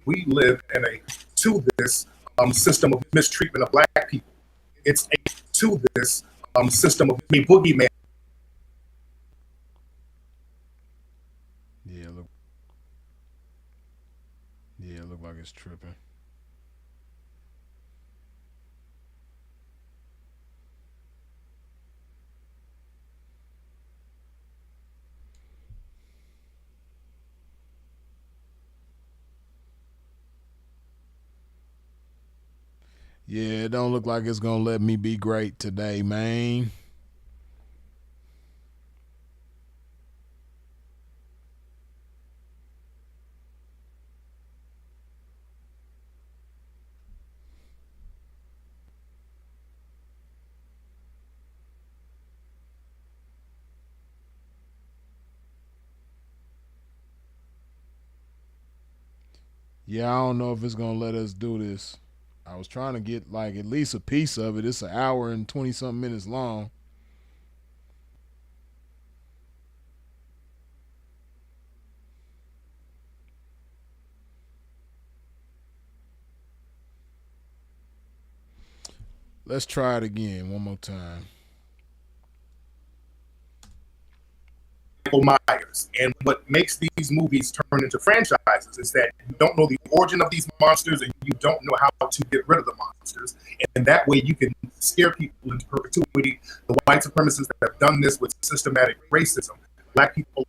we live in a to this system of mistreatment of black people. It's a to this system of boogeyman. Yeah, look like it's tripping. Yeah, it don't look like it's gonna let me be great today, man. Yeah, I don't know if it's gonna let us do this. I was trying to get like at least a piece of it. It's an hour and 20 something minutes long. Let's try it again one more time. Michael Myers. And what makes these movies turn into franchises is that you don't know the origin of these monsters and you don't know how to get rid of the monsters. And that way you can scare people into perpetuity. The white supremacists that have done this with systematic racism, black people.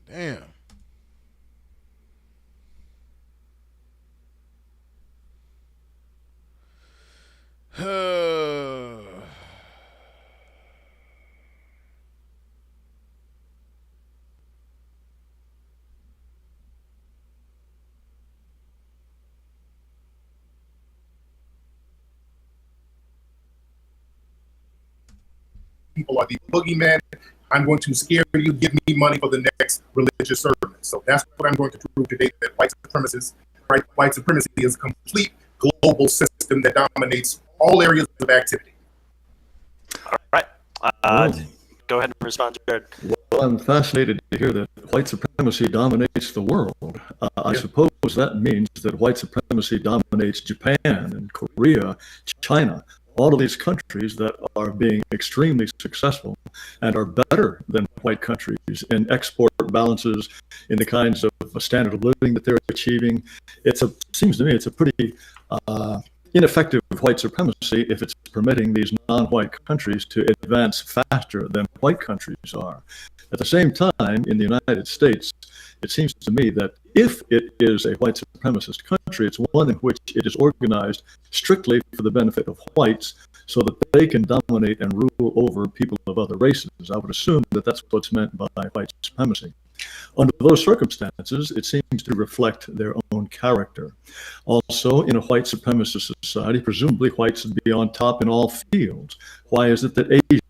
Damn. People are the boogeyman. I'm going to scare you. Give me money for the next religious service. So that's what I'm going to prove today, that white supremacy is a complete global system that dominates all areas of activity. All right. Go ahead and respond, Jared. Well, I'm fascinated to hear that white supremacy dominates the world. I suppose that means that white supremacy dominates Japan and Korea, China, all of these countries that are being extremely successful and are better than white countries in export balances, in the kinds of standard of living that they're achieving. Seems to me it's a pretty ineffective white supremacy if it's permitting these non-white countries to advance faster than white countries are. At the same time, in the United States, it seems to me that if it is a white supremacist country, it's one in which it is organized strictly for the benefit of whites so that they can dominate and rule over people of other races. I would assume that that's what's meant by white supremacy. Under those circumstances, it seems to reflect their own character. Also, in a white supremacist society, presumably whites would be on top in all fields. Why is it that Asian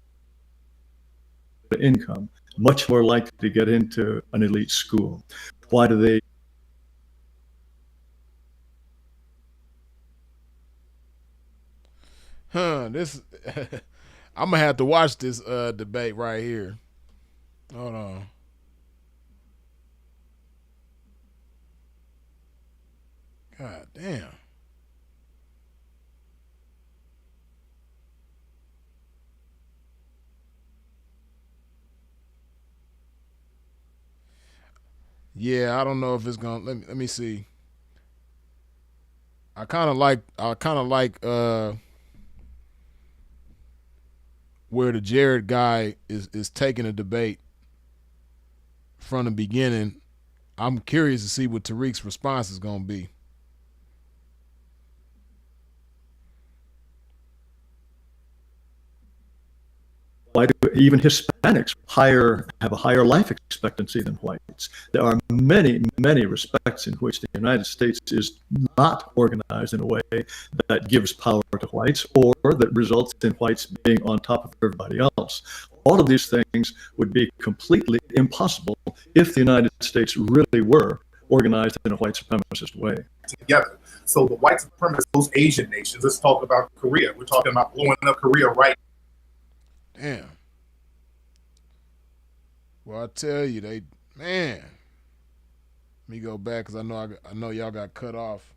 income much more likely to get into an elite school? Why do they? This I'm gonna have to watch this debate right here. Hold on. God damn. Yeah, I don't know if it's gonna let me see. I kinda like where the Jared guy is taking a debate from the beginning. I'm curious to see what Tariq's response is gonna be. Why do even Hispanics have a higher life expectancy than whites? There are many, many respects in which the United States is not organized in a way that gives power to whites or that results in whites being on top of everybody else. All of these things would be completely impossible if the United States really were organized in a white supremacist way. Together. So the white supremacists, those Asian nations, let's talk about Korea. We're talking about blowing up Korea right. Damn. Well, I tell you, man. Let me go back because I know y'all got cut off.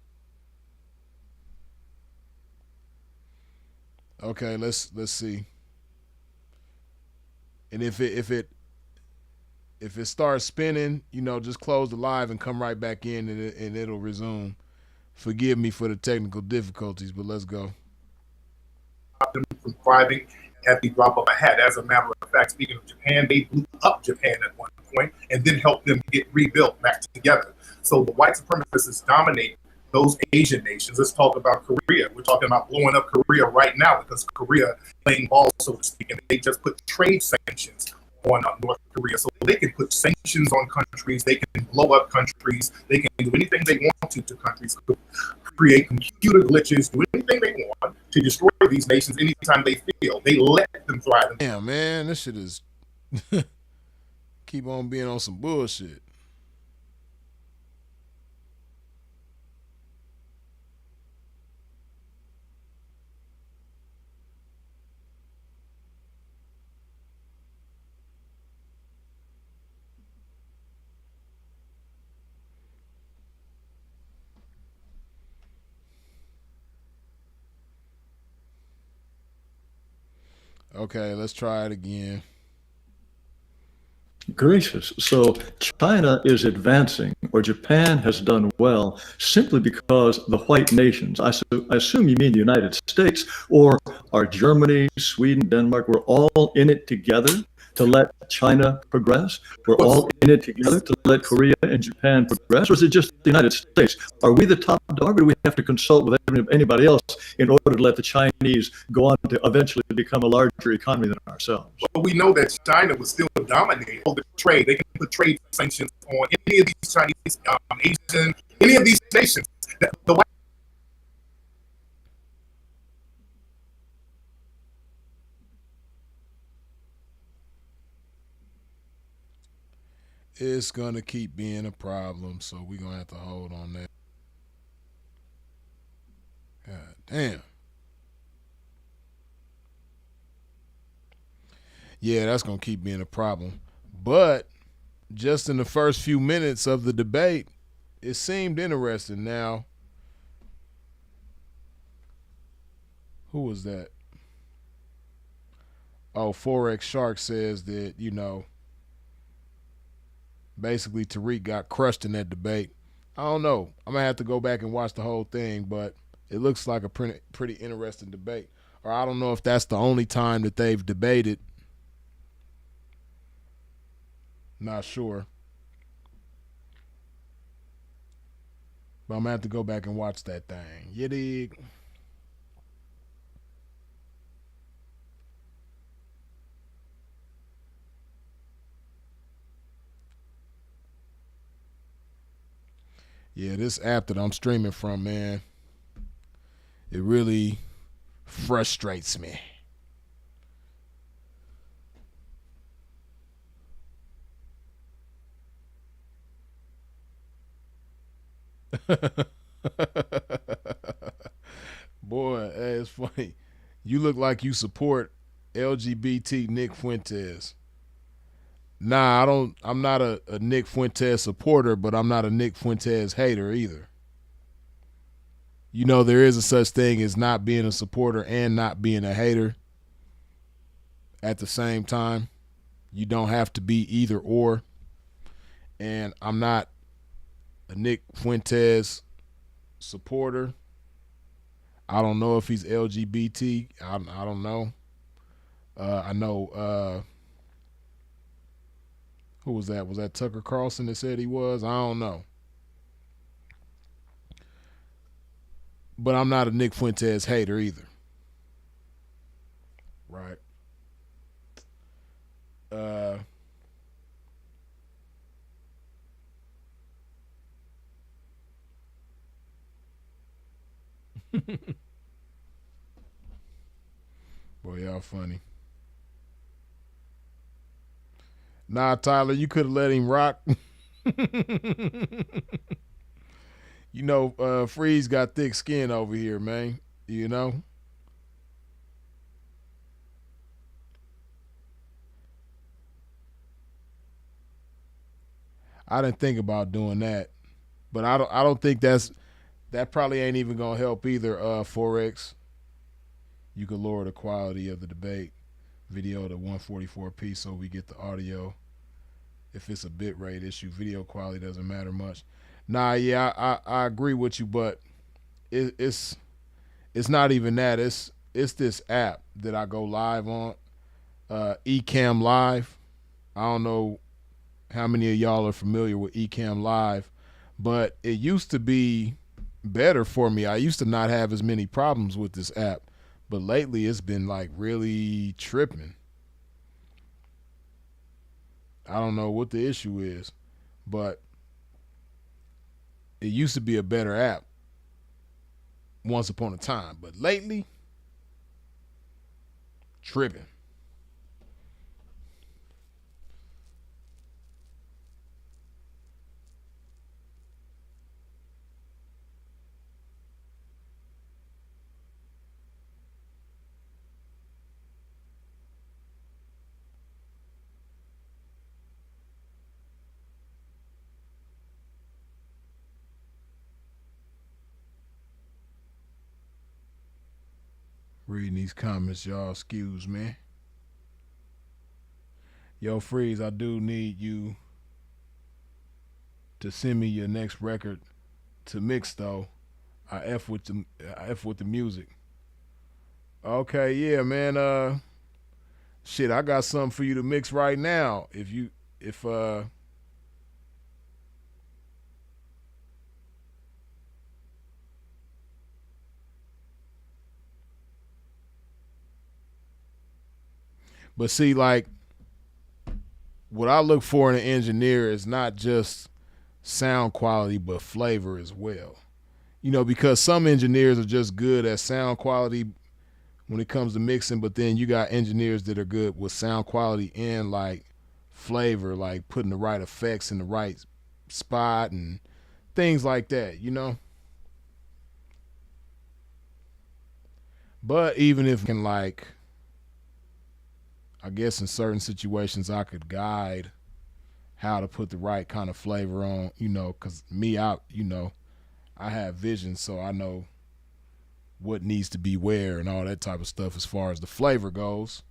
Okay, let's see. And if it starts spinning, just close the live and come right back in, and it'll resume. Forgive me for the technical difficulties, but let's go. Them from thriving at the drop of a hat. As a matter of fact, speaking of Japan, they blew up Japan at one point and then helped them get rebuilt back together. So the white supremacists dominate those Asian nations. Let's talk about Korea. We're talking about blowing up Korea right now because Korea playing ball, so to speak, and they just put trade sanctions on North Korea. So they can put sanctions on countries, they can blow up countries, they can do anything they want to countries, create computer glitches, do anything they want to destroy these nations anytime they feel. They let them thrive. Damn, man, this shit is keep on being on some bullshit. Okay, let's try it again. Gracious. So China is advancing, or Japan has done well, simply because the white nations, I assume you mean the United States, or are Germany, Sweden, Denmark, we're all in it together to let China progress? We're all in it together to let Korea and Japan progress? Or is it just the United States? Are we the top dog, or do we have to consult with anybody else in order to let the Chinese go on to eventually become a larger economy than ourselves? But we know that China was still dominating all the trade. They can put trade sanctions on any of these Chinese, Asian, any of these nations. The white It's gonna keep being a problem, so we're gonna have to hold on that. God damn. Yeah, that's gonna keep being a problem. But just in the first few minutes of the debate, it seemed interesting. Now, who was that? Oh, Forex Shark says that, basically Tariq got crushed in that debate. I don't know. I'm going to have to go back and watch the whole thing, but it looks like a pretty interesting debate. Or I don't know if that's the only time that they've debated. Not sure. But I'm going to have to go back and watch that thing. You dig? Yeah, this app that I'm streaming from, man, it really frustrates me. Boy, hey, it's funny. You look like you support LGBT Nick Fuentes. Nah, I don't. I'm not a Nick Fuentes supporter, but I'm not a Nick Fuentes hater either. There is a such thing as not being a supporter and not being a hater at the same time. You don't have to be either or. And I'm not a Nick Fuentes supporter. I don't know if he's LGBT. I don't know. I know. Who was that? Was that Tucker Carlson that said he was? I don't know. But I'm not a Nick Fuentes hater either. Right. Boy, y'all funny. Nah, Tyler, you could have let him rock. Freeze got thick skin over here, man. I didn't think about doing that, but I don't think that probably ain't even gonna help either. Forex, you could lower the quality of the debate video to 144p so we get the audio. If it's a bit rate issue, video quality doesn't matter much. Nah, yeah, I agree with you, but it's not even that. It's this app that I go live on, Ecamm Live. I don't know how many of y'all are familiar with Ecamm Live, but it used to be better for me. I used to not have as many problems with this app, but lately it's been like really tripping. I don't know what the issue is, but it used to be a better app once upon a time, but lately, tripping. Reading these comments, y'all. Excuse me. Yo, Freeze, I do need you to send me your next record to mix, though. I F with the music. Okay, yeah, man. Shit, I got something for you to mix right now. If But see, like, what I look for in an engineer is not just sound quality, but flavor as well. Because some engineers are just good at sound quality when it comes to mixing, but then you got engineers that are good with sound quality and like flavor, like putting the right effects in the right spot and things like that. But even if can like, I guess in certain situations I could guide how to put the right kind of flavor on, because me, I have vision, so I know what needs to be where and all that type of stuff as far as the flavor goes.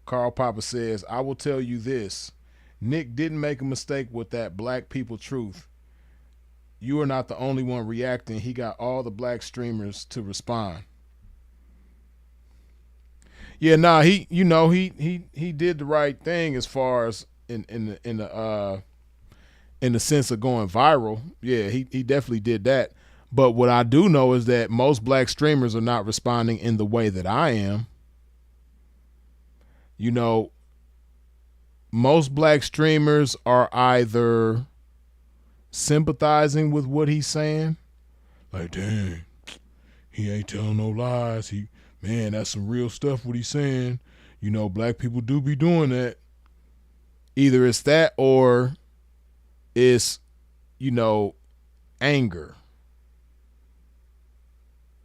Carl Papa says, I will tell you this. Nick didn't make a mistake with that black people truth. You are not the only one reacting. He got all the black streamers to respond. Yeah, nah, he did the right thing as far as in the sense of going viral. Yeah, he definitely did that. But what I do know is that most black streamers are not responding in the way that I am. Most black streamers are either sympathizing with what he's saying, like, dang, he ain't telling no lies. Man, that's some real stuff what he's saying. Black people do be doing that. Either it's that or it's, anger.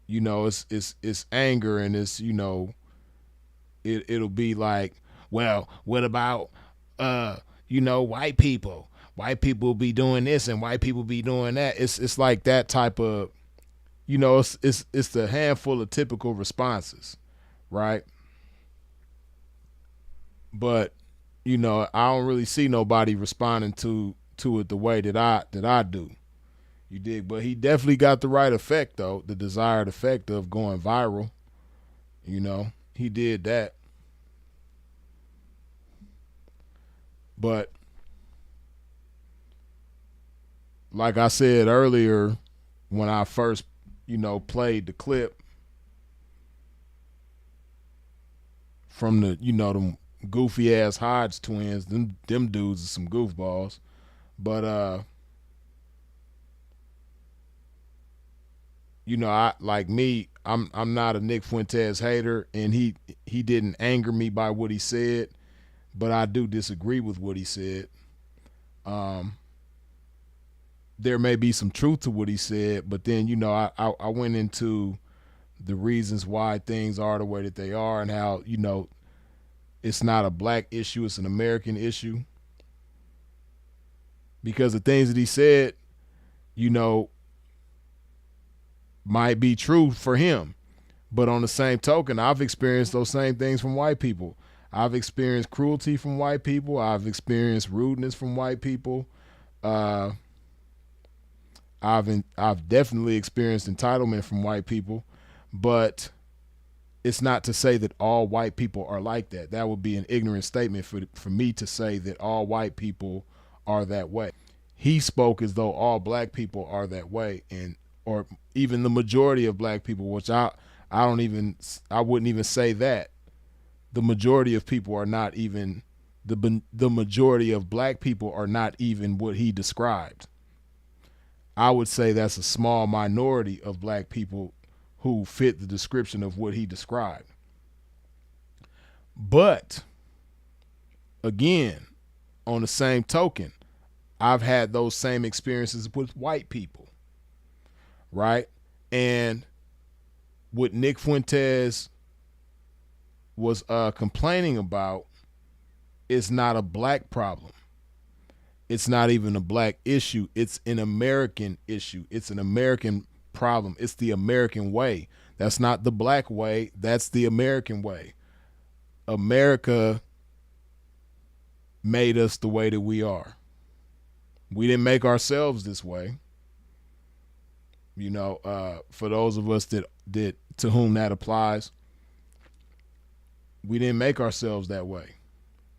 It's anger, and it's, it'll be like, well, what about white people? White people be doing this and white people be doing that. It's like that type of, it's the handful of typical responses, right? But I don't really see nobody responding to it the way that I do. You dig? But he definitely got the right effect, though, the desired effect of going viral. He did that. But like I said earlier, when I first, played the clip from the, them goofy ass Hodge twins, them dudes are some goofballs. But I'm not a Nick Fuentes hater, and he didn't anger me by what he said, but I do disagree with what he said. There may be some truth to what he said, but then, I went into the reasons why things are the way that they are, and how, it's not a black issue, it's an American issue. Because the things that he said, might be true for him. But on the same token, I've experienced those same things from white people. I've experienced cruelty from white people. I've experienced rudeness from white people. I've definitely experienced entitlement from white people, but it's not to say that all white people are like that. That would be an ignorant statement for me to say that all white people are that way. He spoke as though all black people are that way, or even the majority of black people, which I wouldn't even say that. The majority of people are not even the majority of black people are not even what he described. I would say that's a small minority of black people who fit the description of what he described. But again, on the same token, I've had those same experiences with white people, right? And what Nick Fuentes was complaining about is not a black problem. It's not even a black issue. It's an American issue. It's an American problem. It's the American way. That's not the black way. That's the American way. America made us the way that we are. We didn't make ourselves this way. For those of us that to whom that applies, we didn't make ourselves that way.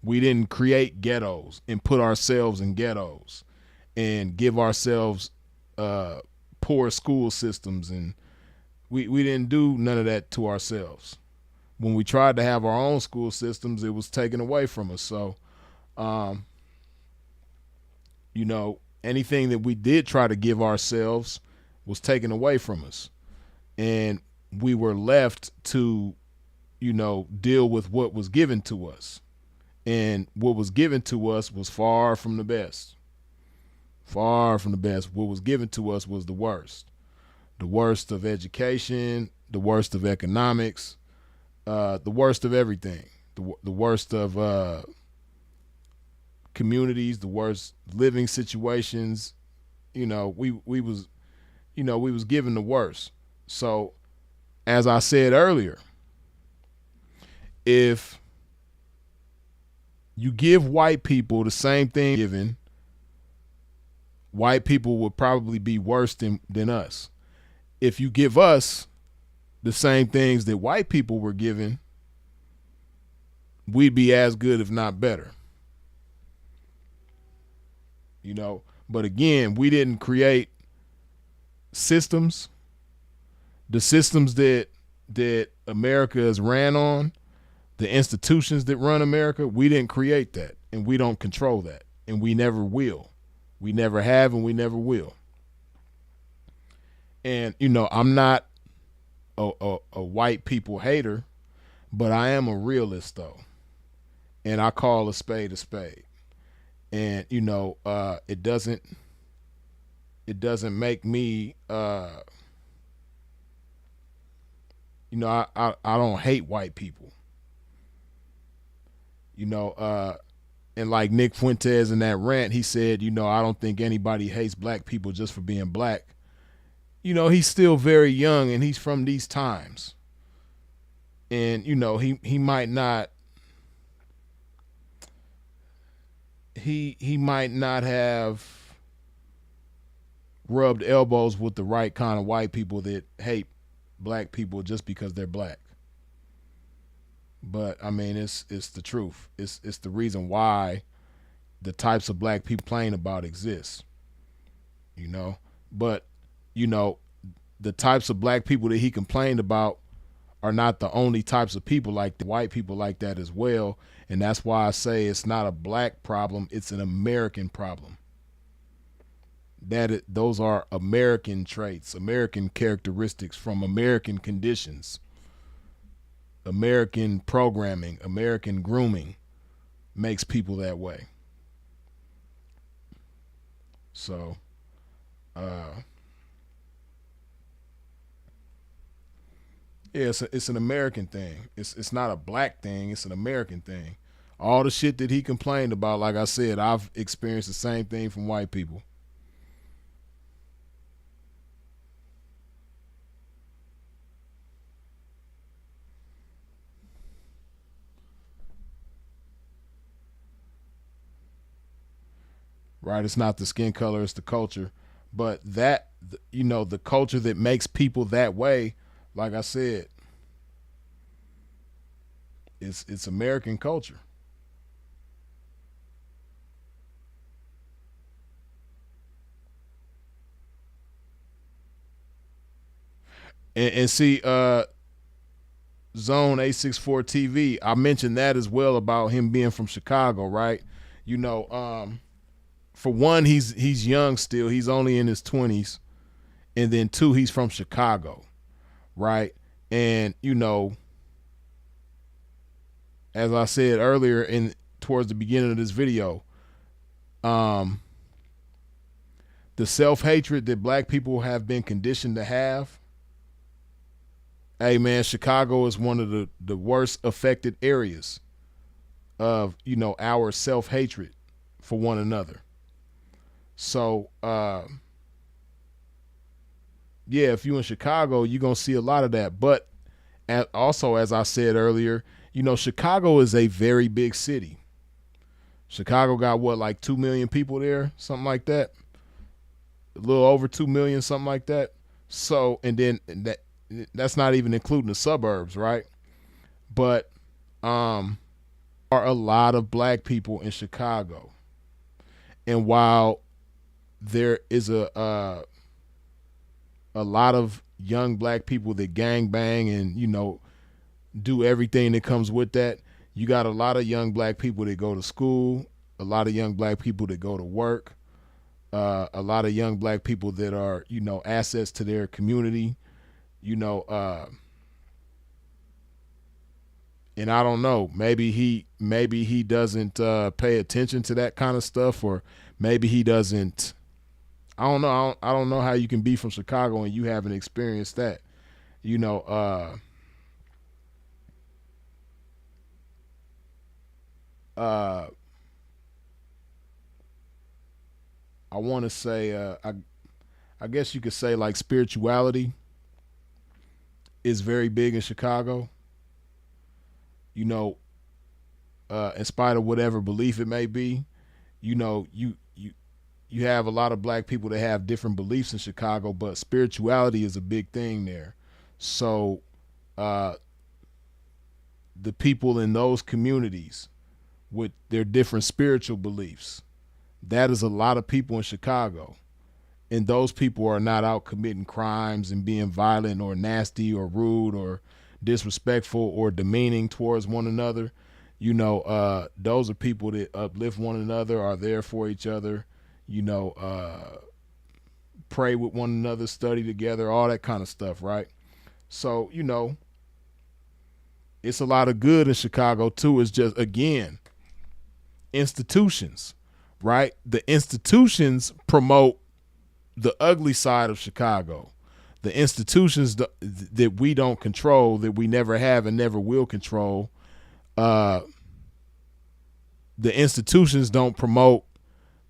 We didn't create ghettos and put ourselves in ghettos and give ourselves poor school systems, and we didn't do none of that to ourselves. When we tried to have our own school systems, it was taken away from us. So, anything that we did try to give ourselves was taken away from us, and we were left to, deal with what was given to us. And what was given to us was far from the best. Far from the best. What was given to us was the worst. the worst of education, the worst of economics, the worst of everything, the worst of communities, the worst living situations. We was we was given the worst. So as I said earlier, if you give white people the same thing given, white people would probably be worse than us. If you give us the same things that white people were given, we'd be as good, if not better. But again, we didn't create systems. The systems that America is ran on, the institutions that run America, we didn't create that, and we don't control that, and we never will. We never have, and we never will. And I'm not a white people hater, but I am a realist though, and I call a spade a spade. And it doesn't make me I don't hate white people. And like Nick Fuentes in that rant, he said, I don't think anybody hates black people just for being black. He's still very young and he's from these times. And he might not he might not have rubbed elbows with the right kind of white people that hate black people just because they're black. But I mean, it's the truth. It's the reason why the types of black people complain about exist. But the types of black people that he complained about are not the only types of people like the white people like that as well. And that's why I say it's not a black problem, it's an American problem. Those are American traits, American characteristics from American conditions, American programming, American grooming makes people that way. So, yeah, it's an American thing. It's not a black thing. It's an American thing. All the shit that he complained about, like I said, I've experienced the same thing from white people. Right? It's not the skin color, it's the culture. But that, the culture that makes people that way, like I said, it's American culture. And see, Zone 864 TV, I mentioned that as well about him being from Chicago, right? For one, he's young still. He's only in his 20s. And then two, he's from Chicago, right? And, as I said earlier towards the beginning of this video, the self-hatred that black people have been conditioned to have, hey man, Chicago is one of the worst affected areas of, our self-hatred for one another. So, yeah, if you're in Chicago, you're going to see a lot of that. But also, as I said earlier, Chicago is a very big city. Chicago got like 2 million people there, something like that. A little over 2 million, something like that. So, and then that's not even including the suburbs, right? But are a lot of black people in Chicago. And while there is a lot of young black people that gang bang and, do everything that comes with that, you got a lot of young black people that go to school, a lot of young black people that go to work, a lot of young black people that are, assets to their community, and I don't know, maybe he doesn't pay attention to that kind of stuff, or maybe he doesn't, I don't know. I don't know how you can be from Chicago and you haven't experienced that. You know, uh, I want to say, I guess you could say like spirituality is very big in Chicago. You know, in spite of whatever belief it may be, you know, you have a lot of black people that have different beliefs in Chicago, but spirituality is a big thing there. So, uh, the people in those communities with their different spiritual beliefs, that is a lot of people in Chicago. And those people are not out committing crimes and being violent or nasty or rude or disrespectful or demeaning towards one another. You know, those are people that uplift one another, are there for each other, you know, pray with one another, study together, all that kind of stuff, right? So, you know, it's a lot of good in Chicago too. It's just, again, institutions, right? The institutions promote the ugly side of Chicago. The institutions that we don't control, that we never have and never will control, the institutions don't promote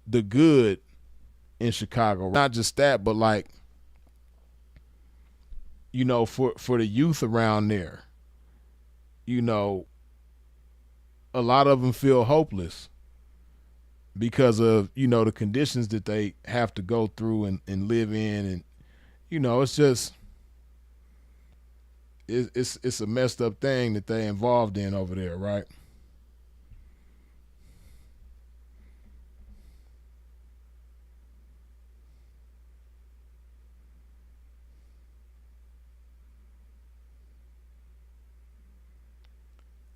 the good in Chicago. Not just that, but like, you know, for the youth around there, you know, a lot of them feel hopeless because of, you know, the conditions that they have to go through and live in. And, you know, it's just, it's a messed up thing that they involved in over there, right?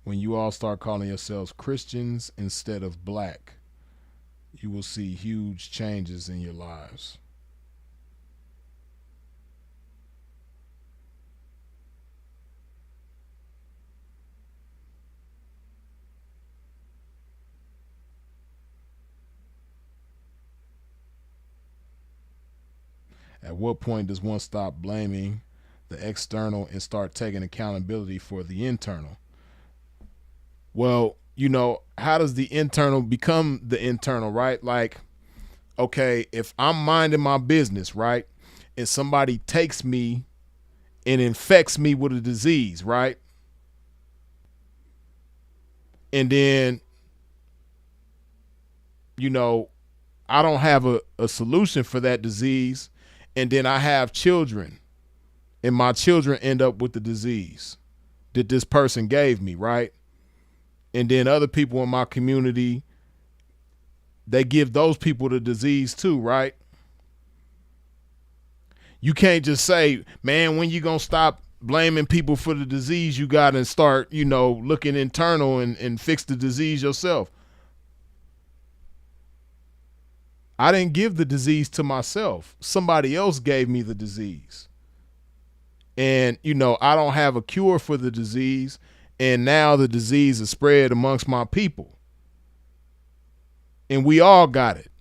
When you all start calling yourselves Christians instead of black, you will see huge changes in your lives. At what point does one stop blaming the external and start taking accountability for the internal? Well, you know, how does the internal become the internal, right? Like, okay, if I'm minding my business, right, and somebody takes me and infects me with a disease, right? And then, you know, I don't have a solution for that disease. And then I have children, and my children end up with the disease that this person gave me, right? And then other people in my community, they give those people the disease too, right? You can't just say, man, when you gonna stop blaming people for the disease you got and start, you know, looking internal and fix the disease yourself. I didn't give the disease to myself. Somebody else gave me the disease. And, you know, I don't have a cure for the disease. And now the disease is spread amongst my people. And we all got it.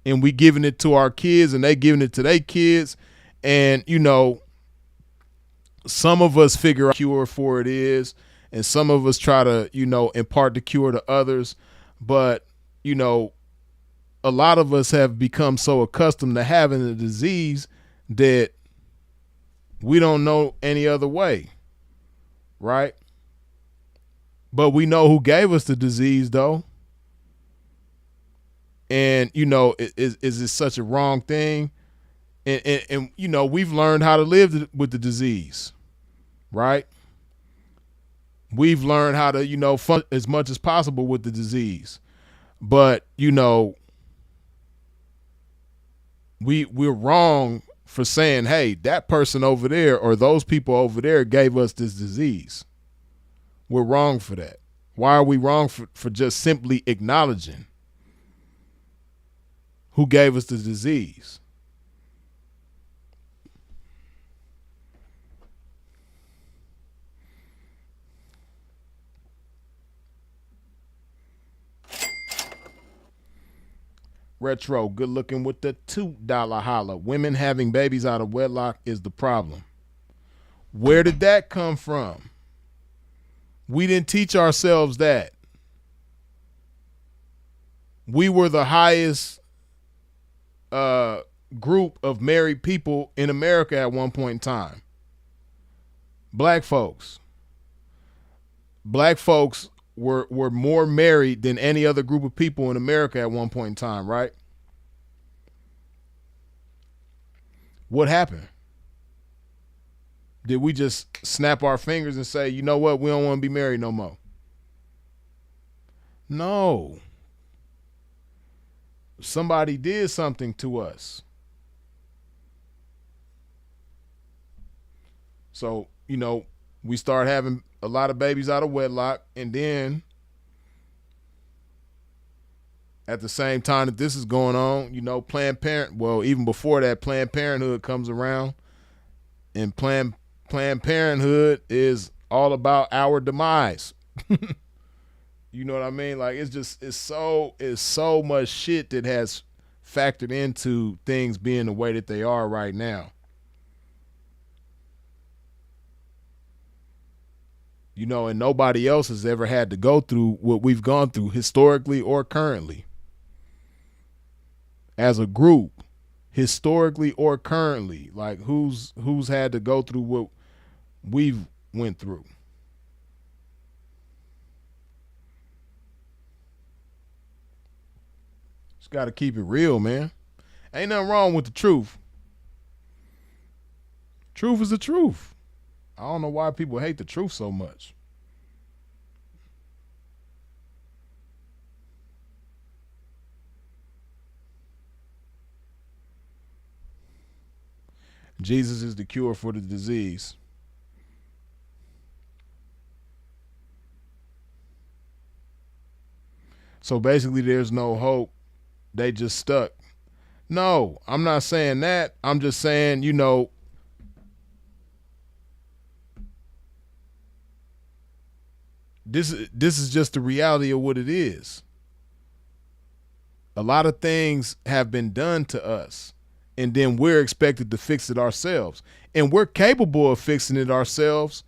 And we giving it to our kids and they giving it to their kids. And, you know, some of us figure out cure for it is, and some of us try to, you know, impart the cure to others. But, you know, a lot of us have become so accustomed to having the disease that we don't know any other way, right? But we know who gave us the disease, though. And, you know, is it such a wrong thing? And you know, we've learned how to live with the disease, right? We've learned how to, you know, fun as much as possible with the disease. But, you know, we're wrong for saying, hey, that person over there or those people over there gave us this disease. We're wrong for that. Why are we wrong for just simply acknowledging who gave us the disease? Retro, good looking with the $2 holla. Women having babies out of wedlock is the problem. Where did that come from? We didn't teach ourselves that. We were the highest group of married people in America at one point in time. Black folks. Black folks were more married than any other group of people in America at one point in time, right? What happened? Did we just snap our fingers and say, you know what, we don't want to be married no more? No. Somebody did something to us. So, you know, we start having a lot of babies out of wedlock, and then at the same time that this is going on, you know, even before that, Planned Parenthood comes around, and Planned Parenthood is all about our demise. You know what I mean? Like, it's so much shit that has factored into things being the way that they are right now. You know, and nobody else has ever had to go through what we've gone through historically or currently. As a group, historically or currently, like who's had to go through what we've went through. Just got to keep it real, man. Ain't nothing wrong with the truth. Truth is the truth. I don't know why people hate the truth so much. Jesus is the cure for the disease. So basically there's no hope. They just stuck. No, I'm not saying that. I'm just saying, you know, this is just the reality of what it is. A lot of things have been done to us, and then we're expected to fix it ourselves. And we're capable of fixing it ourselves.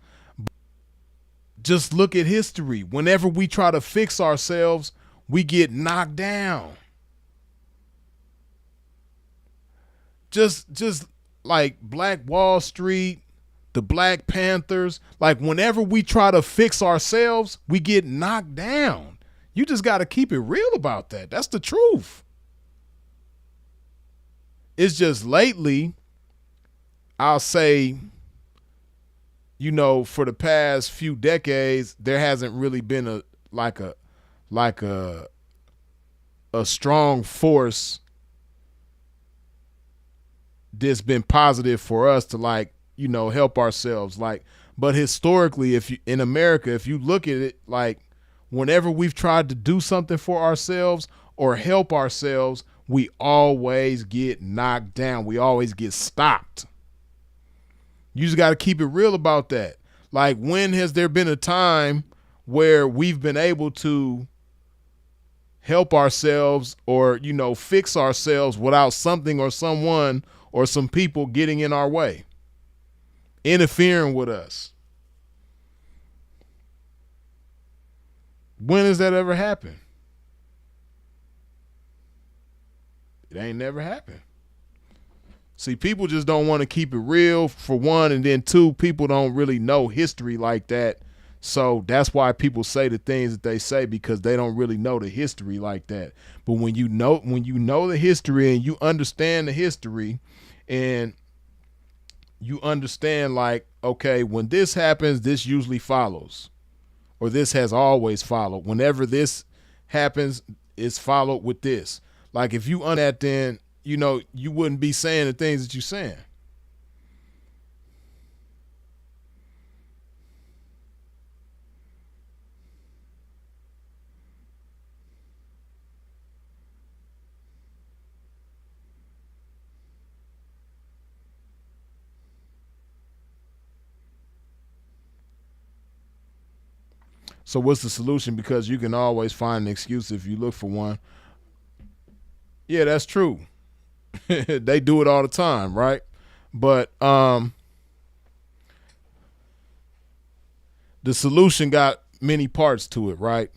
Just look at history. Whenever we try to fix ourselves, we get knocked down. Just like Black Wall Street, the Black Panthers, like whenever we try to fix ourselves, we get knocked down. You just got to keep it real about that. That's the truth. It's just lately, I'll say, you know, for the past few decades, there hasn't really been a strong force that's been positive for us to, like, you know, help ourselves. Like, but historically, if you in America, if you look at it, like whenever we've tried to do something for ourselves or help ourselves, we always get knocked down. We always get stopped. You just got to keep it real about that. Like, when has there been a time where we've been able to help ourselves or, you know, fix ourselves without something or someone or some people getting in our way, interfering with us? When has that ever happened? It ain't never happened. See, people just don't want to keep it real, for one, and then two, people don't really know history like that. So that's why people say the things that they say, because they don't really know the history like that. But when you know the history and you understand the history, and you understand, like, okay, when this happens, this usually follows, or this has always followed. Whenever this happens, it's followed with this. Like, if you that, then, you know, you wouldn't be saying the things that you're saying. So what's the solution? Because you can always find an excuse if you look for one. Yeah, that's true. They do it all the time, right? But the solution got many parts to it, right?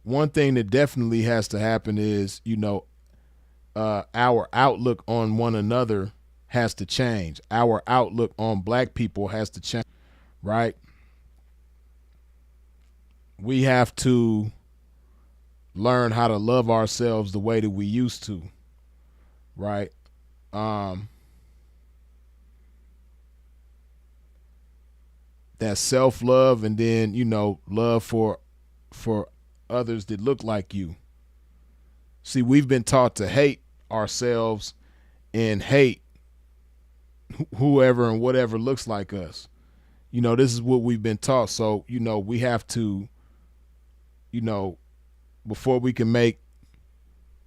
One thing that definitely has to happen is, our outlook on one another has to change. Our outlook on black people has to change, right? We have to learn how to love ourselves the way that we used to, right? That self-love, and then, love for others that look like you. See, we've been taught to hate ourselves and hate whoever and whatever looks like us. This is what we've been taught. So, we have to, before we can make,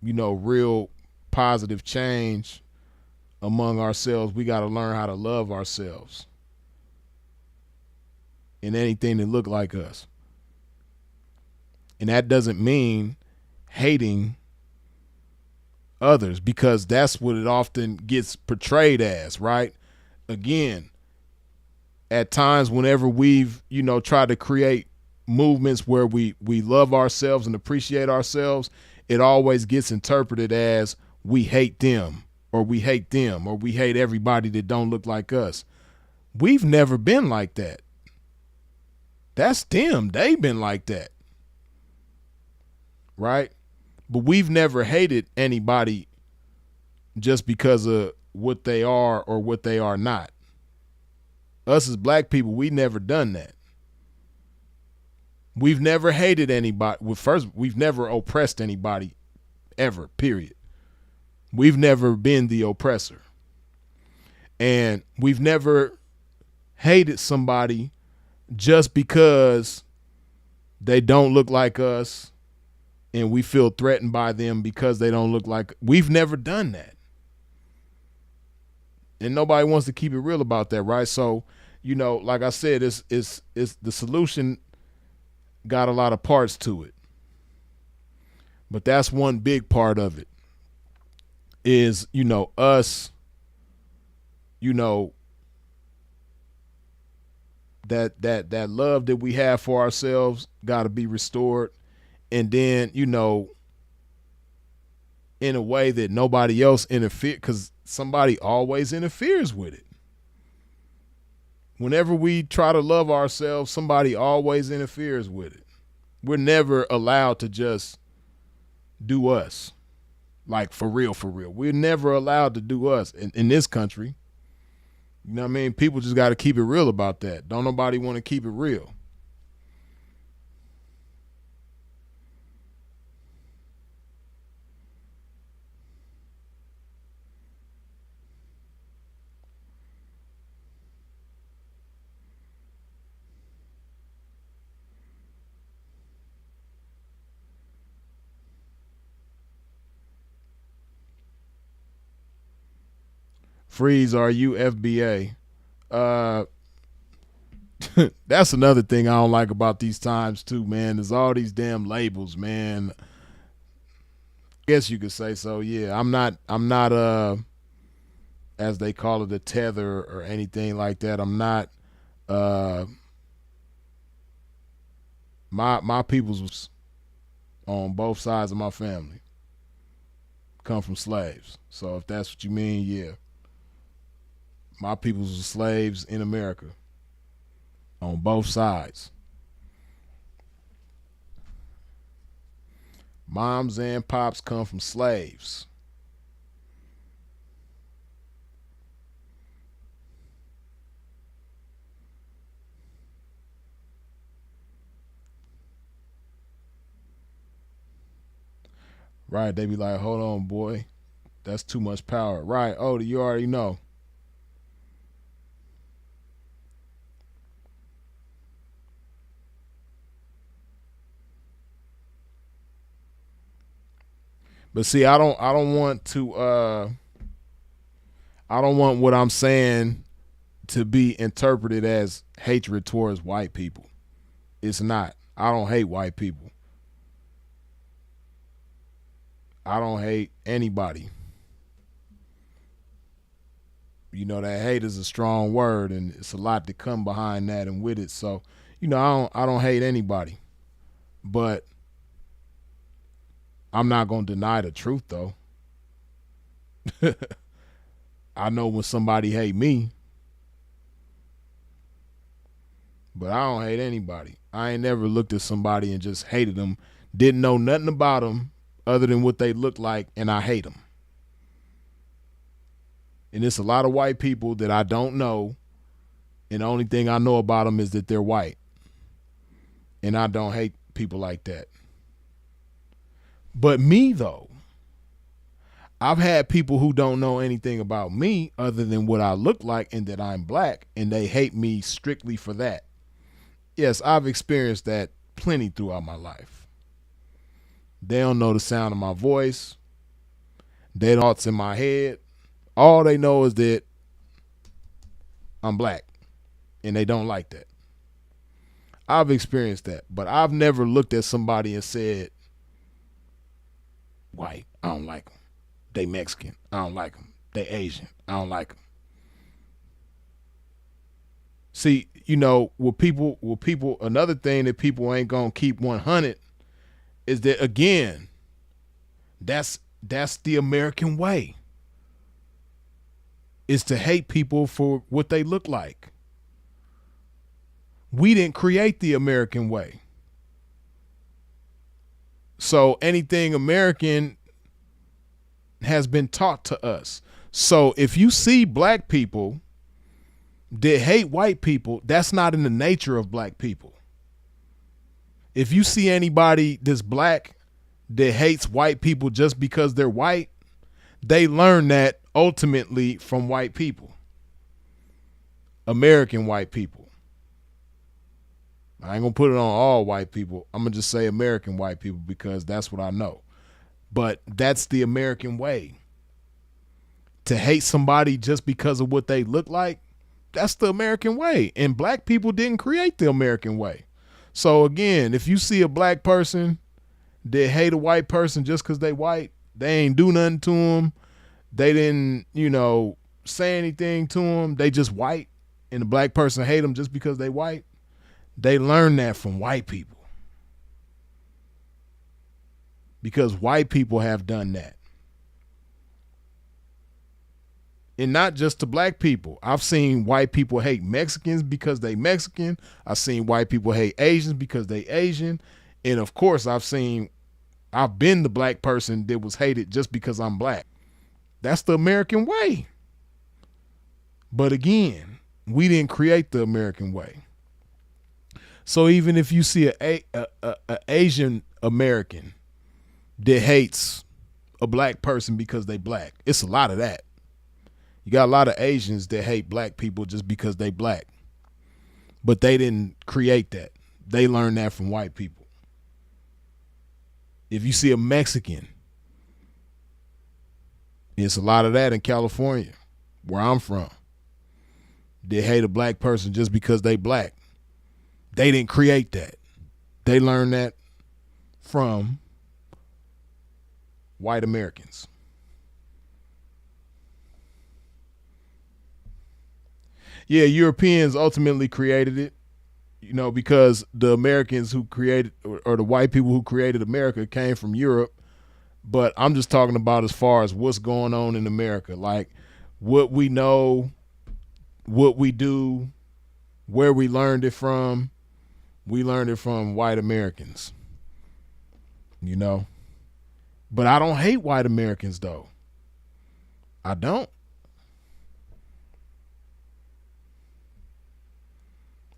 real positive change among ourselves, we got to learn how to love ourselves and anything that look like us. And that doesn't mean hating others, because that's what it often gets portrayed as, right? Again, at times whenever we've, tried to create movements where we love ourselves and appreciate ourselves, it always gets interpreted as we hate them, or we hate them, or we hate everybody that don't look like us. We've never been like that. That's them. They've been like that. Right? But we've never hated anybody just because of what they are or what they are not. Us as black people, we never done that. We've never hated anybody. Well, first, we've never oppressed anybody ever, period. We've never been the oppressor. And we've never hated somebody just because they don't look like us and we feel threatened by them because they don't look like. We've never done that. And nobody wants to keep it real about that, right? So, like I said, it's the solution got a lot of parts to it. But that's one big part of it is, us, that love that we have for ourselves got to be restored. And then, in a way that nobody else interferes, because somebody always interferes with it. Whenever we try to love ourselves, somebody always interferes with it. We're never allowed to just do us. Like, for real, for real. We're never allowed to do us in this country. You know what I mean? People just got to keep it real about that. Don't nobody want to keep it real. Freeze, are you FBA? That's another thing I don't like about these times too, man. There's all these damn labels, man. I guess you could say so. Yeah, I'm not as they call it, a tether or anything like that. I'm not my peoples was on both sides of my family come from slaves. So if that's what you mean, yeah. My peoples were slaves in America on both sides. Moms and pops come from slaves. Right, they be like, hold on, boy. That's too much power. Right, oh, you already know. But see, I don't want to I don't want what I'm saying to be interpreted as hatred towards white people. It's not. I don't hate white people. I don't hate anybody. You know, that hate is a strong word, and it's a lot to come behind that and with it. So, you know, I don't hate anybody, but I'm not gonna deny the truth though. I know when somebody hate me, but I don't hate anybody. I ain't never looked at somebody and just hated them, didn't know nothing about them other than what they look like, and I hate them. And it's a lot of white people that I don't know, and the only thing I know about them is that they're white. And I don't hate people like that. But me, though, I've had people who don't know anything about me other than what I look like and that I'm black, and they hate me strictly for that. Yes, I've experienced that plenty throughout my life. They don't know the sound of my voice. They don't thoughts in my head. All they know is that I'm black, and they don't like that. I've experienced that, but I've never looked at somebody and said, white, I don't like them. They Mexican, I don't like them. They Asian, I don't like them. See, you know, with people, another thing that people ain't gonna keep 100 is that, again, that's the American way. Is to hate people for what they look like. We didn't create the American way. So anything American has been taught to us. So if you see black people that hate white people, that's not in the nature of black people. If you see anybody that's black that hates white people just because they're white, they learn that ultimately from white people, American white people. I ain't gonna put it on all white people. I'm gonna just say American white people because that's what I know. But that's the American way. To hate somebody just because of what they look like, that's the American way. And black people didn't create the American way. So again, if you see a black person that hate a white person just because they white, they ain't do nothing to them. They didn't, you know, say anything to them. They just white, and the black person hate them just because they white. They learn that from white people. Because white people have done that. And not just to black people. I've seen white people hate Mexicans because they Mexican. I've seen white people hate Asians because they Asian. And of course, I've been the black person that was hated just because I'm black. That's the American way. But again, we didn't create the American way. So even if you see a Asian American that hates a black person because they black, it's a lot of that. You got a lot of Asians that hate black people just because they black. But they didn't create that. They learned that from white people. If you see a Mexican, it's a lot of that in California, where I'm from. They hate a black person just because they black. They didn't create that. They learned that from white Americans. Yeah, Europeans ultimately created it, you know, because the Americans who created, or the white people who created America came from Europe. But I'm just talking about as far as what's going on in America, like what we know, what we do, where we learned it from. We learned it from white Americans, you know. But I don't hate white Americans, though. I don't.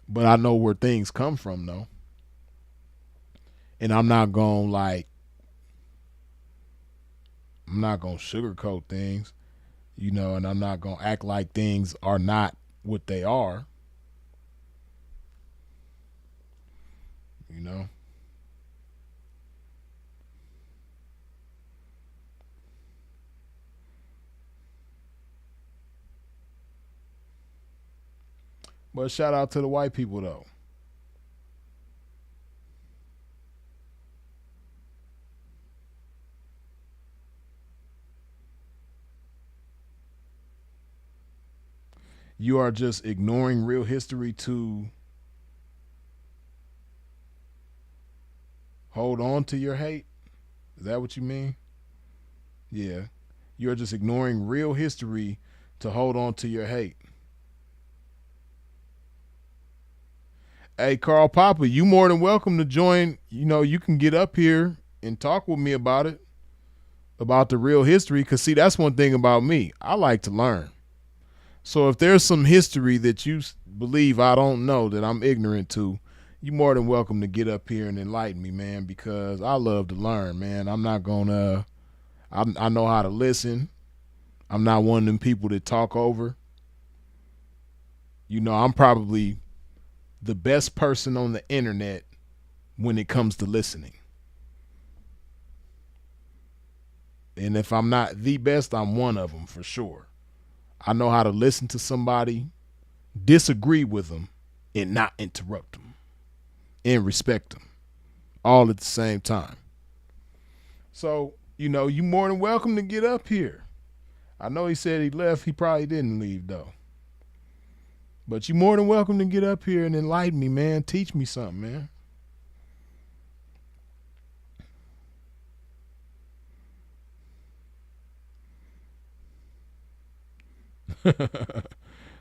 But I know where things come from, though. And I'm not going to sugarcoat things, you know, and I'm not going to act like things are not what they are, you know. But shout out to the white people though. You are just ignoring real history to hold on to your hate? Is that what you mean? Yeah. You're just ignoring real history to hold on to your hate. Hey, Carl Papa, you more than welcome to join. You know, you can get up here and talk with me about it, about the real history. Because, see, that's one thing about me. I like to learn. So if there's some history that you believe I don't know, that I'm ignorant to, you're more than welcome to get up here and enlighten me, man, because I love to learn, man. I'm not going to, I know how to listen. I'm not one of them people that talk over. You know, I'm probably the best person on the internet when it comes to listening. And if I'm not the best, I'm one of them for sure. I know how to listen to somebody, disagree with them, and not interrupt them, and respect them, all at the same time. So, you know, you more than welcome to get up here. I know he said he left. He probably didn't leave, though. But you more than welcome to get up here and enlighten me, man. Teach me something, man.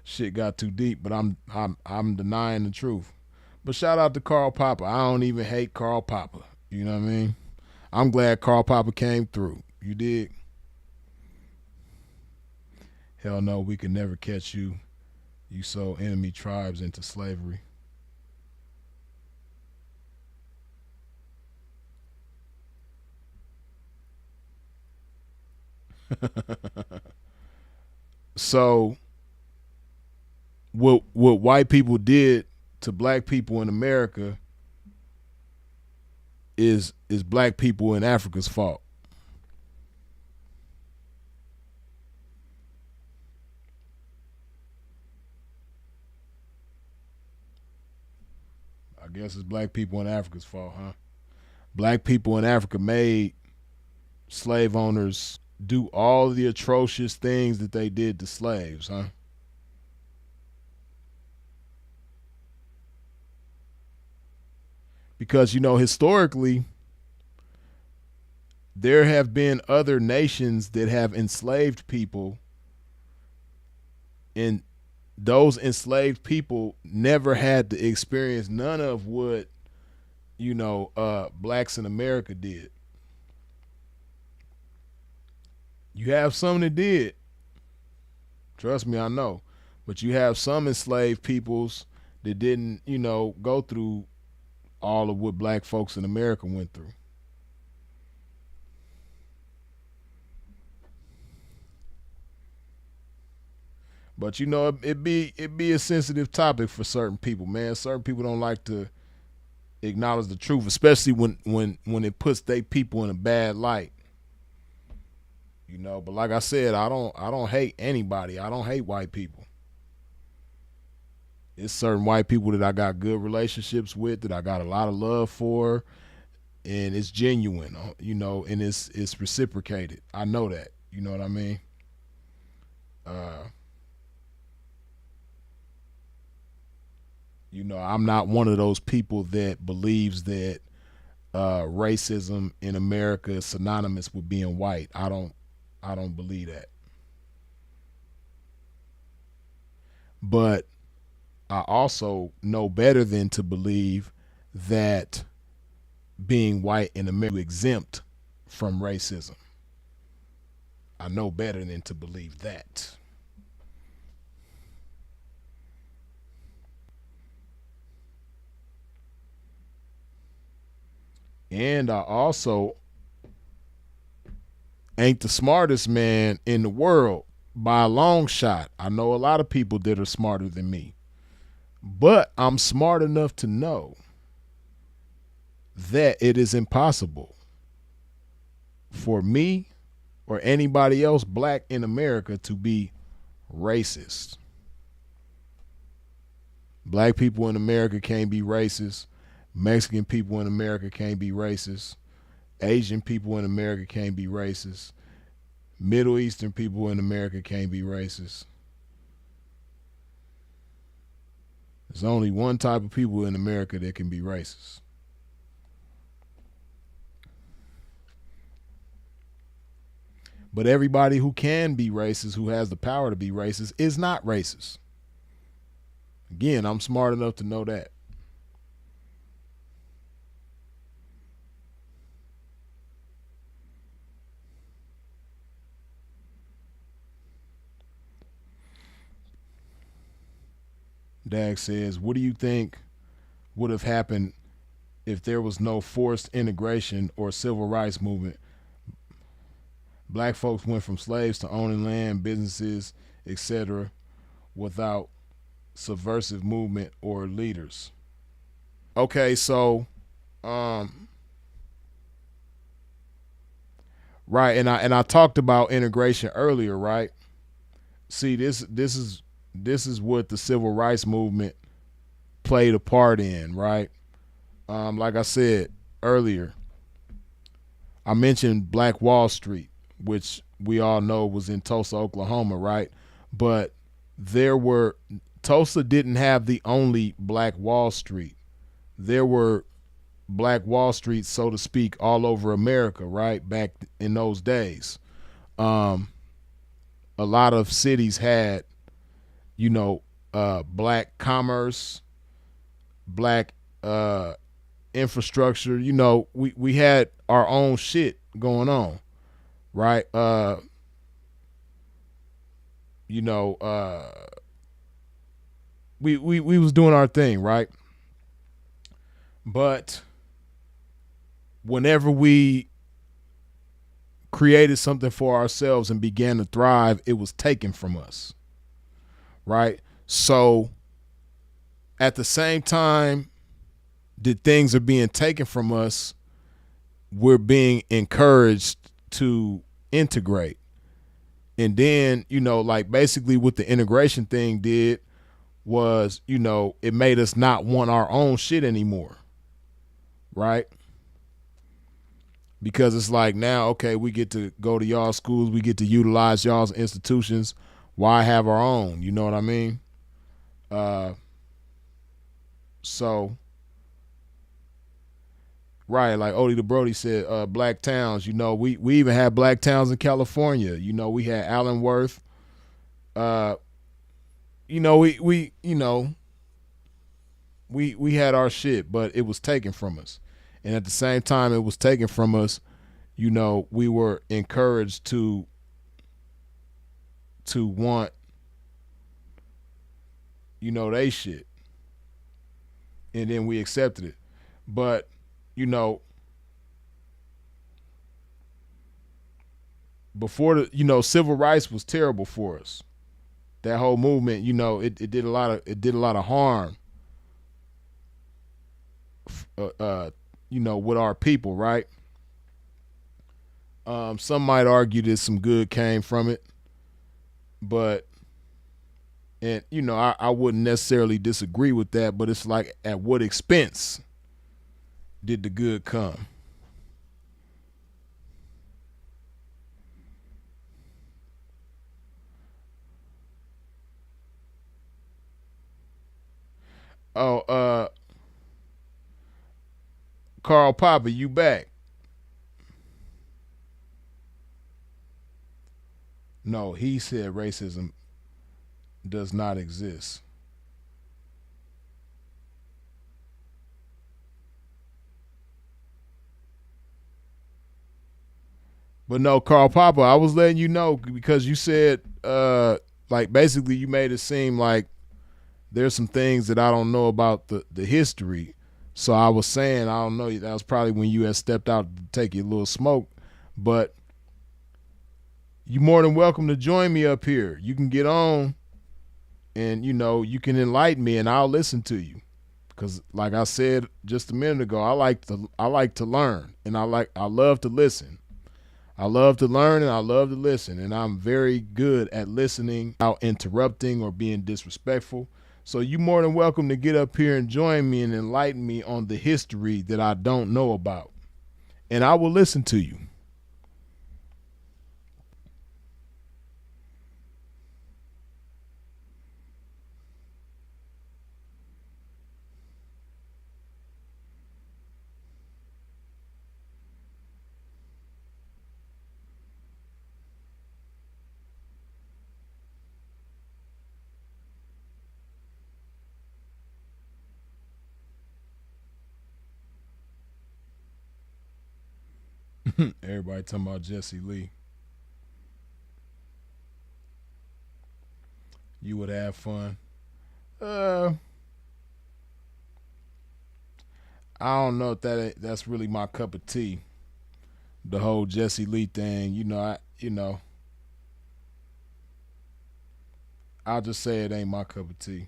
Shit got too deep, but I'm denying the truth. But shout out to Carl Papa. I don't even hate Carl Papa. You know what I mean? I'm glad Carl Papa came through. You dig? Hell no, we could never catch you. You sold enemy tribes into slavery. So what white people did to black people in America is black people in Africa's fault. I guess it's black people in Africa's fault, huh? Black people in Africa made slave owners do all the atrocious things that they did to slaves, huh? Because, you know, historically, there have been other nations that have enslaved people, and those enslaved people never had to experience none of what, you know, blacks in America did. You have some that did. Trust me, I know. But you have some enslaved peoples that didn't, you know, go through all of what black folks in America went through. But you know, it be a sensitive topic for certain people, man. Certain people don't like to acknowledge the truth, especially when it puts their people in a bad light. You know, but like I said, I don't hate anybody. I don't hate white people. It's certain white people that I got good relationships with, that I got a lot of love for, and it's genuine, you know, and it's reciprocated. I know that. You know what I mean? You know, I'm not one of those people that believes that racism in America is synonymous with being white. I don't believe that. But I also know better than to believe that being white in America is exempt from racism. I know better than to believe that. And I also ain't the smartest man in the world by a long shot. I know a lot of people that are smarter than me. But I'm smart enough to know that it is impossible for me or anybody else black in America to be racist. Black people in America can't be racist. Mexican people in America can't be racist. Asian people in America can't be racist. Middle Eastern people in America can't be racist. There's only one type of people in America that can be racist. But everybody who can be racist, who has the power to be racist, is not racist. Again, I'm smart enough to know that. Dag says, what do you think would have happened if there was no forced integration or civil rights movement? Black folks went from slaves to owning land, businesses, etc., without subversive movement or leaders. Okay, so right, and I talked about integration earlier, right? See, this is what the civil rights movement played a part in, right? Like I said earlier, I mentioned Black Wall Street, which we all know was in Tulsa, Oklahoma, right? But Tulsa didn't have the only Black Wall Street. There were Black Wall Street, so to speak, all over America, right? Back in those days. A lot of cities had, black commerce, black infrastructure. We had our own shit going on, right? We was doing our thing, right? But whenever we created something for ourselves and began to thrive, it was taken from us, right? So at the same time that things are being taken from us, we're being encouraged to integrate. And then, basically what the integration thing did was, it made us not want our own shit anymore, right? Because it's like, now, okay, we get to go to y'all schools, we get to utilize y'all's institutions. Why have our own? You know what I mean? So, right, like Odie the Brody said, black towns. We even had black towns in California. We had Allenworth. We had our shit, but it was taken from us. And at the same time it was taken from us, we were encouraged to want, they shit. And then we accepted it. But, before civil rights was terrible for us. That whole movement, it did a lot of harm, with our people, right? Some might argue that some good came from it, but, and I wouldn't necessarily disagree with that, but it's like, at what expense did the good come? Oh, Carl Popper, you back? No, he said racism does not exist. But no, Carl Popper, I was letting you know because you said, basically you made it seem like there's some things that I don't know about the history. So I was saying, I don't know, that was probably when you had stepped out to take your little smoke. But you're more than welcome to join me up here. You can get on and, you can enlighten me and I'll listen to you. Because like I said just a minute ago, I like to learn and I love to listen. I love to learn and I love to listen. And I'm very good at listening without interrupting or being disrespectful. So you more than welcome to get up here and join me and enlighten me on the history that I don't know about. And I will listen to you. Everybody talking about Jesse Lee. You would have fun. Uh, I don't know if that's really my cup of tea. The whole Jesse Lee thing, I'll just say it ain't my cup of tea.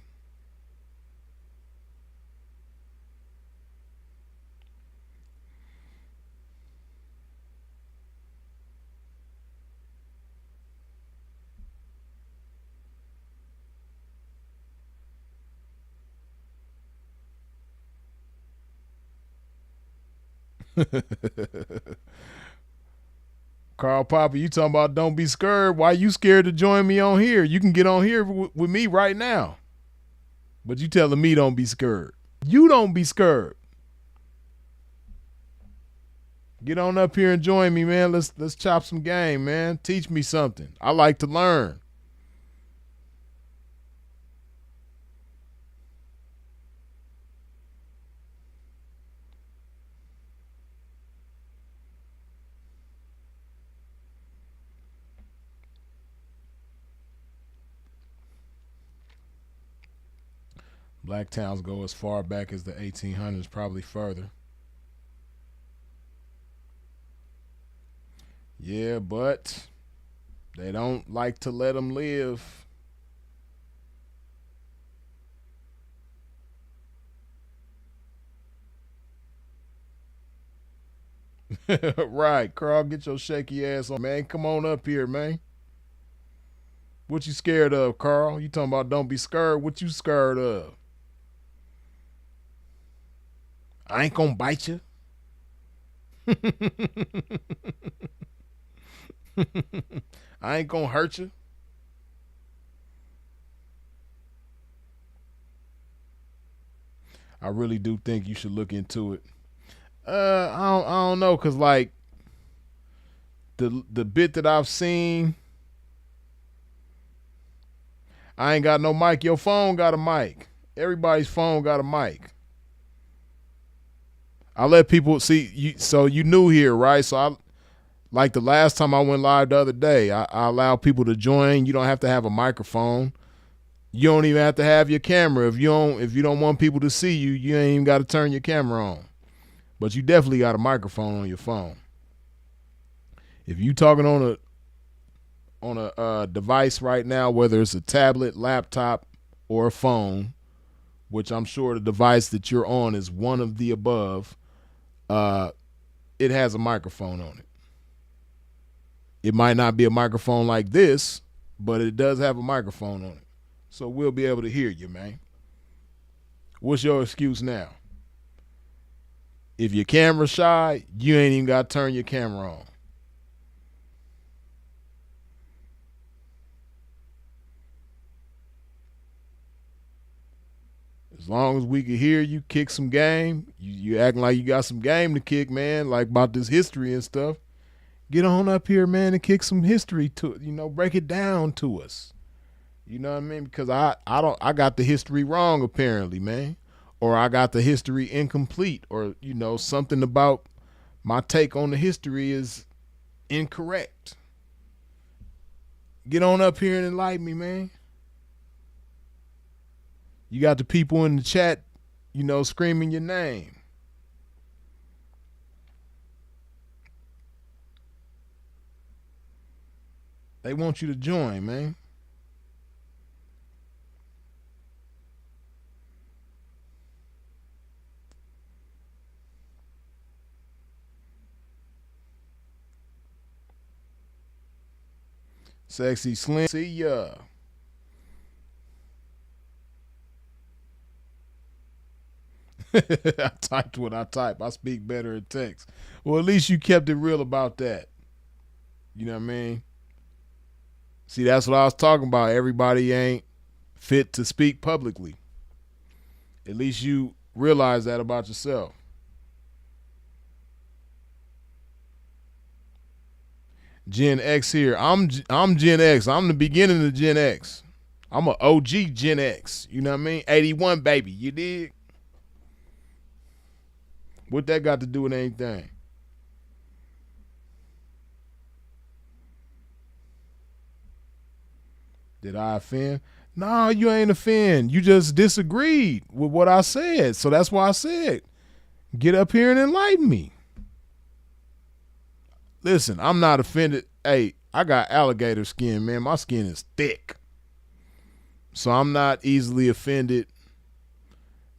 Carl Popper, you talking about don't be scared? Why you scared to join me on here? You can get on here with me right now. But you telling me don't be scared. You don't be scared. Get on up here and join me, man. Let's chop some game, man. Teach me something. I like to learn. Black towns go as far back as the 1800s, probably further. Yeah, but they don't like to let them live. Right, Carl, get your shaky ass on, man. Come on up here, man. What you scared of, Carl? You talking about don't be scared? What you scared of? I ain't gonna bite you. I ain't gonna hurt you. I really do think you should look into it. I don't know, cause like the bit that I've seen, I ain't got no mic. Your phone got a mic. Everybody's phone got a mic. I let people see you. So you new here, right? So I like the last time I went live the other day. I allow people to join. You don't have to have a microphone. You don't even have to have your camera. If you don't want people to see you, you ain't even got to turn your camera on. But you definitely got a microphone on your phone. If you talking on a device right now, whether it's a tablet, laptop, or a phone, which I'm sure the device that you're on is one of the above, it has a microphone on it. It might not be a microphone like this, but it does have a microphone on it. So we'll be able to hear you, man. What's your excuse now? If your camera's shy, you ain't even got to turn your camera on. As long as we can hear you kick some game, you acting like you got some game to kick, man, like about this history and stuff. Get on up here, man, and kick some history to, break it down to us. You know what I mean? Because I got the history wrong apparently, man. Or I got the history incomplete, or something about my take on the history is incorrect. Get on up here and enlighten me, man. You got the people in the chat, screaming your name. They want you to join, man. Sexy Slim, see ya. I typed what I type. I speak better in text. Well, at least you kept it real about that. You know what I mean? See, that's what I was talking about. Everybody ain't fit to speak publicly. At least you realize that about yourself. Gen X here. I'm Gen X. I'm the beginning of Gen X. I'm a OG Gen X. You know what I mean? 81 baby. You dig? What that got to do with anything? Did I offend? No, you ain't offend. You just disagreed with what I said. So that's why I said, get up here and enlighten me. Listen, I'm not offended. Hey, I got alligator skin, man. My skin is thick. So I'm not easily offended,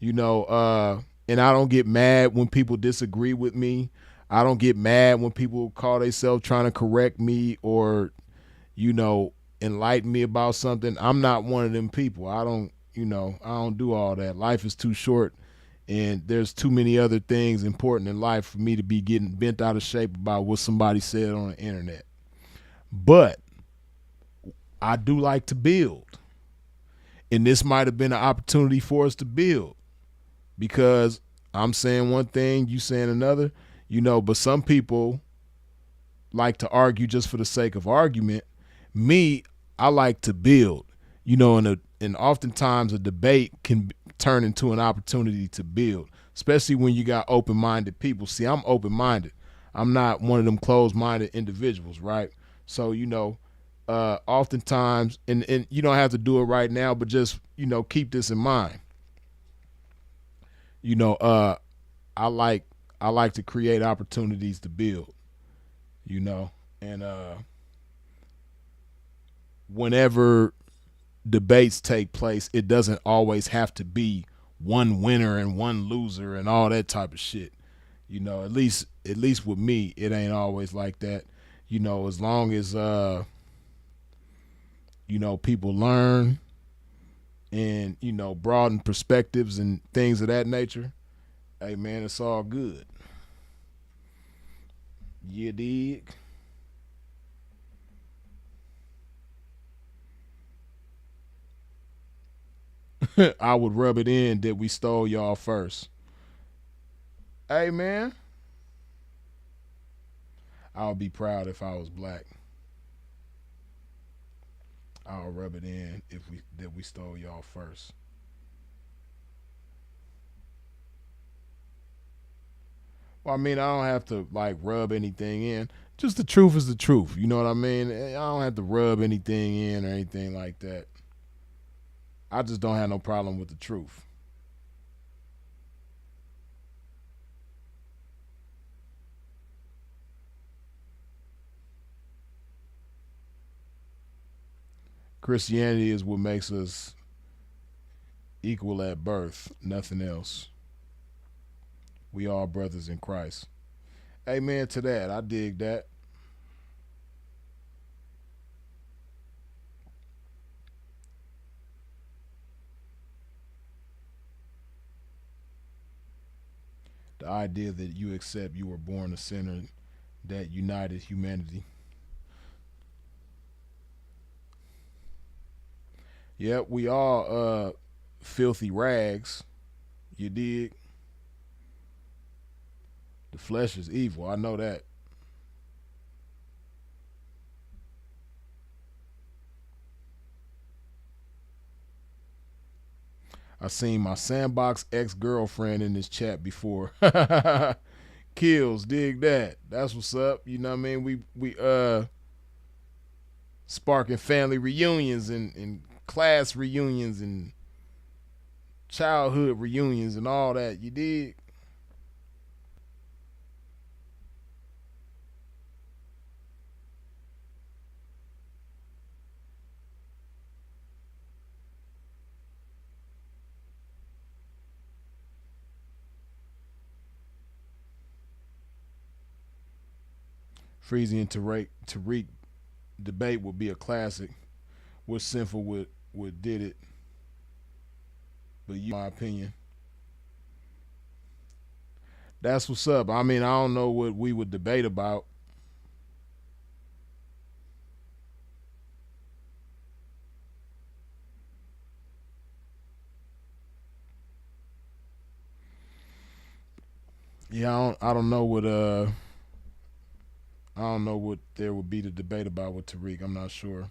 and I don't get mad when people disagree with me. I don't get mad when people call themselves trying to correct me or, enlighten me about something. I'm not one of them people. I don't do all that. Life is too short and there's too many other things important in life for me to be getting bent out of shape about what somebody said on the internet. But I do like to build. And this might have been an opportunity for us to build because I'm saying one thing, you saying another, but some people like to argue just for the sake of argument. Me, I like to build, and oftentimes a debate can turn into an opportunity to build, especially when you got open-minded people. See, I'm open-minded. I'm not one of them closed-minded individuals, right? So, oftentimes, and you don't have to do it right now, but just, keep this in mind. I like to create opportunities to build, and whenever debates take place, it doesn't always have to be one winner and one loser and all that type of shit. At least with me, it ain't always like that. As long as people learn and broaden perspectives and things of that nature, hey man, it's all good. You dig? I would rub it in that we stole y'all first. Hey man, I would be proud if I was black. I'll rub it in if we stole y'all first. Well, I mean, I don't have to like rub anything in. Just the truth is the truth. You know what I mean? I don't have to rub anything in or anything like that. I just don't have no problem with the truth. Christianity is what makes us equal at birth, nothing else. We all brothers in Christ. Amen to that. I dig that. The idea that you accept you were born a sinner that united humanity. Yep, we all filthy rags. You dig? The flesh is evil. I know that. I seen my sandbox ex-girlfriend in this chat before. Kills, dig that. That's what's up. You know what I mean? We sparking family reunions and class reunions and childhood reunions and all that. You dig? Freezy and Tariq debate would be a classic. What sinful would did it? But you, my opinion. That's what's up. I mean, I don't know what we would debate about. Yeah, I don't know what I don't know what there would be to debate about with Tariq. I'm not sure.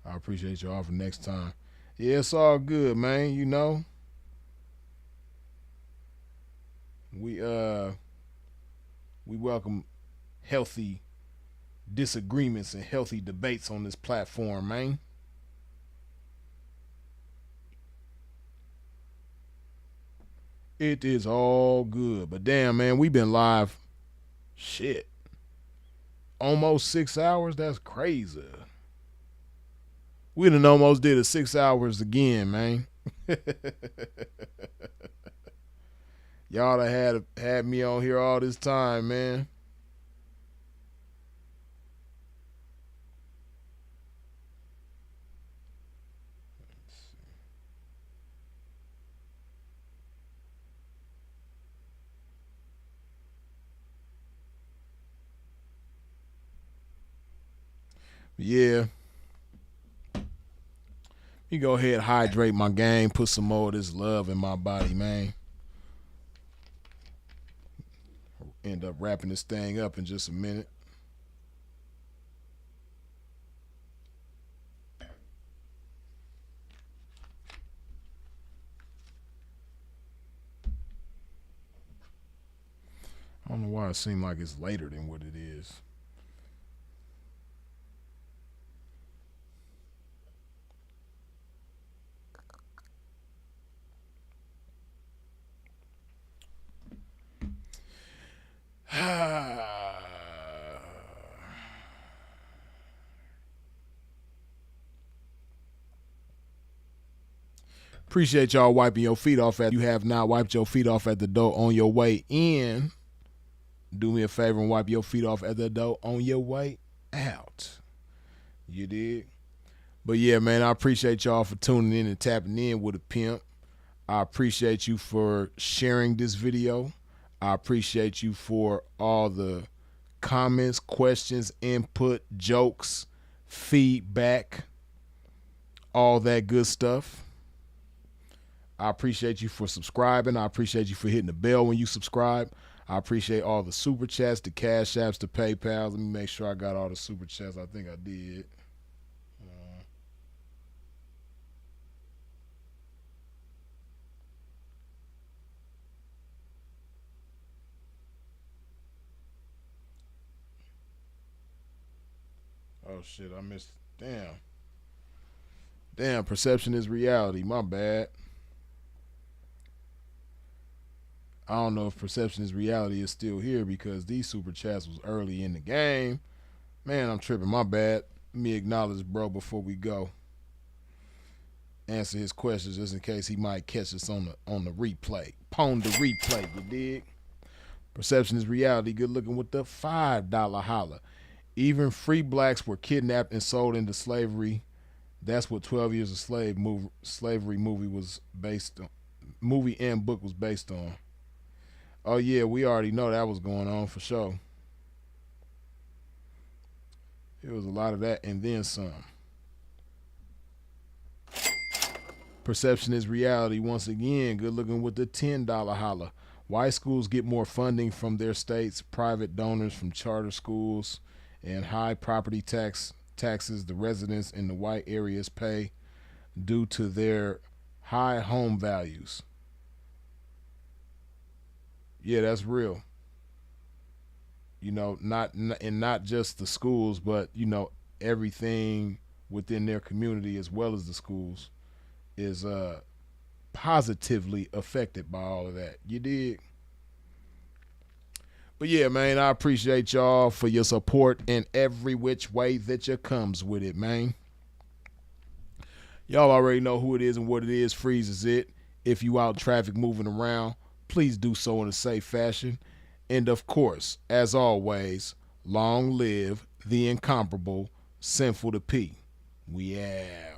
I appreciate y'all for next time. Yeah, it's all good, man. You know, we we welcome healthy disagreements and healthy debates on this platform, man. It is all good. But damn, man, we've been live shit. Almost 6 hours? That's crazy. We done almost did a 6 hours again, man. Y'all done had me on here all this time, man. Yeah. You go ahead, hydrate my game, put some more of this love in my body, man. End up wrapping this thing up in just a minute. I don't know why it seems like it's later than what it is. Appreciate y'all wiping your feet off at you have not wiped your feet off at the door on your way in. Do me a favor and wipe your feet off at the door on your way out. You did? But yeah, man, I appreciate y'all for tuning in and tapping in with a pimp. I appreciate you for sharing this video. I appreciate you for all the comments, questions, input, jokes, feedback, all that good stuff. I appreciate you for subscribing. I appreciate you for hitting the bell when you subscribe. I appreciate all the super chats, the cash apps, the PayPals. Let me make sure I got all the super chats. I think I did. Oh shit, I missed. Damn, perception is reality. My bad. I don't know if perception is reality is still here because these super chats was early in the game. Man, I'm tripping. My bad. Let me acknowledge bro before we go. Answer his questions just in case he might catch us on the replay. Pwn the replay, you dig? Perception is reality. Good looking with the $5 holla. Even free blacks were kidnapped and sold into slavery. That's what 12 Years a Slavery movie was based on. Movie and book was based on. Oh yeah, we already know that was going on for sure. It was a lot of that and then some. Perception is reality. Once again, good looking with the $10 holla. White schools get more funding from their states, private donors from charter schools, and high property taxes the residents in the white areas pay due to their high home values. Yeah, that's real. You know, not just the schools, but you know everything within their community as well as the schools is positively affected by all of that. You dig? But yeah, man, I appreciate y'all for your support in every which way that you comes with it, man. Y'all already know who it is and what it is. Freezes it. If you out in traffic moving around, please do so in a safe fashion. And of course, as always, long live the incomparable Sinful to P. We out.